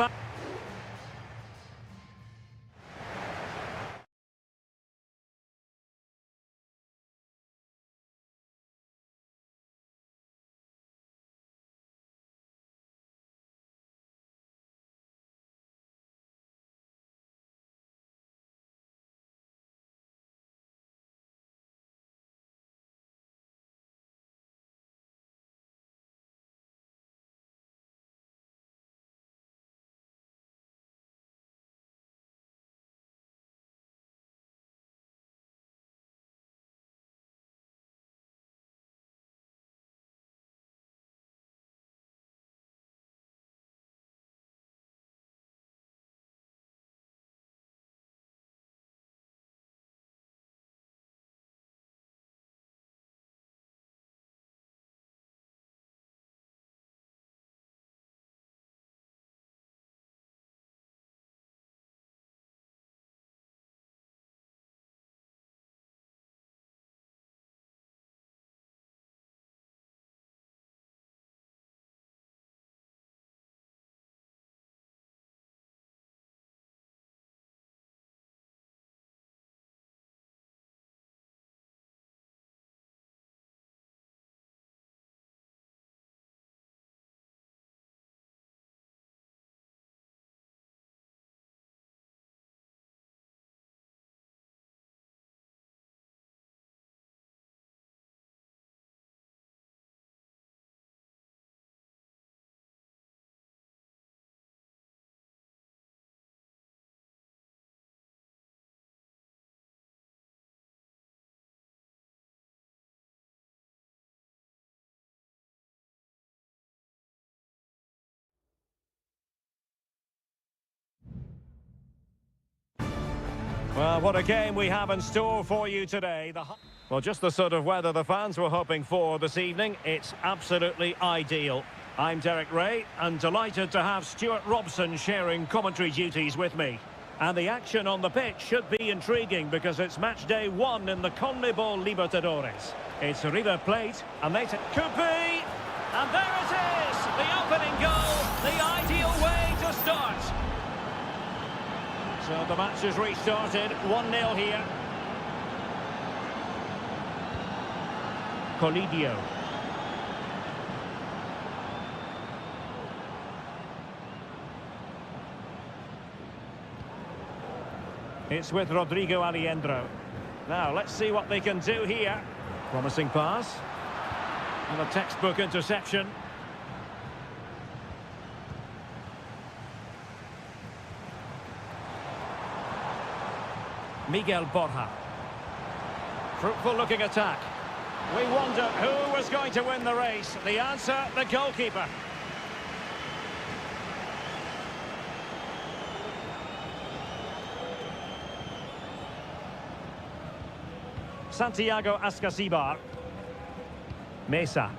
Well, what a game we have in store for you today. Well, just the sort of weather the fans were hoping for this evening. It's absolutely ideal. I'm Derek Ray, and delighted to have Stuart Robson sharing commentary duties with me. And the action on the pitch should be intriguing because it's match day 1 in the CONMEBOL Libertadores. It's River Plate, and they take Kupi, and there it is! The opening goal, the ideal way to start. So the match is restarted, 1-0 here. Colidio. It's with Rodrigo Aliendro. Now, let's see what they can do here. Promising pass. And a textbook interception. Miguel Borja. Fruitful looking attack. We wonder who was going to win the race. The answer, the goalkeeper. Santiago Ascasibar. Mesa.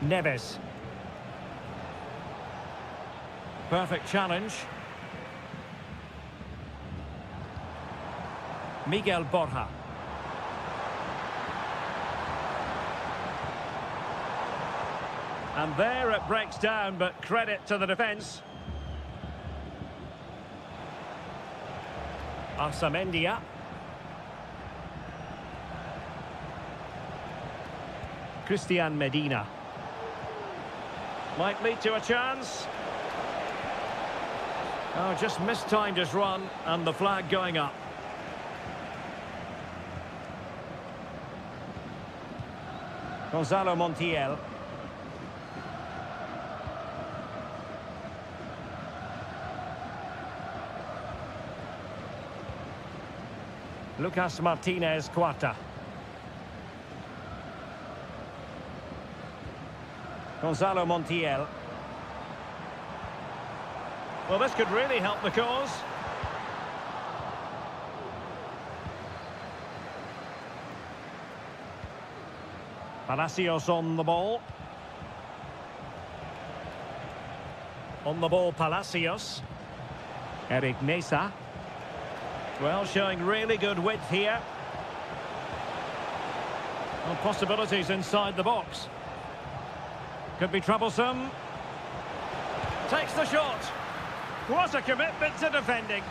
Neves. Perfect challenge. Miguel Borja. And there it breaks down, but credit to the defence. Arsamendia. Christian Medina. Might lead to a chance. Oh, just mistimed his run, and the flag going up. Gonzalo Montiel. Lucas Martinez Cuarta. Gonzalo Montiel. Well, this could really help the cause. Palacios on the ball. On the ball, Palacios. Eric Mesa. Well, showing really good width here. Well, possibilities inside the box. Could be troublesome. Takes the shot. What a commitment to defending.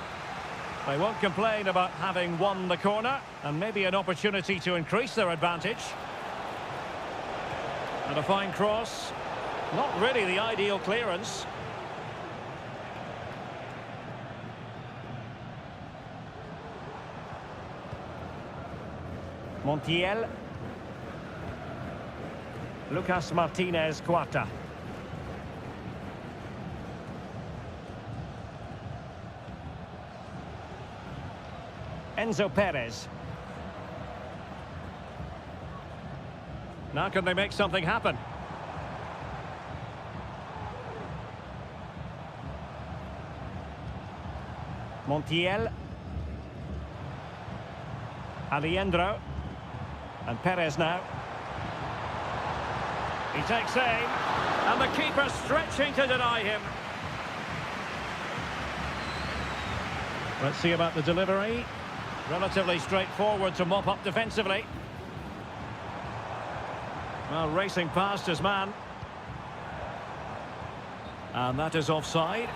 They won't complain about having won the corner, and maybe an opportunity to increase their advantage. And a fine cross. Not really the ideal clearance. Montiel. Lucas Martinez Cuarta. Enzo Perez. Now can they make something happen? Montiel. Aliendro. And Perez now. He takes aim. And the keeper stretching to deny him. Let's see about the delivery. Relatively straightforward to mop up defensively. Well, racing past his man. And that is offside.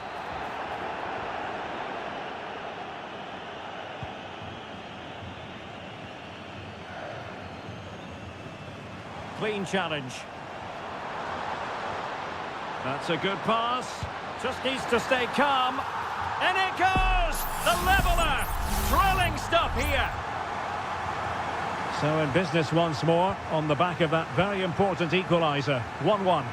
Clean challenge. That's a good pass. Just needs to stay calm. And it goes! The leveller! Thrilling stuff here. So in business once more on the back of that very important equaliser. 1-1.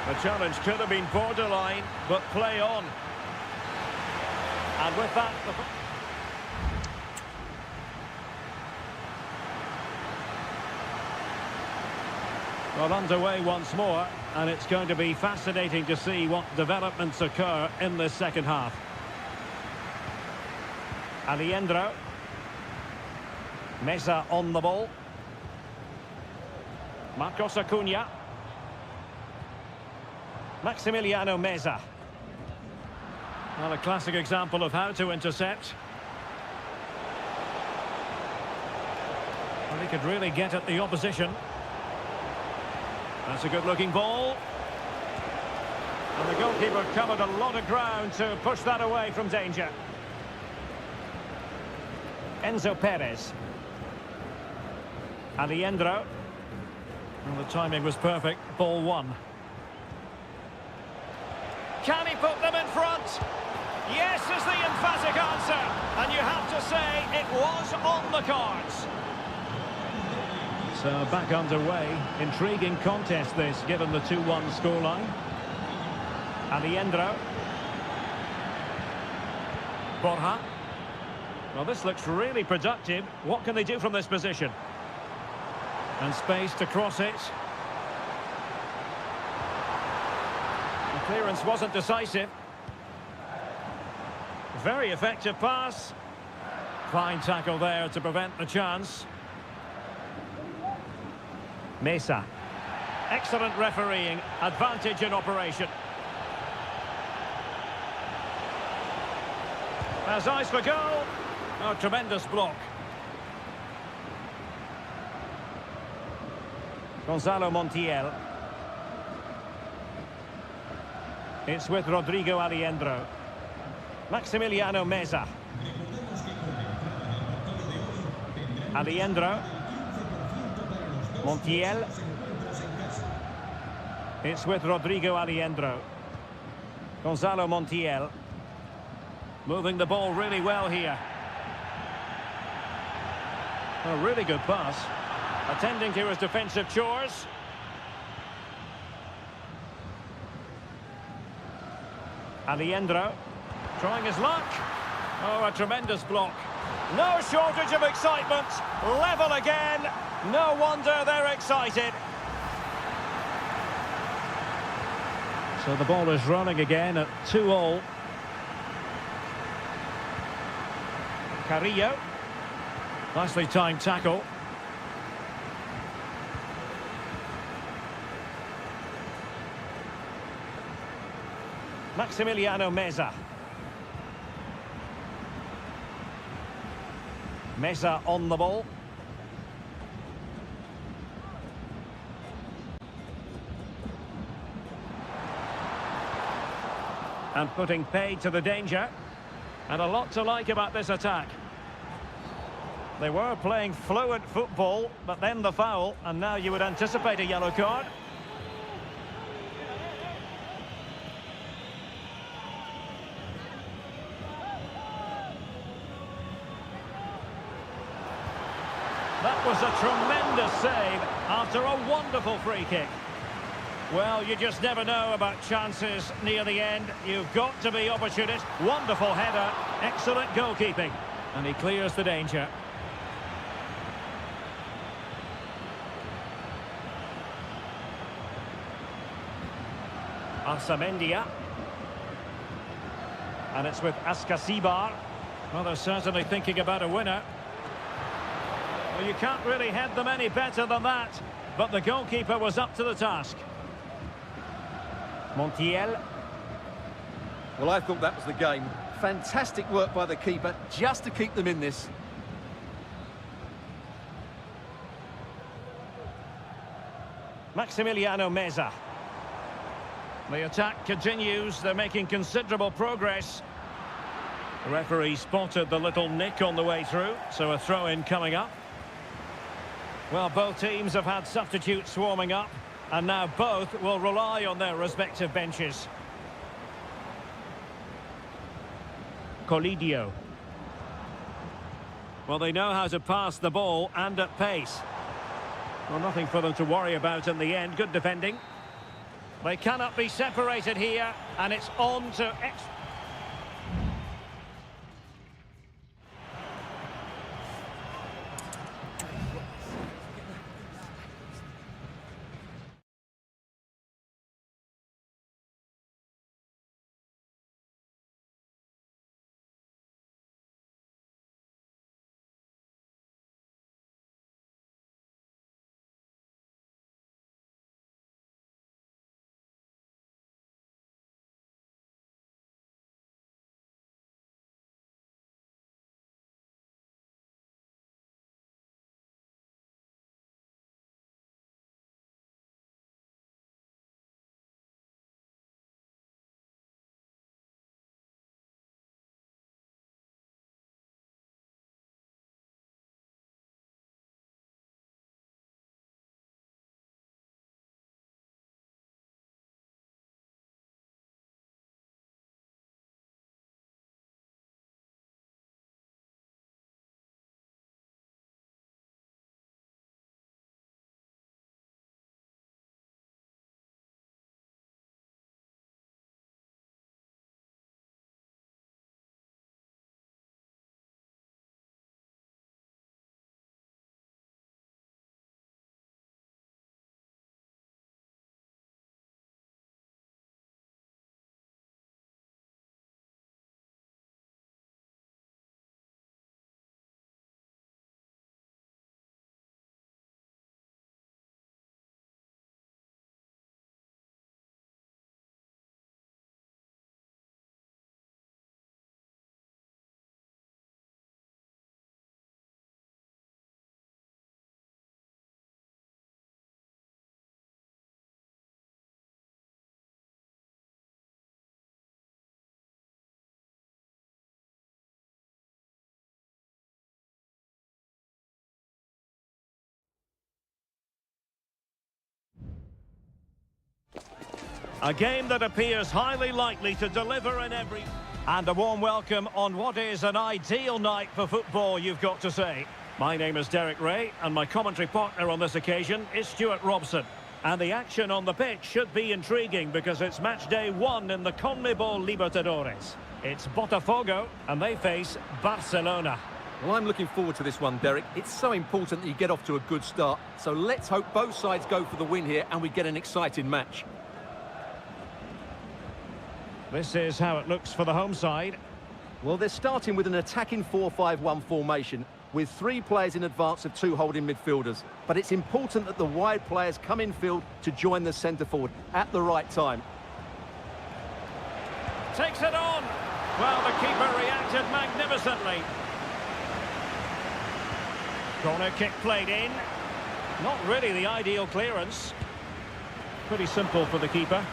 The challenge could have been borderline, but play on. And with that... Well, underway once more. and it's going to be fascinating to see what developments occur in this second half. Alejandro. Meza on the ball. Marcos Acuna. Maximiliano Meza. Well, a classic example of how to intercept. Well, he could really get at the opposition. That's a good-looking ball. And the goalkeeper covered a lot of ground to push that away from danger. Enzo Perez. Alejandro. Well, the timing was perfect. Ball one. Can he put them in front? Yes is the emphatic answer. And you have to say it was on the cards. So back underway. Intriguing contest this, given the 2-1 scoreline. Alejandro. Borja. Well, this looks really productive. What can they do from this position? And space to cross it. The clearance wasn't decisive. Very effective pass. Fine tackle there to prevent the chance. Mesa. Excellent refereeing. Advantage in operation. Has eyes for goal. Oh, tremendous block. Gonzalo Montiel. It's with Rodrigo Alejandro. Maximiliano Meza. Alejandro. Montiel. It's with Rodrigo Alejandro. Gonzalo Montiel. Moving the ball really well here. A really good pass. Attending to his defensive chores. Alejandro. Trying his luck. Oh, a tremendous block. No shortage of excitement. Level again. No wonder they're excited. So the ball is running again at 2-2. Carrillo. Nicely timed tackle. Maximiliano Meza. Meza on the ball. And putting paid to the danger. And a lot to like about this attack. They were playing fluent football, but then the foul, and now you would anticipate a yellow card. That was a tremendous save after a wonderful free kick. Well, you just never know about chances near the end. You've got to be opportunist. Wonderful header, excellent goalkeeping. And he clears the danger. Arsamendia. And it's with Askasibar. Well, they're certainly thinking about a winner. Well, you can't really head them any better than that. But the goalkeeper was up to the task. Montiel. Well, I thought that was the game. Fantastic work by the keeper just to keep them in this. Maximiliano Meza. The attack continues. They're making considerable progress. The referee spotted the little nick on the way through, so a throw-in coming up. Well, both teams have had substitutes swarming up, and now both will rely on their respective benches. Colidio. Well, they know how to pass the ball and at pace. Well, nothing for them to worry about in the end. Good defending. They cannot be separated here, and it's on to... A game that appears highly likely to deliver in every... And a warm welcome on what is an ideal night for football, you've got to say. My name is Derek Ray, and my commentary partner on this occasion is Stuart Robson. And the action on the pitch should be intriguing because it's match day 1 in the CONMEBOL Libertadores. It's Botafogo, and they face Barcelona. Well, I'm looking forward to this one, Derek. It's so important that you get off to a good start. So let's hope both sides go for the win here and we get an exciting match. This is how it looks for the home side. Well, they're starting with an attacking 4-5-1 formation with 3 players in advance of 2 holding midfielders. But it's important that the wide players come in field to join the centre forward at the right time. Takes it on. Well, the keeper reacted magnificently. Corner kick played in. Not really the ideal clearance. Pretty simple for the keeper.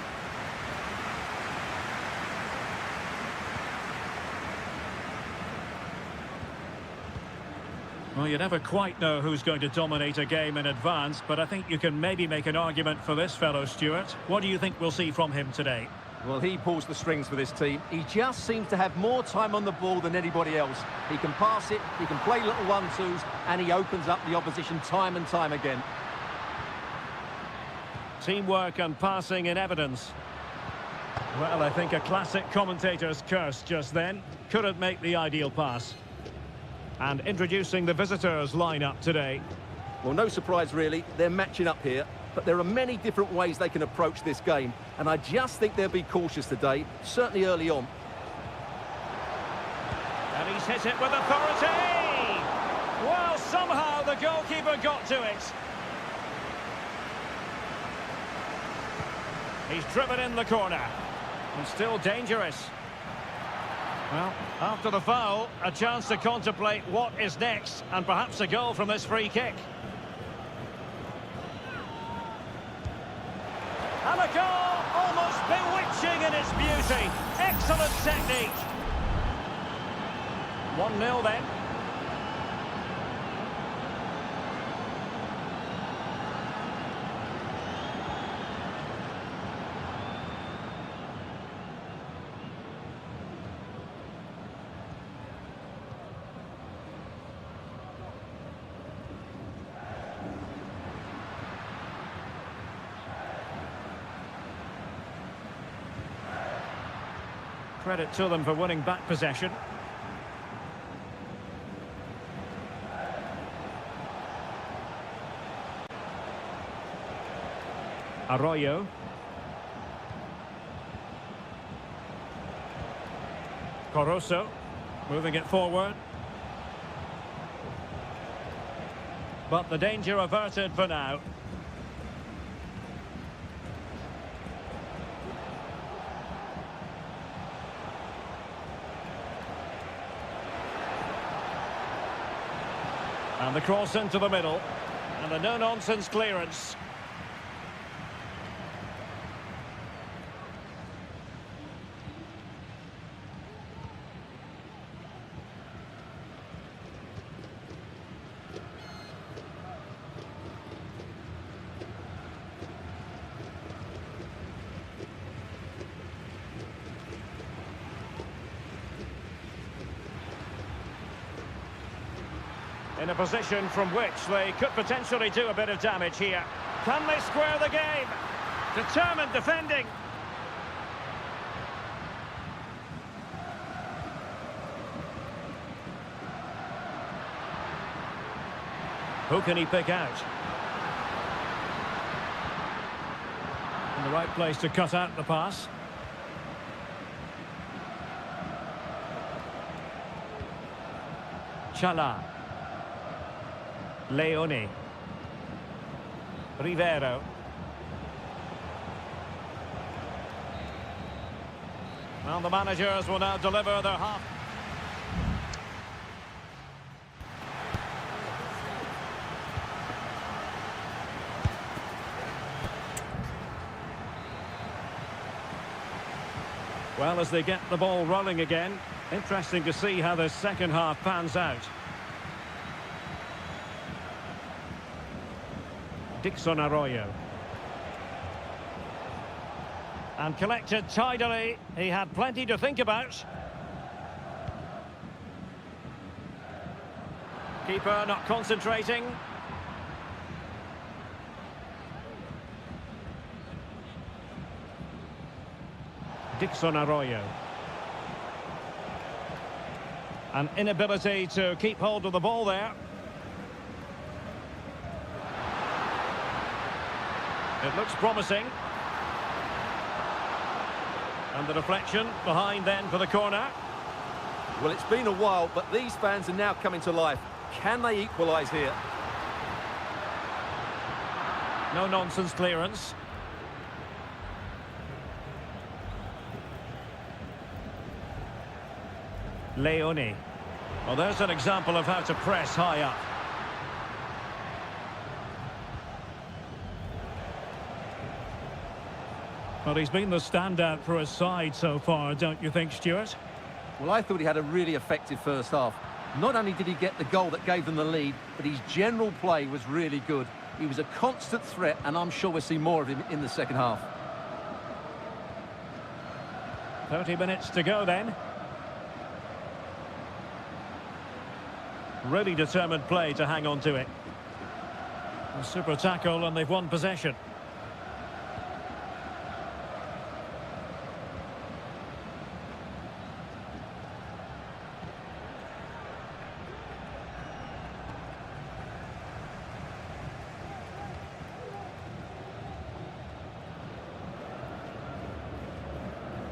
Well, you never quite know who's going to dominate a game in advance, but I think you can maybe make an argument for this fellow, Stuart. What do you think we'll see from him today? Well, he pulls the strings for this team. He just seems to have more time on the ball than anybody else. He can pass it, he can play little 1-2s, and he opens up the opposition time and time again. Teamwork and passing in evidence. Well, I think a classic commentator's curse just then. Couldn't make the ideal pass. And introducing the visitors' lineup today. Well, no surprise really, they're matching up here, but there are many different ways they can approach this game, and I just think they'll be cautious today, certainly early on. And he's hit it with authority! Well, somehow the goalkeeper got to it. He's driven in the corner. And still dangerous. Well, after the foul, a chance to contemplate what is next, and perhaps a goal from this free kick. And a goal, almost bewitching in its beauty. Excellent technique. 1-0 then. Credit to them for winning back possession. Arroyo. Coroso, moving it forward. But the danger averted for now. And the cross into the middle. And a no-nonsense clearance. In a position from which they could potentially do a bit of damage here. Can they square the game? Determined defending. Who can he pick out? In the right place to cut out the pass. Chala. Leone. Rivero. Well, the managers will now deliver their half. Well, as they get the ball rolling again, interesting to see how the second half pans out. Dixon Arroyo. And collected tidily. He had plenty to think about. Keeper not concentrating. Dixon Arroyo. An inability to keep hold of the ball there. It looks promising. And the deflection behind then for the corner. Well, it's been a while, but these fans are now coming to life. Can they equalise here? No nonsense clearance. Leone. Well, there's an example of how to press high up. Well, he's been the standout for his side so far, don't you think, Stuart? Well, I thought he had a really effective first half. Not only did he get the goal that gave them the lead, but his general play was really good. He was a constant threat, and I'm sure we'll see more of him in the second half. 30 minutes to go then. Really determined play to hang on to it. A super tackle, and they've won possession.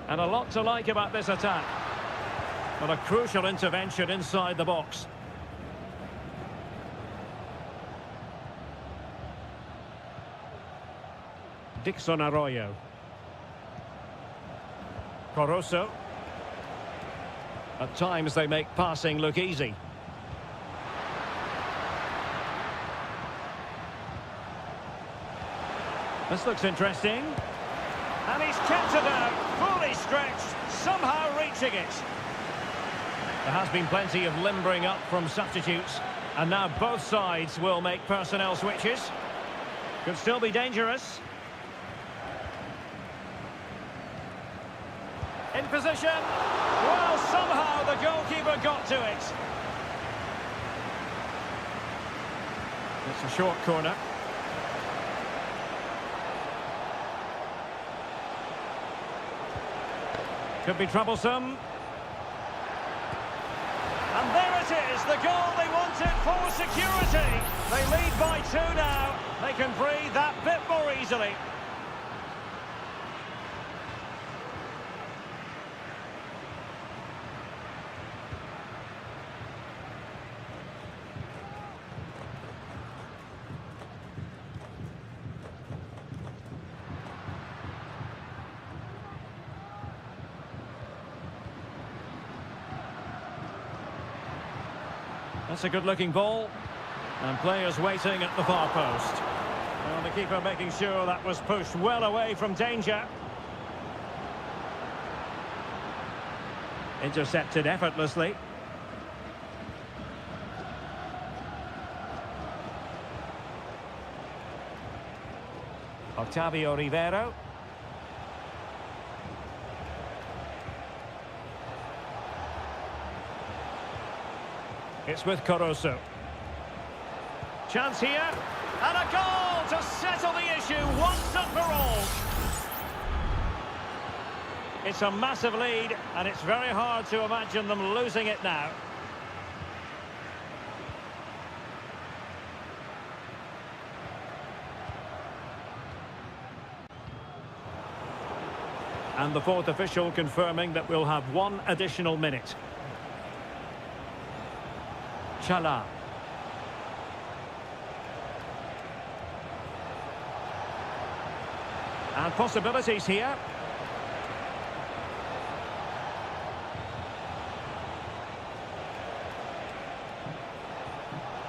And a lot to like about this attack. But a crucial intervention inside the box. Dixon Arroyo. Corozo. At times they make passing look easy. This looks interesting. And he's kept it out, fully stretched, somehow reaching it. There has been plenty of limbering up from substitutes, and now both sides will make personnel switches. Could still be dangerous. In position. Well, somehow the goalkeeper got to it. It's a short corner. Could be troublesome. And there it is, the goal they wanted for security. They lead by 2 now. They can breathe that bit more easily. That's a good-looking ball. And players waiting at the far post. Well, the keeper making sure that was pushed well away from danger. Intercepted effortlessly. Octavio Rivero. It's with Corozo. Chance here. And a goal to settle the issue once and for all. It's a massive lead, and it's very hard to imagine them losing it now. And the fourth official confirming that we'll have 1 additional minute. Chala. And possibilities here.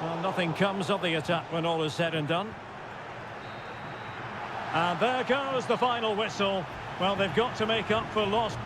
Well, nothing comes of the attack when all is said and done. And there goes the final whistle. Well, they've got to make up for lost.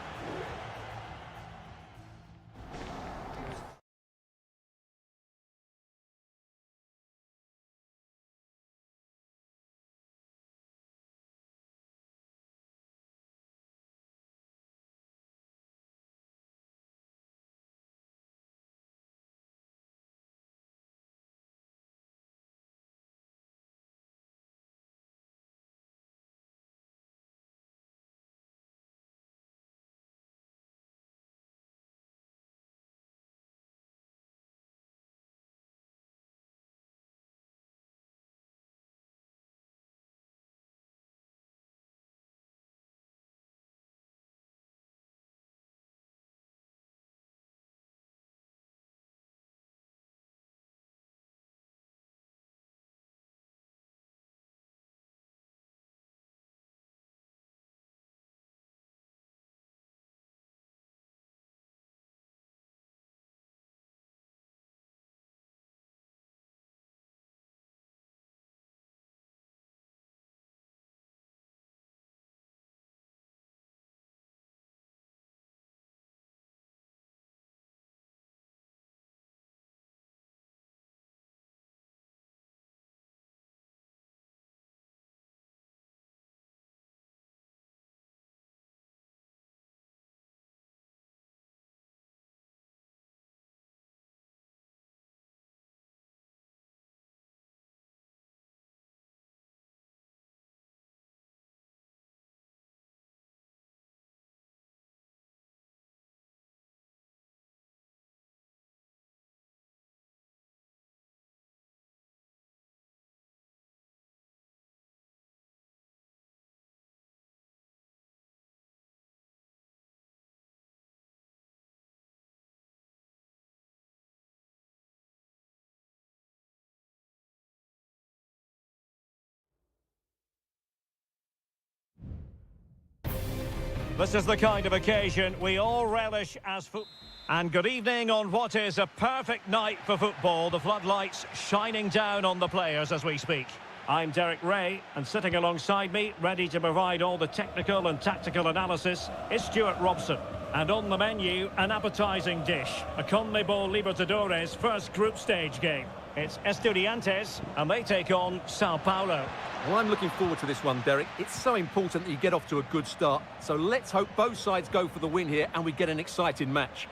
This is the kind of occasion we all relish as football. And good evening on what is a perfect night for football. The floodlights shining down on the players as we speak. I'm Derek Ray, and sitting alongside me, ready to provide all the technical and tactical analysis, is Stuart Robson. And on the menu, an appetising dish, a CONMEBOL Libertadores first group stage game. It's Estudiantes, and they take on Sao Paulo. Well, I'm looking forward to this one, Derek. It's so important that you get off to a good start. So let's hope both sides go for the win here and we get an exciting match.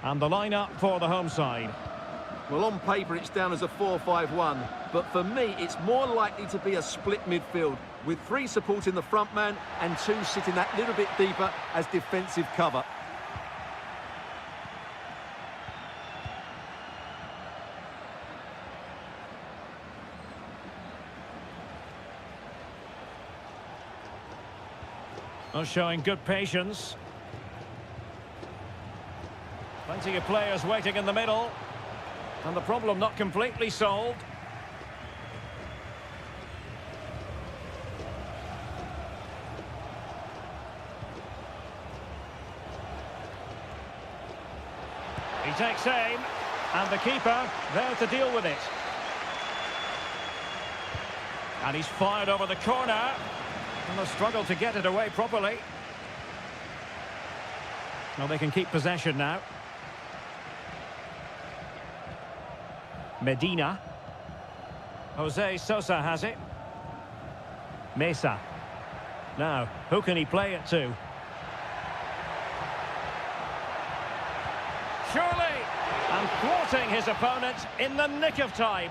And the lineup for the home side. Well, on paper, it's down as a 4-5-1. But for me, it's more likely to be a split midfield, with 3 supporting the front man and 2 sitting that little bit deeper as defensive cover. Oh, showing good patience. Plenty of players waiting in the middle. And the problem not completely solved. He takes aim, and the keeper there to deal with it. And he's fired over the corner, and they'll struggle to get it away properly. Well, they can keep possession now. Medina. Jose Sosa has it. Mesa. Now, who can he play it to? Surely! And thwarting his opponent in the nick of time.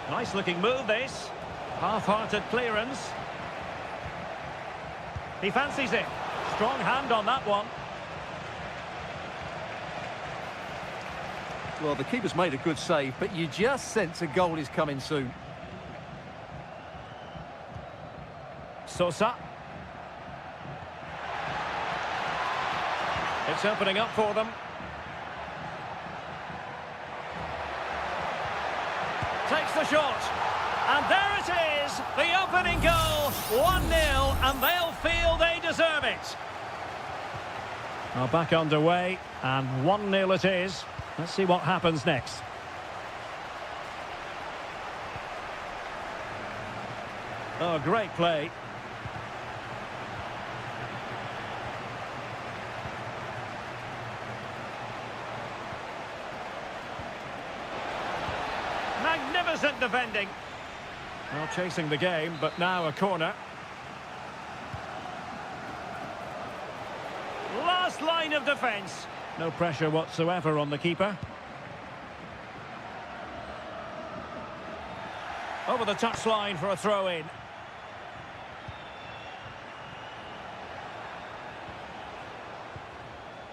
Nice looking move, this. Half-hearted clearance. He fancies it. Strong hand on that one. Well, the keeper's made a good save, but you just sense a goal is coming soon. Sosa. It's opening up for them. Takes the shot. And there it is, the opening goal, 1-0, and they'll feel they deserve it. Well, back underway, and 1-0 it is. Let's see what happens next. Oh, great play. Magnificent defending. Well, chasing the game, but now a corner. Last line of defence. No pressure whatsoever on the keeper. Over the touchline for a throw-in.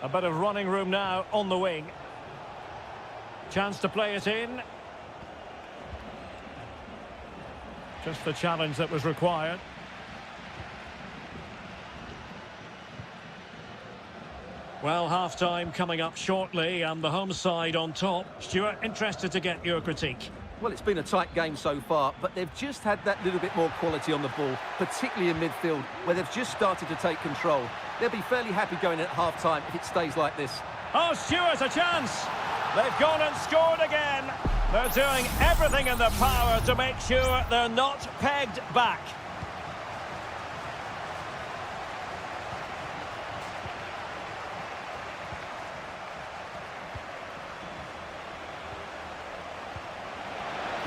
A bit of running room now on the wing. Chance to play it in. Just the challenge that was required. Well, half-time coming up shortly, and the home side on top. Stuart, interested to get your critique. Well, it's been a tight game so far, but they've just had that little bit more quality on the ball, particularly in midfield, where they've just started to take control. They'll be fairly happy going at half-time if it stays like this. Oh, Stuart, a chance! They've gone and scored again. They're doing everything in their power to make sure they're not pegged back.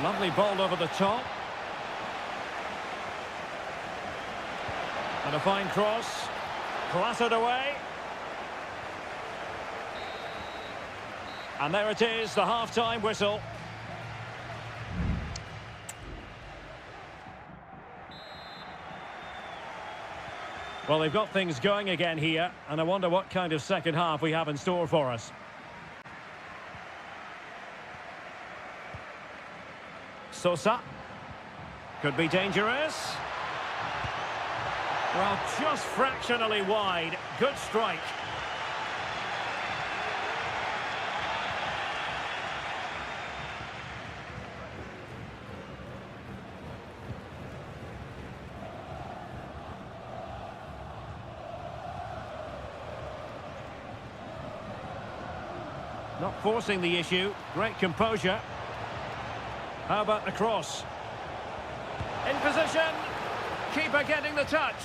Lovely ball over the top. And a fine cross. Clattered away. And there it is, the half-time whistle. Well, they've got things going again here, and I wonder what kind of second half we have in store for us. Sosa. Could be dangerous. Well, just fractionally wide. Good strike. Not forcing the issue. Great composure. How about the cross? In position. Keeper getting the touch.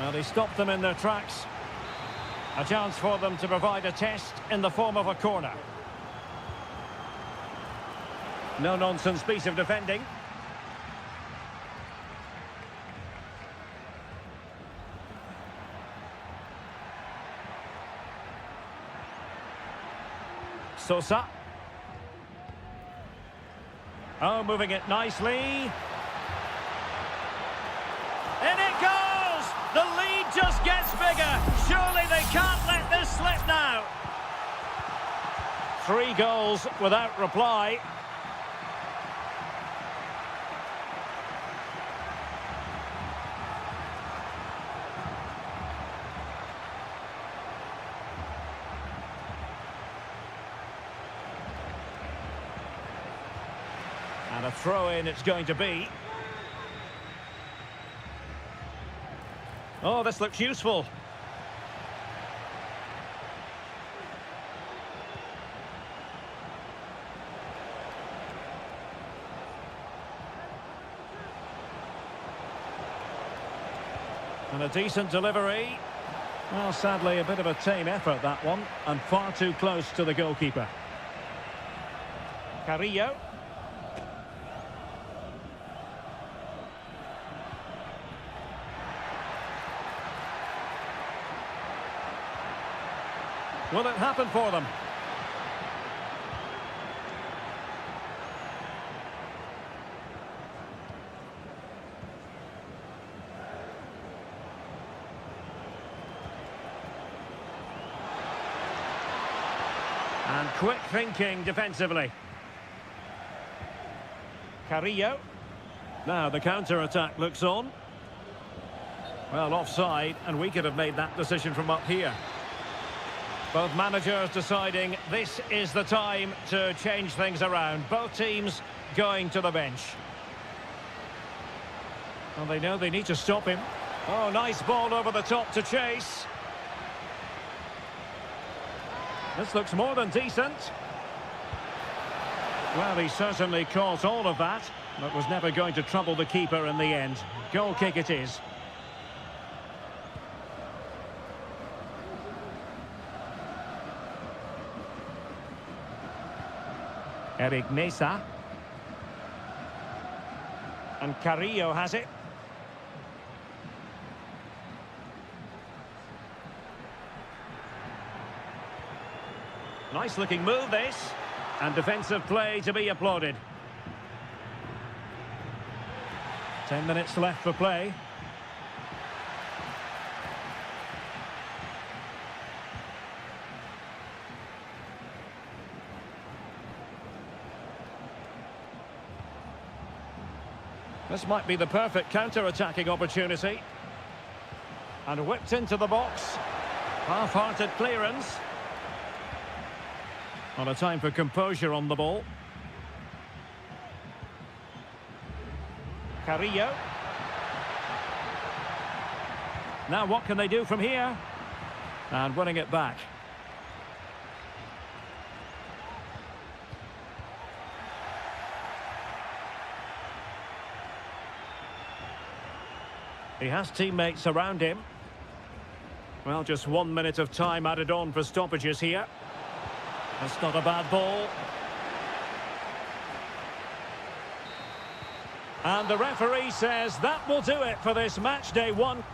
Well, they stopped them in their tracks. A chance for them to provide a test in the form of a corner. No-nonsense piece of defending. Sosa. Oh, moving it nicely. In it goes! The lead just gets bigger. Surely they can't let this slip now. 3 goals without reply. And a throw-in it's going to be. Oh, this looks useful. And a decent delivery. Well, sadly, a bit of a tame effort, that one, and far too close to the goalkeeper. Carrillo. Will it happen for them? And quick thinking defensively. Carrillo. Now the counter-attack looks on. Well, offside, and we could have made that decision from up here. Both managers deciding this is the time to change things around. Both teams going to the bench. Well, they know they need to stop him. Oh, nice ball over the top to chase. This looks more than decent. Well, he certainly caught all of that, but was never going to trouble the keeper in the end. Goal kick it is. Eric Mesa. And Carrillo has it. Nice looking move this. And defensive play to be applauded. 10 minutes left for play. This might be the perfect counter-attacking opportunity. And whipped into the box. Half-hearted clearance. Not a time for composure on the ball. Carrillo. Now what can they do from here? And winning it back. He has teammates around him. Well, just 1 minute of time added on for stoppages here. That's not a bad ball. And the referee says that will do it for this match day 1.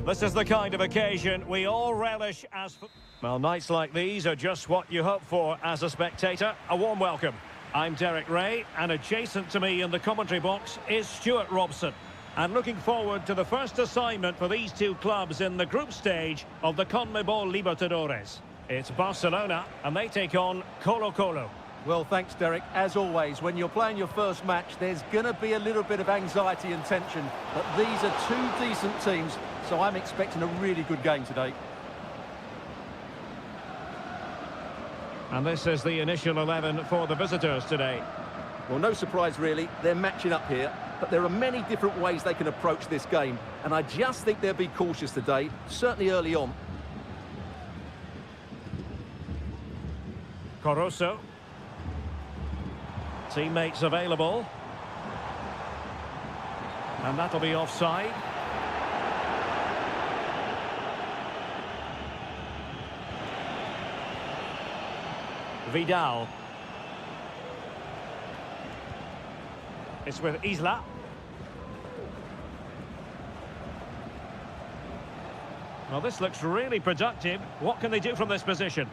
This is the kind of occasion we all relish as... Well, nights like these are just what you hope for as a spectator. A warm welcome. I'm Derek Ray, and adjacent to me in the commentary box is Stuart Robson. And looking forward to the first assignment for these two clubs in the group stage of the CONMEBOL Libertadores. It's Barcelona, and they take on Colo-Colo. Well, thanks, Derek. As always, when you're playing your first match, there's going to be a little bit of anxiety and tension. But these are two decent teams, so I'm expecting a really good game today. And this is the initial 11 for the visitors today. Well, no surprise, really. They're matching up here. But there are many different ways they can approach this game. And I just think they'll be cautious today, certainly early on. Caruso. Teammates available. And that'll be offside. Vidal. It's with Isla. Well, this looks really productive. What can they do from this position?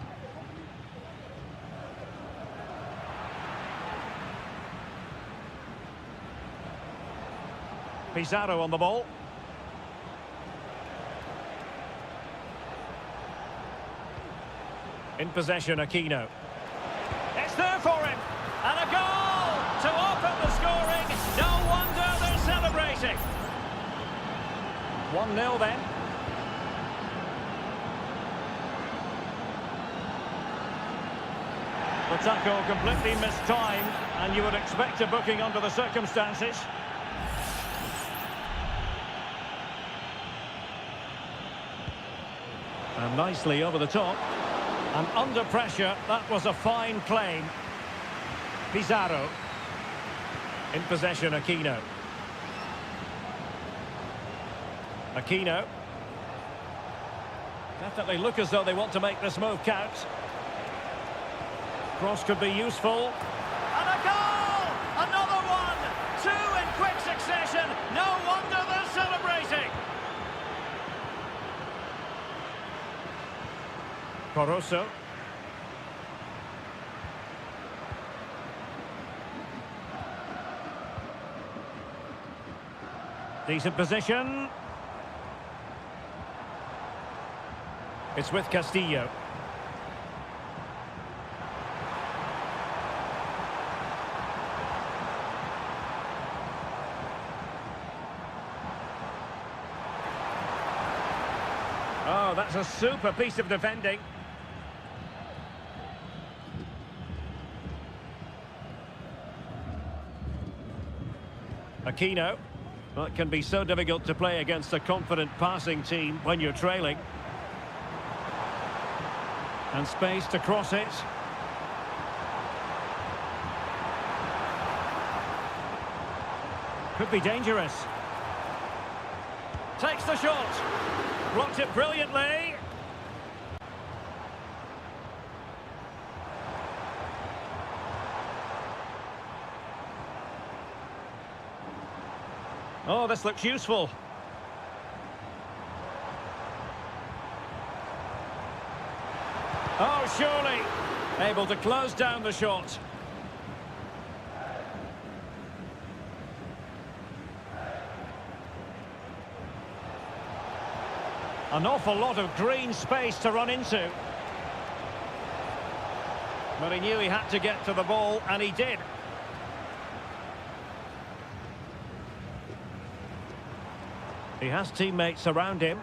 Pizarro on the ball. In possession, Aquino. It's there for him. And a goal to open the scoring. No wonder they're celebrating. 1-0 then. The tackle completely mistimed, and you would expect a booking under the circumstances. And nicely over the top. And under pressure, that was a fine claim. Pizarro. In possession, Aquino. Aquino. Definitely look as though they want to make this move count. Cross could be useful. And a goal! Another one! Two in quick succession. No wonder they're celebrating. Caruso. Decent position. It's with Castillo. Oh, that's a super piece of defending. Aquino. Well, it can be so difficult to play against a confident passing team when you're trailing. And space to cross it. Could be dangerous. Takes the shot. Blocked it brilliantly. Oh, this looks useful. Oh, surely able to close down the shot. An awful lot of green space to run into. But he knew he had to get to the ball, and he did. He has teammates around him.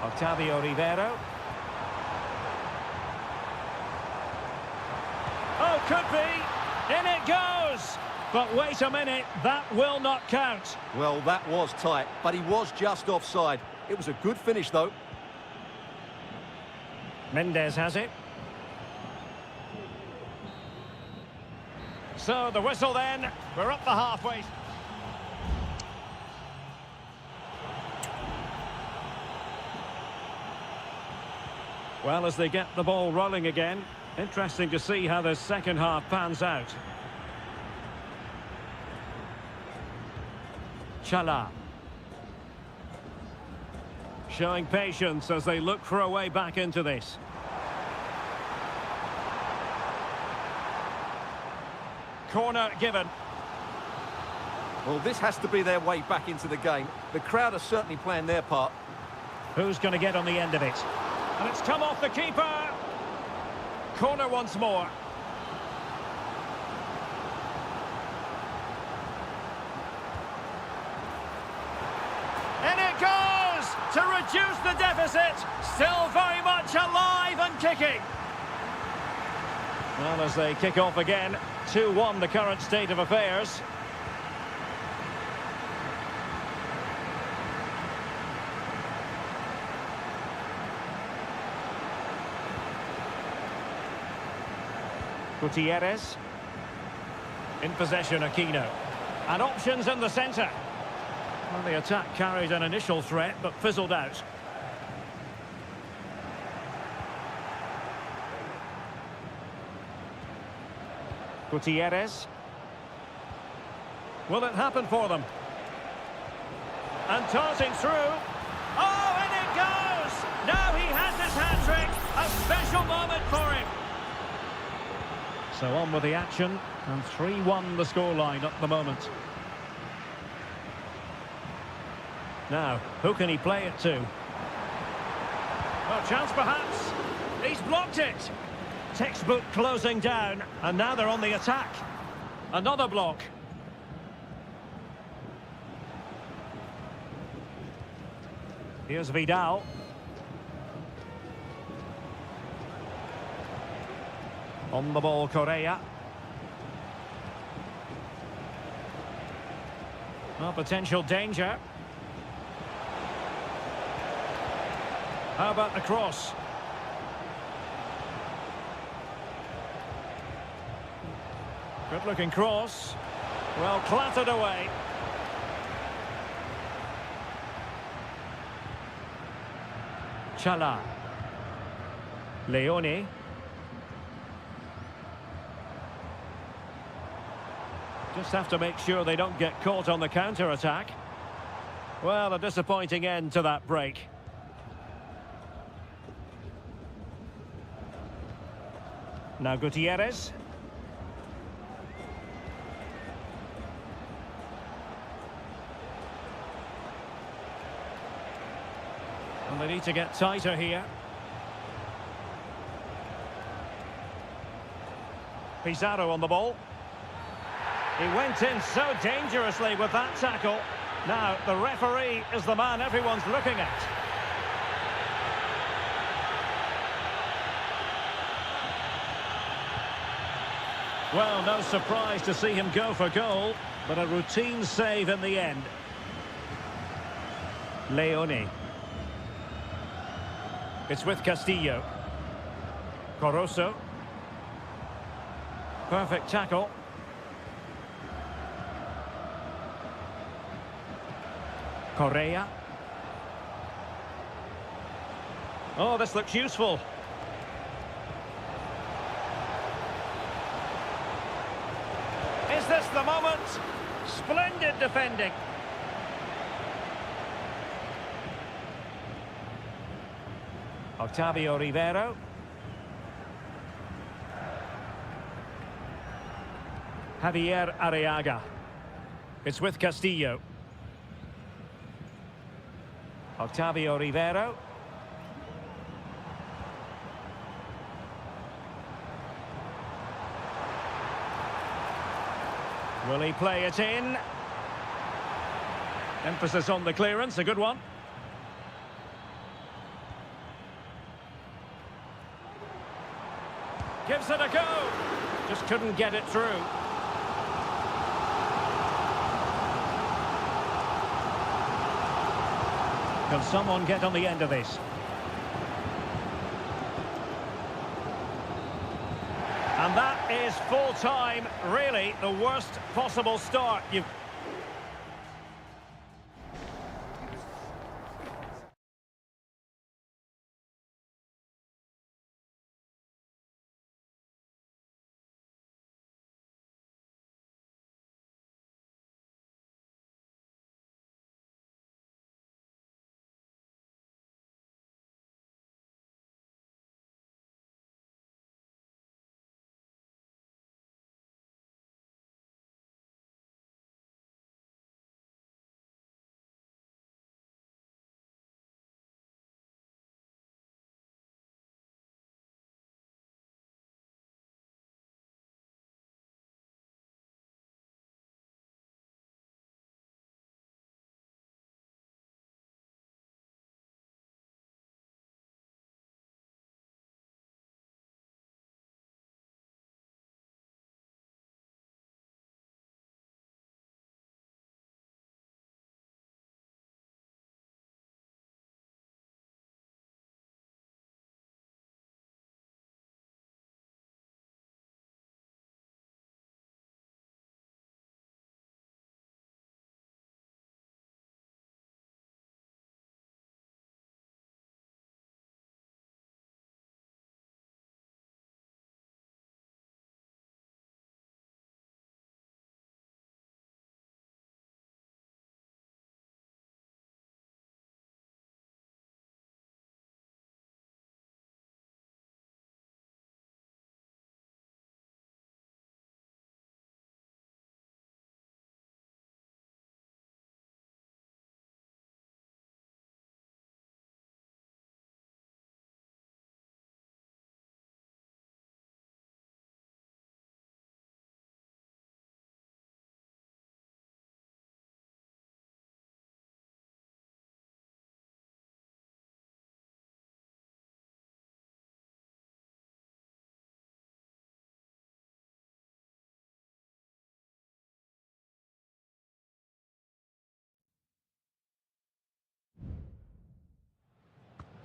Octavio Rivero. Oh, could be. In it goes. But wait a minute, that will not count. Well, that was tight, but he was just offside. It was a good finish, though. Mendes has it. So the whistle then. We're up the halfway. Well, as they get the ball rolling again, interesting to see how the second half pans out. Chala. Showing patience as they look for a way back into this. Corner given. Well, this has to be their way back into the game. The crowd are certainly playing their part. Who's going to get on the end of it? And it's come off the keeper. Corner once more. And it goes to reduce the deficit. Still very much alive and kicking. Well, as they kick off again, 2-1 the current state of affairs. Gutierrez. In possession, Aquino. And options in the centre. Well, the attack carried an initial threat, but fizzled out. Gutierrez. Will it happen for them? And tossing through. Oh, and it goes! Now he has his hat-trick. A special moment for him. So on with the action, and 3-1 the scoreline at the moment. Now, who can he play it to? Well, chance perhaps. He's blocked it. Textbook closing down, and now they're on the attack. Another block. Here's Vidal. On the ball, Correa. Well, potential danger. How about the cross? Good-looking cross. Well, clattered away. Chala. Leone. Just have to make sure they don't get caught on the counter-attack. Well, a disappointing end to that break. Now Gutierrez. And they need to get tighter here. Pizarro on the ball. He went in so dangerously with that tackle. Now, the referee is the man everyone's looking at. Well, no surprise to see him go for goal, but a routine save in the end. Leone. It's with Castillo. Coroso. Perfect tackle. Correa. Oh, this looks useful. Is this the moment? Splendid defending. Octavio Rivero. Javier Arriaga. It's with Castillo. Octavio Rivero. Will he play it in? Emphasis on the clearance, a good one. Gives it a go. Just couldn't get it through. Can someone get on the end of this? And that is full time. Really, the worst possible start you've...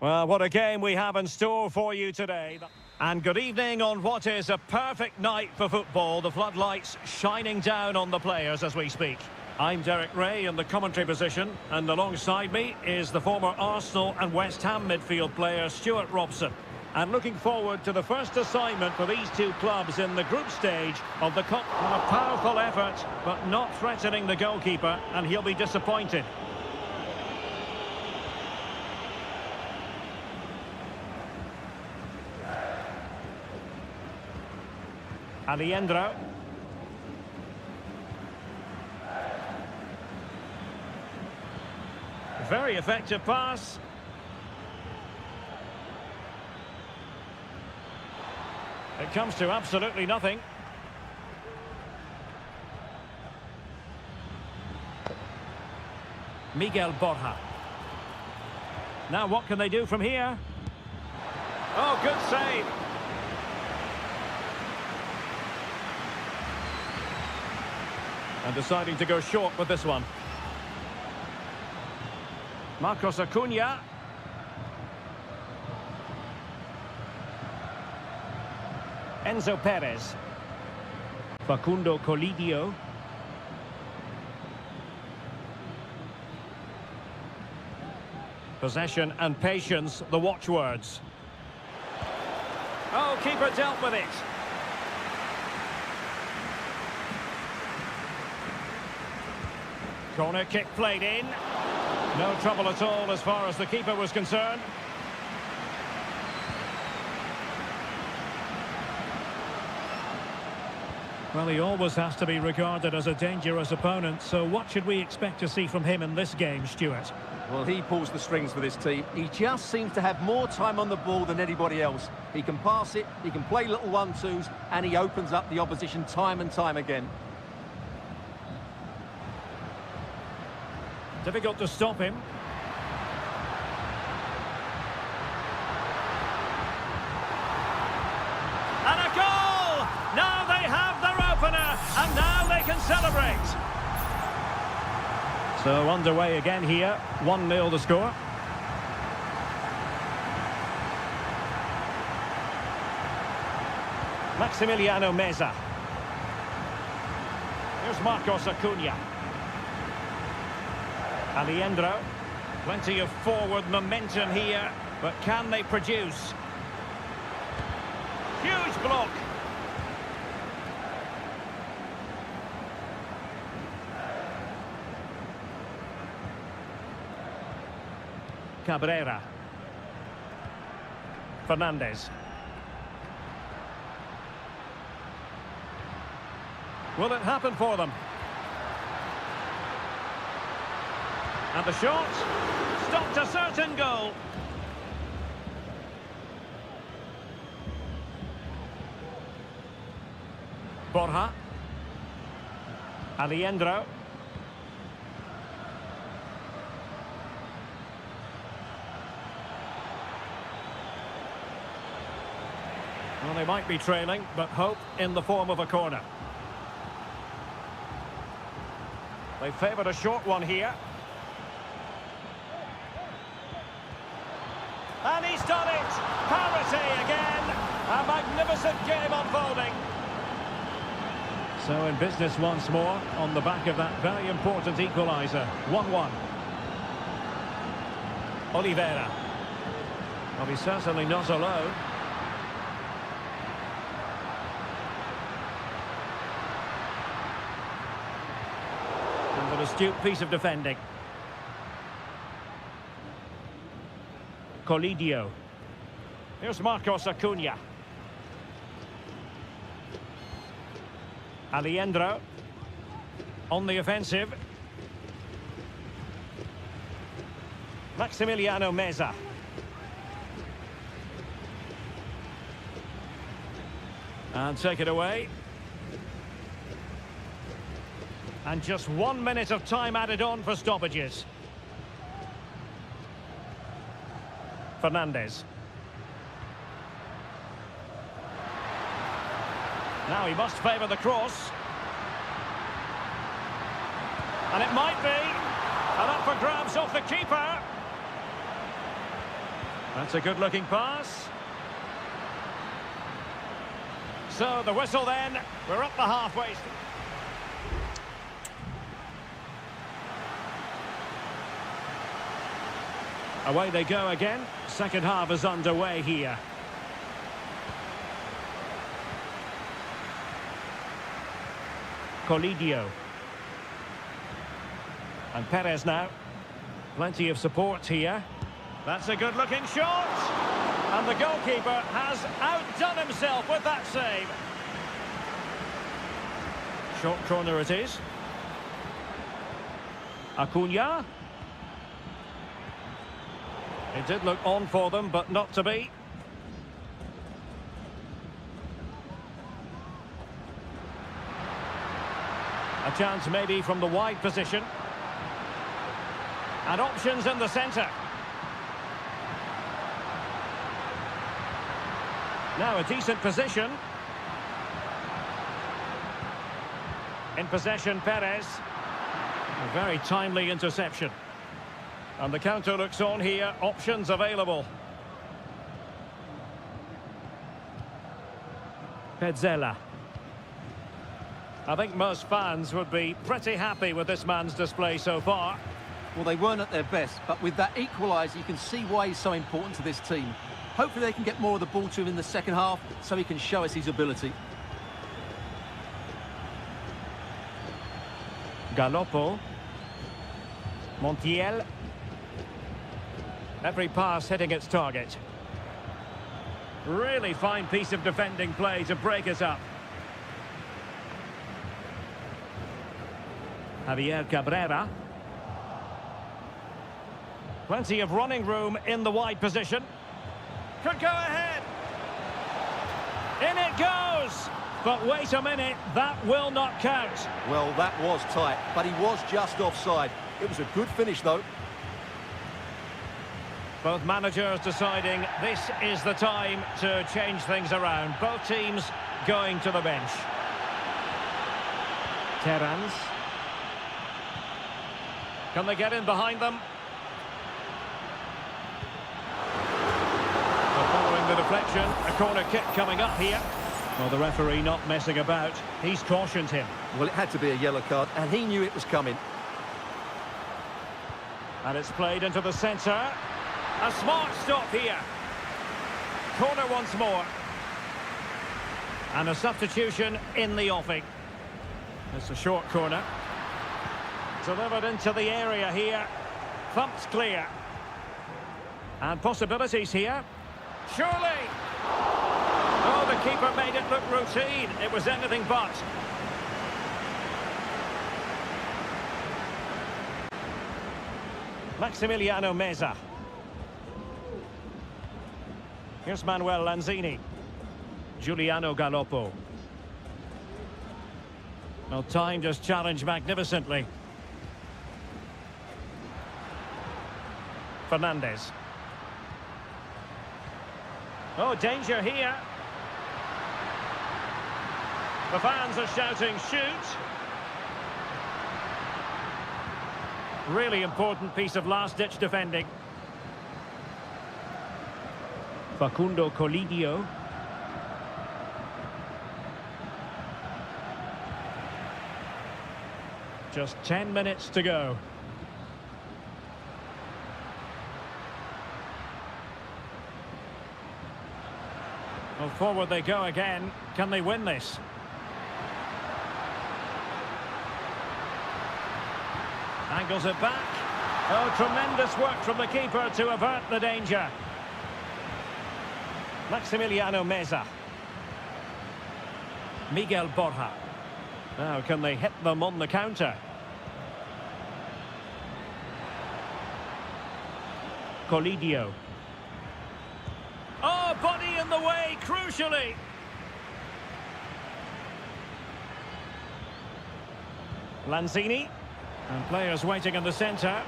Well, what a game we have in store for you today. And good evening on what is a perfect night for football. The floodlights shining down on the players as we speak. I'm Derek Ray in the commentary position, and alongside me is the former Arsenal and West Ham midfield player Stuart Robson. And looking forward to the first assignment for these two clubs in the group stage of the cup. A powerful effort, but not threatening the goalkeeper, and he'll be disappointed. Alejandro. Very effective pass. It comes to absolutely nothing. Miguel Borja. Now what can they do from here? Oh, good save. And deciding to go short with this one. Marcos Acuna. Enzo Perez. Facundo Colidio. Possession and patience, the watchwords. Oh, keeper dealt with it. Corner kick played in. No trouble at all as far as the keeper was concerned. Well, he always has to be regarded as a dangerous opponent, so what should we expect to see from him in this game, Stuart? Well, he pulls the strings for this team. He just seems to have more time on the ball than anybody else. He can pass it, he can play little one-twos, and he opens up the opposition time and time again. Difficult to stop him. And a goal! Now they have their opener, and now they can celebrate. So underway again here, 1-0 the score. Maximiliano Meza. Here's Marcos Acuna. Alejandro. Plenty of forward momentum here, but can they produce? Huge block. Cabrera. Fernandez. Will it happen for them? And the shot stopped a certain goal. Borja. Alejandro. Well, they might be trailing, but hope in the form of a corner. They favoured a short one here. And he's done it! Parity again! A magnificent game unfolding. So in business once more, on the back of that very important equaliser. 1-1. Oliveira. Well, he's certainly not alone. And an astute piece of defending. Colidio. Here's Marcos Acuna. Alejandro. On the offensive. Maximiliano Meza. And take it away. And just 1 minute of time added on for stoppages. Fernandez. Now he must favour the cross. And it might be. And up for grabs off the keeper. That's a good-looking pass. So the whistle then. We're up the halfway. Away they go again. Second half is underway here. Colidio. And Perez now. Plenty of support here. That's a good-looking shot. And the goalkeeper has outdone himself with that save. Short corner it is. Acuna. It did look on for them, but not to be. A chance maybe from the wide position. And options in the centre. Now a decent position. In possession, Perez. A very timely interception. And the counter looks on here. Options available. Petzela. I think most fans would be pretty happy with this man's display so far. Well, they weren't at their best, but with that equaliser, you can see why he's so important to this team. Hopefully they can get more of the ball to him in the second half so he can show us his ability. Galoppo. Montiel. Every pass hitting its target. Really fine piece of defending play to break it up. Javier Cabrera. Plenty of running room in the wide position. Could go ahead. In it goes. But wait a minute, that will not count. Well, that was tight, but he was just offside. It was a good finish, though. Both managers deciding this is the time to change things around. Both teams going to the bench. Terrans. Can they get in behind them? So following the deflection, a corner kick coming up here. Well, the referee not messing about. He's cautioned him. Well, it had to be a yellow card, and he knew it was coming. And it's played into the centre. A smart stop here. Corner once more. And a substitution in the offing. It's a short corner. Delivered into the area here. Thumped clear. And possibilities here. Surely! Oh, the keeper made it look routine. It was anything but. Maximiliano Meza. Here's Manuel Lanzini. Giuliano Galoppo. Well, time just challenged magnificently. Fernandez. Oh, danger here. The fans are shouting, shoot. Really important piece of last-ditch defending. Facundo Colidio. Just 10 minutes to go. Well, forward they go again. Can they win this? Angles it back. Oh, tremendous work from the keeper to avert the danger. Maximiliano Meza. Miguel Borja. Now, can they hit them on the counter? Colidio. Oh, body in the way, crucially. Lanzini. And players waiting in the centre.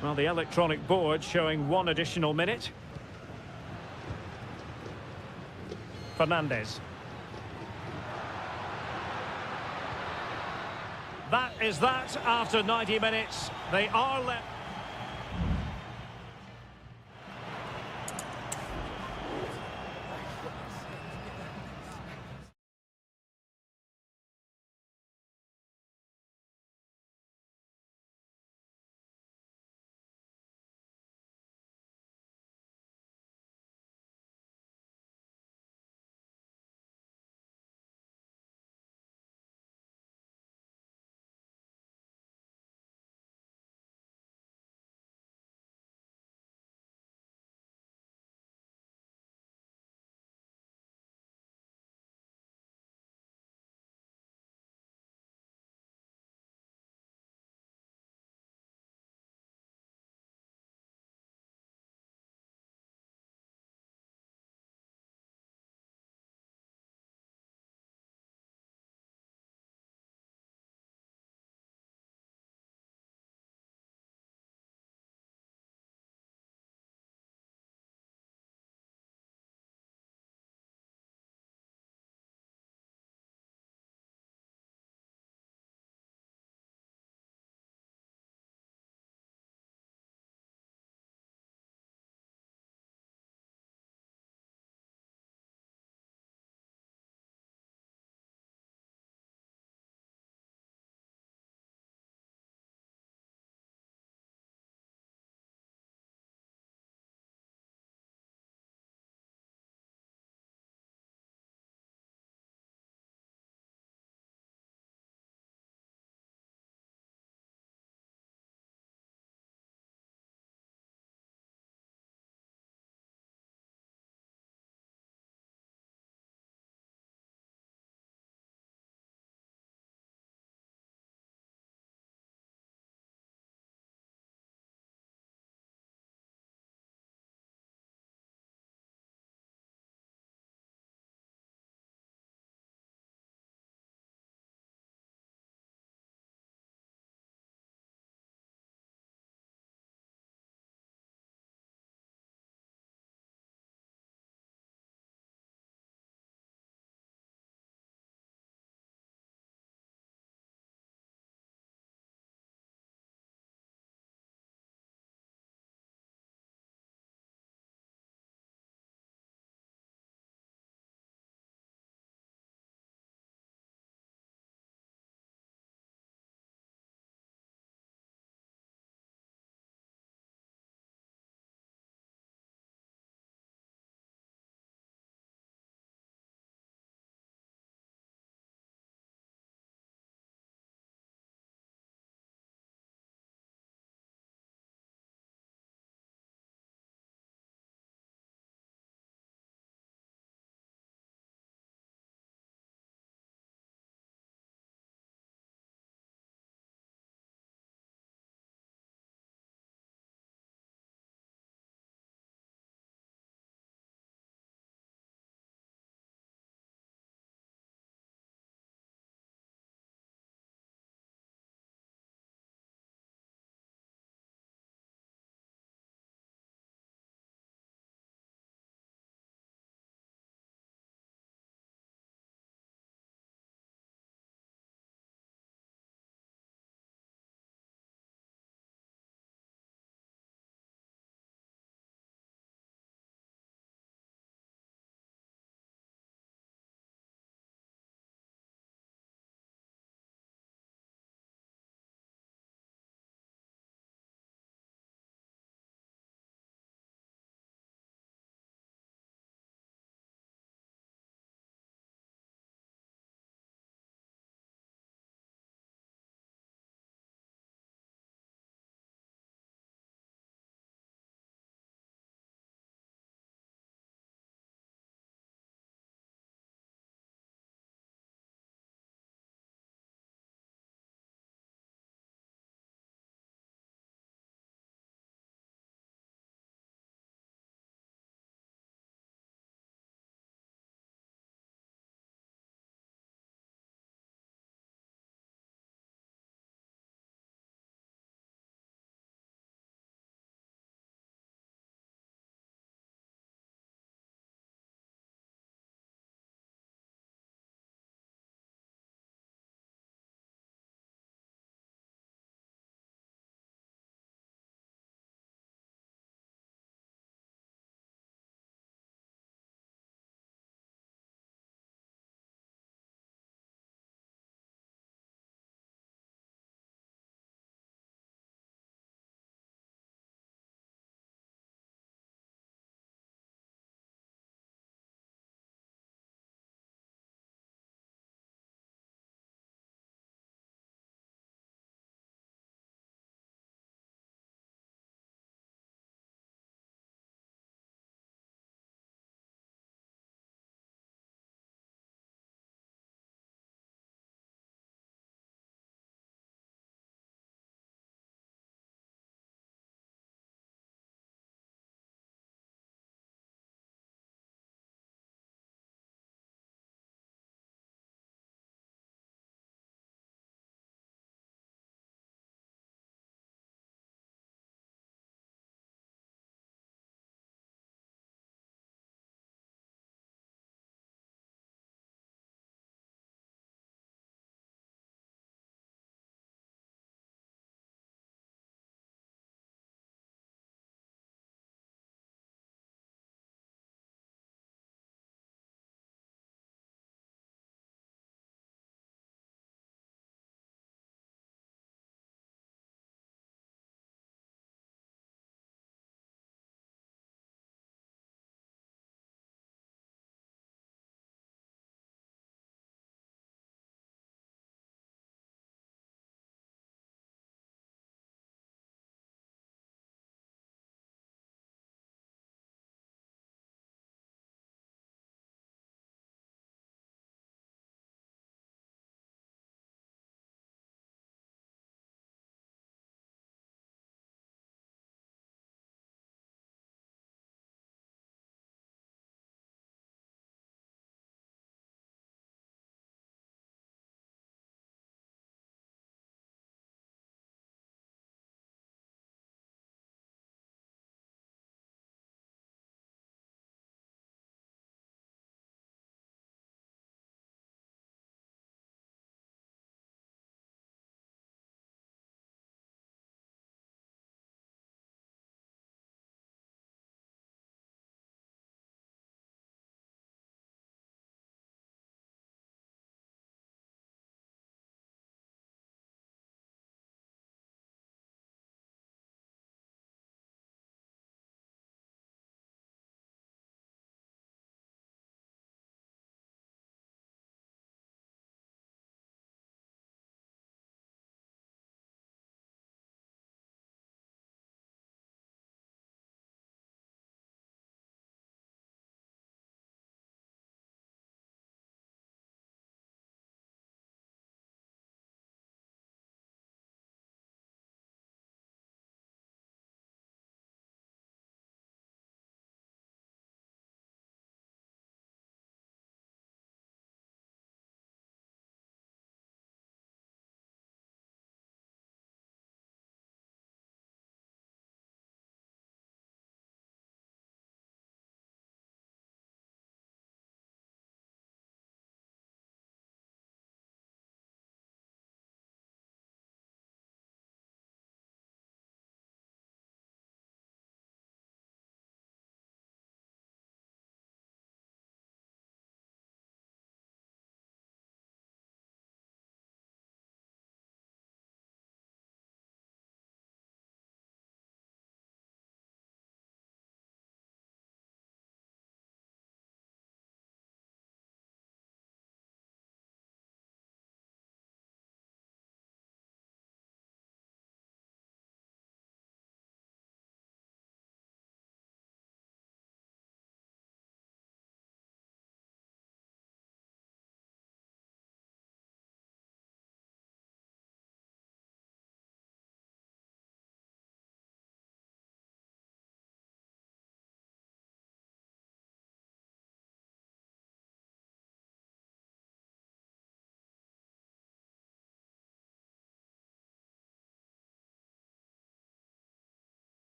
Well, the electronic board showing 1 additional minute. Fernandez. That is that after 90 minutes. They are left.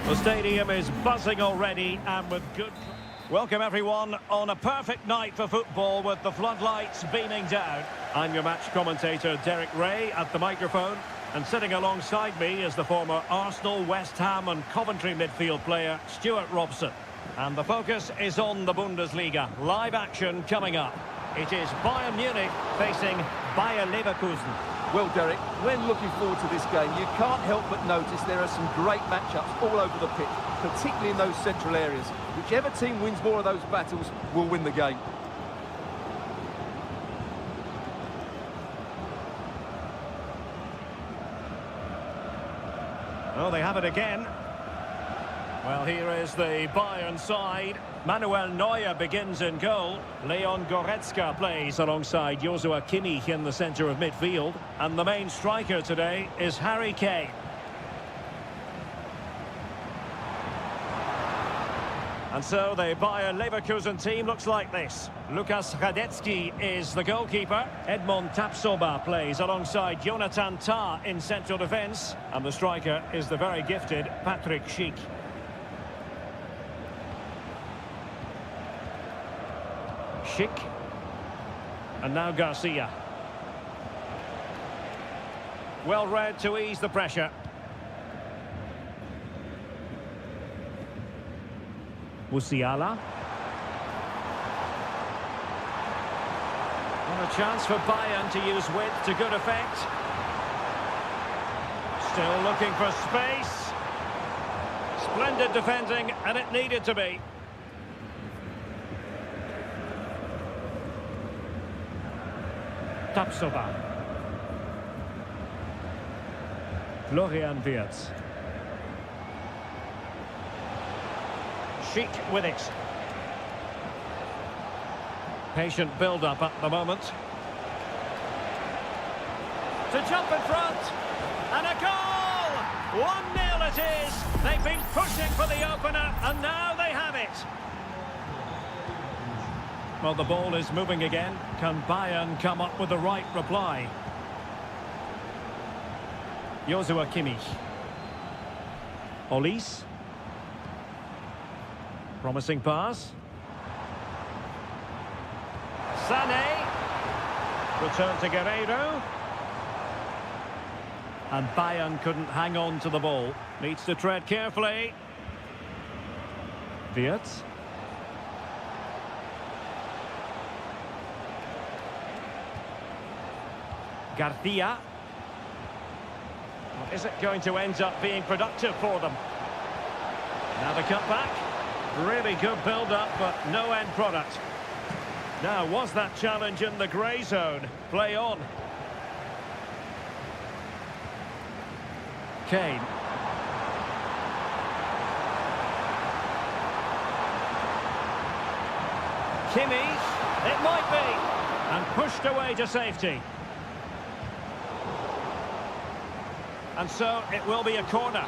The stadium is buzzing already and with good... Welcome everyone on a perfect night for football with the floodlights beaming down. I'm your match commentator Derek Ray at the microphone, and sitting alongside me is the former Arsenal, West Ham and Coventry midfield player Stuart Robson. And the focus is on the Bundesliga. Live action coming up. It is Bayern Munich facing Bayer Leverkusen. Well, Derek, when looking forward to this game, you can't help but notice there are some great matchups all over the pitch, particularly in those central areas. Whichever team wins more of those battles will win the game. Oh, they have it again. Well, here is the Bayern side. Manuel Neuer begins in goal. Leon Goretzka plays alongside Joshua Kimmich in the centre of midfield. And the main striker today is Harry Kane. And so the Bayer Leverkusen team looks like this. Lukas Radetzky is the goalkeeper. Edmond Tapsoba plays alongside Jonathan Tah in central defence. And the striker is the very gifted Patrick Schick. Schick. And now Garcia. Well read to ease the pressure. Musiala. And a chance for Bayern to use width to good effect. Still looking for space. Splendid defending, and it needed to be. Tapsoba. Florian Wirtz. Schick with it. Patient build-up at the moment. To jump in front. And a goal! 1-0 it is. They've been pushing for the opener, and now they have it. Well, the ball is moving again. Can Bayern come up with the right reply? Joshua Kimmich. Olise. Promising pass. Sané. Return to Guerreiro. And Bayern couldn't hang on to the ball. Needs to tread carefully. Wirtz. Garcia. Well, is it going to end up being productive for them? Now the cutback. Really good build-up, but no end product. Now, was that challenge in the grey zone? Play on. Kane. Kimmich. It might be. And pushed away to safety. And so it will be a corner.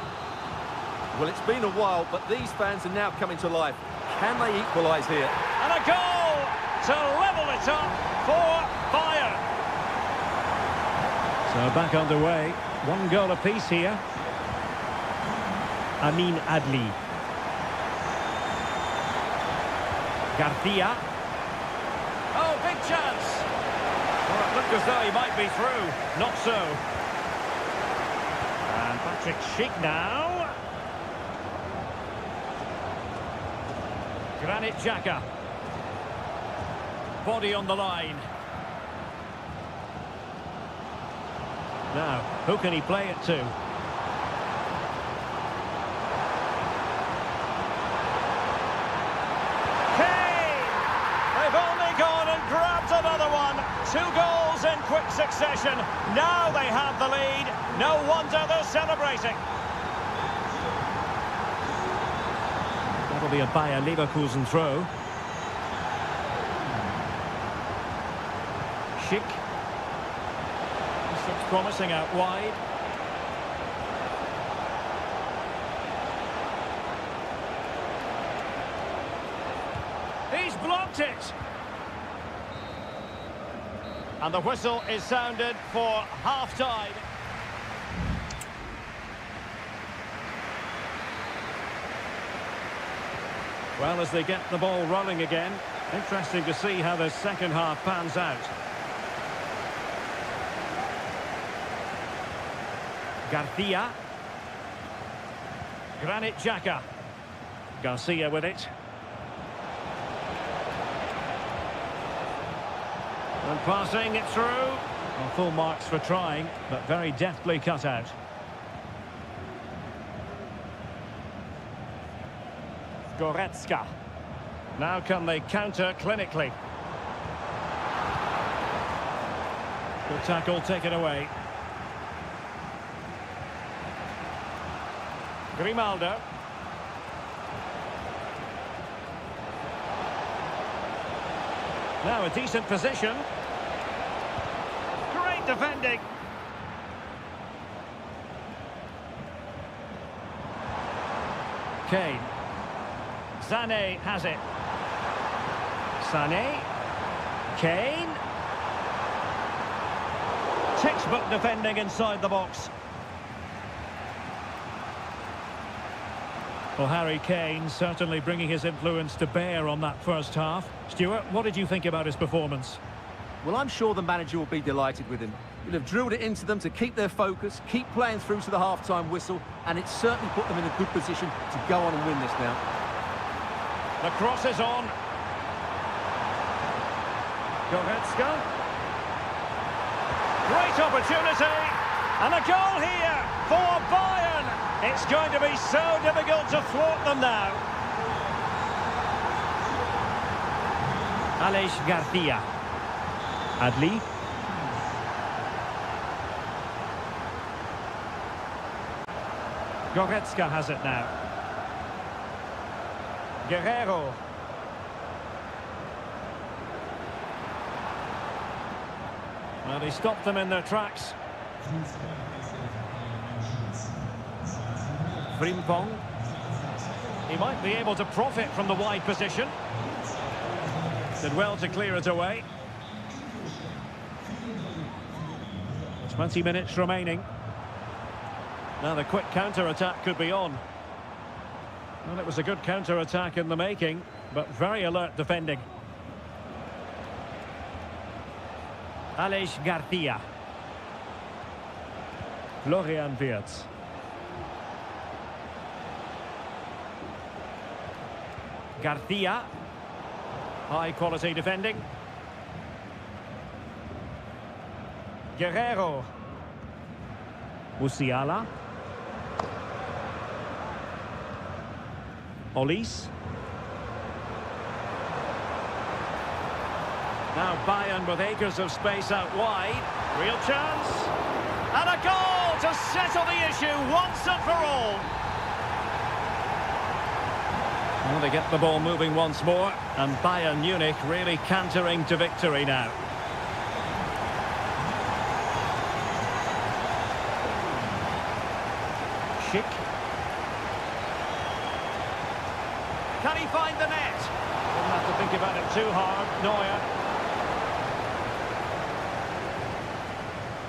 Well, it's been a while, but these fans are now coming to life. Can they equalise here? And a goal to level it up for Bayern. So back underway. 1 goal apiece here. Amin Adli. Garcia. Oh, big chance. Well, it looked as though he might be through. Not so. And Patrick Schick now. Granit Xhaka. Body on the line. Now, who can he play it to? Kane! They've only gone and grabbed another one. 2 goals in quick succession. Now they have the lead. No wonder they're celebrating. That'll be a Bayer Leverkusen throw. Schick. This looks promising out wide. He's blocked it. And the whistle is sounded for half-time. Well, as they get the ball rolling again, interesting to see how the second half pans out. Garcia. Granit Xhaka. Garcia with it. And passing it through. Well, full marks for trying, but very deftly cut out. Goretzka. Now can they counter clinically? Good tackle taken away. Grimaldo. Now a decent position. Great defending. Kane. Sané has it. Sané. Kane. Textbook defending inside the box. Well, Harry Kane certainly bringing his influence to bear on that first half. Stuart, what did you think about his performance? Well, I'm sure the manager will be delighted with him. He'll have drilled it into them to keep their focus, keep playing through to the half-time whistle, and it's certainly put them in a good position to go on and win this now. The cross is on. Goretzka. Great opportunity. And a goal here for Bayern. It's going to be so difficult to thwart them now. Aleix Garcia. Adli. Goretzka has it now. Guerrero. Well, he stopped them in their tracks. Frimpong. He might be able to profit from the wide position. Did well to clear it away. 20 minutes remaining. Now the quick counter-attack could be on. Well, it was a good counter-attack in the making, but very alert defending. Aleix Garcia. Florian Wirtz. Garcia. High quality defending. Guerrero. Musiala. Olise. Now Bayern with acres of space out wide. Real chance. And a goal to settle the issue once and for all. Well, they get the ball moving once more, and Bayern Munich really cantering to victory now. Schick. Can he find the net? Didn't have to think about it too hard. Neuer.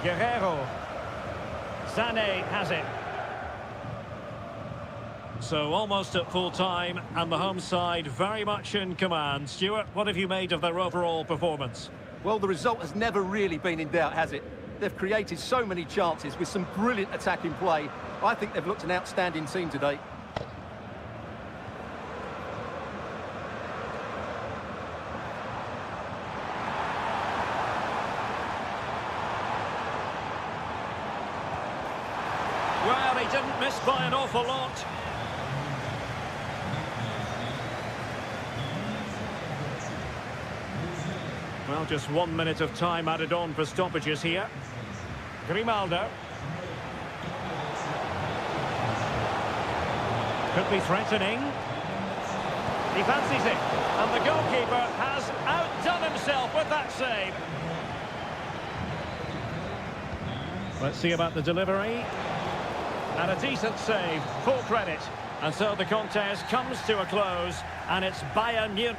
Guerrero. Sané has it. So almost at full time, and the home side very much in command. Stuart, what have you made of their overall performance? Well, the result has never really been in doubt, has it? They've created so many chances with some brilliant attacking play. I think they've looked an outstanding team today. Well, he didn't miss by an awful lot. Well, just 1 minute of time added on for stoppages here. Grimaldo. Could be threatening. He fancies it. And the goalkeeper has outdone himself with that save. Let's see about the delivery. And a decent save, full credit. And so the contest comes to a close, and it's Bayern Munich.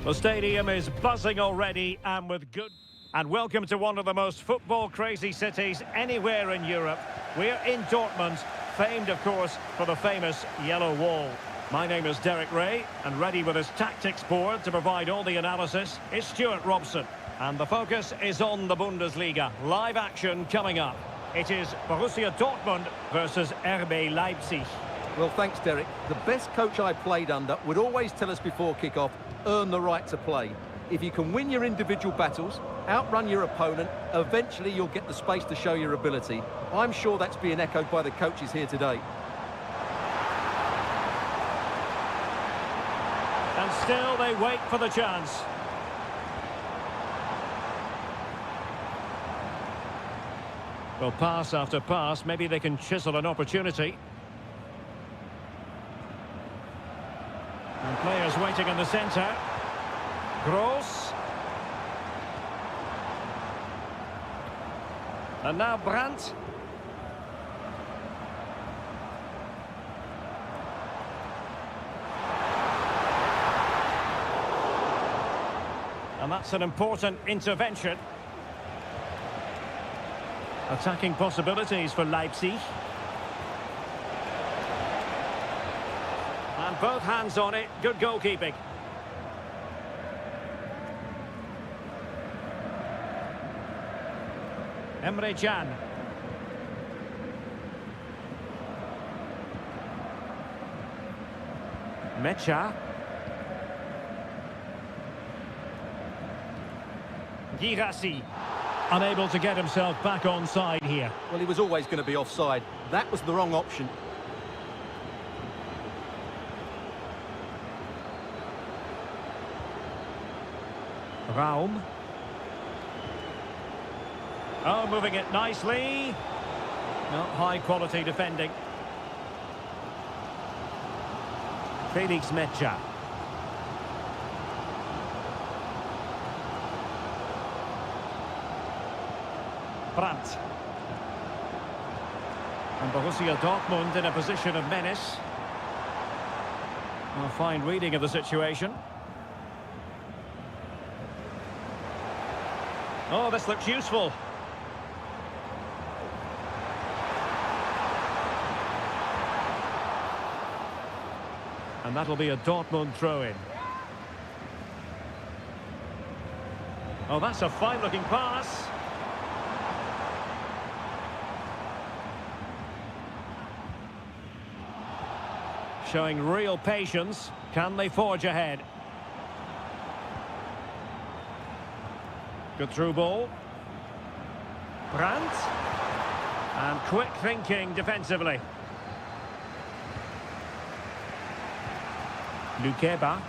The stadium is buzzing already and with good... And welcome to one of the most football-crazy cities anywhere in Europe. We're in Dortmund, famed, of course, for the famous Yellow Wall. My name is Derek Ray, and ready with his tactics board to provide all the analysis is Stuart Robson. And the focus is on the Bundesliga. Live action coming up. It is Borussia Dortmund versus RB Leipzig. Well, thanks, Derek. The best coach I played under would always tell us before kick-off, earn the right to play. If you can win your individual battles, outrun your opponent, eventually you'll get the space to show your ability. I'm sure that's being echoed by the coaches here today. And still they wait for the chance. Well, pass after pass, maybe they can chisel an opportunity. And players waiting in the centre. Gross. And now Brandt. And that's an important intervention. Attacking possibilities for Leipzig. And both hands on it. Good goalkeeping. Emre Can. Mecha. Girassi. Unable to get himself back on side here. Well, he was always going to be offside. That was the wrong option. Raum. Oh, moving it nicely. Not high quality defending. Felix Mecha. Brandt. And Borussia Dortmund in a position of menace. A fine reading of the situation. Oh, this looks useful. And that'll be a Dortmund throw-in. Oh, that's a fine-looking pass. Showing real patience. Can they forge ahead? Good through ball. Brandt. And quick thinking defensively. Lukeba.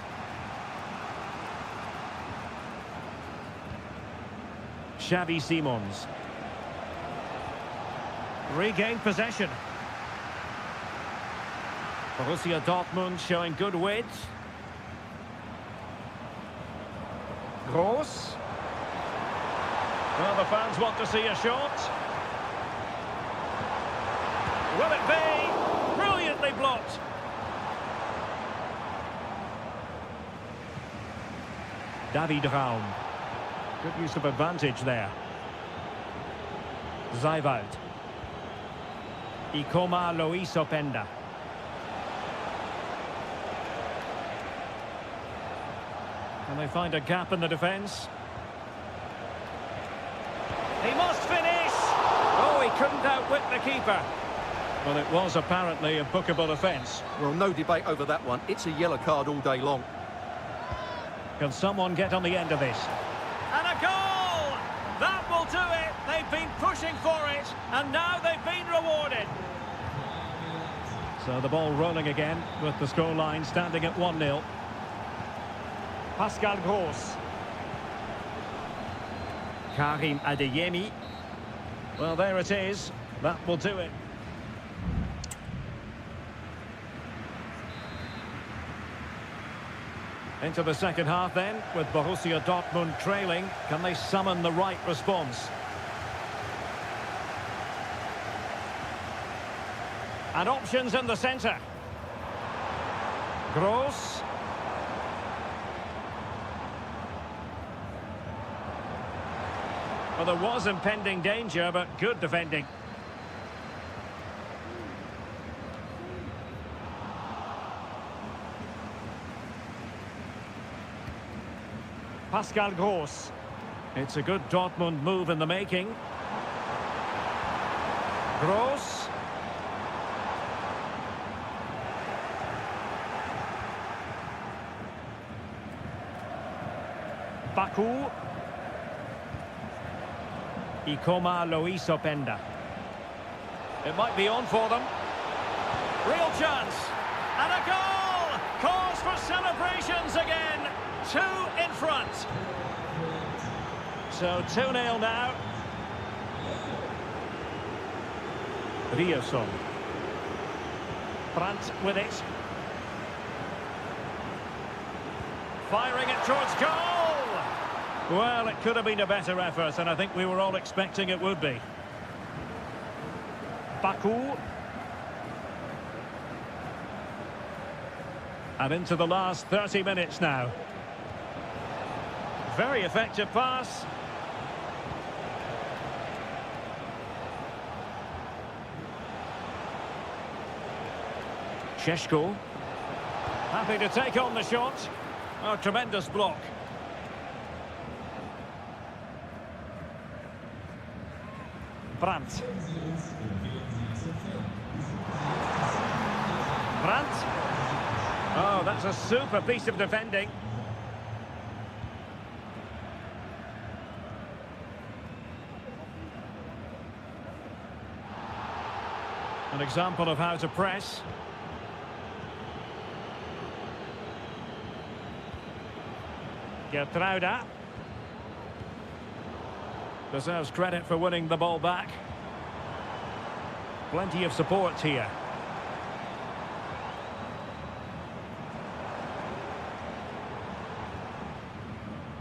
Xavi Simons. Regained possession. Borussia Dortmund showing good width. Gross. Well, the fans want to see a shot. Will it be? Brilliantly blocked. David Raum. Good use of advantage there. Zeiwald. Ikoma Lois Openda. Can they find a gap in the defence? He must finish! Oh, he couldn't outwit the keeper. Well, it was apparently a bookable offence. Well, no debate over that one. It's a yellow card all day long. Can someone get on the end of this? And a goal! That will do it! They've been pushing for it, and now they've been rewarded. So the ball rolling again, with the scoreline standing at 1-0. Pascal Gross. Karim Adeyemi. Well, there it is. That will do it. Into the second half then, with Borussia Dortmund trailing. Can they summon the right response? And options in the centre. Well, there was impending danger, but good defending. Pascal Gross. It's a good Dortmund move in the making. Gross. Baku. Ikoma Luis Openda. It might be on for them. Real chance. And a goal! Cause for celebrations again. 2 in front. So 2-0 now. Rioson. Brandt with it. Firing it towards goal! Well, it could have been a better effort, and I think we were all expecting it would be. Baku. And into the last 30 minutes now. Very effective pass. Šeško. Happy to take on the shot. Oh, tremendous block. Brandt. Brandt. Oh, that's a super piece of defending. An example of how to press. Gertruida. Deserves credit for winning the ball back. Plenty of support here.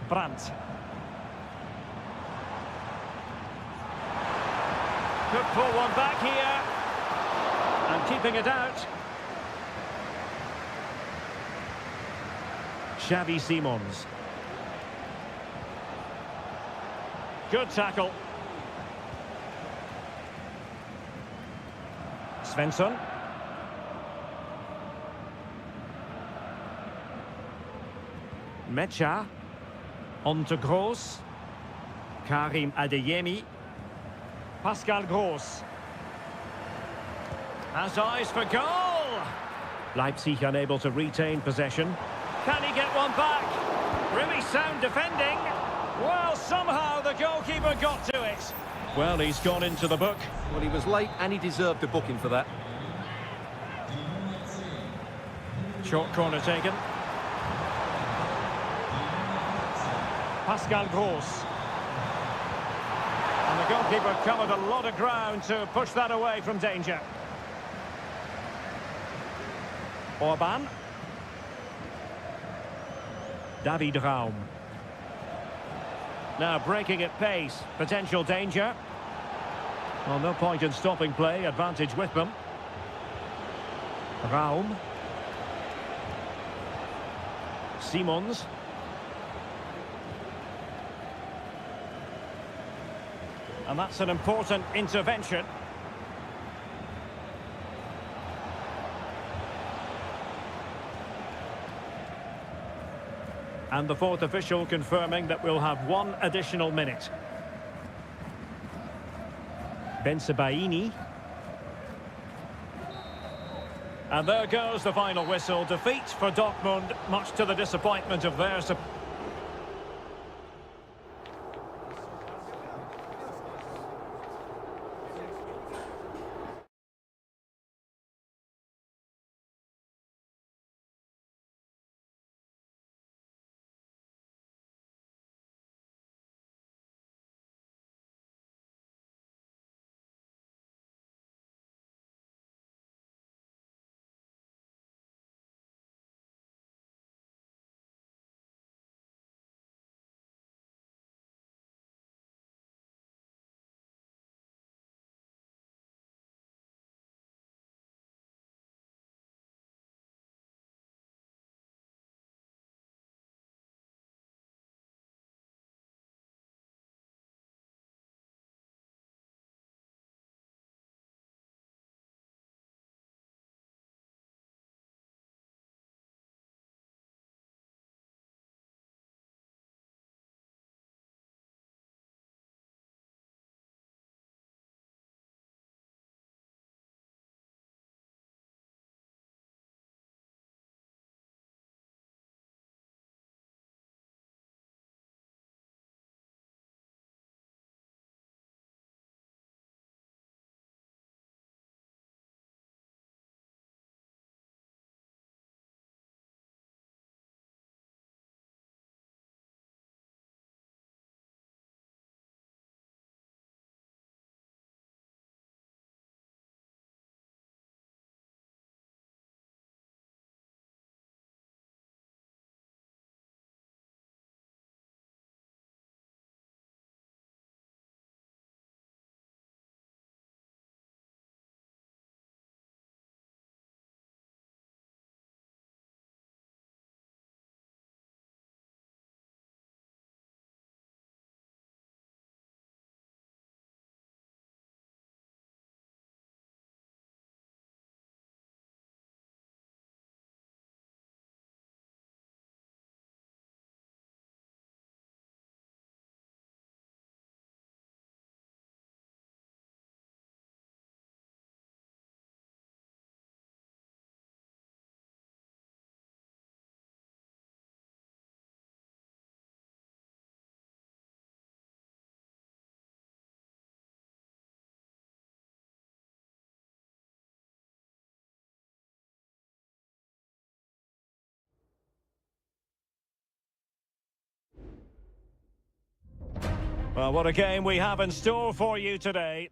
Brandt. Could pull one back here. And keeping it out. Xavi Simons. Good tackle. Svensson. Mecha. On to Gross. Karim Adeyemi. Pascal Gross. Has eyes for goal! Leipzig unable to retain possession. Can he get one back? Really sound defending. Well, somehow the goalkeeper got to it. Well, he's gone into the book. Well, he was late and he deserved a booking for that. Short corner taken. Pascal Gross. And the goalkeeper covered a lot of ground to push that away from danger. Orban. David Raum. Now breaking at pace. Potential danger. Well, no point in stopping play. Advantage with them. Raum. Simons. And that's an important intervention. And the fourth official confirming that we'll have 1 additional minute. Bensebaini. And there goes the final whistle. Defeat for Dortmund, much to the disappointment of their supporters. Well, what a game we have in store for you today.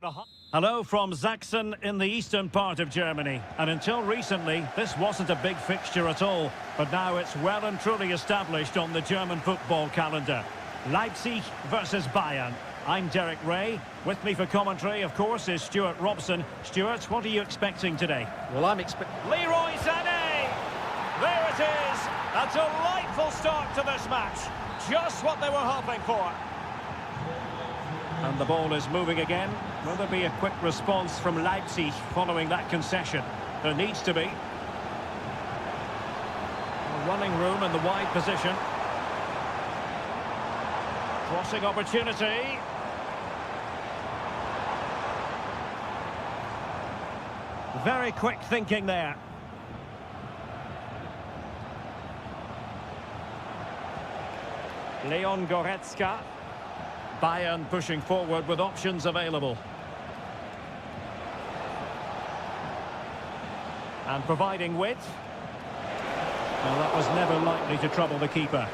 Hello from Sachsen in the eastern part of Germany. And until recently, this wasn't a big fixture at all. But now it's well and truly established on the German football calendar. Leipzig versus Bayern. I'm Derek Ray. With me for commentary, of course, is Stuart Robson. Stuart, what are you expecting today? Well, I'm expecting... Leroy Sané! There it is! A delightful start to this match. Just what they were hoping for. And the ball is moving again. Will there be a quick response from Leipzig following that concession? There needs to be. A running room in the wide position. Crossing opportunity. Very quick thinking there. Leon Goretzka. Bayern pushing forward with options available. And providing width. Well, that was never likely to trouble the keeper.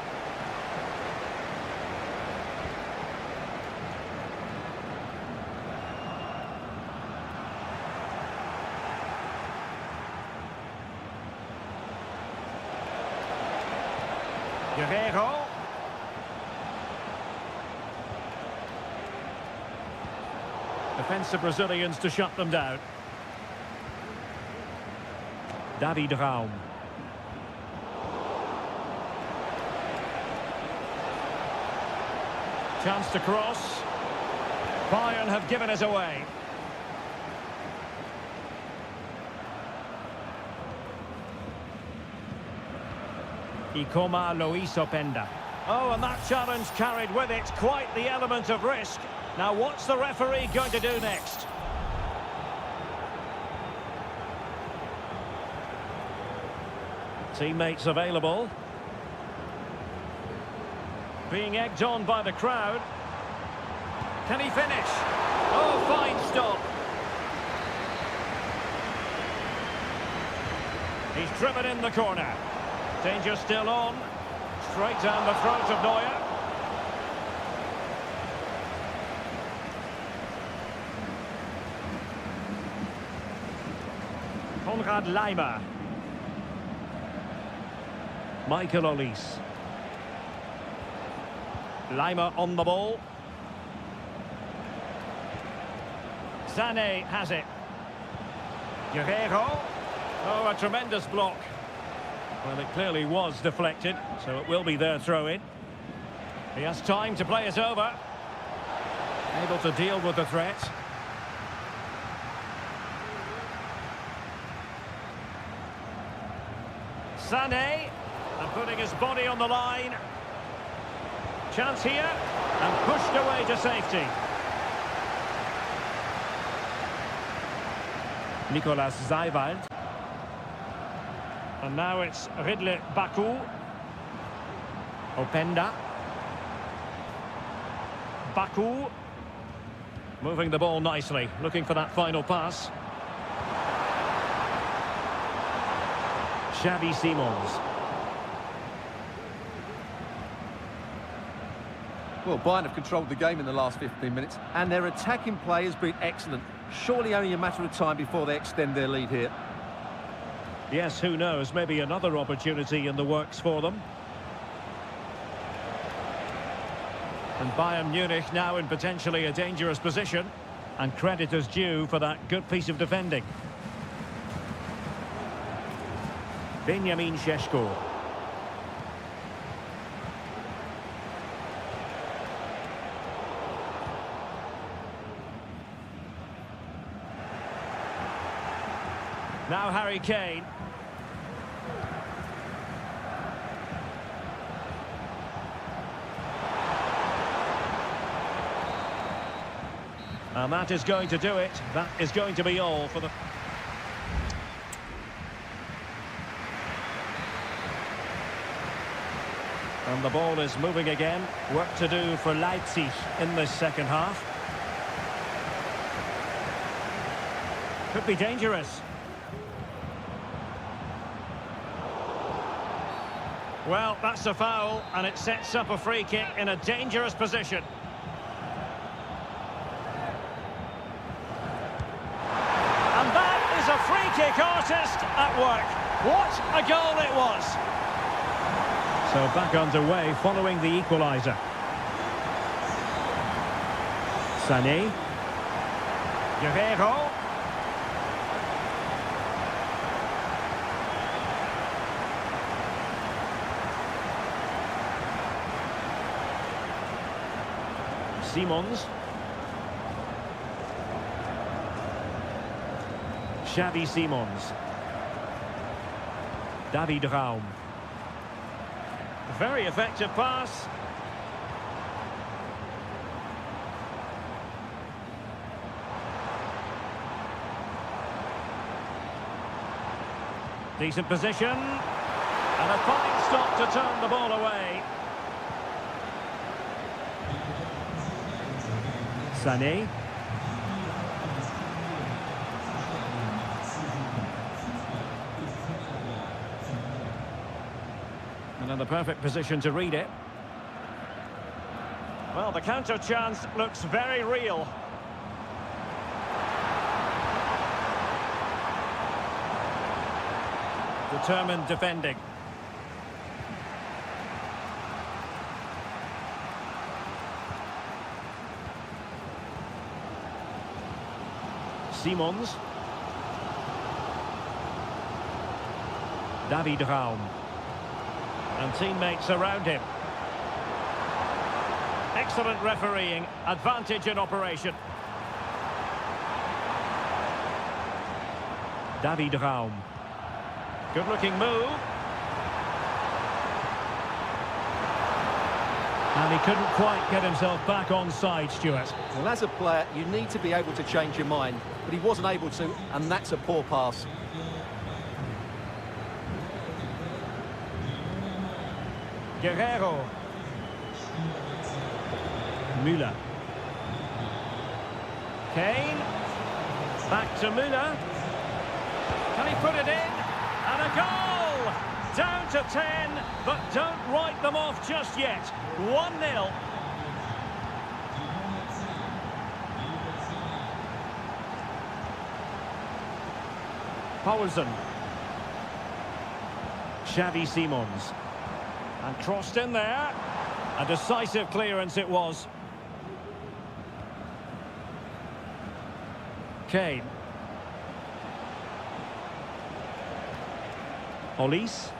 Guerrero. Defensive Brazilians to shut them down. David Raum. Chance to cross. Bayern have given us away. Ikoma Luis Openda. Oh, and that challenge carried with it quite the element of risk. Now, what's the referee going to do next? Teammates available. Being egged on by the crowd. Can he finish? Oh, fine stop. He's driven in the corner. Danger still on. Straight down the throat of Neuer. Konrad Laimer. Michael Olise. Laimer on the ball. Sané has it. Guerrero. Oh, a tremendous block. Well, it clearly was deflected, so it will be their throw-in. He has time to play it over. Able to deal with the threat. Sané, and putting his body on the line. Chance here, and pushed away to safety. Nicolas Zeiwald. And now it's Ridley Baku. Openda. Baku. Moving the ball nicely, looking for that final pass. Xavi Simons. Well, Bayern have controlled the game in the last 15 minutes, and their attacking play has been excellent. Surely only a matter of time before they extend their lead here. Yes, who knows, maybe another opportunity in the works for them. And Bayern Munich now in potentially a dangerous position, and credit is due for that good piece of defending. Benjamin Šeško. Now Harry Kane. And that is going to do it. That is going to be all for the... And the ball is moving again. Work to do for Leipzig in this second half. Could be dangerous. Well, that's a foul, and it sets up a free kick in a dangerous position. kick artist at work. What a goal it was. So back underway following the equaliser. Sané. Guerrero. Simons. Xavi Simons. David Raum. Very effective pass. Decent position. And a fine stop to turn the ball away. Sané. And in the perfect position to read it. Well, the counter chance looks very real. Determined defending. Simons. David Raum. And teammates around him. Excellent refereeing, advantage in operation. David Raum. Good-looking move. And he couldn't quite get himself back on side, Stuart. Well, as a player, you need to be able to change your mind, but he wasn't able to, and that's a poor pass. Guerrero. Müller. Kane. Back to Müller. Can he put it in? And a goal! Down to 10, but don't write them off just yet. 1-0. Paulsen. Xavi Simons. And crossed in there. A decisive clearance it was. Kane. Olise.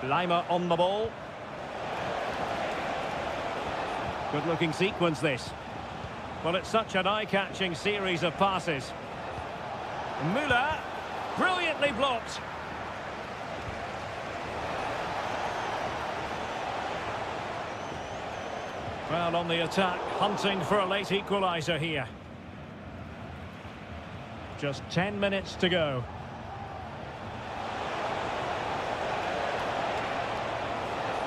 Lima on the ball. Good-looking sequence, this. Well, it's such an eye-catching series of passes. Müller, brilliantly blocked. Well, on the attack, hunting for a late equaliser here. Just 10 minutes to go.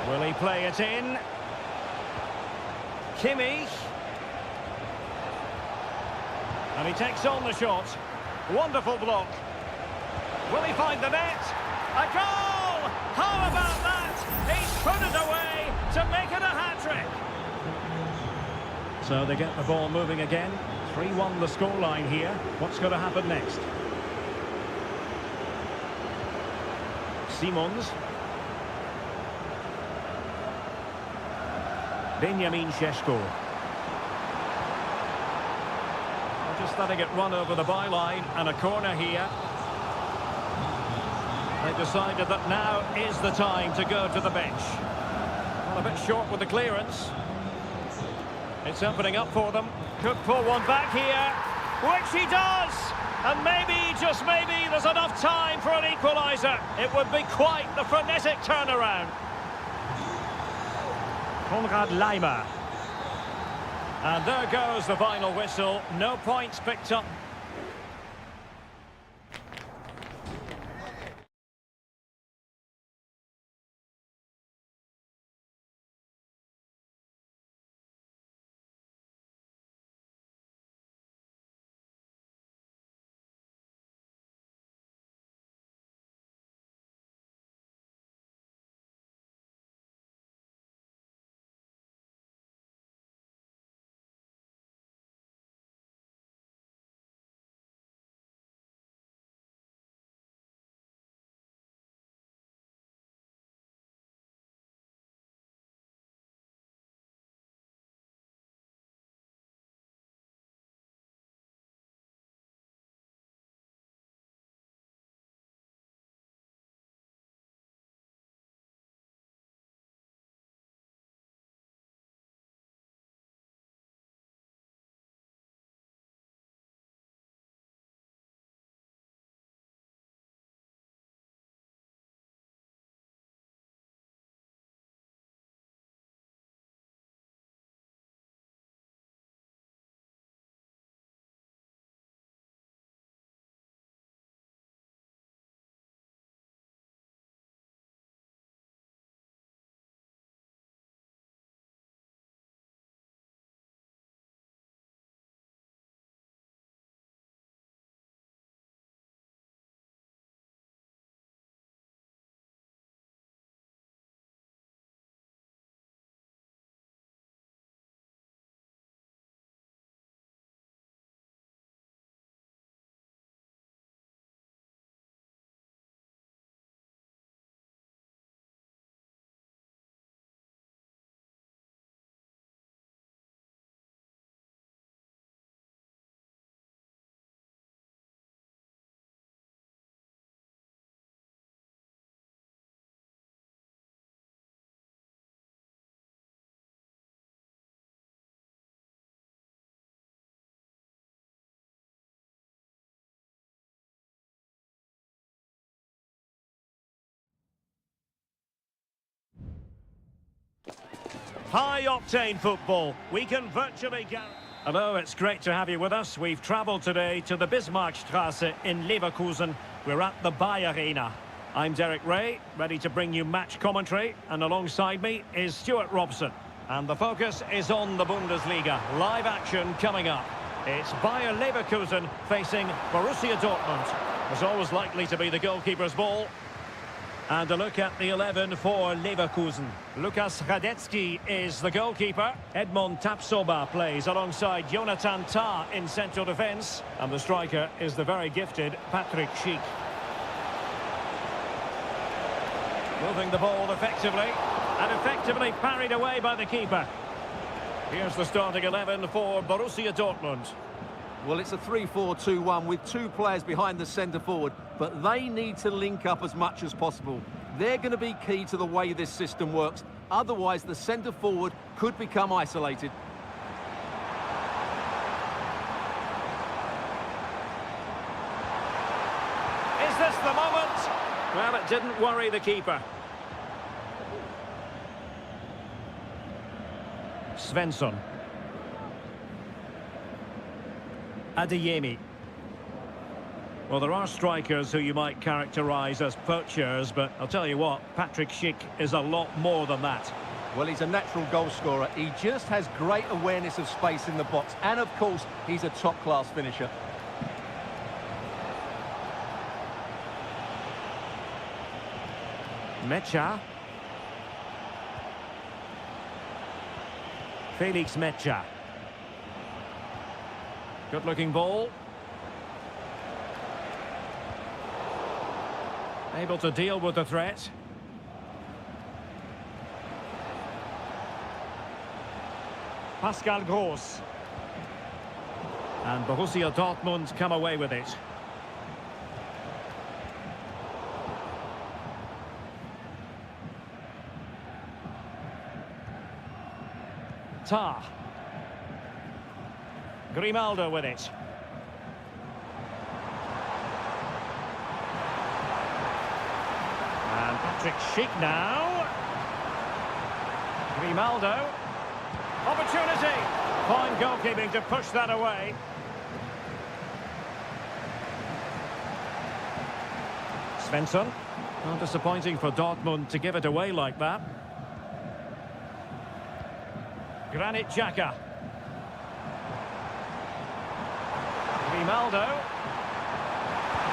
Will he play it in? Kimmich. And he takes on the shot. Wonderful block. Will he find the net? A goal! How about that? He's put it away to make it a hat-trick. So they get the ball moving again. 3-1 the scoreline here. What's going to happen next? Simons. Benjamin Šeško. Just letting it run over the byline, and a corner here. They've decided that now is the time to go to the bench. Well, a bit short with the clearance. It's opening up for them. Could pull one back here, which he does. And maybe, just maybe, there's enough time for an equaliser. It would be quite the frenetic turnaround. Konrad Laimer. And there goes the final whistle. No points picked up. High-octane football. We can virtually guarantee... Hello, it's great to have you with us. We've travelled today to the Bismarckstraße in Leverkusen. We're at the Bayer Arena. I'm Derek Ray, ready to bring you match commentary, and alongside me is Stuart Robson. And the focus is on the Bundesliga. Live action coming up. It's Bayer Leverkusen facing Borussia Dortmund. It's always likely to be the goalkeeper's ball. And a look at the 11 for Leverkusen. Lukas Radetzky is the goalkeeper. Edmond Tapsoba plays alongside Jonathan Tah in central defence. And the striker is the very gifted Patrick Schick. Moving the ball effectively. And effectively parried away by the keeper. Here's the starting 11 for Borussia Dortmund. Well, it's a 3-4-2-1 with two players behind the centre forward, but they need to link up as much as possible. They're going to be key to the way this system works. Otherwise, the centre forward could become isolated. Is this the moment? Well, it didn't worry the keeper. Svensson. Adeyemi. Well, there are strikers who you might characterise as poachers, but I'll tell you what, Patrick Schick is a lot more than that. Well, he's a natural goal scorer. He just has great awareness of space in the box. And, of course, he's a top-class finisher. Mecha. Felix Mecha. Good-looking ball. Able to deal with the threat. Pascal Gross. And Borussia Dortmund come away with it. Tah. Grimaldo with it. And Patrick Schick now. Grimaldo. Opportunity. Fine goalkeeping to push that away. Svensson. Not disappointing for Dortmund to give it away like that. Granit Xhaka. Grimaldo.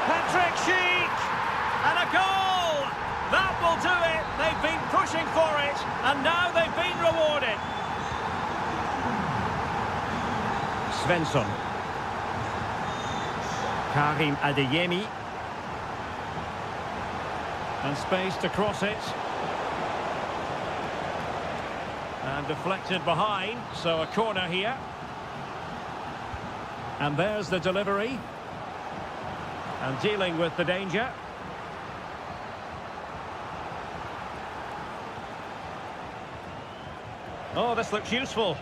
Patrick Schick! And a goal! That will do it! They've been pushing for it, and now they've been rewarded. Svensson. Karim Adeyemi. And space to cross it. And deflected behind, so a corner here. And there's the delivery. And dealing with the danger. Oh, this looks useful.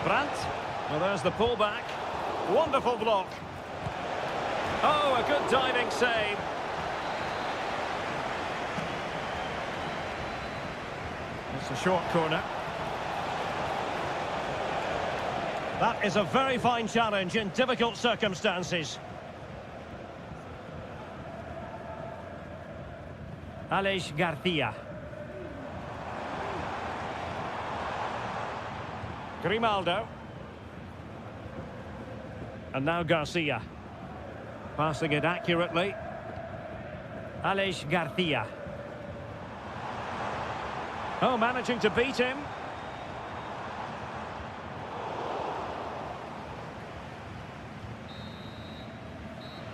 Brandt. Well, there's the pullback. Wonderful block. Oh, a good diving save. It's a short corner. That is a very fine challenge in difficult circumstances. Aleix Garcia. Grimaldo. And now Garcia. Passing it accurately. Aleix Garcia. Oh, managing to beat him.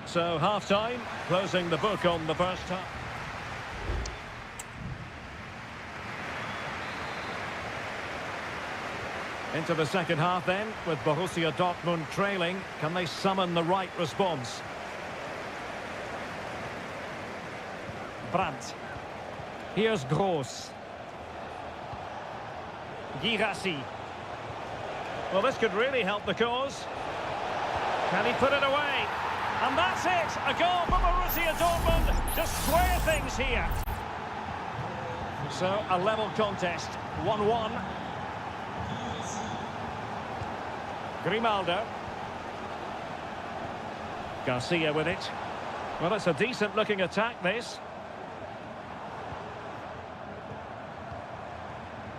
So, half-time, closing the book on the first half. Into the second half then, with Borussia Dortmund trailing. Can they summon the right response? Brandt. Here's Gross. Girassi. Well, this could really help the cause. Can he put it away? And that's it! A goal for Borussia Dortmund to square things here. So, a level contest, 1-1. Grimaldo. Garcia with it. Well, it's a decent-looking attack, this.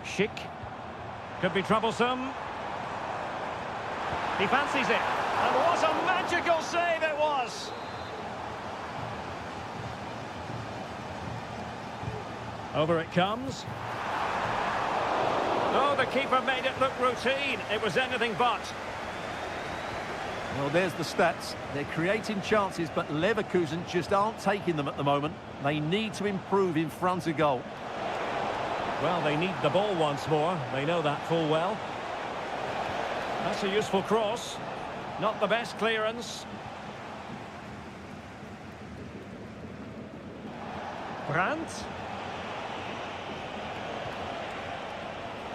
Schick. Could be troublesome. He fancies it. And what a magical save it was! Over it comes. Oh, the keeper made it look routine. It was anything but. Well, there's the stats. They're creating chances, but Leverkusen just aren't taking them at the moment. They need to improve in front of goal. Well, they need the ball once more. They know that full well. That's a useful cross. Not the best clearance. Brandt.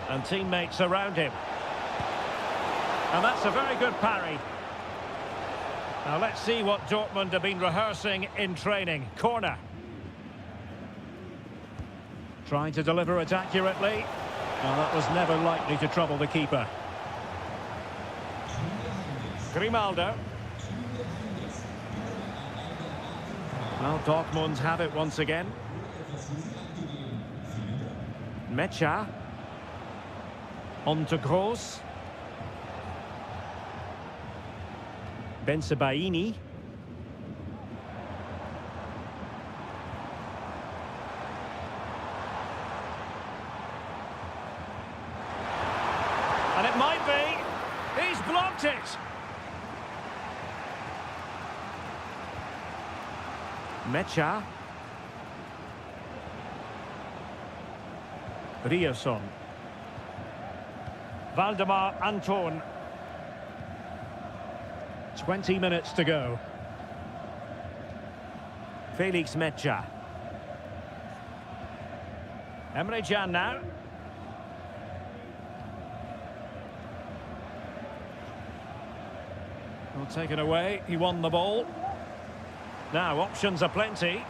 And teammates around him. And that's a very good parry. Now let's see what Dortmund have been rehearsing in training. Corner. Trying to deliver it accurately. Well, that was never likely to trouble the keeper. Grimaldo. Well, Dortmund have it once again. Mecha. On to Gross. Bensebaini. And it might be. He's blocked it. Mecha. Rierson. Valdemar Anton. 20 minutes to go. Felix Mecha. Emre Can now. Well, taken away. He won the ball. Now, options are plenty.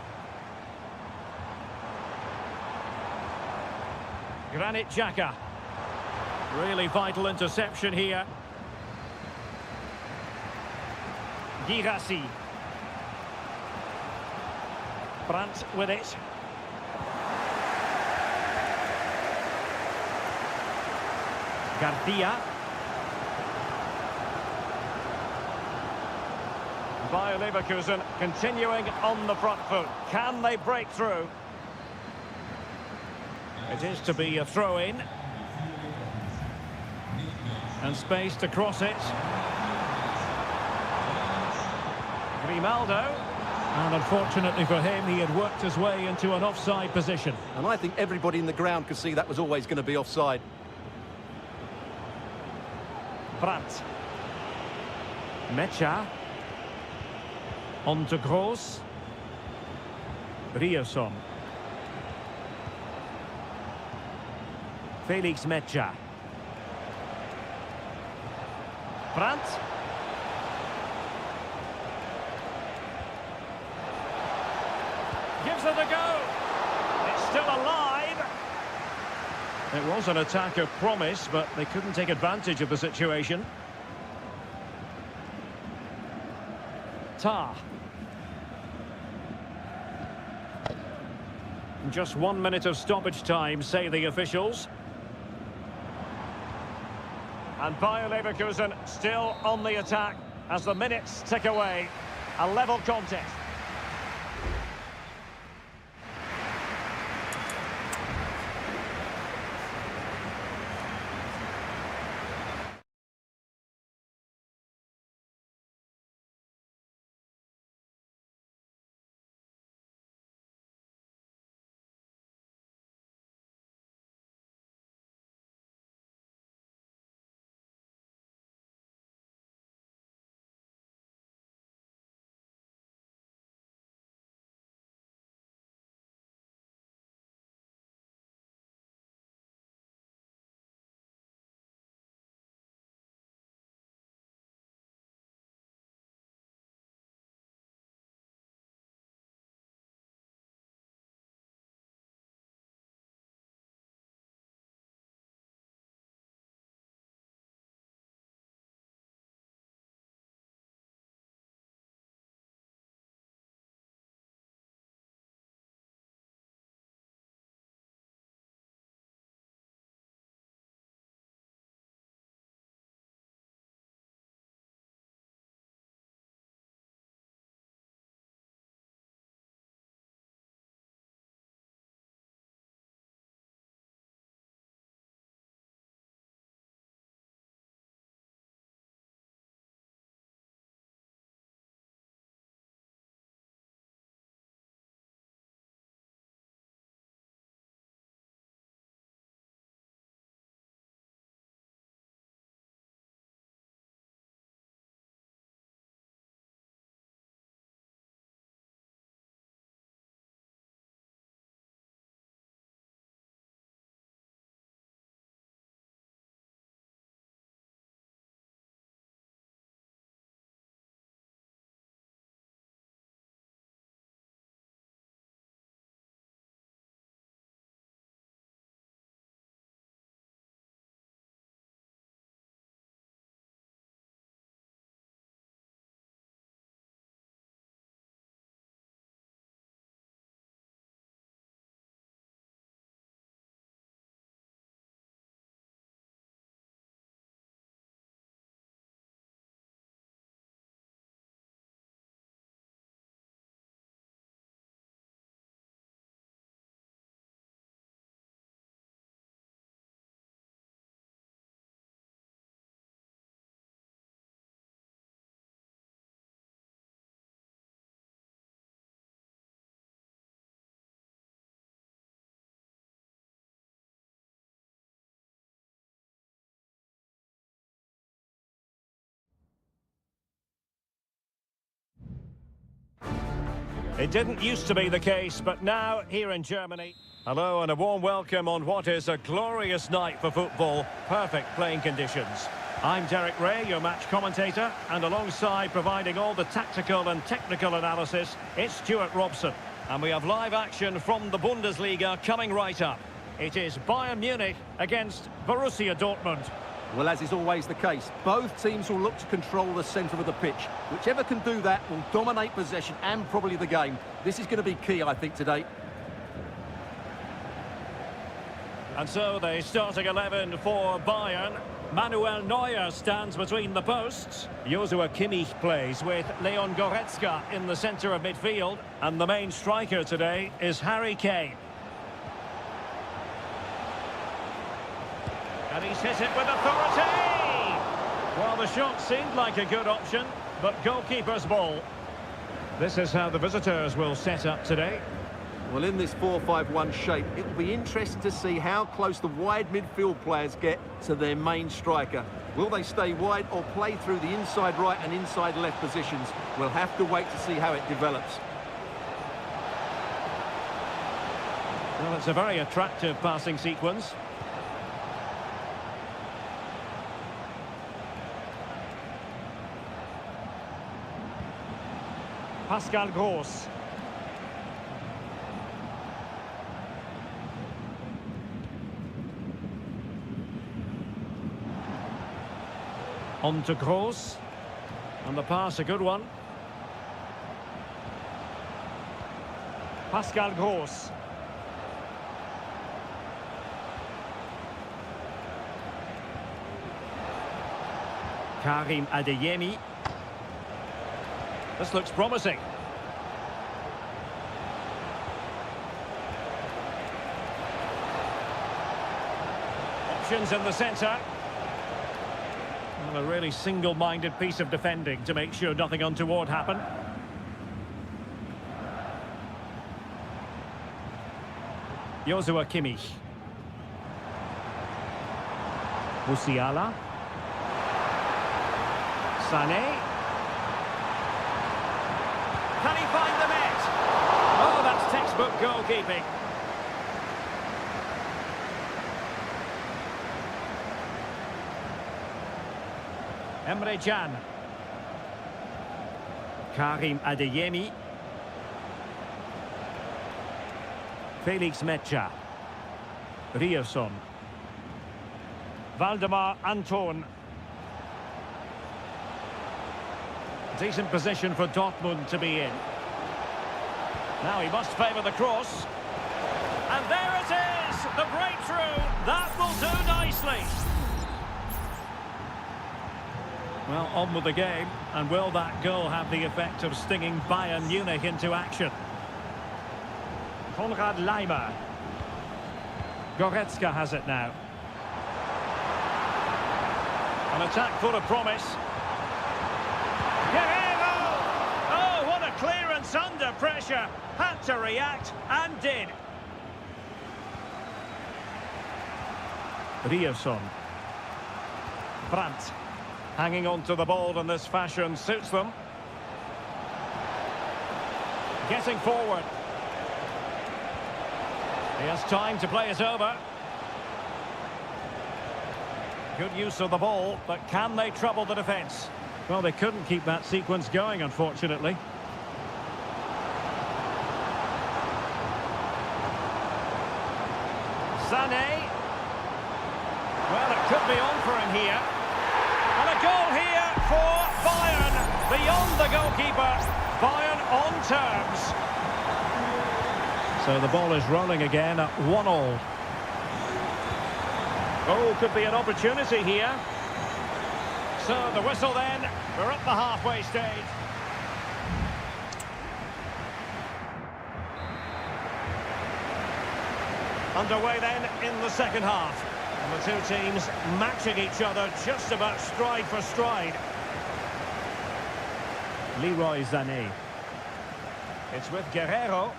Granit Xhaka. Really vital interception here. Girassi. Brandt with it. Garcia. Bayer Leverkusen continuing on the front foot. Can they break through? It is to be a throw-in. And space to cross it. Grimaldo. And unfortunately for him, he had worked his way into an offside position. And I think everybody in the ground could see that was always going to be offside. Brandt. Mecha. On to Gross. Rierson. Felix Mecha. Brandt. Gives it a go. It's still alive. It was an attack of promise, but they couldn't take advantage of the situation. Tar. Just 1 minute of stoppage time, say the officials. And Bayer Leverkusen still on the attack as the minutes tick away. A level contest. It didn't used to be the case, but now here in Germany. Hello and a warm welcome on what is a glorious night for football. Perfect playing conditions. I'm Derek Ray, your match commentator, and alongside providing all the tactical and technical analysis, it's Stuart Robson. And we have live action from the Bundesliga coming right up. It is Bayern Munich against Borussia Dortmund. Well, as is always the case, both teams will look to control the centre of the pitch. Whichever can do that will dominate possession and probably the game. This is going to be key, I think, today. And so the starting 11 for Bayern. Manuel Neuer stands between the posts. Joshua Kimmich plays with Leon Goretzka in the centre of midfield. And the main striker today is Harry Kane. And he's hit it with authority! Well, the shot seemed like a good option, but goalkeeper's ball. This is how the visitors will set up today. Well, in this 4-5-1 shape, it will be interesting to see how close the wide midfield players get to their main striker. Will they stay wide or play through the inside right and inside left positions? We'll have to wait to see how it develops. Well, it's a very attractive passing sequence. Pascal Gross. On to Gross. And the pass, a good one. Pascal Gross. Karim Adeyemi. This looks promising. Options in the centre. And a really single-minded piece of defending to make sure nothing untoward happened. Joshua Kimmich. Musiala. Sané. Can he find the net? Oh, that's textbook goalkeeping. Emre Can. Karim Adeyemi. Felix Metscher. Ryerson. Valdemar Anton. Decent position for Dortmund to be in. Now he must favour the cross. And there it is! The breakthrough! That will do nicely! Well, on with the game. And will that goal have the effect of stinging Bayern Munich into action? Konrad Laimer. Goretzka has it now. An attack full of promise. Guerrero! Oh, what a clearance under pressure. Had to react and did. Ryerson. Brandt. Hanging on to the ball in this fashion suits them. Getting forward. He has time to play it over. Good use of the ball, but can they trouble the defence? Well, they couldn't keep that sequence going, unfortunately. Sané. Well, it could be on for him here. And a goal here for Bayern. Beyond the goalkeeper. Bayern on terms. So the ball is rolling again at 1-1. Oh, could be an opportunity here. So the whistle then, we're at the halfway stage. Underway then in the second half. And the two teams matching each other just about stride for stride. Leroy Sané. It's with Guerrero.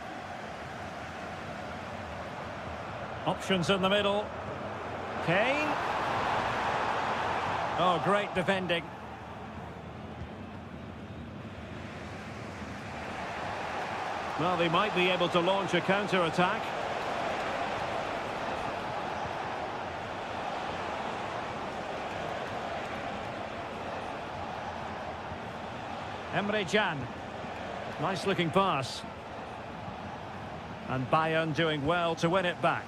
Options in the middle. Kane. Oh, great defending. Well, they might be able to launch a counter-attack. Emre Can. Nice looking pass. And Bayern doing well to win it back.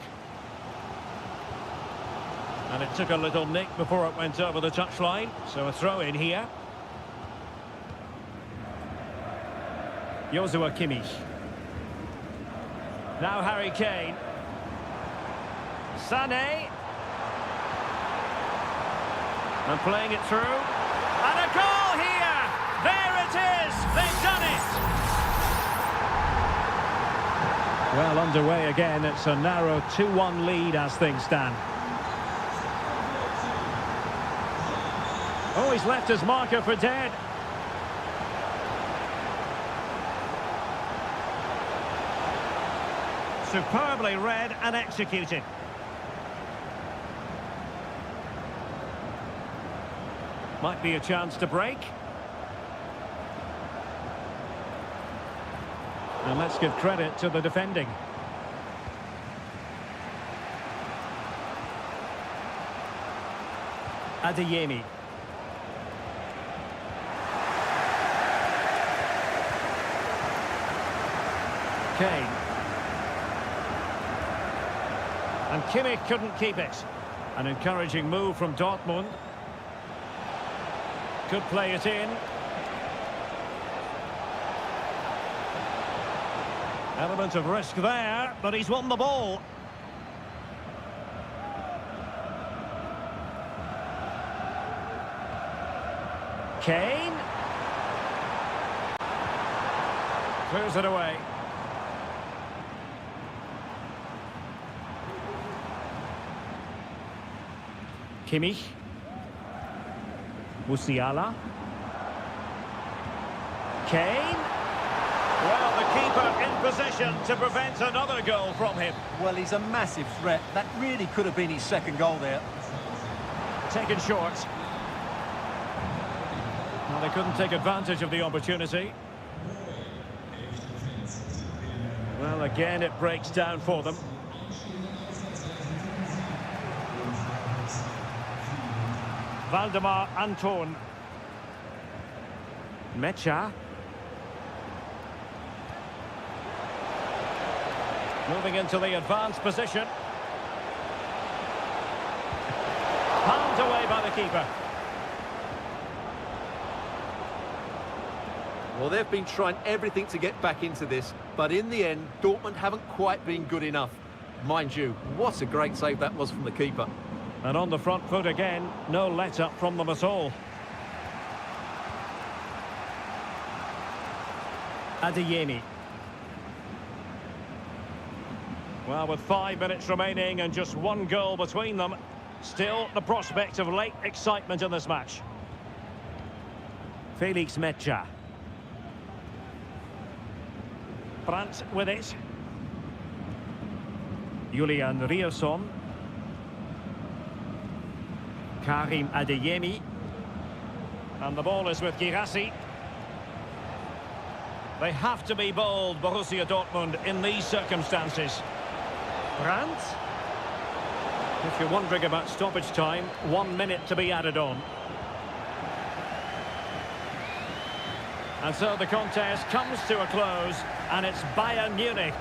And it took a little nick before it went over the touchline. So a throw in here. Joshua Kimmich. Now Harry Kane. Sané. And playing it through. And a goal here! There it is! They've done it! Well, underway again. It's a narrow 2-1 lead as things stand. Oh, he's left his marker for dead. Superbly read and executed. Might be a chance to break. And let's give credit to the defending. Adeyemi. Kane. And Kimmich couldn't keep it. An encouraging move from Dortmund. Could play it in. Element of risk there, but he's won the ball. Kane. Clears it away. Kimmich. Musiala. Kane. Well, the keeper in position to prevent another goal from him. Well, he's a massive threat. That really could have been his second goal there. Taken short. Well, they couldn't take advantage of the opportunity. Well, again, it breaks down for them. Valdemar Anton. Mecha. Moving into the advanced position. Palmed away by the keeper. Well, they've been trying everything to get back into this, but in the end, Dortmund haven't quite been good enough. Mind you, what a great save that was from the keeper. And on the front foot again, no let-up from them at all. Adeyemi. Well, with 5 minutes remaining and just one goal between them, still the prospect of late excitement in this match. Felix Mecha. Brandt with it. Julian Rierson. Karim Adeyemi. And the ball is with Girassi. They have to be bold, Borussia Dortmund, in these circumstances. Brandt. If you're wondering about stoppage time, 1 minute to be added on. And so the contest comes to a close, and it's Bayern Munich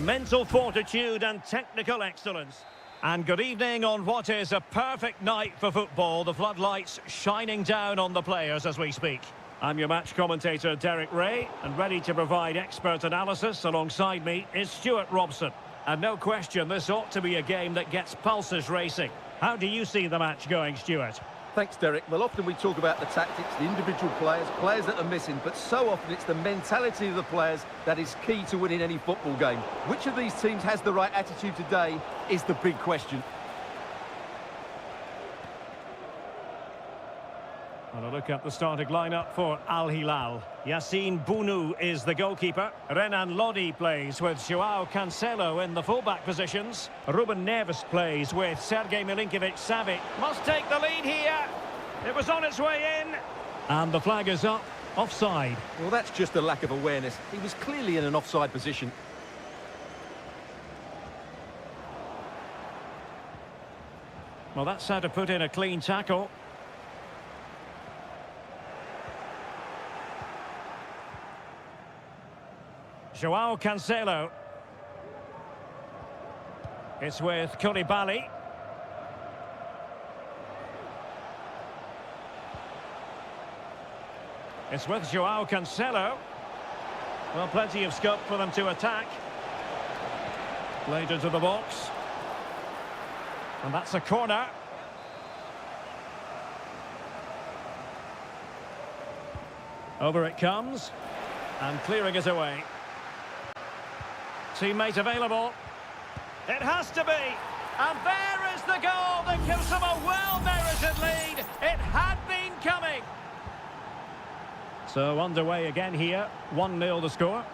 mental fortitude and technical excellence. And good evening on what is a perfect night for football. The floodlights shining down on the players as we speak. I'm your match commentator, Derek Ray, and ready to provide expert analysis alongside me is Stuart Robson. And no question, this ought to be a game that gets pulses racing. How do you see the match going, Stuart? Thanks, Derek. Well, often we talk about the tactics, the individual players that are missing, but so often it's the mentality of the players that is key to winning any football game. Which of these teams has the right attitude today is the big question. And a look at the starting lineup for Al Hilal. Yassine Bounou is the goalkeeper. Renan Lodi plays with Joao Cancelo in the fullback positions. Ruben Neves plays with Sergej Milinkovic-Savic. Must take the lead here. It was on its way in. And the flag is up. Offside. Well, that's just a lack of awareness. He was clearly in an offside position. Well, that's how to put in a clean tackle. Joao Cancelo. It's with Koulibaly. It's with Joao Cancelo. Well, plenty of scope for them to attack. Played into the box. And that's a corner. Over it comes. And clearing it away. Teammate available. It has to be. And there is the goal that gives them a well-merited lead. It had been coming. So underway again here. 1-0 the score.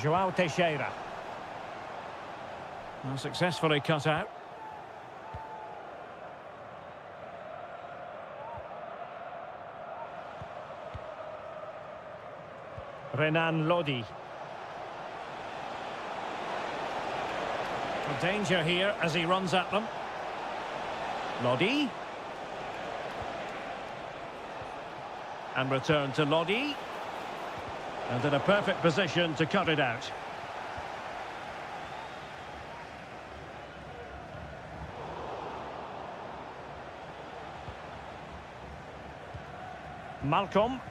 Joao Teixeira. Well, successfully cut out. Renan Lodi. Danger here as he runs at them. Lodi. And return to Lodi. And in a perfect position to cut it out. Malcolm.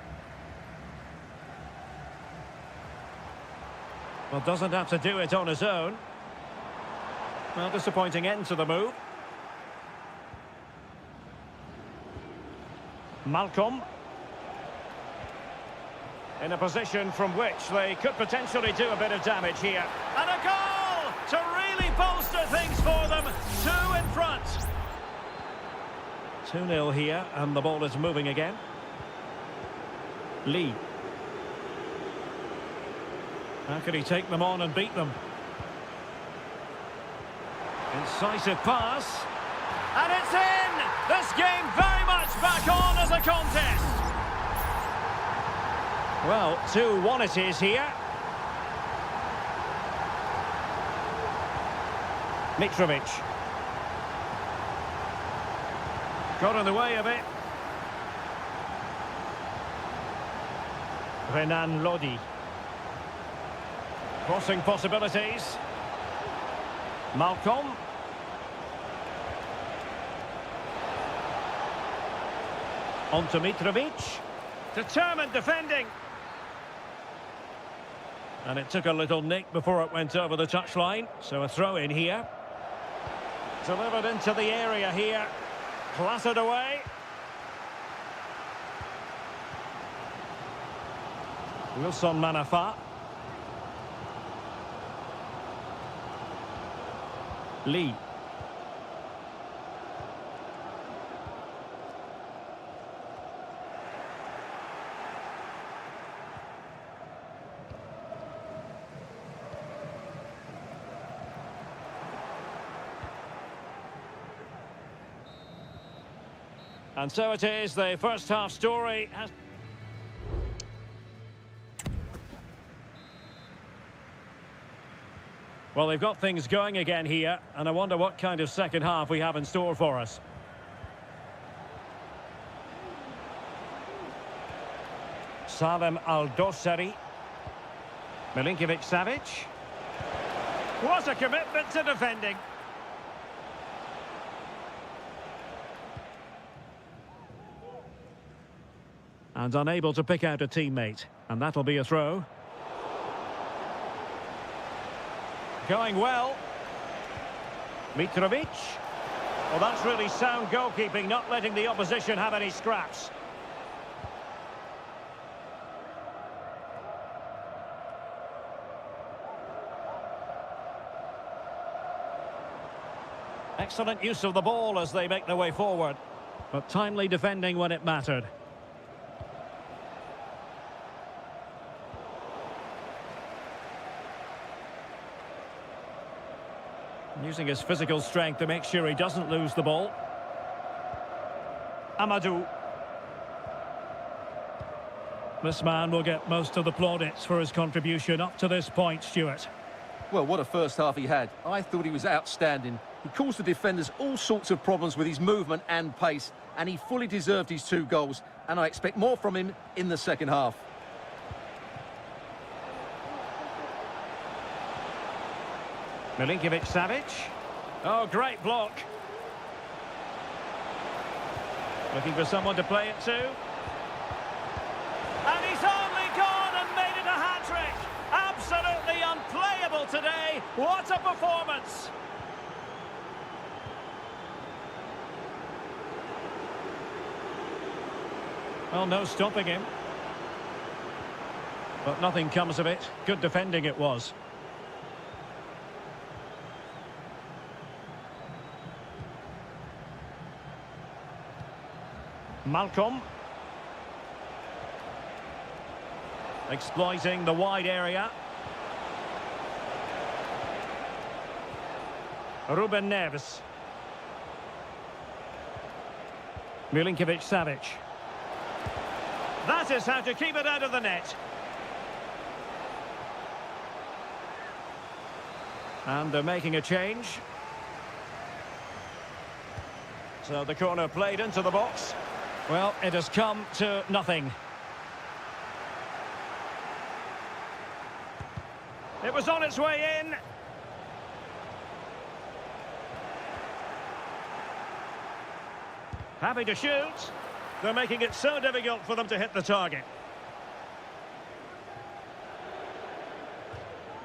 Well, doesn't have to do it on his own. Well, disappointing end to the move. Malcolm. In a position from which they could potentially do a bit of damage here. And a goal to really bolster things for them. 2 in front. 2-0 here, and the ball is moving again. Lee. How could he take them on and beat them? Incisive pass. And it's in! This game very much back on as a contest. Well, 2-1 it is here. Mitrovic. Got in the way of it. Renan Lodi. Crossing possibilities. Malcolm. On to Mitrovic. Determined defending. And it took a little nick before it went over the touchline. So a throw in here. Delivered into the area here. Clattered away. Wilson Manafa. Lee. And so it is, the first half story has... Well, they've got things going again here, and I wonder what kind of second half we have in store for us. Salem Al-Dossari. Milinkovic-Savic. What a commitment to defending. And unable to pick out a teammate. And that'll be a throw. Going well. Mitrovic. Well, that's really sound goalkeeping, not letting the opposition have any scraps. Excellent use of the ball as they make their way forward. But timely defending when it mattered. Using his physical strength to make sure he doesn't lose the ball. Amadou. This man will get most of the plaudits for his contribution up to this point, Stuart. Well, what a first half he had. I thought he was outstanding. He caused the defenders all sorts of problems with his movement and pace, and he fully deserved his 2 goals, and I expect more from him in the second half. Milinkovic-Savic. Oh, great block. Looking for someone to play it to. And he's only gone and made it a hat-trick. Absolutely unplayable today. What a performance. Well, no stopping him. But nothing comes of it. Good defending it was. Malcolm. Exploiting the wide area. Ruben Neves. Milinkovic-Savic. That is how to keep it out of the net. And they're making a change. So the corner played into the box. Well, it has come to nothing. It was on its way in. Happy to shoot. They're making it so difficult for them to hit the target.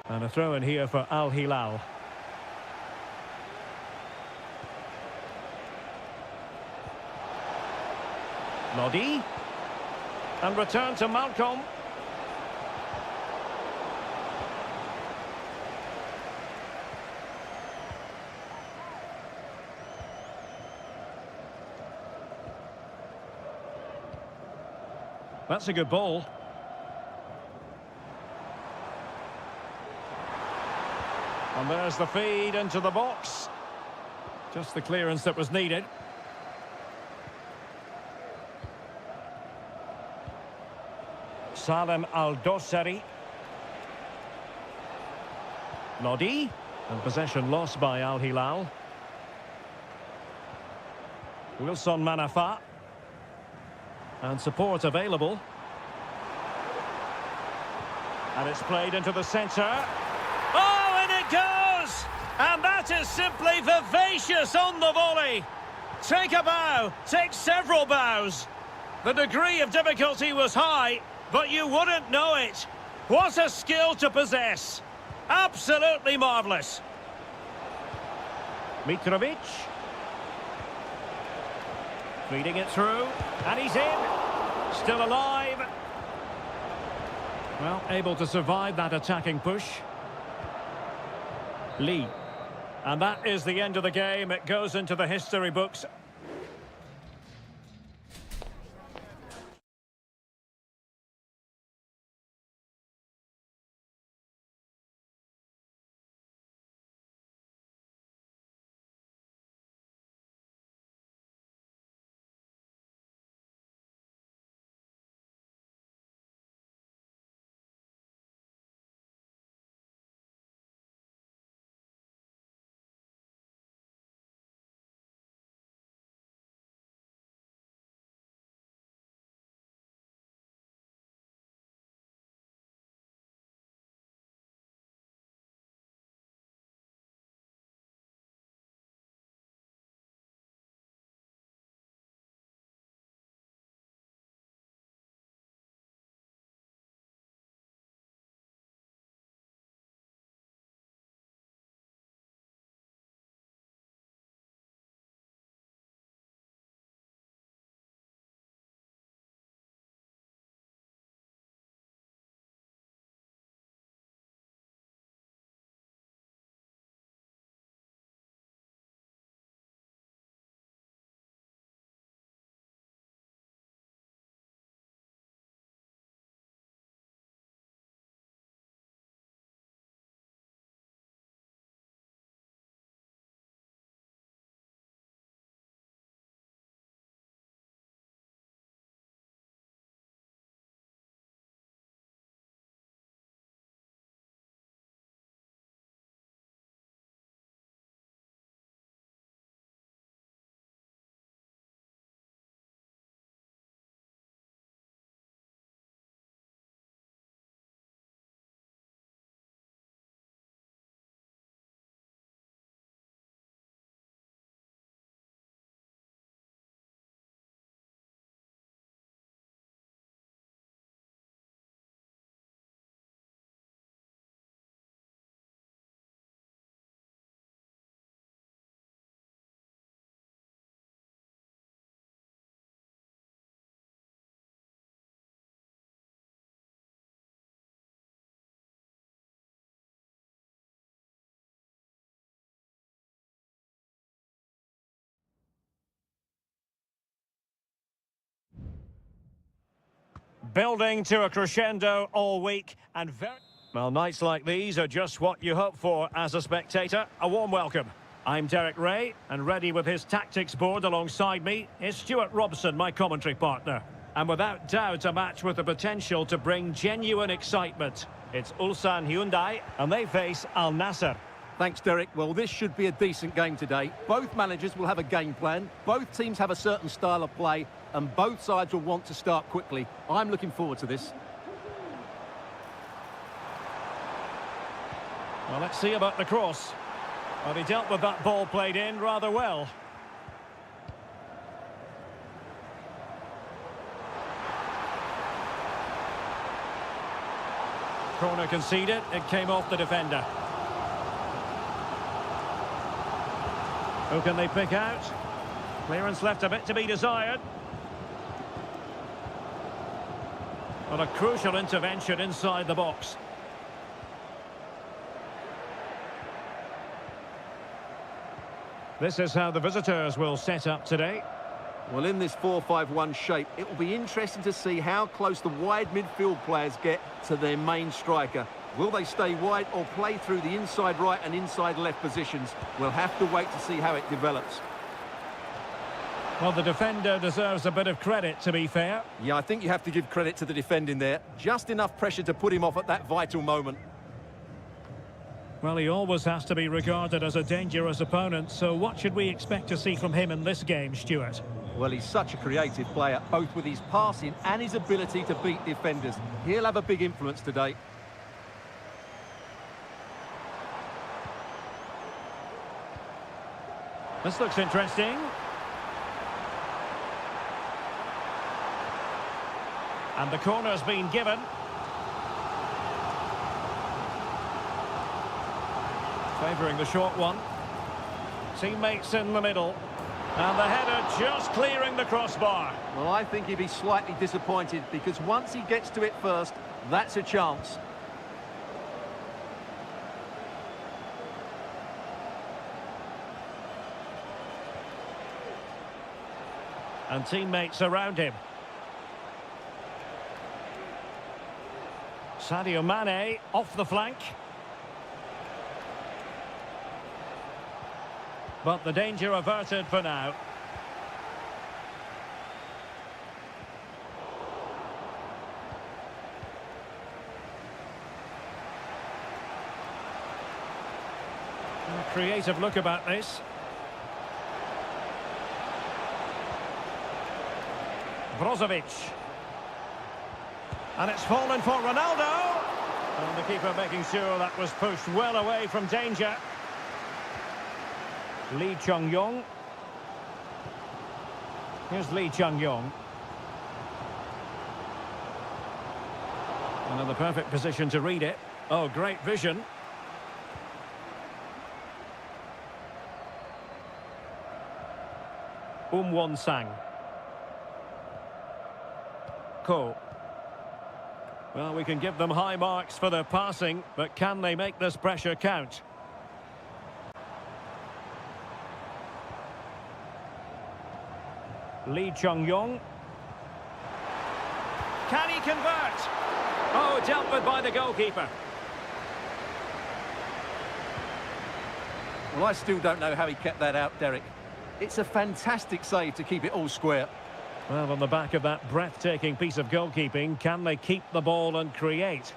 And a throw in here for Al Hilal. Lodi. And return to Malcolm. That's a good ball. And there's the feed into the box. Just the clearance that was needed. Salem Al-Dossari. Lodi. And possession lost by Al Hilal. Wilson Manafa. And support available. And it's played into the centre. Oh, and it goes! And that is simply vivacious on the volley. Take a bow, take several bows. The degree of difficulty was high, but you wouldn't know it. What a skill to possess. Absolutely marvellous. Mitrovic. Feeding it through, and he's in. Still alive. Well, able to survive that attacking push. Lee. And that is the end of the game. It goes into the history books. Building to a crescendo all week and very... Well, nights like these are just what you hope for as a spectator. A warm welcome. I'm Derek Ray, and ready with his tactics board alongside me is Stuart Robson, my commentary partner. And without doubt, a match with the potential to bring genuine excitement. It's Ulsan Hyundai, and they face Al Nassr. Thanks, Derek. Well, this should be a decent game today. Both managers will have a game plan. Both teams have a certain style of play, and both sides will want to start quickly. I'm looking forward to this. Well, let's see about the cross. Well, he dealt with that ball played in rather well. Corner conceded, it came off the defender. Who can they pick out? Clearance left a bit to be desired. Well, a crucial intervention inside the box. This is how the visitors will set up today. Well, in this 4-5-1 shape, it will be interesting to see how close the wide midfield players get to their main striker. Will they stay wide or play through the inside right and inside left positions? We'll have to wait to see how it develops. Well, the defender deserves a bit of credit, to be fair. Yeah, I think you have to give credit to the defending there. Just enough pressure to put him off at that vital moment. Well, he always has to be regarded as a dangerous opponent, so what should we expect to see from him in this game, Stuart? Well, he's such a creative player, both with his passing and his ability to beat defenders. He'll have a big influence today. This looks interesting. And the corner's been given. Favouring the short one. Teammates in the middle. And the header just clearing the crossbar. Well, I think he'd be slightly disappointed because once he gets to it first, that's a chance. And teammates around him. Sadio Mane off the flank. But the danger averted for now. A creative look about this. Brozovic. And it's fallen for Ronaldo. And the keeper making sure that was pushed well away from danger. Lee Chung-yong. Here's Lee Chung-yong. Another perfect position to read it. Oh, great vision. Won-sang. Ko. Well, we can give them high marks for their passing, but can they make this pressure count? Lee Chung-yong. Can he convert? Oh, dealt with by the goalkeeper. Well, I still don't know how he kept that out, Derek. It's a fantastic save to keep it all square. Well, on the back of that breathtaking piece of goalkeeping, can they keep the ball and create?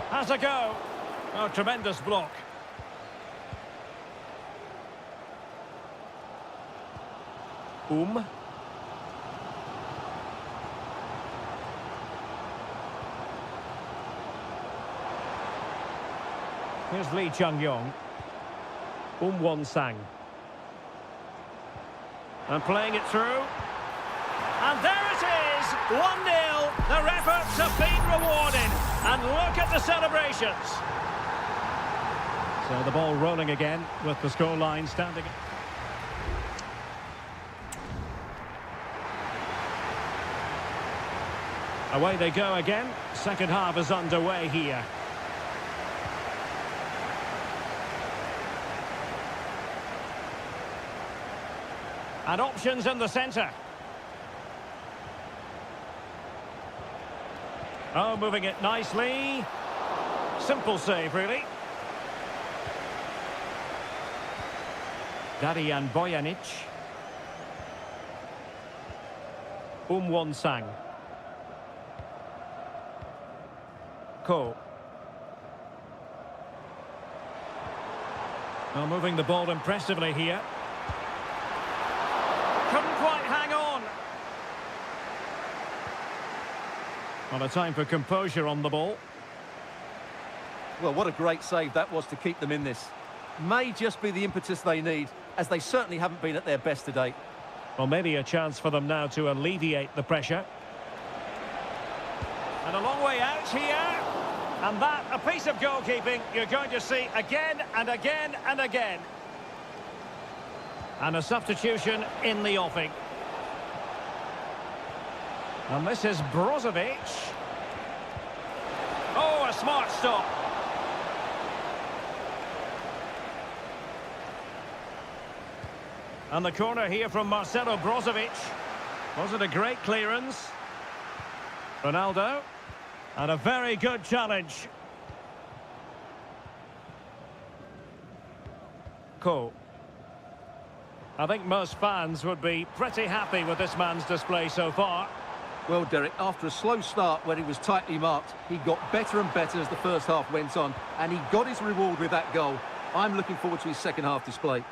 Has a go. Oh, tremendous block. Here's Lee Chung-yong. Won-sang. And playing it through. And there it is! 1-0. Their efforts have been rewarded. And look at the celebrations. So the ball rolling again with the scoreline standing. Away they go again. Second half is underway here. And options in the centre. Oh, moving it nicely. Simple save, really. Darian Bojanic. Won-sang. Ko. Oh, moving the ball impressively here. Couldn't quite hang on. Well, a time for composure on the ball. Well, what a great save that was to keep them in this. May just be the impetus they need, as they certainly haven't been at their best today. Well, maybe a chance for them now to alleviate the pressure. And a long way out here. And that, a piece of goalkeeping you're going to see again and again and again. And a substitution in the offing. And this is Brozovic. Oh, a smart stop. And the corner here from Marcelo Brozovic. Was it a great clearance? Ronaldo. And a very good challenge. Ko. I think most fans would be pretty happy with this man's display so far. Well, Derek, after a slow start when he was tightly marked, he got better and better as the first half went on, and he got his reward with that goal. I'm looking forward to his second half display.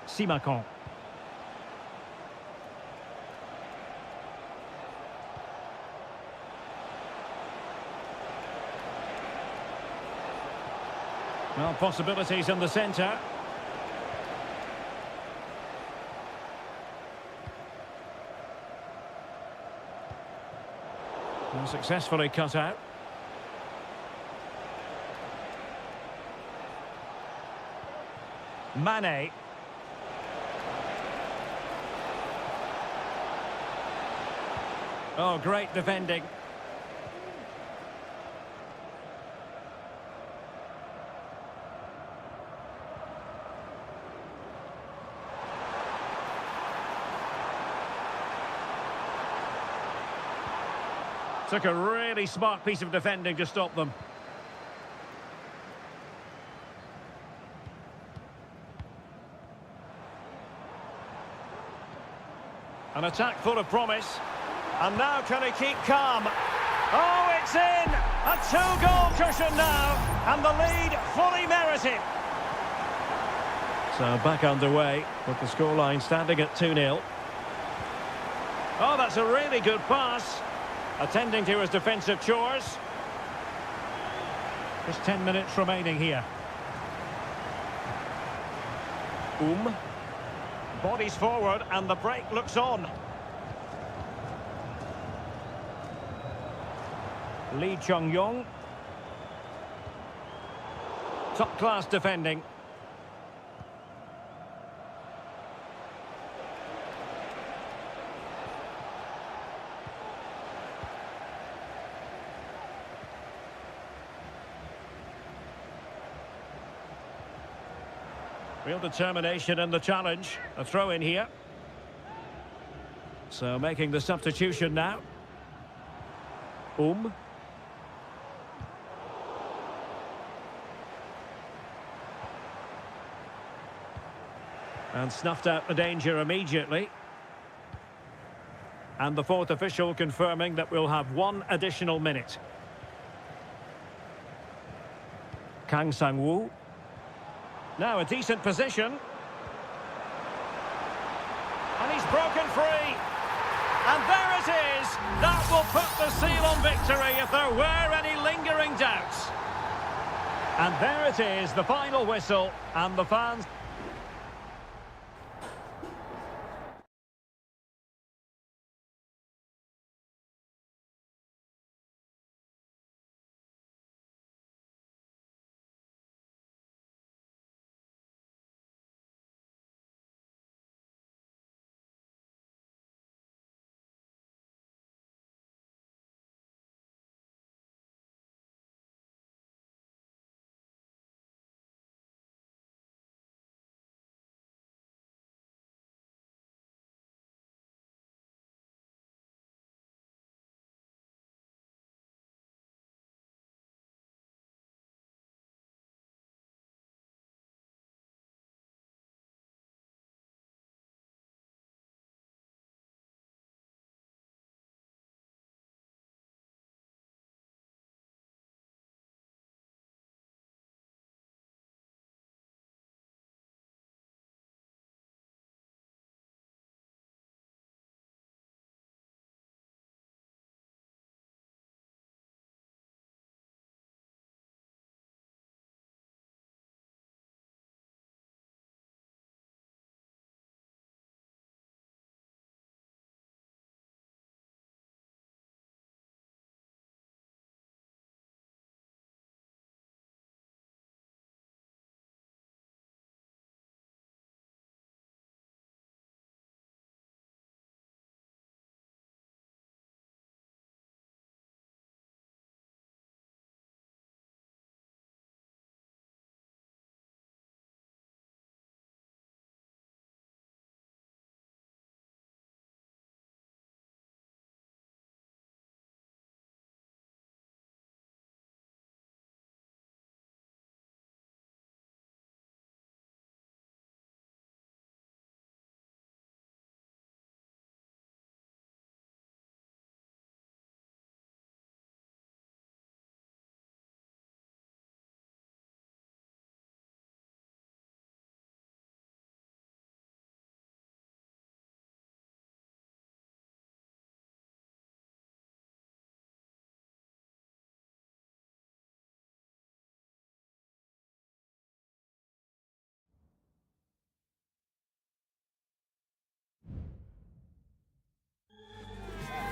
Simakon. Well, possibilities in the centre. And successfully cut out. Mane. Oh, great defending. Took a really smart piece of defending to stop them. An attack full of promise. And now can he keep calm? Oh, it's in! A two-goal cushion now, and the lead fully merited. So back underway, with the scoreline standing at 2-0. Oh, that's a really good pass. Attending to his defensive chores. Just 10 minutes remaining here. Bodies forward, and the break looks on. Lee Chung-yong. Top-class defending. Real determination in the challenge. A throw in here. So making the substitution now. And snuffed out the danger immediately. And the fourth official confirming that we'll have one additional minute. Kang Sang-woo. Now a decent position. And he's broken free. And there it is. That will put the seal on victory if there were any lingering doubts. And there it is, the final whistle, and the fans...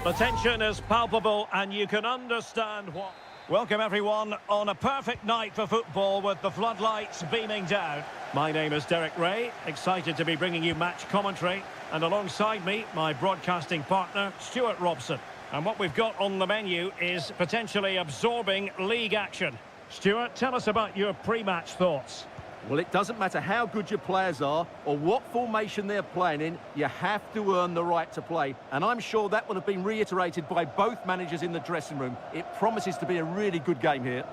The tension is palpable and you can understand what... Welcome everyone on a perfect night for football with the floodlights beaming down. My name is Derek Ray, excited to be bringing you match commentary. And alongside me, my broadcasting partner, Stuart Robson. And what we've got on the menu is potentially absorbing league action. Stuart, tell us about your pre-match thoughts. Well, it doesn't matter how good your players are or what formation they're playing in, you have to earn the right to play. And I'm sure that will have been reiterated by both managers in the dressing room. It promises to be a really good game here.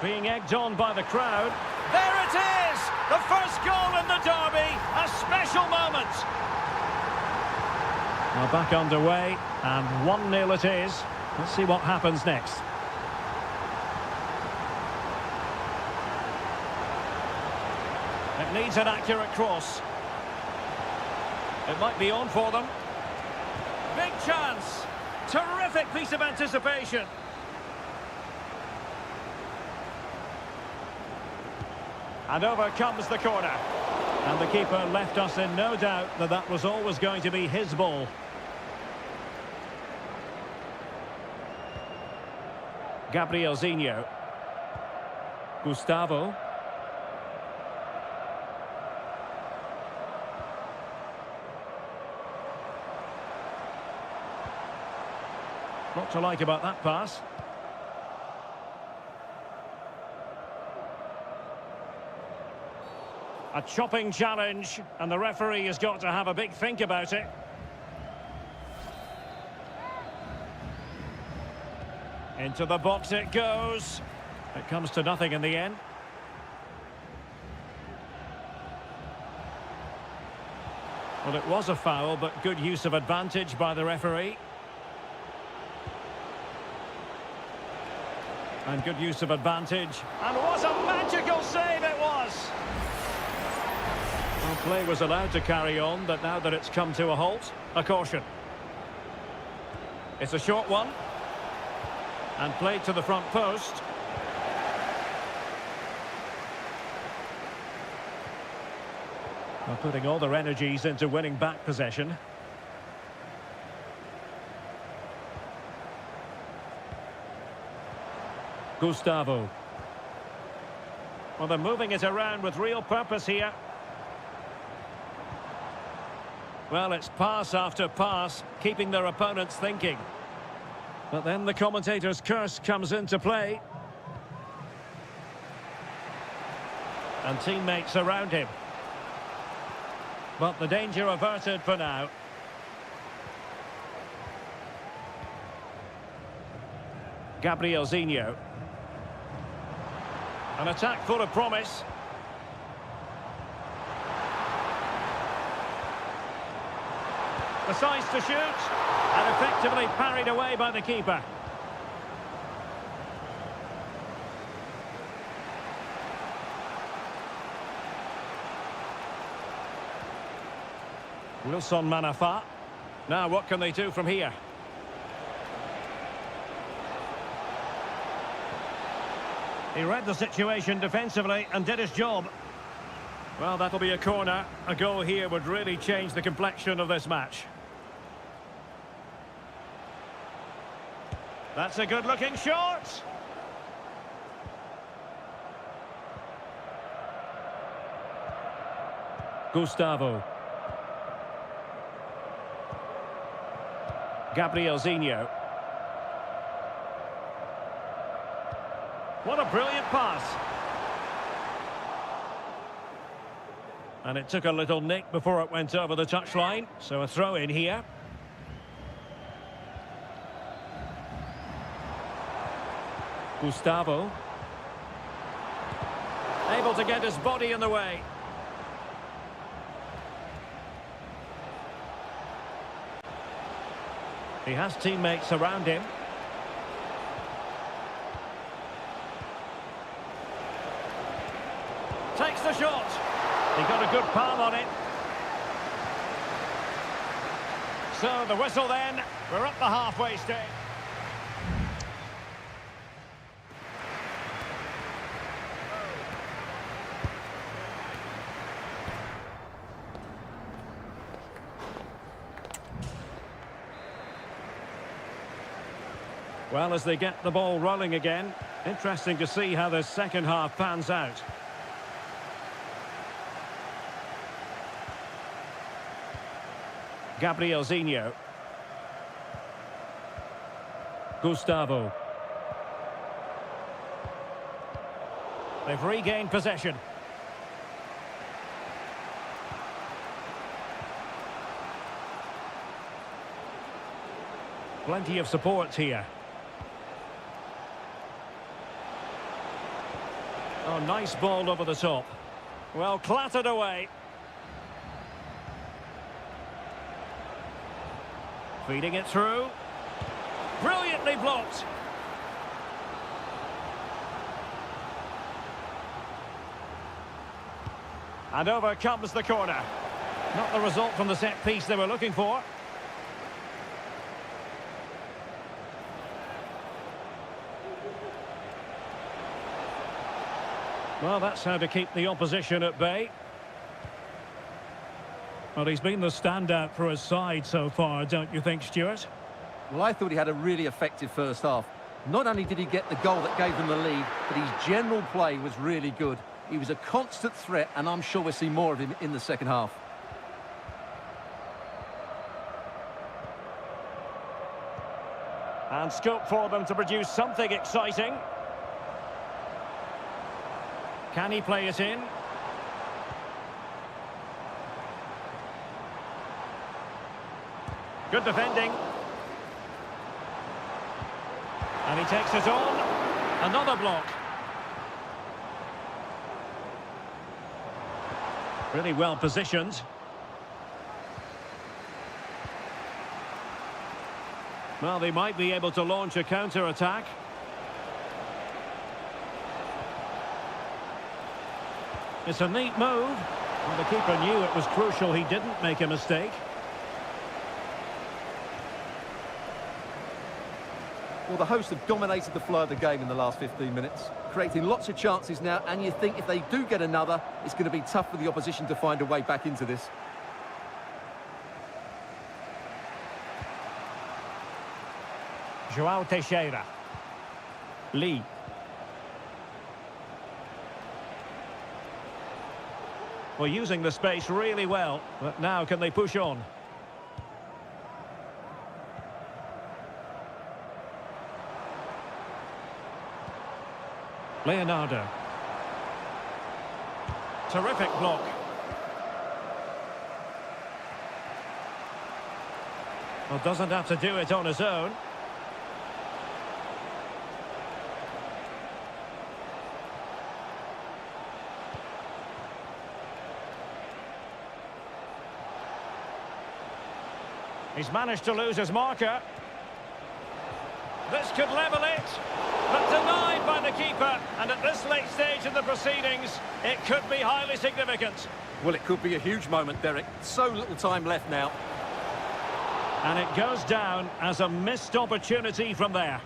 Being egged on by the crowd. There it is! The first goal in the derby, a special moment. Now back underway, and 1-0 it is. Let's see what happens next. It needs an accurate cross. It might be on for them. Big chance. Terrific piece of anticipation. And over comes the corner. And the keeper left us in no doubt that that was always going to be his ball. Gabrielzinho. Gustavo. Not to like about that pass. A chopping challenge, and the referee has got to have a big think about it. Into the box it goes. It comes to nothing in the end. Well, it was a foul, but good use of advantage by the referee. And good use of advantage. And what a magical save it was! Well, play was allowed to carry on, but now that it's come to a halt, a caution. It's a short one. And played to the front post. Well, putting all their energies into winning back possession. Gustavo. Well, they're moving it around with real purpose here. Well, it's pass after pass, keeping their opponents thinking. But then the commentator's curse comes into play. And teammates around him. But the danger averted for now. Gabrielzinho. An attack full of promise. The size to shoot, and effectively parried away by the keeper. Wilson Manafa. Now what can they do from here? He read the situation defensively and did his job. Well, that'll be a corner. A goal here would really change the complexion of this match. That's a good-looking shot. Gustavo. Gabrielzinho. What a brilliant pass. And it took a little nick before it went over the touchline, so a throw in here. Gustavo. Able to get his body in the way. He has teammates around him. Takes the shot. He got a good palm on it. So the whistle then. We're up the halfway stage. Well, as they get the ball rolling again, interesting to see how the second half pans out. Gabrielzinho. Gustavo. They've regained possession. Plenty of support here. Oh, nice ball over the top. Well, clattered away. Feeding it through. Brilliantly blocked. And over comes the corner. Not the result from the set piece they were looking for. Well, that's how to keep the opposition at bay. Well, he's been the standout for his side so far, don't you think, Stuart? Well, I thought he had a really effective first half. Not only did he get the goal that gave them the lead, but his general play was really good. He was a constant threat, and I'm sure we'll see more of him in the second half. And scope for them to produce something exciting. Can he play it in? Good defending. And he takes it on. Another block. Really well positioned. Well, they might be able to launch a counter-attack. It's a neat move. Well, the keeper knew it was crucial he didn't make a mistake. Well, the hosts have dominated the flow of the game in the last 15 minutes, creating lots of chances now, and you think if they do get another, it's going to be tough for the opposition to find a way back into this. João Teixeira. Lee. Well, using the space really well, but now can they push on? Leonardo. Terrific block. Well, doesn't have to do it on his own. He's managed to lose his marker. This could level it, but denied by the keeper. And at this late stage of the proceedings, it could be highly significant. Well, it could be a huge moment, Derek. So little time left now. And it goes down as a missed opportunity from there.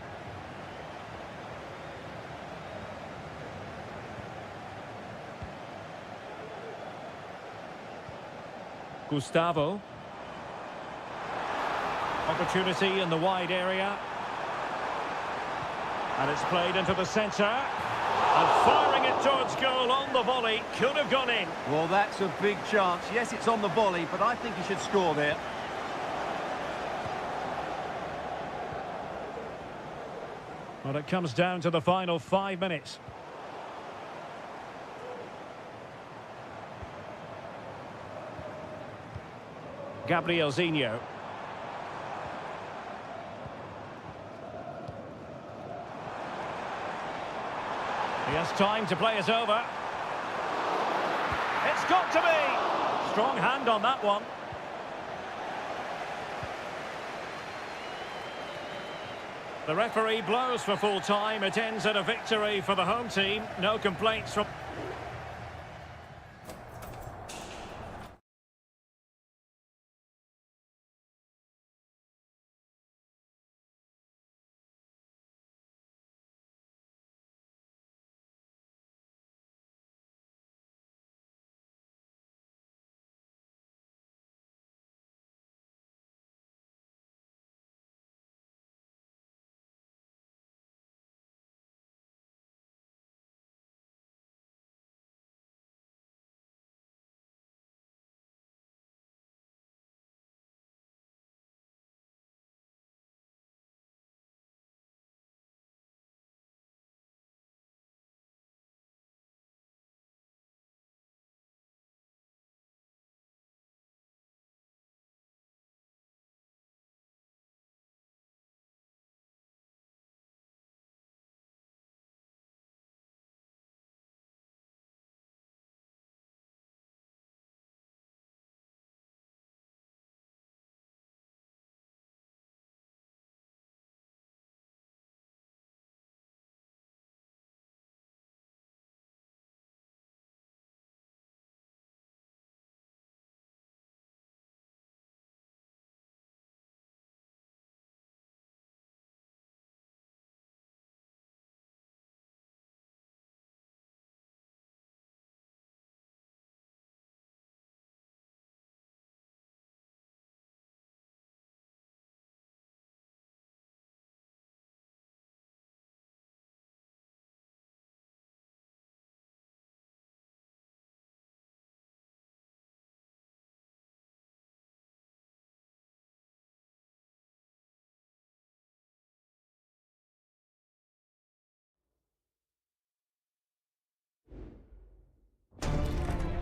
Gustavo. Opportunity in the wide area. And it's played into the centre. And firing it towards goal on the volley. Could have gone in. Well, that's a big chance. Yes, it's on the volley, but I think he should score there. Well, it comes down to the final 5 minutes. Gabrielzinho. He has time to play it over. It's got to be. Strong hand on that one. The referee blows for full time. It ends in a victory for the home team. No complaints from...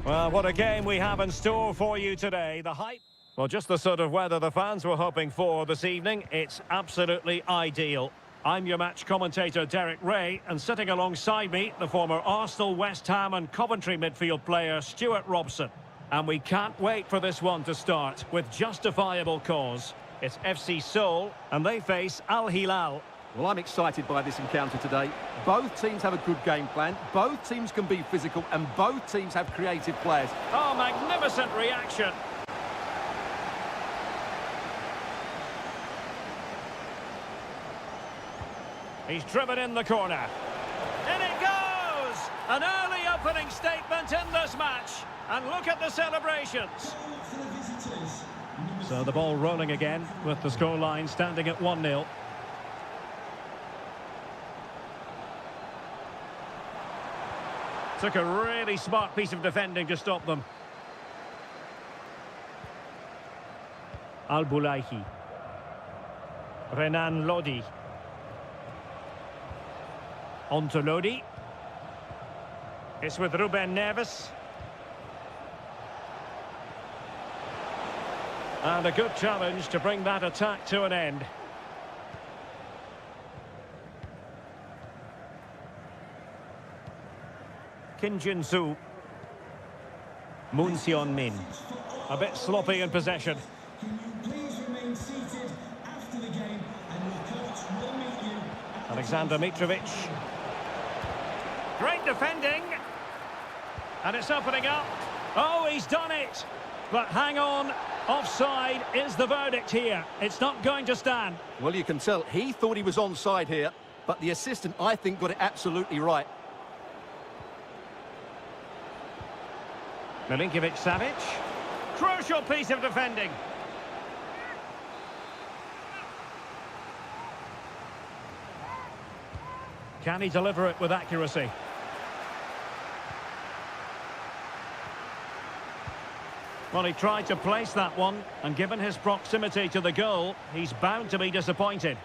Well, what a game we have in store for you today. The hype... Well, just the sort of weather the fans were hoping for this evening. It's absolutely ideal. I'm your match commentator, Derek Ray, and sitting alongside me, the former Arsenal, West Ham and Coventry midfield player, Stuart Robson. And we can't wait for this one to start, with justifiable cause. It's FC Seoul, and they face Al Hilal. Well, I'm excited by this encounter today. Both teams have a good game plan, both teams can be physical, and both teams have creative players. Oh, magnificent reaction. He's driven in the corner. In it goes! An early opening statement in this match. And look at the celebrations. So the ball rolling again, with the scoreline standing at 1-0. Took a really smart piece of defending to stop them. Al-Bulaihi. Renan Lodi. On to Lodi. It's with Ruben Neves. And a good challenge to bring that attack to an end. Kim Jin-soo. Moon Seon-min. A bit sloppy in possession. Can you please remain seated after the game and your coach will meet you. Alexander Mitrovic. Great defending. And it's opening up. Oh, he's done it. But hang on. Offside is the verdict here. It's not going to stand. Well, you can tell he thought he was onside here, but the assistant, I think, got it absolutely right. Milinkovic-Savic. Crucial piece of defending. Can he deliver it with accuracy? Well, he tried to place that one, and given his proximity to the goal, he's bound to be disappointed.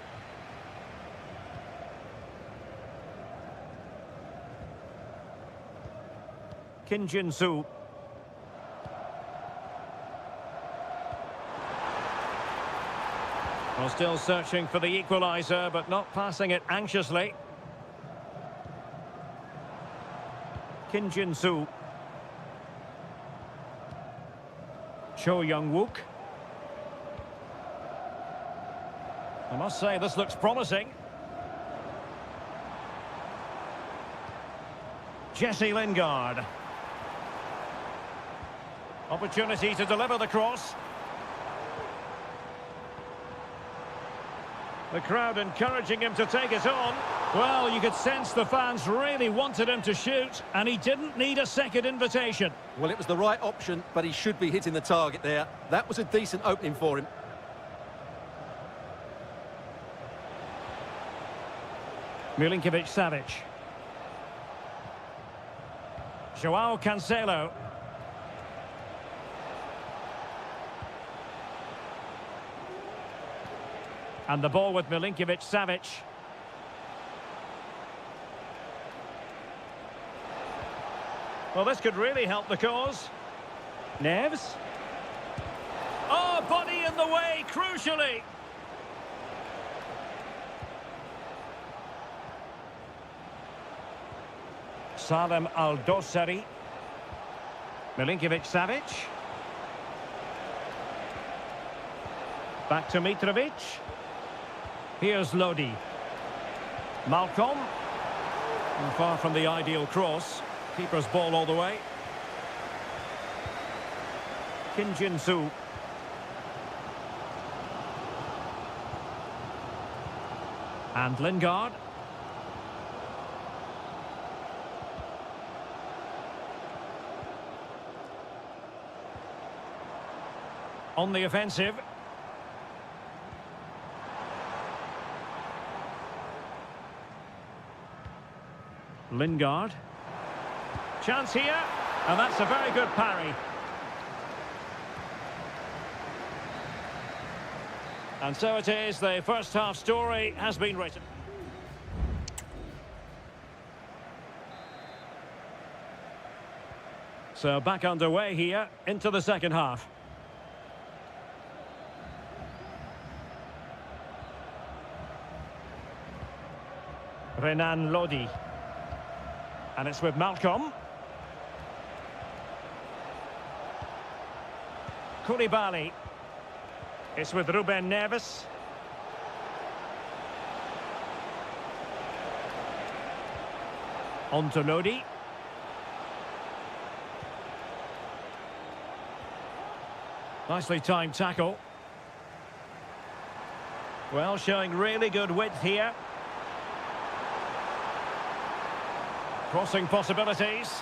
Kim Jin-soo. Well, still searching for the equaliser, but not passing it anxiously. Kim Jin-soo. Cho Young-wook. I must say, this looks promising. Jesse Lingard. Opportunity to deliver the cross. The crowd encouraging him to take it on. Well, you could sense the fans really wanted him to shoot, and he didn't need a second invitation. Well, it was the right option, but he should be hitting the target there. That was a decent opening for him. Milinkovic-Savic. Joao Cancelo. And the ball with Milinkovic-Savic. Well, this could really help the cause. Neves. Oh, body in the way, crucially. Salem Al-Dossari. Milinkovic-Savic. Back to Mitrovic. Here's Lodi. Malcolm. And far from the ideal cross. Keeper's ball all the way. Kim Jin-soo. And Lingard. On the offensive. Lingard. Chance here, and that's a very good parry. And so it is, the first half story has been written. So back underway here into the second half. Renan Lodi. And it's with Malcolm. Koulibaly. It's with Ruben Neves. On to Lodi. Nicely timed tackle. Well, showing really good width here. Crossing possibilities.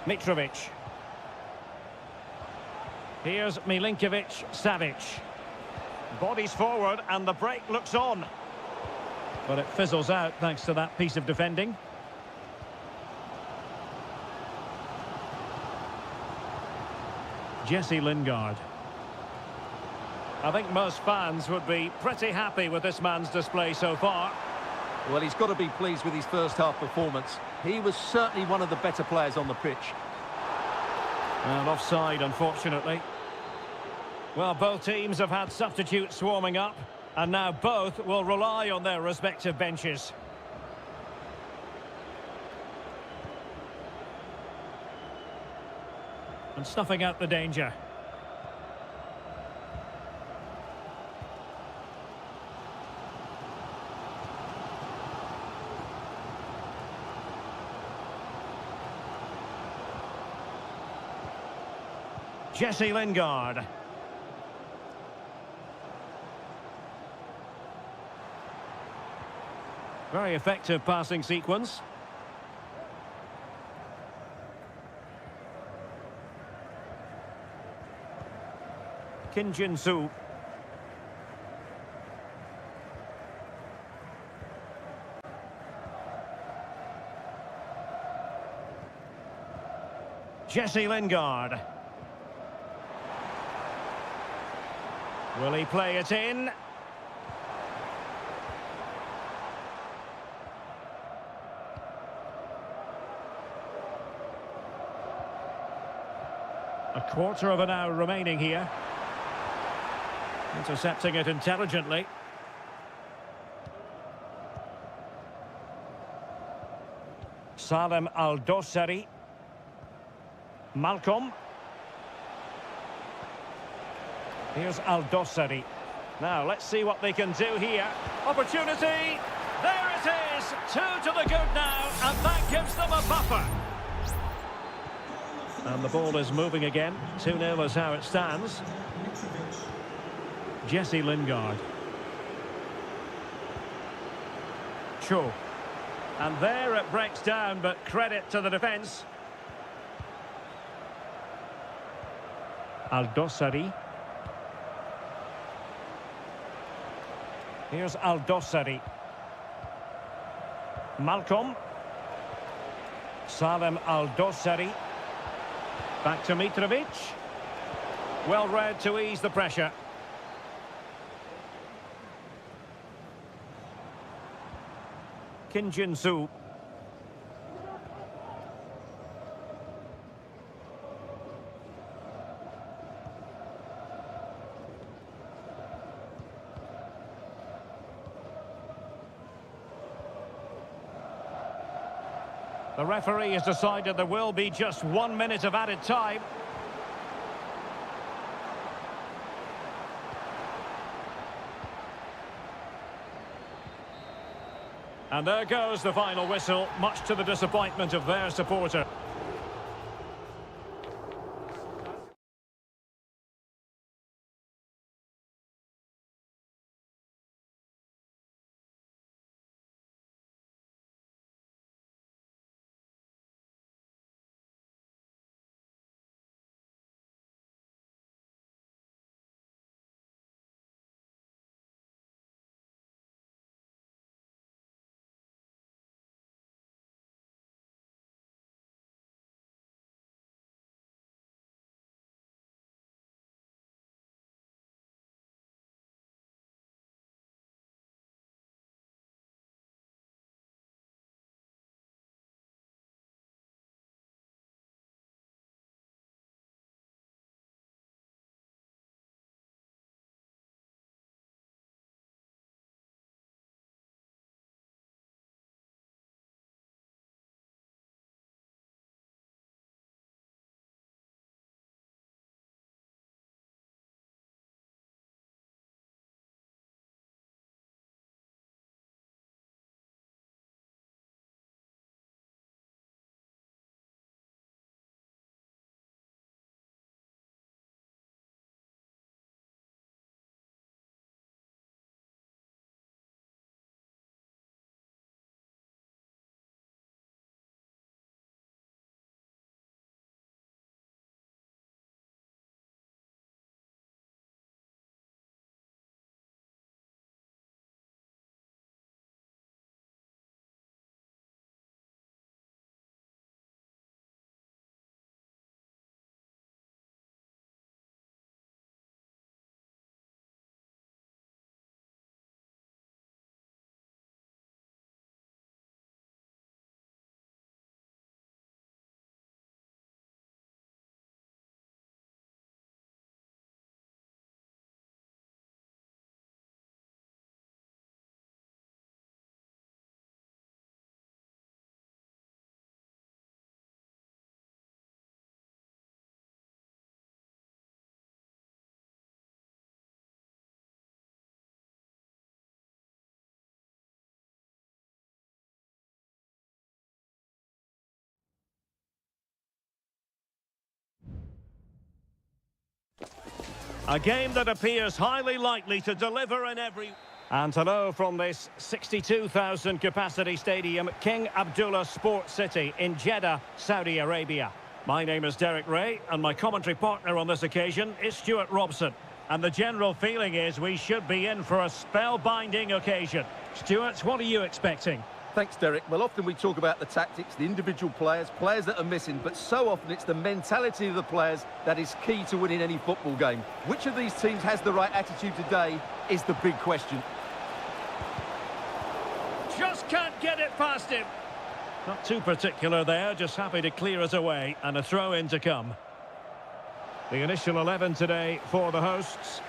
Mitrovic. Here's Milinkovic-Savic. Bodies forward and the break looks on. But it fizzles out thanks to that piece of defending. Jesse Lingard. I think most fans would be pretty happy with this man's display so far. Well, he's got to be pleased with his first half performance. He was certainly one of the better players on the pitch. And offside, unfortunately. Well, both teams have had substitutes warming up, and now both will rely on their respective benches. And snuffing out the danger. Jesse Lingard. Very effective passing sequence. Kim Jin-soo. Jesse Lingard. Will he play it in? A quarter of an hour remaining here. Intercepting it intelligently. Salem Al-Dossari. Malcolm. Here's Al-Dossari. Now, let's see what they can do here. Opportunity! There it is! 2 to the good now, and that gives them a buffer. And the ball is moving again. 2-0 is how it stands. Jesse Lingard. Cho. And there it breaks down, but credit to the defence. Al-Dossari. Here's Al-Dossari. Malcolm. Salem Al-Dossari. Back to Mitrovic. Well read to ease the pressure. Kim Jin-soo. The referee has decided there will be just 1 minute of added time. And there goes the final whistle, much to the disappointment of their supporter. A game that appears highly likely to deliver in every... And hello from this 62,000 capacity stadium, King Abdullah Sports City in Jeddah, Saudi Arabia. My name is Derek Ray, and my commentary partner on this occasion is Stuart Robson. And the general feeling is we should be in for a spellbinding occasion. Stuart, what are you expecting? Thanks, Derek. Well, often we talk about the tactics, the individual players that are missing, but so often it's the mentality of the players that is key to winning any football game. Which of these teams has the right attitude today is the big question. Just can't get it past him. Not too particular there, just happy to clear us away, and a throw-in to come. The initial 11 today for the hosts.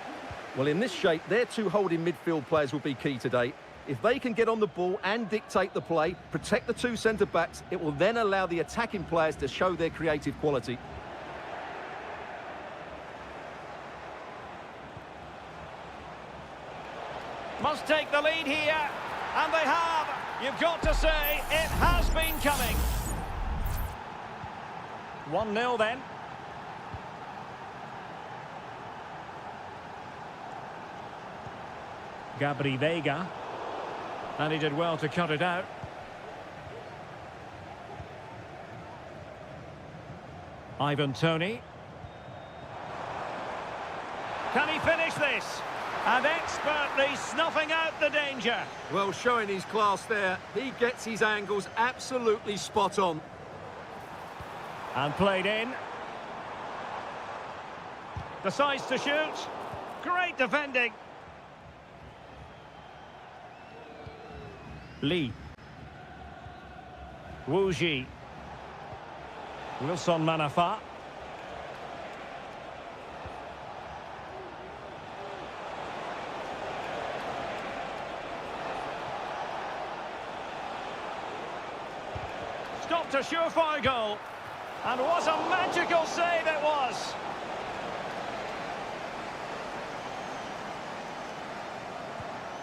Well, in this shape, their two holding midfield players will be key today. If they can get on the ball and dictate the play, protect the two centre-backs, it will then allow the attacking players to show their creative quality. Must take the lead here, and they have. You've got to say, it has been coming. 1-0 then. Gabri Veiga. And he did well to cut it out. Ivan Toney. Can he finish this? And expertly snuffing out the danger. Well, showing his class there. He gets his angles absolutely spot on. And played in. Decides to shoot. Great defending. Lee. Wu Ji. Wilson Manafa. Stopped a surefire goal. And what a magical save it was.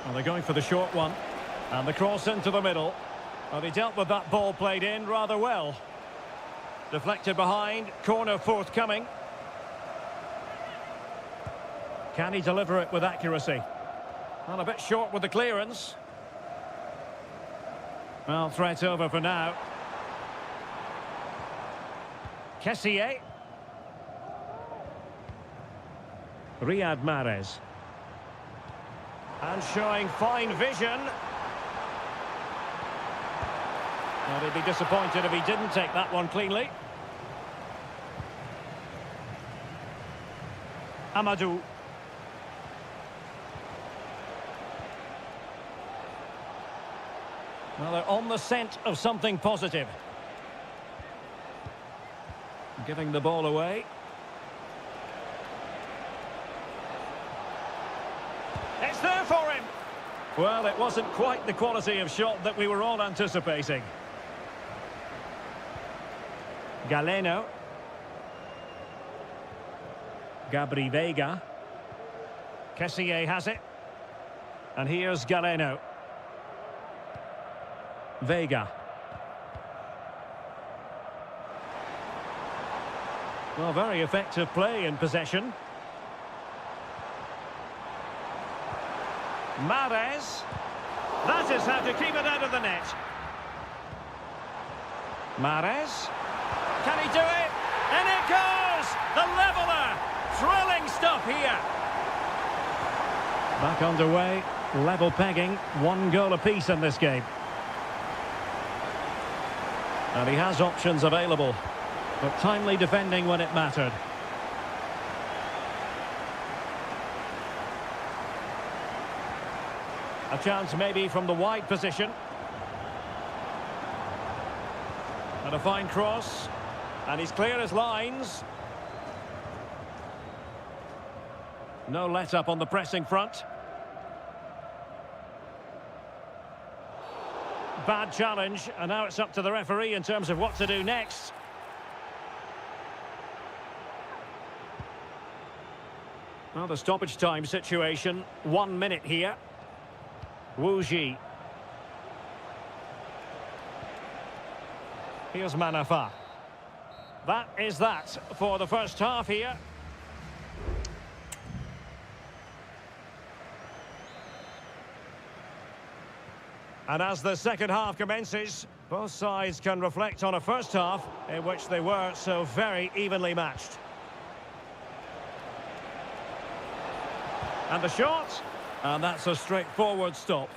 Well, they're going for the short one. And the cross into the middle. Well, he dealt with that ball played in rather well. Deflected behind, corner forthcoming. Can he deliver it with accuracy? Well, a bit short with the clearance. Well, threat over for now. Kessié. Riyad Mahrez. And showing fine vision. Well, he'd be disappointed if he didn't take that one cleanly. Amadou. Well, they're on the scent of something positive. Giving the ball away. It's there for him! Well, it wasn't quite the quality of shot that we were all anticipating. Galeno. Gabri Veiga. Kessié has it. And here's Galeno. Veiga. Well, very effective play in possession. Mahrez. That is how to keep it out of the net. Mahrez. Can he do it? And it goes! The leveller! Thrilling stuff here. Back underway. Level pegging. 1 goal apiece in this game. And he has options available. But timely defending when it mattered. A chance maybe from the wide position. And a fine cross. And he's clear as lines. No let-up on the pressing front. Bad challenge, and now it's up to the referee in terms of what to do next. Well, the stoppage time situation, 1 minute here. Wu Ji. Here's Manafa. That is that for the first half here. And as the second half commences, both sides can reflect on a first half in which they were so very evenly matched. And the shot, and that's a straightforward stop.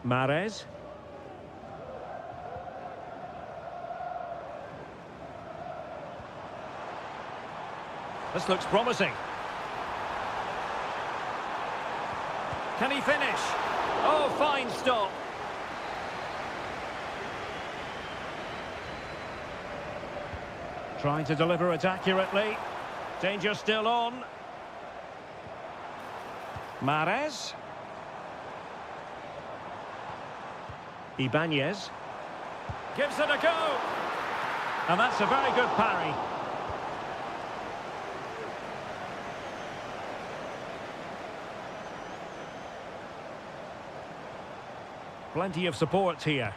Mahrez. This looks promising. Can he finish? Oh, fine stop. Trying to deliver it accurately. Danger still on. Mahrez. Ibanez. Gives it a go. And that's a very good parry. Plenty of support here.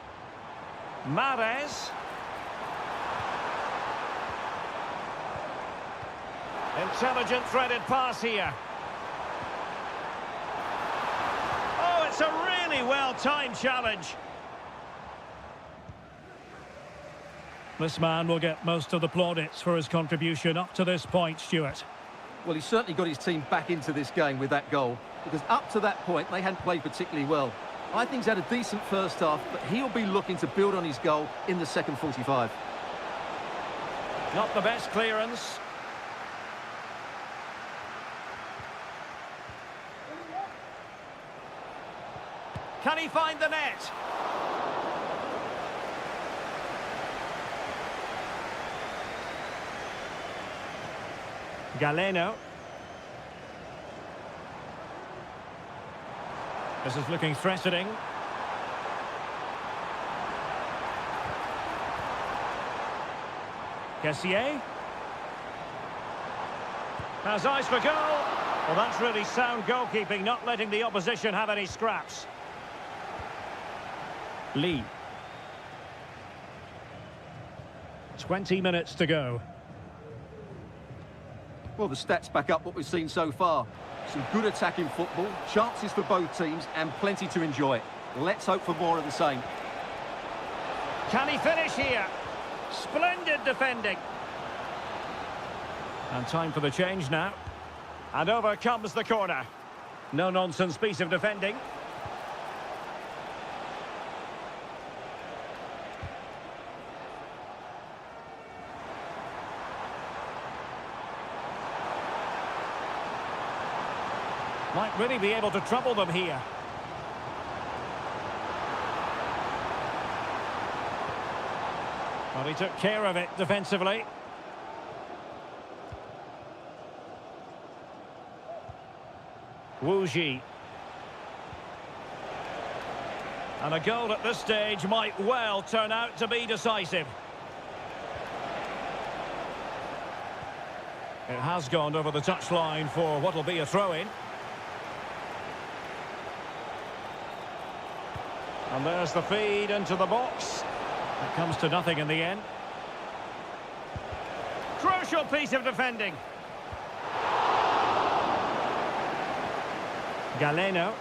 Mahrez. Intelligent threaded pass here. Oh, it's a really well-timed challenge. This man will get most of the plaudits for his contribution up to this point, Stuart. Well, he's certainly got his team back into this game with that goal, because up to that point, they hadn't played particularly well. I think he's had a decent first half, but he'll be looking to build on his goal in the second 45. Not the best clearance. Can he find the net? Galeno. This is looking threatening. Kessié. Has eyes for goal. Well, that's really sound goalkeeping, not letting the opposition have any scraps. Lee. 20 minutes to go. Well, the stats back up what we've seen so far. Some good attacking football, chances for both teams, and plenty to enjoy. Let's hope for more of the same. Can he finish here? Splendid defending. And time for the change now. And over comes the corner. No-nonsense piece of defending. Might really be able to trouble them here. Well, he took care of it defensively. Wu Ji. And a goal at this stage might well turn out to be decisive. It has gone over the touchline for what will be a throw-in. And there's the feed into the box. It comes to nothing in the end. Crucial piece of defending. Galeno.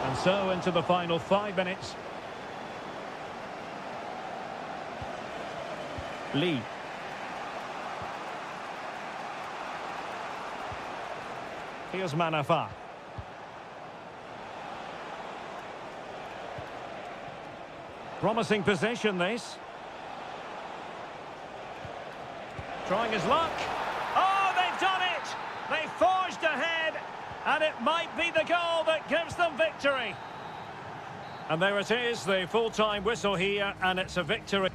And so into the final 5 minutes. Lee. Here's Manafa. Promising possession, this. Trying his luck. Oh, they've done it! They forged ahead, and it might be the goal that gives them victory. And there it is, the full-time whistle here, and it's a victory.